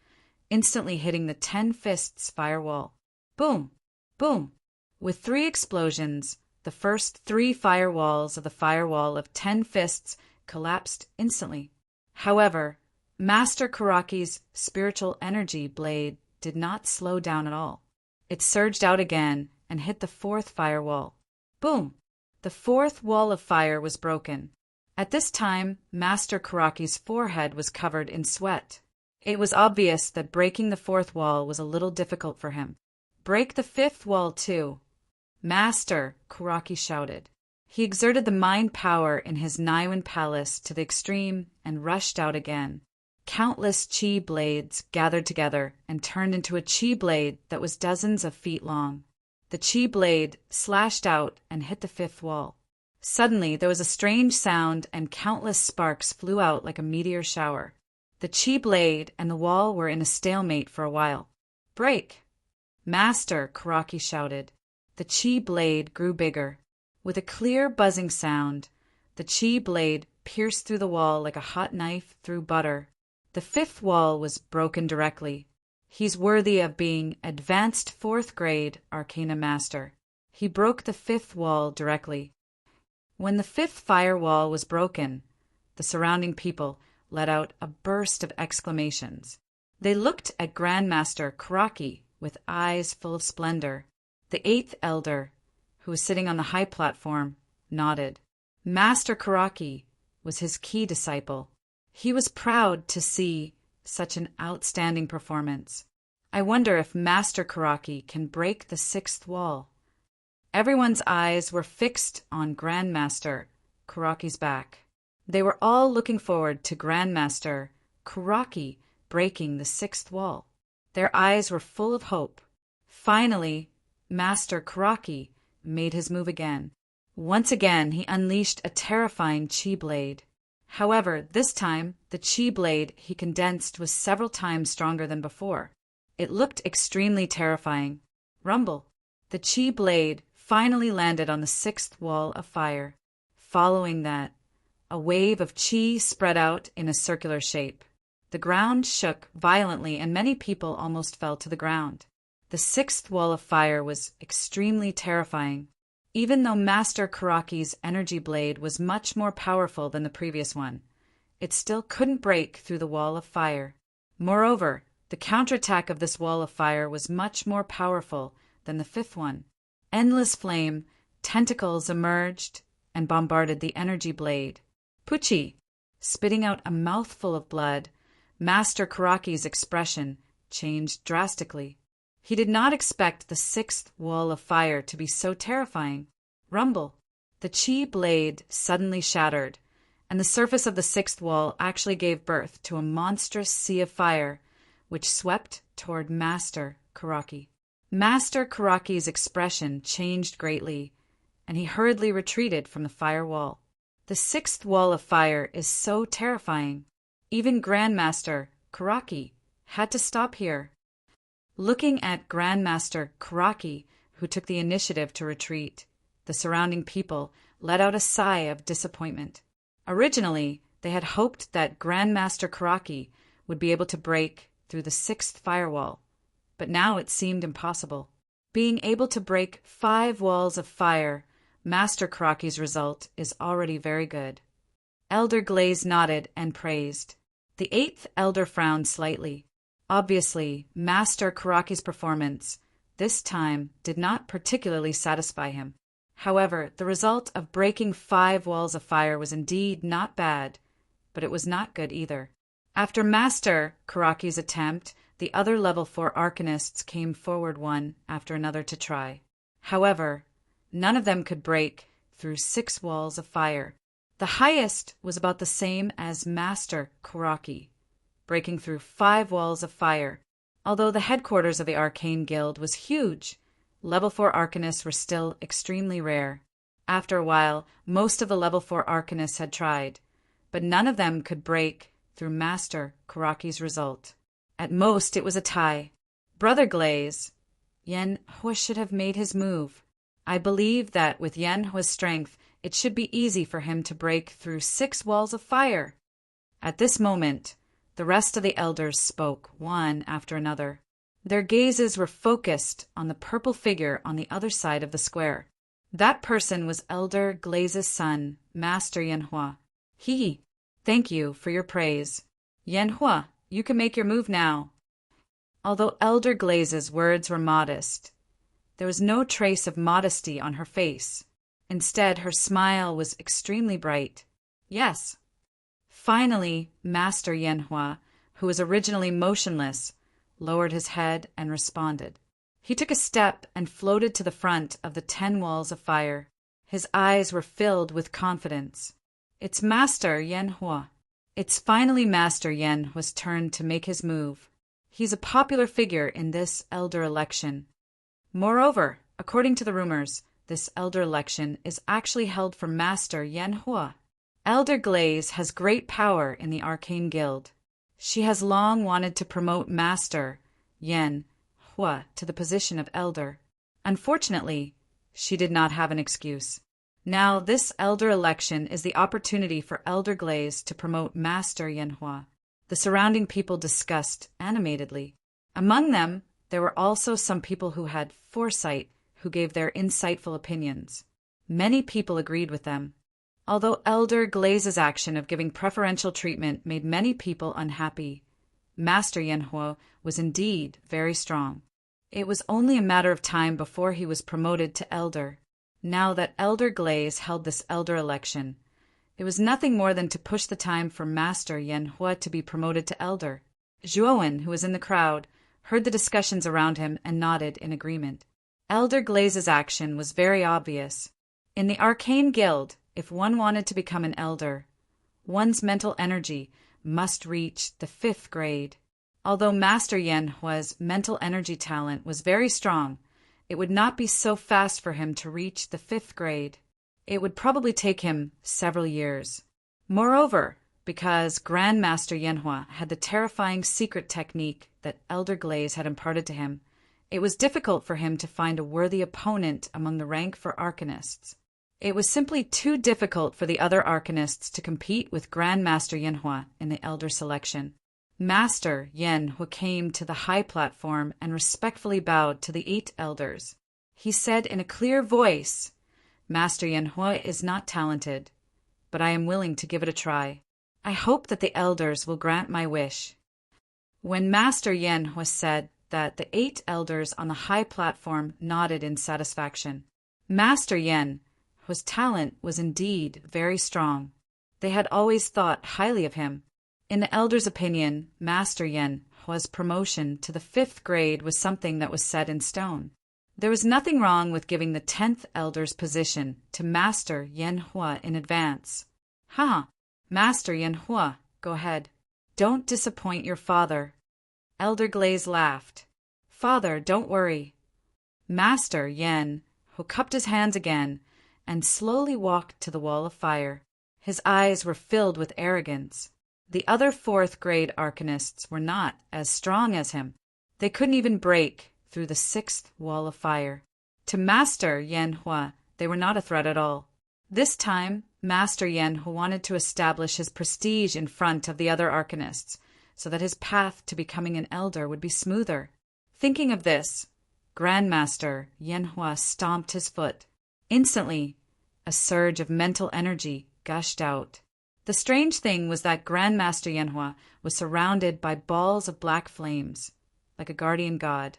instantly hitting the 10 fists firewall. Boom! Boom! With 3 explosions, the first 3 firewalls of the firewall of 10 fists collapsed instantly. However, Master Karaki's spiritual energy blade did not slow down at all. It surged out again and hit the 4th firewall. Boom! The 4th wall of fire was broken. At this time, Master Karaki's forehead was covered in sweat. It was obvious that breaking the 4th wall was a little difficult for him. Break the 5th wall too, Master, Karaki shouted. He exerted the mind power in his Niwen palace to the extreme and rushed out again. Countless chi blades gathered together and turned into a chi blade that was dozens of feet long. The chi blade slashed out and hit the 5th wall. Suddenly, there was a strange sound and countless sparks flew out like a meteor shower. The chi blade and the wall were in a stalemate for a while. Break! Master, Karaki shouted. The chi blade grew bigger. With a clear buzzing sound, the chi blade pierced through the wall like a hot knife through butter. The 5th wall was broken directly. He's worthy of being advanced 4th grade Arcana Master. He broke the 5th wall directly. When the 5th firewall was broken, the surrounding people let out a burst of exclamations. They looked at Grandmaster Karaki with eyes full of splendor. The 8th elder, who was sitting on the high platform, nodded. Master Karaki was his key disciple. He was proud to see such an outstanding performance. I wonder if Master Karaki can break the 6th wall. Everyone's eyes were fixed on Grandmaster Karaki's back. They were all looking forward to Grandmaster Karaki breaking the 6th wall. Their eyes were full of hope. Finally, Master Karaki made his move again. Once again, he unleashed a terrifying chi blade. However, this time, the chi blade he condensed was several times stronger than before. It looked extremely terrifying. Rumble. The chi blade finally landed on the 6th wall of fire. Following that, a wave of chi spread out in a circular shape. The ground shook violently and many people almost fell to the ground. The 6th wall of fire was extremely terrifying. Even though Master Karaki's energy blade was much more powerful than the previous one, it still couldn't break through the wall of fire. Moreover, the counterattack of this wall of fire was much more powerful than the 5th one. Endless flame, tentacles emerged and bombarded the energy blade. Pucci! Spitting out a mouthful of blood, Master Karaki's expression changed drastically. He did not expect the 6th wall of fire to be so terrifying. Rumble! The chi blade suddenly shattered, and the surface of the 6th wall actually gave birth to a monstrous sea of fire, which swept toward Master Karaki. Master Karaki's expression changed greatly, and he hurriedly retreated from the fire wall. The 6th wall of fire is so terrifying. Even Grandmaster Karaki had to stop here. Looking at Grandmaster Karaki, who took the initiative to retreat, the surrounding people let out a sigh of disappointment. Originally, they had hoped that Grandmaster Karaki would be able to break through the 6th firewall, but now it seemed impossible. Being able to break 5 walls of fire, Master Karaki's result is already very good. Elder Glaze nodded and praised. The 8th elder frowned slightly. Obviously, Master Karaki's performance this time did not particularly satisfy him. However, the result of breaking 5 walls of fire was indeed not bad, but it was not good either. After Master Karaki's attempt, the other level 4 arcanists came forward one after another to try. However, none of them could break through 6 walls of fire. The highest was about the same as Master Karaki, breaking through 5 walls of fire. Although the headquarters of the Arcane Guild was huge, level 4 arcanists were still extremely rare. After a while, most of the level 4 arcanists had tried, but none of them could break through Master Karaki's result. At most, it was a tie. Brother Glaze, Yen Hua should have made his move. I believe that with Yen Hua's strength, it should be easy for him to break through 6 walls of fire. At this moment, the rest of the elders spoke, one after another. Their gazes were focused on the purple figure on the other side of the square. That person was Elder Glaze's son, Master Yen Hua. Thank you for your praise. Yen Hua, you can make your move now. Although Elder Glaze's words were modest, there was no trace of modesty on her face. Instead, her smile was extremely bright. Yes. Finally, Master Yen Hua, who was originally motionless, lowered his head and responded. He took a step and floated to the front of the 10 walls of fire. His eyes were filled with confidence. It's Master Yen Hua. It's finally Master Yen Hua's turn to make his move. He's a popular figure in this elder election. Moreover, according to the rumors, this elder election is actually held for Master Yen Hua. Elder Glaze has great power in the Arcane Guild. She has long wanted to promote Master Yen Hua to the position of elder. Unfortunately, she did not have an excuse. Now this elder election is the opportunity for Elder Glaze to promote Master Yen Hua. The surrounding people discussed animatedly. Among them, there were also some people who had foresight, who gave their insightful opinions. Many people agreed with them. Although Elder Glaze's action of giving preferential treatment made many people unhappy, Master Yanhua was indeed very strong. It was only a matter of time before he was promoted to elder. Now that Elder Glaze held this elder election, it was nothing more than to push the time for Master Yanhua to be promoted to elder. Zhuowen, who was in the crowd, heard the discussions around him and nodded in agreement. Elder Glaze's action was very obvious. In the Arcane Guild, if one wanted to become an elder, one's mental energy must reach the 5th grade. Although Master Yanhua's mental energy talent was very strong, it would not be so fast for him to reach the 5th grade. It would probably take him several years. Moreover, because Grandmaster Yanhua had the terrifying secret technique that Elder Glaze had imparted to him, it was difficult for him to find a worthy opponent among the rank for arcanists. It was simply too difficult for the other arcanists to compete with Grandmaster Yanhua in the elder selection. Master Yanhua came to the high platform and respectfully bowed to the 8 elders. He said in a clear voice, "Master Yanhua is not talented, but I am willing to give it a try. I hope that the elders will grant my wish." When Master Yanhua said that, the 8 elders on the high platform nodded in satisfaction. Master Yanhua's talent was indeed very strong. They had always thought highly of him. In the elders' opinion, Master Yanhua's promotion to the 5th grade was something that was set in stone. There was nothing wrong with giving the 10th elder's position to Master Yanhua in advance. Master Yanhua, go ahead. Don't disappoint your father." Elder Glaze laughed. "Father, don't worry." Master Yanhua cupped his hands again and slowly walked to the wall of fire. His eyes were filled with arrogance. The other 4th grade arcanists were not as strong as him. They couldn't even break through the 6th wall of fire. To Master Yanhua, they were not a threat at all. This time, Master Yanhua wanted to establish his prestige in front of the other arcanists, so that his path to becoming an elder would be smoother. Thinking of this, Grandmaster Yanhua stomped his foot. Instantly, a surge of mental energy gushed out. The strange thing was that Grandmaster Yanhua was surrounded by balls of black flames, like a guardian god,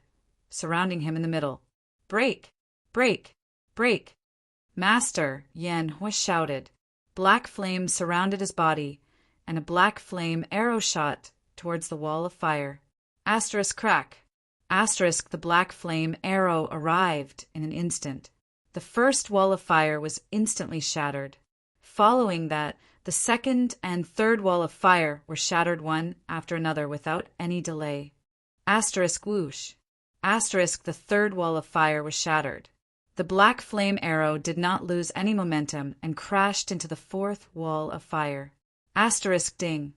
surrounding him in the middle. "Break! Break! Break!" Master Yanhua shouted. Black flames surrounded his body, and a black flame arrow shot towards the wall of fire. Asterisk crack. Asterisk the black flame arrow arrived in an instant. The first wall of fire was instantly shattered. Following that, the 2nd and 3rd wall of fire were shattered one after another without any delay. Asterisk whoosh. Asterisk the 3rd wall of fire was shattered. The black flame arrow did not lose any momentum and crashed into the 4th wall of fire. Asterisk ding.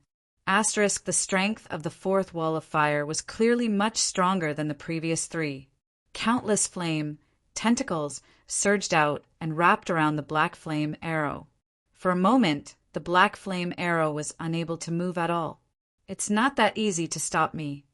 Asterisk the strength of the 4th wall of fire was clearly much stronger than the previous 3. Countless flame tentacles surged out and wrapped around the black flame arrow. For a moment, the black flame arrow was unable to move at all. "It's not that easy to stop me."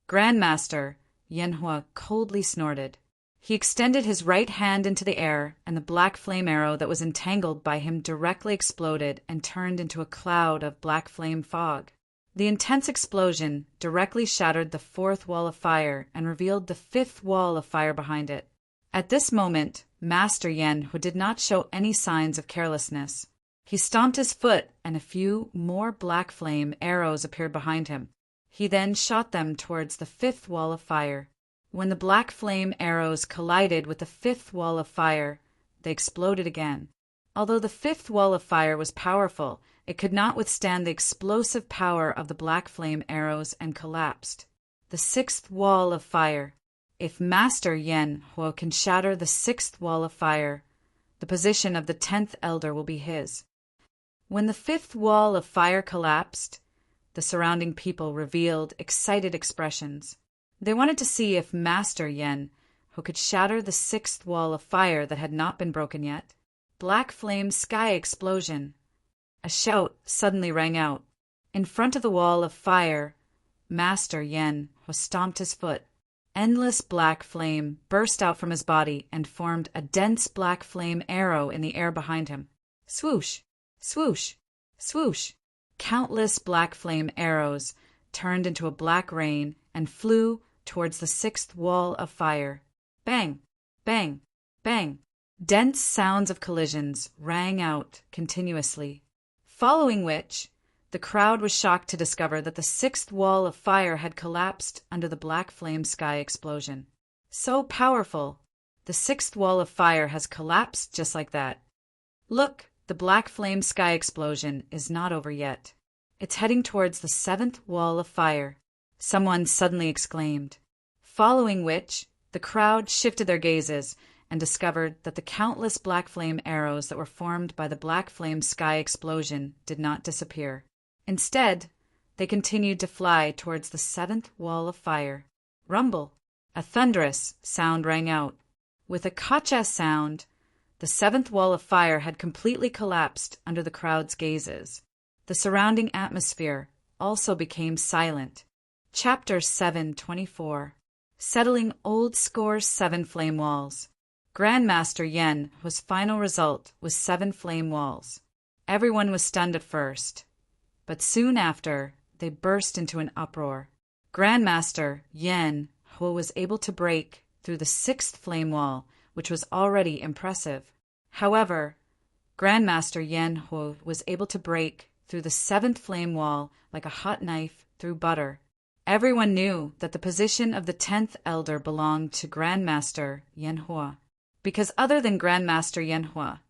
Grandmaster Yanhua coldly snorted. He extended his right hand into the air, and the black flame arrow that was entangled by him directly exploded and turned into a cloud of black flame fog. The intense explosion directly shattered the 4th wall of fire and revealed the 5th wall of fire behind it. At this moment, Master Yanhua did not show any signs of carelessness. He stomped his foot, and a few more black flame arrows appeared behind him. He then shot them towards the 5th wall of fire. When the black flame arrows collided with the 5th wall of fire, they exploded again. Although the 5th wall of fire was powerful, it could not withstand the explosive power of the black flame arrows and collapsed. The 6th wall of fire. If Master Yanhua can shatter the 6th wall of fire, the position of the 10th elder will be his. When the 5th wall of fire collapsed, the surrounding people revealed excited expressions. They wanted to see if Master Yanhua could shatter the 6th wall of fire that had not been broken yet. Black flame sky explosion. A shout suddenly rang out. In front of the wall of fire, Master Yanhua Ho stomped his foot. Endless black flame burst out from his body and formed a dense black flame arrow in the air behind him. Swoosh! Swoosh! Swoosh! Countless black flame arrows turned into a black rain and flew towards the sixth wall of fire. Bang! Bang! Bang! Dense sounds of collisions rang out continuously, following which the crowd was shocked to discover that the sixth wall of fire had collapsed under the black flame sky explosion. So powerful, the sixth wall of fire has collapsed just like that. Look, the black flame sky explosion is not over yet. It's heading towards the seventh wall of fire, someone suddenly exclaimed, following which the crowd shifted their gazes and discovered that the countless black flame arrows that were formed by the black flame sky explosion did not disappear. Instead, they continued to fly towards the seventh wall of fire. Rumble! A thunderous sound rang out. With a kacha sound, the seventh wall of fire had completely collapsed under the crowd's gazes. The surrounding atmosphere also became silent. Chapter 7:24. Settling Old Score's 7 Flame Walls. Grandmaster Yen, whose final result was 7 flame walls. Everyone was stunned at first, but soon after, they burst into an uproar. Grandmaster Yen, who was able to break through the 6th flame wall, which was already impressive. However, Grandmaster Yen Ho was able to break through the 7th flame wall like a hot knife through butter. Everyone knew that the position of the 10th elder belonged to Grandmaster Yen Hua, because other than Grandmaster Yen Hua,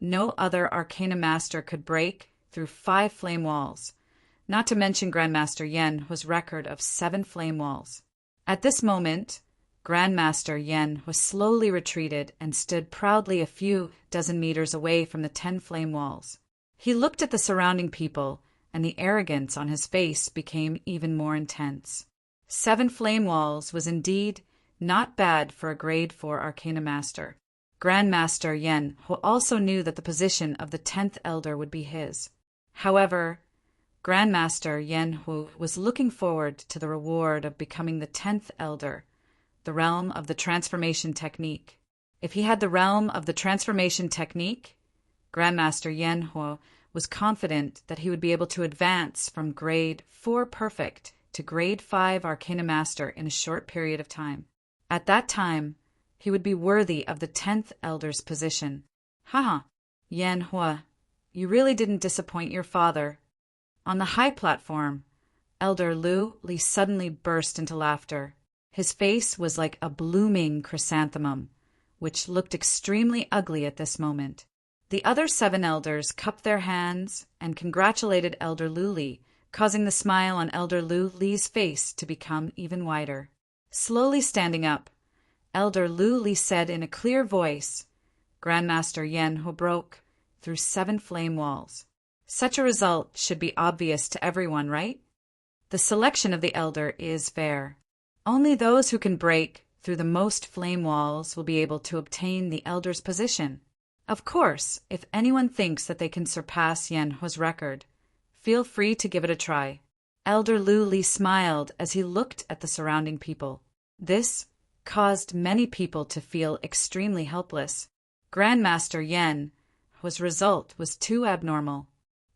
no other Arcana Master could break through 5 flame walls, not to mention Grandmaster Yen Hua's record of 7 flame walls. At this moment, Grandmaster Yen was slowly retreated and stood proudly a few dozen meters away from the 10 flame walls. He looked at the surrounding people, and the arrogance on his face became even more intense. 7 flame walls was indeed not bad for a grade 4 Arcana Master. Grandmaster Yen, who also knew that the position of the 10th Elder would be his. However, Grandmaster Yen Hu was looking forward to the reward of becoming the 10th Elder, the realm of the transformation technique. If he had the realm of the transformation technique, Grandmaster Yen Hu was confident that he would be able to advance from grade 4 perfect to grade 5 Arcana Master in a short period of time. At that time, he would be worthy of the 10th Elder's position. Haha, Yen Hua, you really didn't disappoint your father. On the high platform, Elder Lu Li suddenly burst into laughter. His face was like a blooming chrysanthemum, which looked extremely ugly at this moment. The other 7 elders cupped their hands and congratulated Elder Lu Li, causing the smile on Elder Lu Li's face to become even wider. Slowly standing up, Elder Lu Li said in a clear voice, Grandmaster Yen Ho broke through 7 flame walls. Such a result should be obvious to everyone, right? The selection of the elder is fair. Only those who can break through the most flame walls will be able to obtain the elder's position. Of course, if anyone thinks that they can surpass Yen Ho's record, feel free to give it a try. Elder Lu Li smiled as he looked at the surrounding people. This caused many people to feel extremely helpless. Grandmaster Yen Ho's result was too abnormal.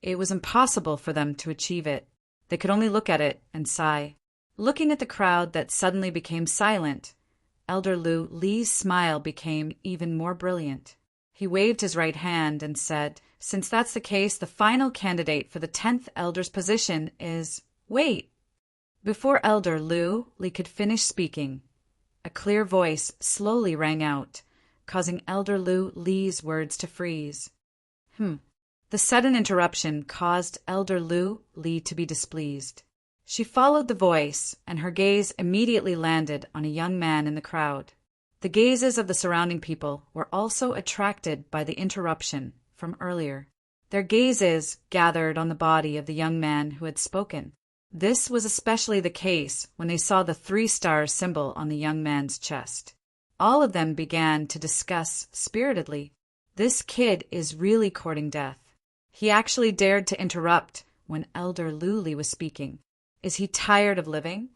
It was impossible for them to achieve it. They could only look at it and sigh. Looking at the crowd that suddenly became silent, Elder Lu Li's smile became even more brilliant. He waved his right hand and said, since that's the case, the final candidate for the 10th Elder's position is... Wait! Before Elder Lu Li could finish speaking, a clear voice slowly rang out, causing Elder Lu Li's words to freeze. The sudden interruption caused Elder Lu Li to be displeased. She followed the voice, and her gaze immediately landed on a young man in the crowd. The gazes of the surrounding people were also attracted by the interruption from earlier. Their gazes gathered on the body of the young man who had spoken. This was especially the case when they saw the 3-star symbol on the young man's chest. All of them began to discuss spiritedly, this kid is really courting death. He actually dared to interrupt when Elder Lu Li was speaking. Is he tired of living?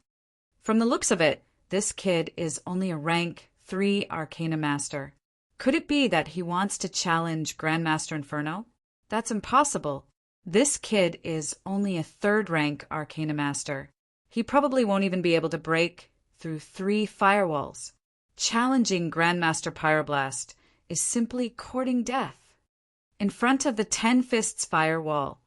From the looks of it, this kid is only a rank 3 Arcana Master. Could it be that he wants to challenge Grandmaster Inferno? That's impossible. This kid is only a 3rd rank Arcana Master. He probably won't even be able to break through 3 firewalls. Challenging Grandmaster Pyroblast is simply courting death. In front of the 10 Fists firewall,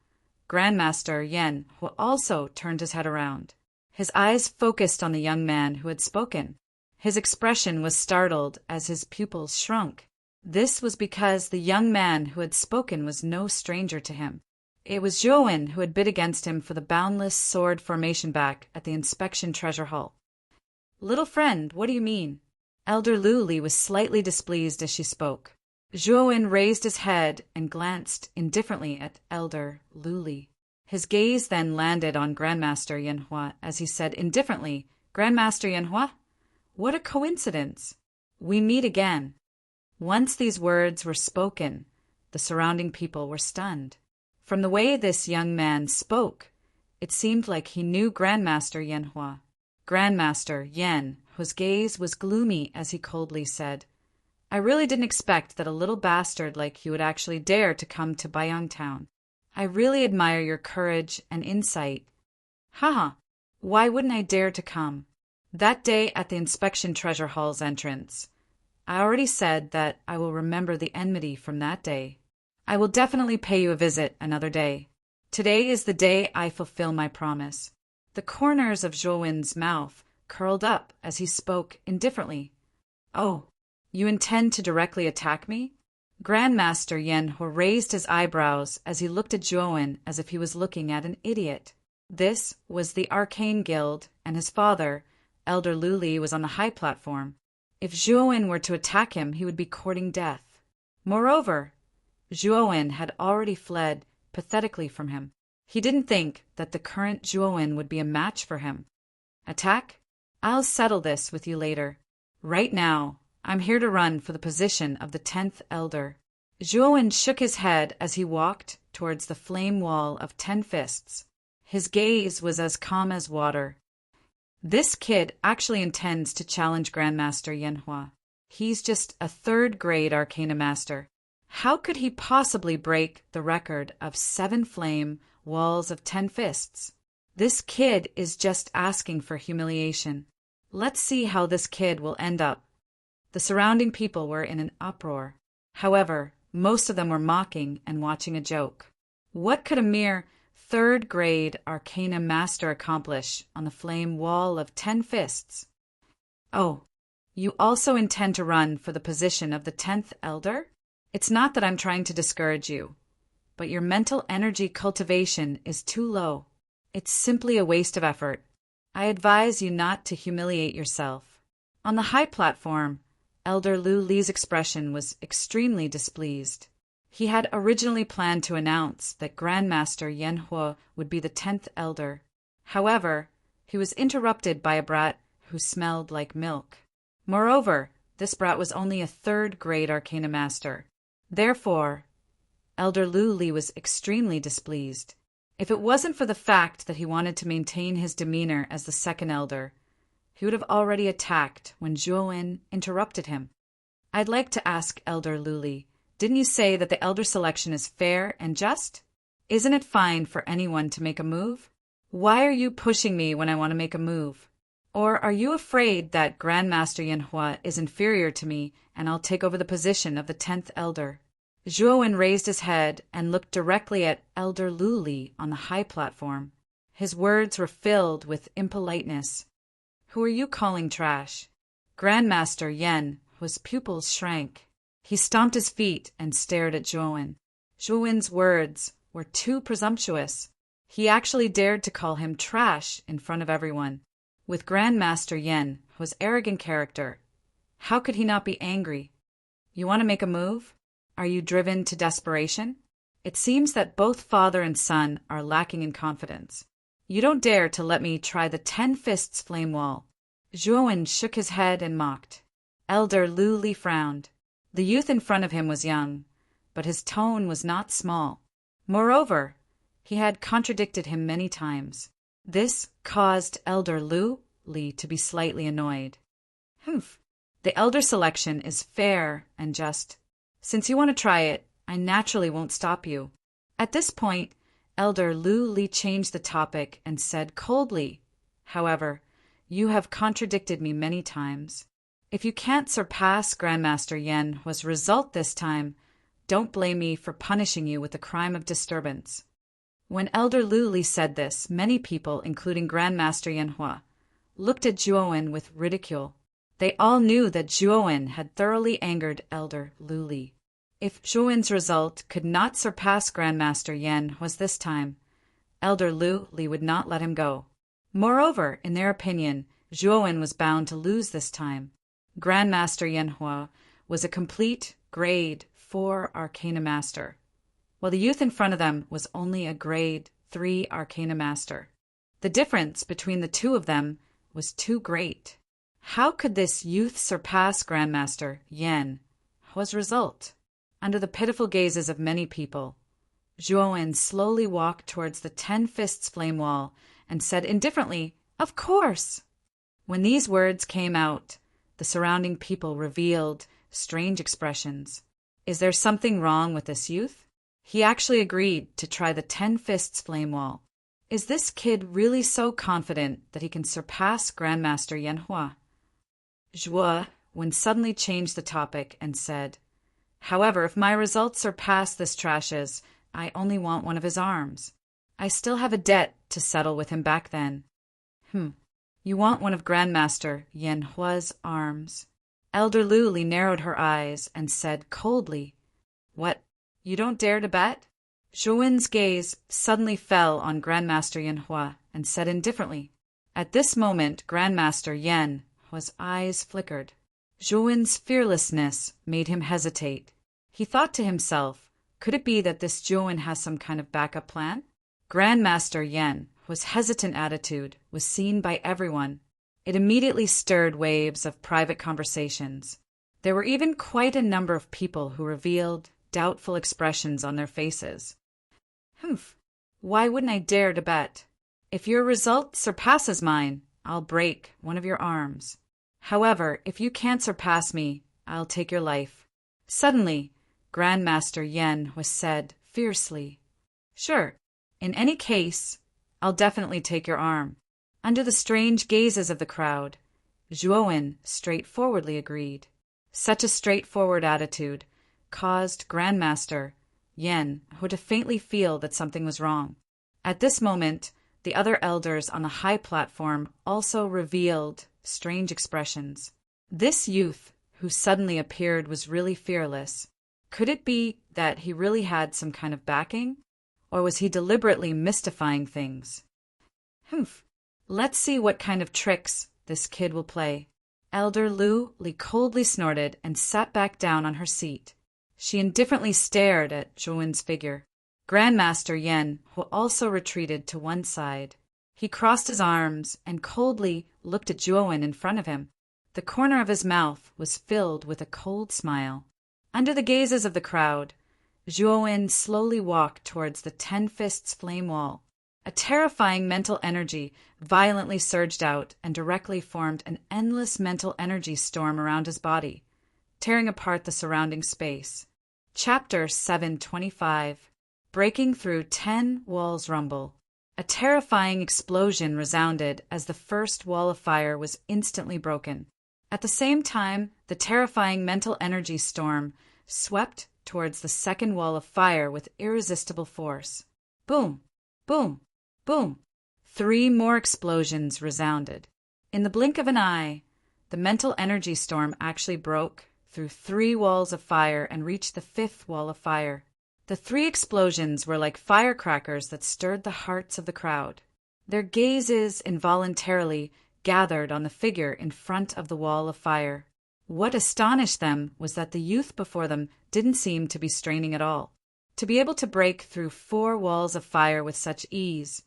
Grandmaster Yen also turned his head around. His eyes focused on the young man who had spoken. His expression was startled as his pupils shrunk. This was because the young man who had spoken was no stranger to him. It was Zhou who had bid against him for the boundless sword formation back at the inspection treasure hall. "Little friend, what do you mean?" Elder Lu Li was slightly displeased as she spoke. Zhou raised his head and glanced indifferently at Elder Lu Li. His gaze then landed on Grandmaster Yanhua as he said indifferently, "Grandmaster Yanhua? What a coincidence! We meet again." Once these words were spoken, the surrounding people were stunned. From the way this young man spoke, it seemed like he knew Grandmaster Yanhua. Grandmaster Yen, whose gaze was gloomy as he coldly said, "I really didn't expect that a little bastard like you would actually dare to come to Baiyang Town. I really admire your courage and insight." "Haha, why wouldn't I dare to come?" That day at the inspection treasure hall's entrance, I already said that I will remember the enmity from that day. I will definitely pay you a visit another day. Today is the day I fulfill my promise. The corners of Zhou mouth curled up as he spoke indifferently. "Oh, you intend to directly attack me?" Grandmaster Yen raised his eyebrows as he looked at Zhou as if he was looking at an idiot. This was the Arcane Guild, and his father, Elder Lu Li, was on the high platform. If Zhou were to attack him, he would be courting death. Moreover, Zhou had already fled pathetically from him. He didn't think that the current Zhou would be a match for him. "Attack? I'll settle this with you later. Right now, I'm here to run for the position of the 10th Elder." Zhou shook his head as he walked towards the flame wall of 10 Fists. His gaze was as calm as water. This kid actually intends to challenge Grandmaster Yanhua. He's just a 3rd grade Arcana Master. How could he possibly break the record of 7 flame walls of 10 Fists? This kid is just asking for humiliation. Let's see how this kid will end up. The surrounding people were in an uproar. However, most of them were mocking and watching a joke. What could a mere 3rd grade Arcana Master accomplish on the flame wall of 10 Fists? "Oh, you also intend to run for the position of the 10th Elder? It's not that I'm trying to discourage you, but your mental energy cultivation is too low. It's simply a waste of effort. I advise you not to humiliate yourself." On the high platform, Elder Lu Li's expression was extremely displeased. He had originally planned to announce that Grandmaster Yanhua would be the 10th Elder. However, he was interrupted by a brat who smelled like milk. Moreover, this brat was only a 3rd grade Arcana Master. Therefore, Elder Lu Li was extremely displeased. If it wasn't for the fact that he wanted to maintain his demeanor as the 2nd Elder, he would have already attacked when Zhou interrupted him. "I'd like to ask Elder Lu Li, didn't you say that the Elder selection is fair and just? Isn't it fine for anyone to make a move? Why are you pushing me when I want to make a move? Or are you afraid that Grandmaster Yanhua is inferior to me and I'll take over the position of the 10th Elder?" Zhou raised his head and looked directly at Elder Lu Li on the high platform. His words were filled with impoliteness. "Who are you calling trash?" Grandmaster Yen, whose pupils shrank. He stomped his feet and stared at Zhou. Zhou's words were too presumptuous. He actually dared to call him trash in front of everyone. With Grandmaster Yen, whose arrogant character, how could he not be angry? "You want to make a move? Are you driven to desperation?" It seems that both father and son are lacking in confidence. "You don't dare to let me try the 10 Fists flame wall." Zhou shook his head and mocked. Elder Lu Li frowned. The youth in front of him was young, but his tone was not small. Moreover, he had contradicted him many times. This caused Elder Lu Li to be slightly annoyed. Humph. The elder selection is fair and just. Since you want to try it, I naturally won't stop you. At this point, Elder Lu Li changed the topic and said coldly, "However, you have contradicted me many times. If you can't surpass Grandmaster Yan Hua's result this time, don't blame me for punishing you with the crime of disturbance." When Elder Lu Li said this, many people, including Grandmaster Yan Hua, looked at Zhuowen with ridicule. They all knew that Zhuowen had thoroughly angered Elder Lu Li. If Zhuowen's result could not surpass Grandmaster Yan Hua's this time, Elder Lu Li would not let him go. Moreover, in their opinion, Zhuowen was bound to lose this time. Grandmaster Yan Hua was a complete Grade 4 Arcana Master, while the youth in front of them was only a Grade 3 Arcana Master. The difference between the two of them was too great. How could this youth surpass Grandmaster Yan Hua's result? Under the pitiful gazes of many people, Zhuowen slowly walked towards the 10 Fists flame wall and said indifferently, "Of course." When these words came out, the surrounding people revealed strange expressions. Is there something wrong with this youth? He actually agreed to try the 10 Fists flame wall. Is this kid really so confident that he can surpass Grandmaster Yan Hua? Zhuowen suddenly changed the topic and said, "However, if my results surpass this trash's, I only want one of his arms. I still have a debt to settle with him back then." You want one of Grandmaster Yan Hua's arms? Elder Lu Li narrowed her eyes and said coldly, "What, you don't dare to bet?" Zhuowen's gaze suddenly fell on Grandmaster Yan Hua and said indifferently. At this moment, Grandmaster Yan Hua's eyes flickered. Zhuowen's fearlessness made him hesitate. He thought to himself, could it be that this Zhuowen has some kind of backup plan? Grandmaster Yan Hua's hesitant attitude was seen by everyone. It immediately stirred waves of private conversations. There were even quite a number of people who revealed doubtful expressions on their faces. Why wouldn't I dare to bet? If your result surpasses mine, I'll break one of your arms. However, if you can't surpass me, I'll take your life. Suddenly, Grandmaster Yan was said fiercely, "Sure, in any case, I'll definitely take your arm." Under the strange gazes of the crowd, Zhuowen straightforwardly agreed. Such a straightforward attitude caused Grandmaster Yan Hua to faintly feel that something was wrong. At this moment, the other elders on the high platform also revealed strange expressions. This youth who suddenly appeared was really fearless. Could it be that he really had some kind of backing? Or was he deliberately mystifying things? Let's see what kind of tricks this kid will play. Elder Lu Li coldly snorted and sat back down on her seat. She indifferently stared at Zhuowen's figure. Grandmaster Yan Hua also retreated to one side. He crossed his arms and coldly looked at Zhuowen in front of him. The corner of his mouth was filled with a cold smile. Under the gazes of the crowd, Zhuowen slowly walked towards the 10 Fists flame wall. A terrifying mental energy violently surged out and directly formed an endless mental energy storm around his body, tearing apart the surrounding space. Chapter 725. Breaking through 10 walls rumble. A terrifying explosion resounded as the first wall of fire was instantly broken. At the same time, the terrifying mental energy storm swept towards the second wall of fire with irresistible force. Boom! Boom! Boom! 3 more explosions resounded. In the blink of an eye, the mental energy storm actually broke through 3 walls of fire and reached the 5th wall of fire. The 3 explosions were like firecrackers that stirred the hearts of the crowd. Their gazes involuntarily gathered on the figure in front of the wall of fire. What astonished them was that the youth before them didn't seem to be straining at all. To be able to break through 4 walls of fire with such ease,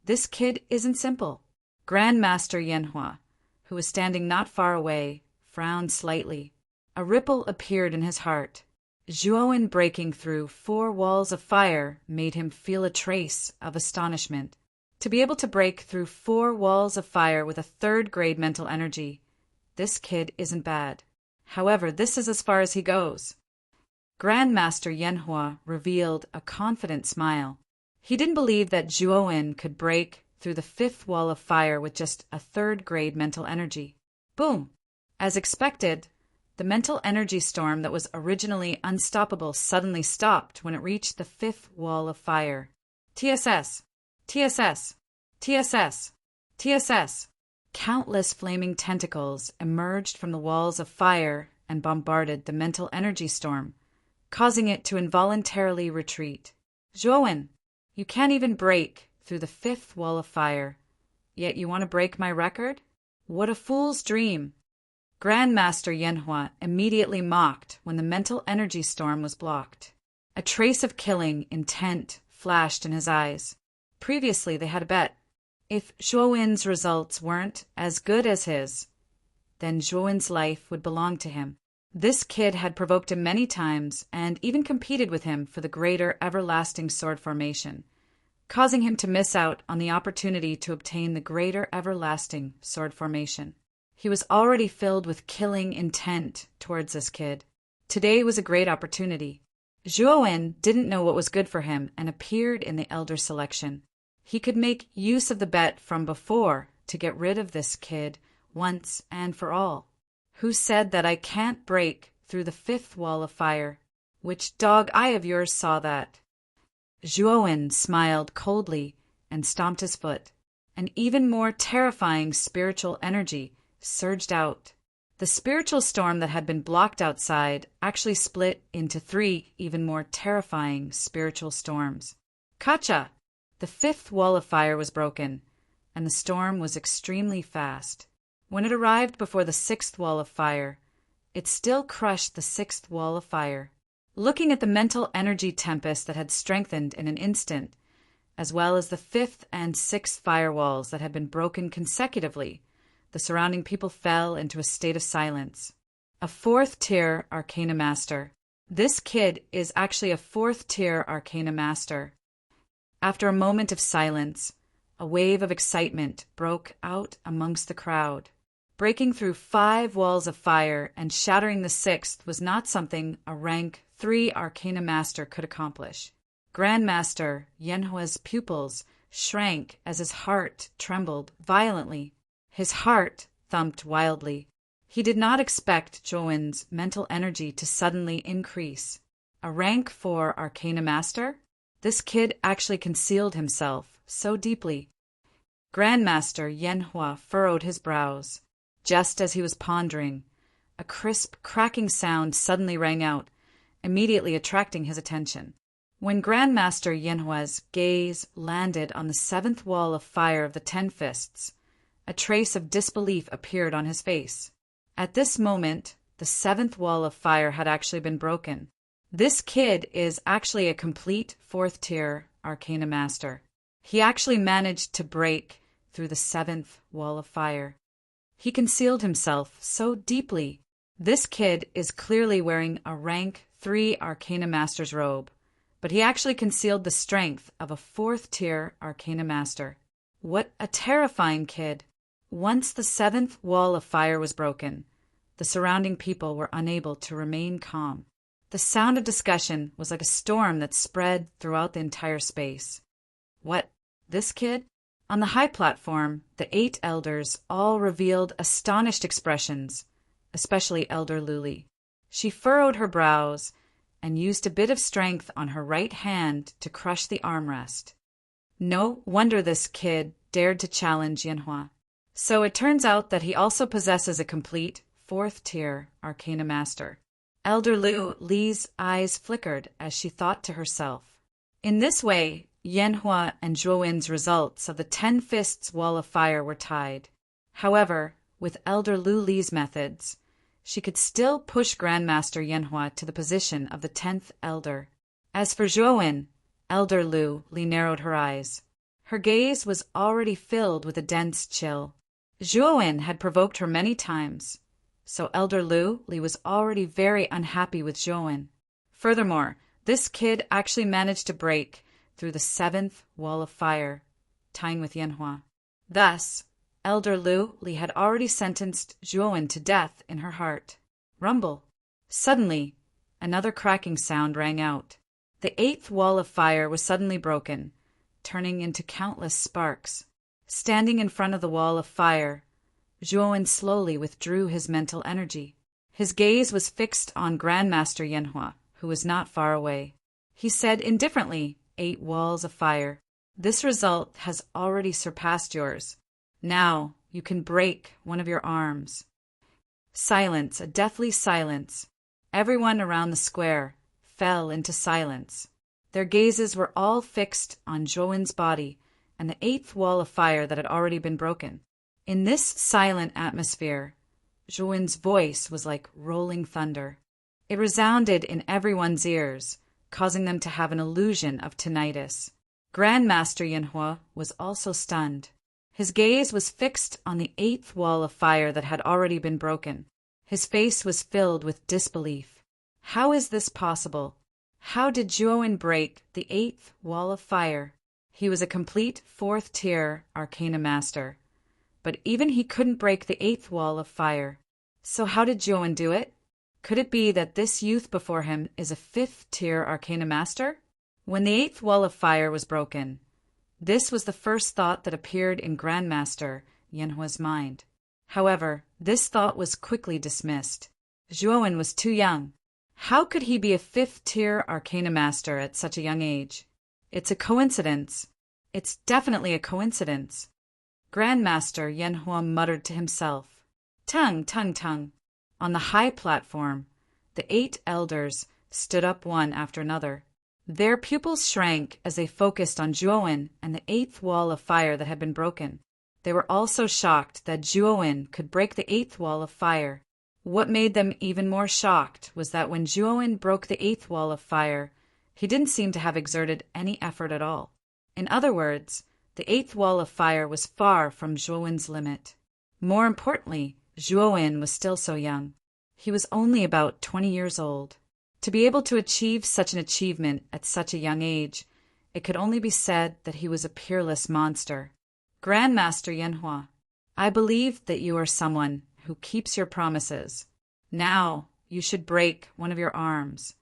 this kid isn't simple. Grandmaster Yan Hua, who was standing not far away, frowned slightly. A ripple appeared in his heart. Zhuowen breaking through 4 walls of fire made him feel a trace of astonishment. To be able to break through 4 walls of fire with a 3rd grade mental energy, this kid isn't bad. However, this is as far as he goes. Grandmaster Yanhua revealed a confident smile. He didn't believe that Zhuowen could break through the 5th wall of fire with just a 3rd grade mental energy. Boom! As expected, the mental energy storm that was originally unstoppable suddenly stopped when it reached the 5th wall of fire. TSS! TSS! TSS! TSS! Countless flaming tentacles emerged from the walls of fire and bombarded the mental energy storm, causing it to involuntarily retreat. Zhuowen, you can't even break through the 5th wall of fire, yet you want to break my record? What a fool's dream! Grandmaster Yanhua immediately mocked when the mental energy storm was blocked. A trace of killing intent flashed in his eyes. Previously, they had a bet. If Zhuowen's results weren't as good as his, then Zhuowen's life would belong to him. This kid had provoked him many times and even competed with him for the greater everlasting sword formation, causing him to miss out on the opportunity to obtain the greater everlasting sword formation. He was already filled with killing intent towards this kid. Today was a great opportunity. Zhuowen didn't know what was good for him and appeared in the elder selection. He could make use of the bet from before to get rid of this kid once and for all. Who said that I can't break through the 5th wall of fire? Which dog eye of yours saw that? Zhuowen smiled coldly and stomped his foot. An even more terrifying spiritual energy surged out. The spiritual storm that had been blocked outside actually split into 3 even more terrifying spiritual storms. Kacha! The 5th wall of fire was broken, and the storm was extremely fast. When it arrived before the 6th wall of fire, it still crushed the 6th wall of fire. Looking at the mental energy tempest that had strengthened in an instant, as well as the 5th and 6th firewalls that had been broken consecutively, the surrounding people fell into a state of silence. A 4th tier Arcana Master. This kid is actually a 4th tier Arcana Master. After a moment of silence, a wave of excitement broke out amongst the crowd. Breaking through 5 walls of fire and shattering the 6th was not something a rank 3 Arcana Master could accomplish. Grandmaster Yanhua's pupils shrank as his heart trembled violently. His heart thumped wildly. He did not expect Zhuowen's mental energy to suddenly increase. A rank 4 Arcana Master? This kid actually concealed himself so deeply. Grandmaster Yanhua furrowed his brows. Just as he was pondering, a crisp, cracking sound suddenly rang out, immediately attracting his attention. When Grandmaster Yanhua's gaze landed on the 7th wall of fire of the 10 Fists, a trace of disbelief appeared on his face. At this moment, the 7th wall of fire had actually been broken. This kid is actually a complete 4th tier Arcana Master. He actually managed to break through the 7th wall of fire. He concealed himself so deeply. This kid is clearly wearing a rank 3 Arcana Master's robe, but he actually concealed the strength of a 4th tier Arcana Master. What a terrifying kid! Once the 7th wall of fire was broken, the surrounding people were unable to remain calm. The sound of discussion was like a storm that spread throughout the entire space. What, this kid? On the high platform, the 8 elders all revealed astonished expressions, especially Elder Luli. She furrowed her brows and used a bit of strength on her right hand to crush the armrest. No wonder this kid dared to challenge Yanhua. So it turns out that he also possesses a complete 4th tier Arcana Master. Elder Li's eyes flickered as she thought to herself. In this way, Yanhua and Zhuowen's results of the 10 Fists Wall of Fire were tied. However, with Elder Li's methods, she could still push Grandmaster Yanhua to the position of the 10th Elder. As for Zhuowen, Elder Li narrowed her eyes. Her gaze was already filled with a dense chill. Zhuowen had provoked her many times, so Elder Li was already very unhappy with Zhuowen. Furthermore, this kid actually managed to break through the 7th wall of fire, tying with Yanhua. Thus, Elder Li had already sentenced Zhuowen to death in her heart. Rumble. Suddenly, another cracking sound rang out. The eighth wall of fire was suddenly broken, turning into countless sparks. Standing in front of the wall of fire, Zhuowen slowly withdrew his mental energy. His gaze was fixed on Grandmaster Yanhua, who was not far away. He said indifferently, 8 walls of fire. This result has already surpassed yours. Now you can break one of your arms. Silence, a deathly silence. Everyone around the square fell into silence. Their gazes were all fixed on Zhuowen's body and the 8th wall of fire that had already been broken. In this silent atmosphere, Zhuowen's voice was like rolling thunder. It resounded in everyone's ears, causing them to have an illusion of tinnitus. Grandmaster Yanhua was also stunned. His gaze was fixed on the 8th wall of fire that had already been broken. His face was filled with disbelief. How is this possible? How did Zhuowen break the 8th wall of fire? He was a complete 4th-tier Arcana Master, but even he couldn't break the 8th wall of fire. So how did Zhuowen do it? Could it be that this youth before him is a 5th-tier Arcana Master? When the 8th wall of fire was broken, this was the first thought that appeared in Grandmaster Yanhua's mind. However, this thought was quickly dismissed. Zhuowen was too young. How could he be a 5th-tier Arcana Master at such a young age? It's a coincidence. It's definitely a coincidence. Grandmaster Yanhua muttered to himself. Tongue. On the high platform, the 8 elders stood up one after another. Their pupils shrank as they focused on Zhuowen and the 8th wall of fire that had been broken. They were also shocked that Zhuowen could break the 8th wall of fire. What made them even more shocked was that when Zhuowen broke the 8th wall of fire, he didn't seem to have exerted any effort at all. In other words, the 8th wall of fire was far from Zhuowen's limit. More importantly, Zhuowen was still so young. He was only about 20 years old. To be able to achieve such an achievement at such a young age, it could only be said that he was a peerless monster. Grandmaster Yanhua, I believe that you are someone who keeps your promises. Now you should break one of your arms.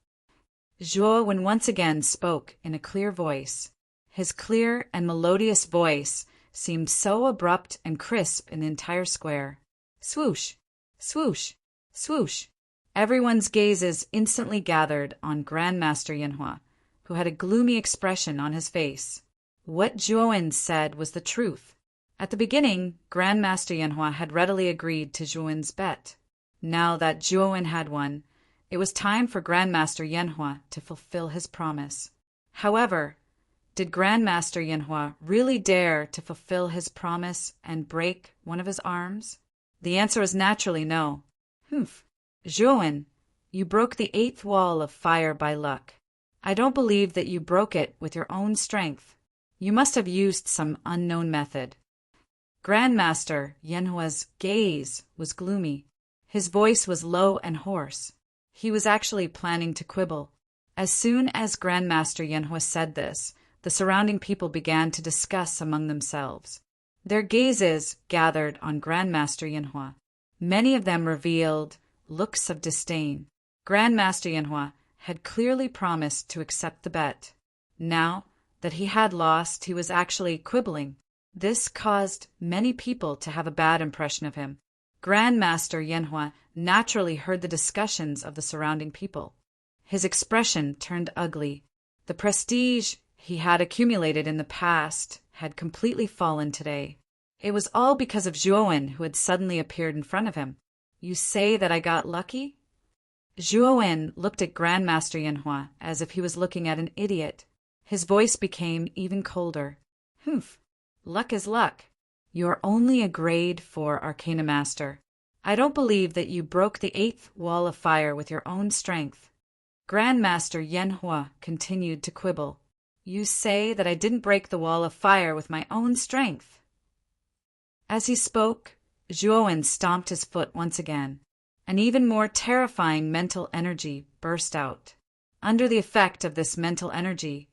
Zhuowen once again spoke in a clear voice. His clear and melodious voice seemed so abrupt and crisp in the entire square. Swoosh, swoosh, swoosh. Everyone's gazes instantly gathered on Grandmaster Yanhua, who had a gloomy expression on his face. What Zhuowen said was the truth. At the beginning, Grandmaster Yanhua had readily agreed to Zhuowen's bet. Now that Zhuowen had won, it was time for Grandmaster Yanhua to fulfill his promise. However, did Grandmaster Yanhua really dare to fulfill his promise and break one of his arms? The answer is naturally no. Zhuowen, you broke the 8th wall of fire by luck. I don't believe that you broke it with your own strength. You must have used some unknown method. Grandmaster Yanhua's gaze was gloomy. His voice was low and hoarse. He was actually planning to quibble. As soon as Grandmaster Yanhua said this, the surrounding people began to discuss among themselves. Their gazes gathered on Grandmaster Yanhua. Many of them revealed looks of disdain. Grandmaster Yanhua had clearly promised to accept the bet. Now that he had lost, he was actually quibbling. This caused many people to have a bad impression of him. Grandmaster Yanhua naturally heard the discussions of the surrounding people. His expression turned ugly. The prestige he had accumulated in the past had completely fallen today. It was all because of Zhuowen, who had suddenly appeared in front of him. You say that I got lucky? Zhuowen looked at Grandmaster Yanhua as if he was looking at an idiot. His voice became even colder. Luck is luck. You're only a grade 4 Arcana Master. I don't believe that you broke the 8th wall of fire with your own strength. Grandmaster Yanhua continued to quibble. You say that I didn't break the wall of fire with my own strength. As he spoke, Zhuowen stomped his foot once again. An even more terrifying mental energy burst out. Under the effect of this mental energy,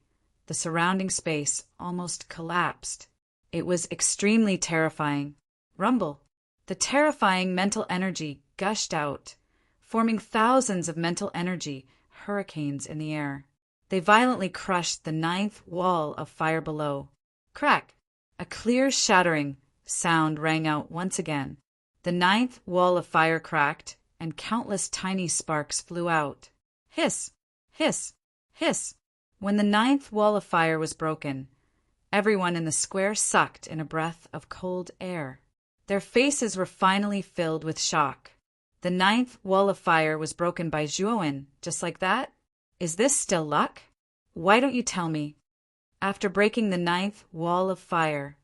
the surrounding space almost collapsed. It was extremely terrifying. Rumble. The terrifying mental energy gushed out, forming thousands of mental energy hurricanes in the air. They violently crushed the ninth wall of fire below. Crack! A clear shattering sound rang out once again. The ninth wall of fire cracked, and countless tiny sparks flew out. Hiss! Hiss! Hiss! When the ninth wall of fire was broken, everyone in the square sucked in a breath of cold air. Their faces were finally filled with shock. The ninth wall of fire was broken by Zhuowen, just like that? Is this still luck? Why don't you tell me? After breaking the ninth wall of fire,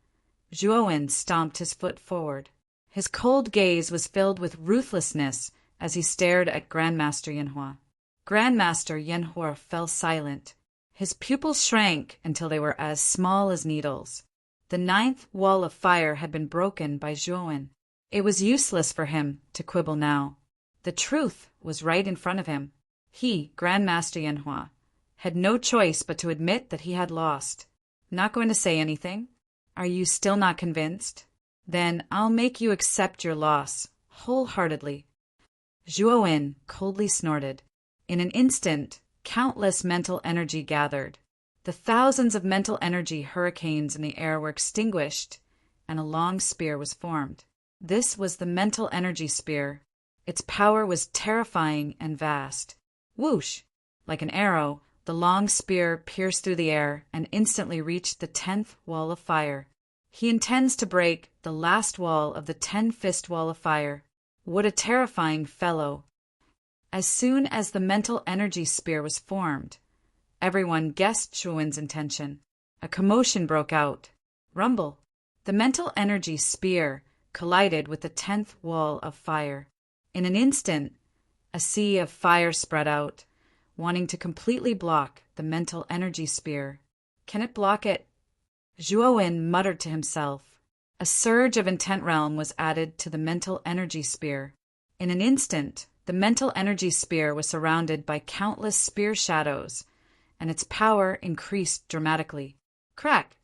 Zhuowen stomped his foot forward. His cold gaze was filled with ruthlessness as he stared at Grandmaster Yanhua. Grandmaster Yanhua fell silent. His pupils shrank until they were as small as needles. The ninth wall of fire had been broken by Zhuowen. It was useless for him to quibble now. The truth was right in front of him. He, Grandmaster Yanhua, had no choice but to admit that he had lost. Not going to say anything? Are you still not convinced? Then I'll make you accept your loss, wholeheartedly. Zhuowen coldly snorted. In an instant, countless mental energy gathered. The thousands of mental energy hurricanes in the air were extinguished, and a long spear was formed. This was the mental energy spear. Its power was terrifying and vast. Whoosh! Like an arrow, the long spear pierced through the air and instantly reached the 10th wall of fire. He intends to break the last wall of the 10-fist wall of fire. What a terrifying fellow! As soon as the mental energy spear was formed, everyone guessed Zhuowen's intention. A commotion broke out. Rumble! The mental energy spear collided with the 10th wall of fire. In an instant, a sea of fire spread out, wanting to completely block the mental energy spear. Can it block it? Zhuowen muttered to himself. A surge of intent realm was added to the mental energy spear. In an instant, the mental energy spear was surrounded by countless spear shadows, and its power increased dramatically. Crack!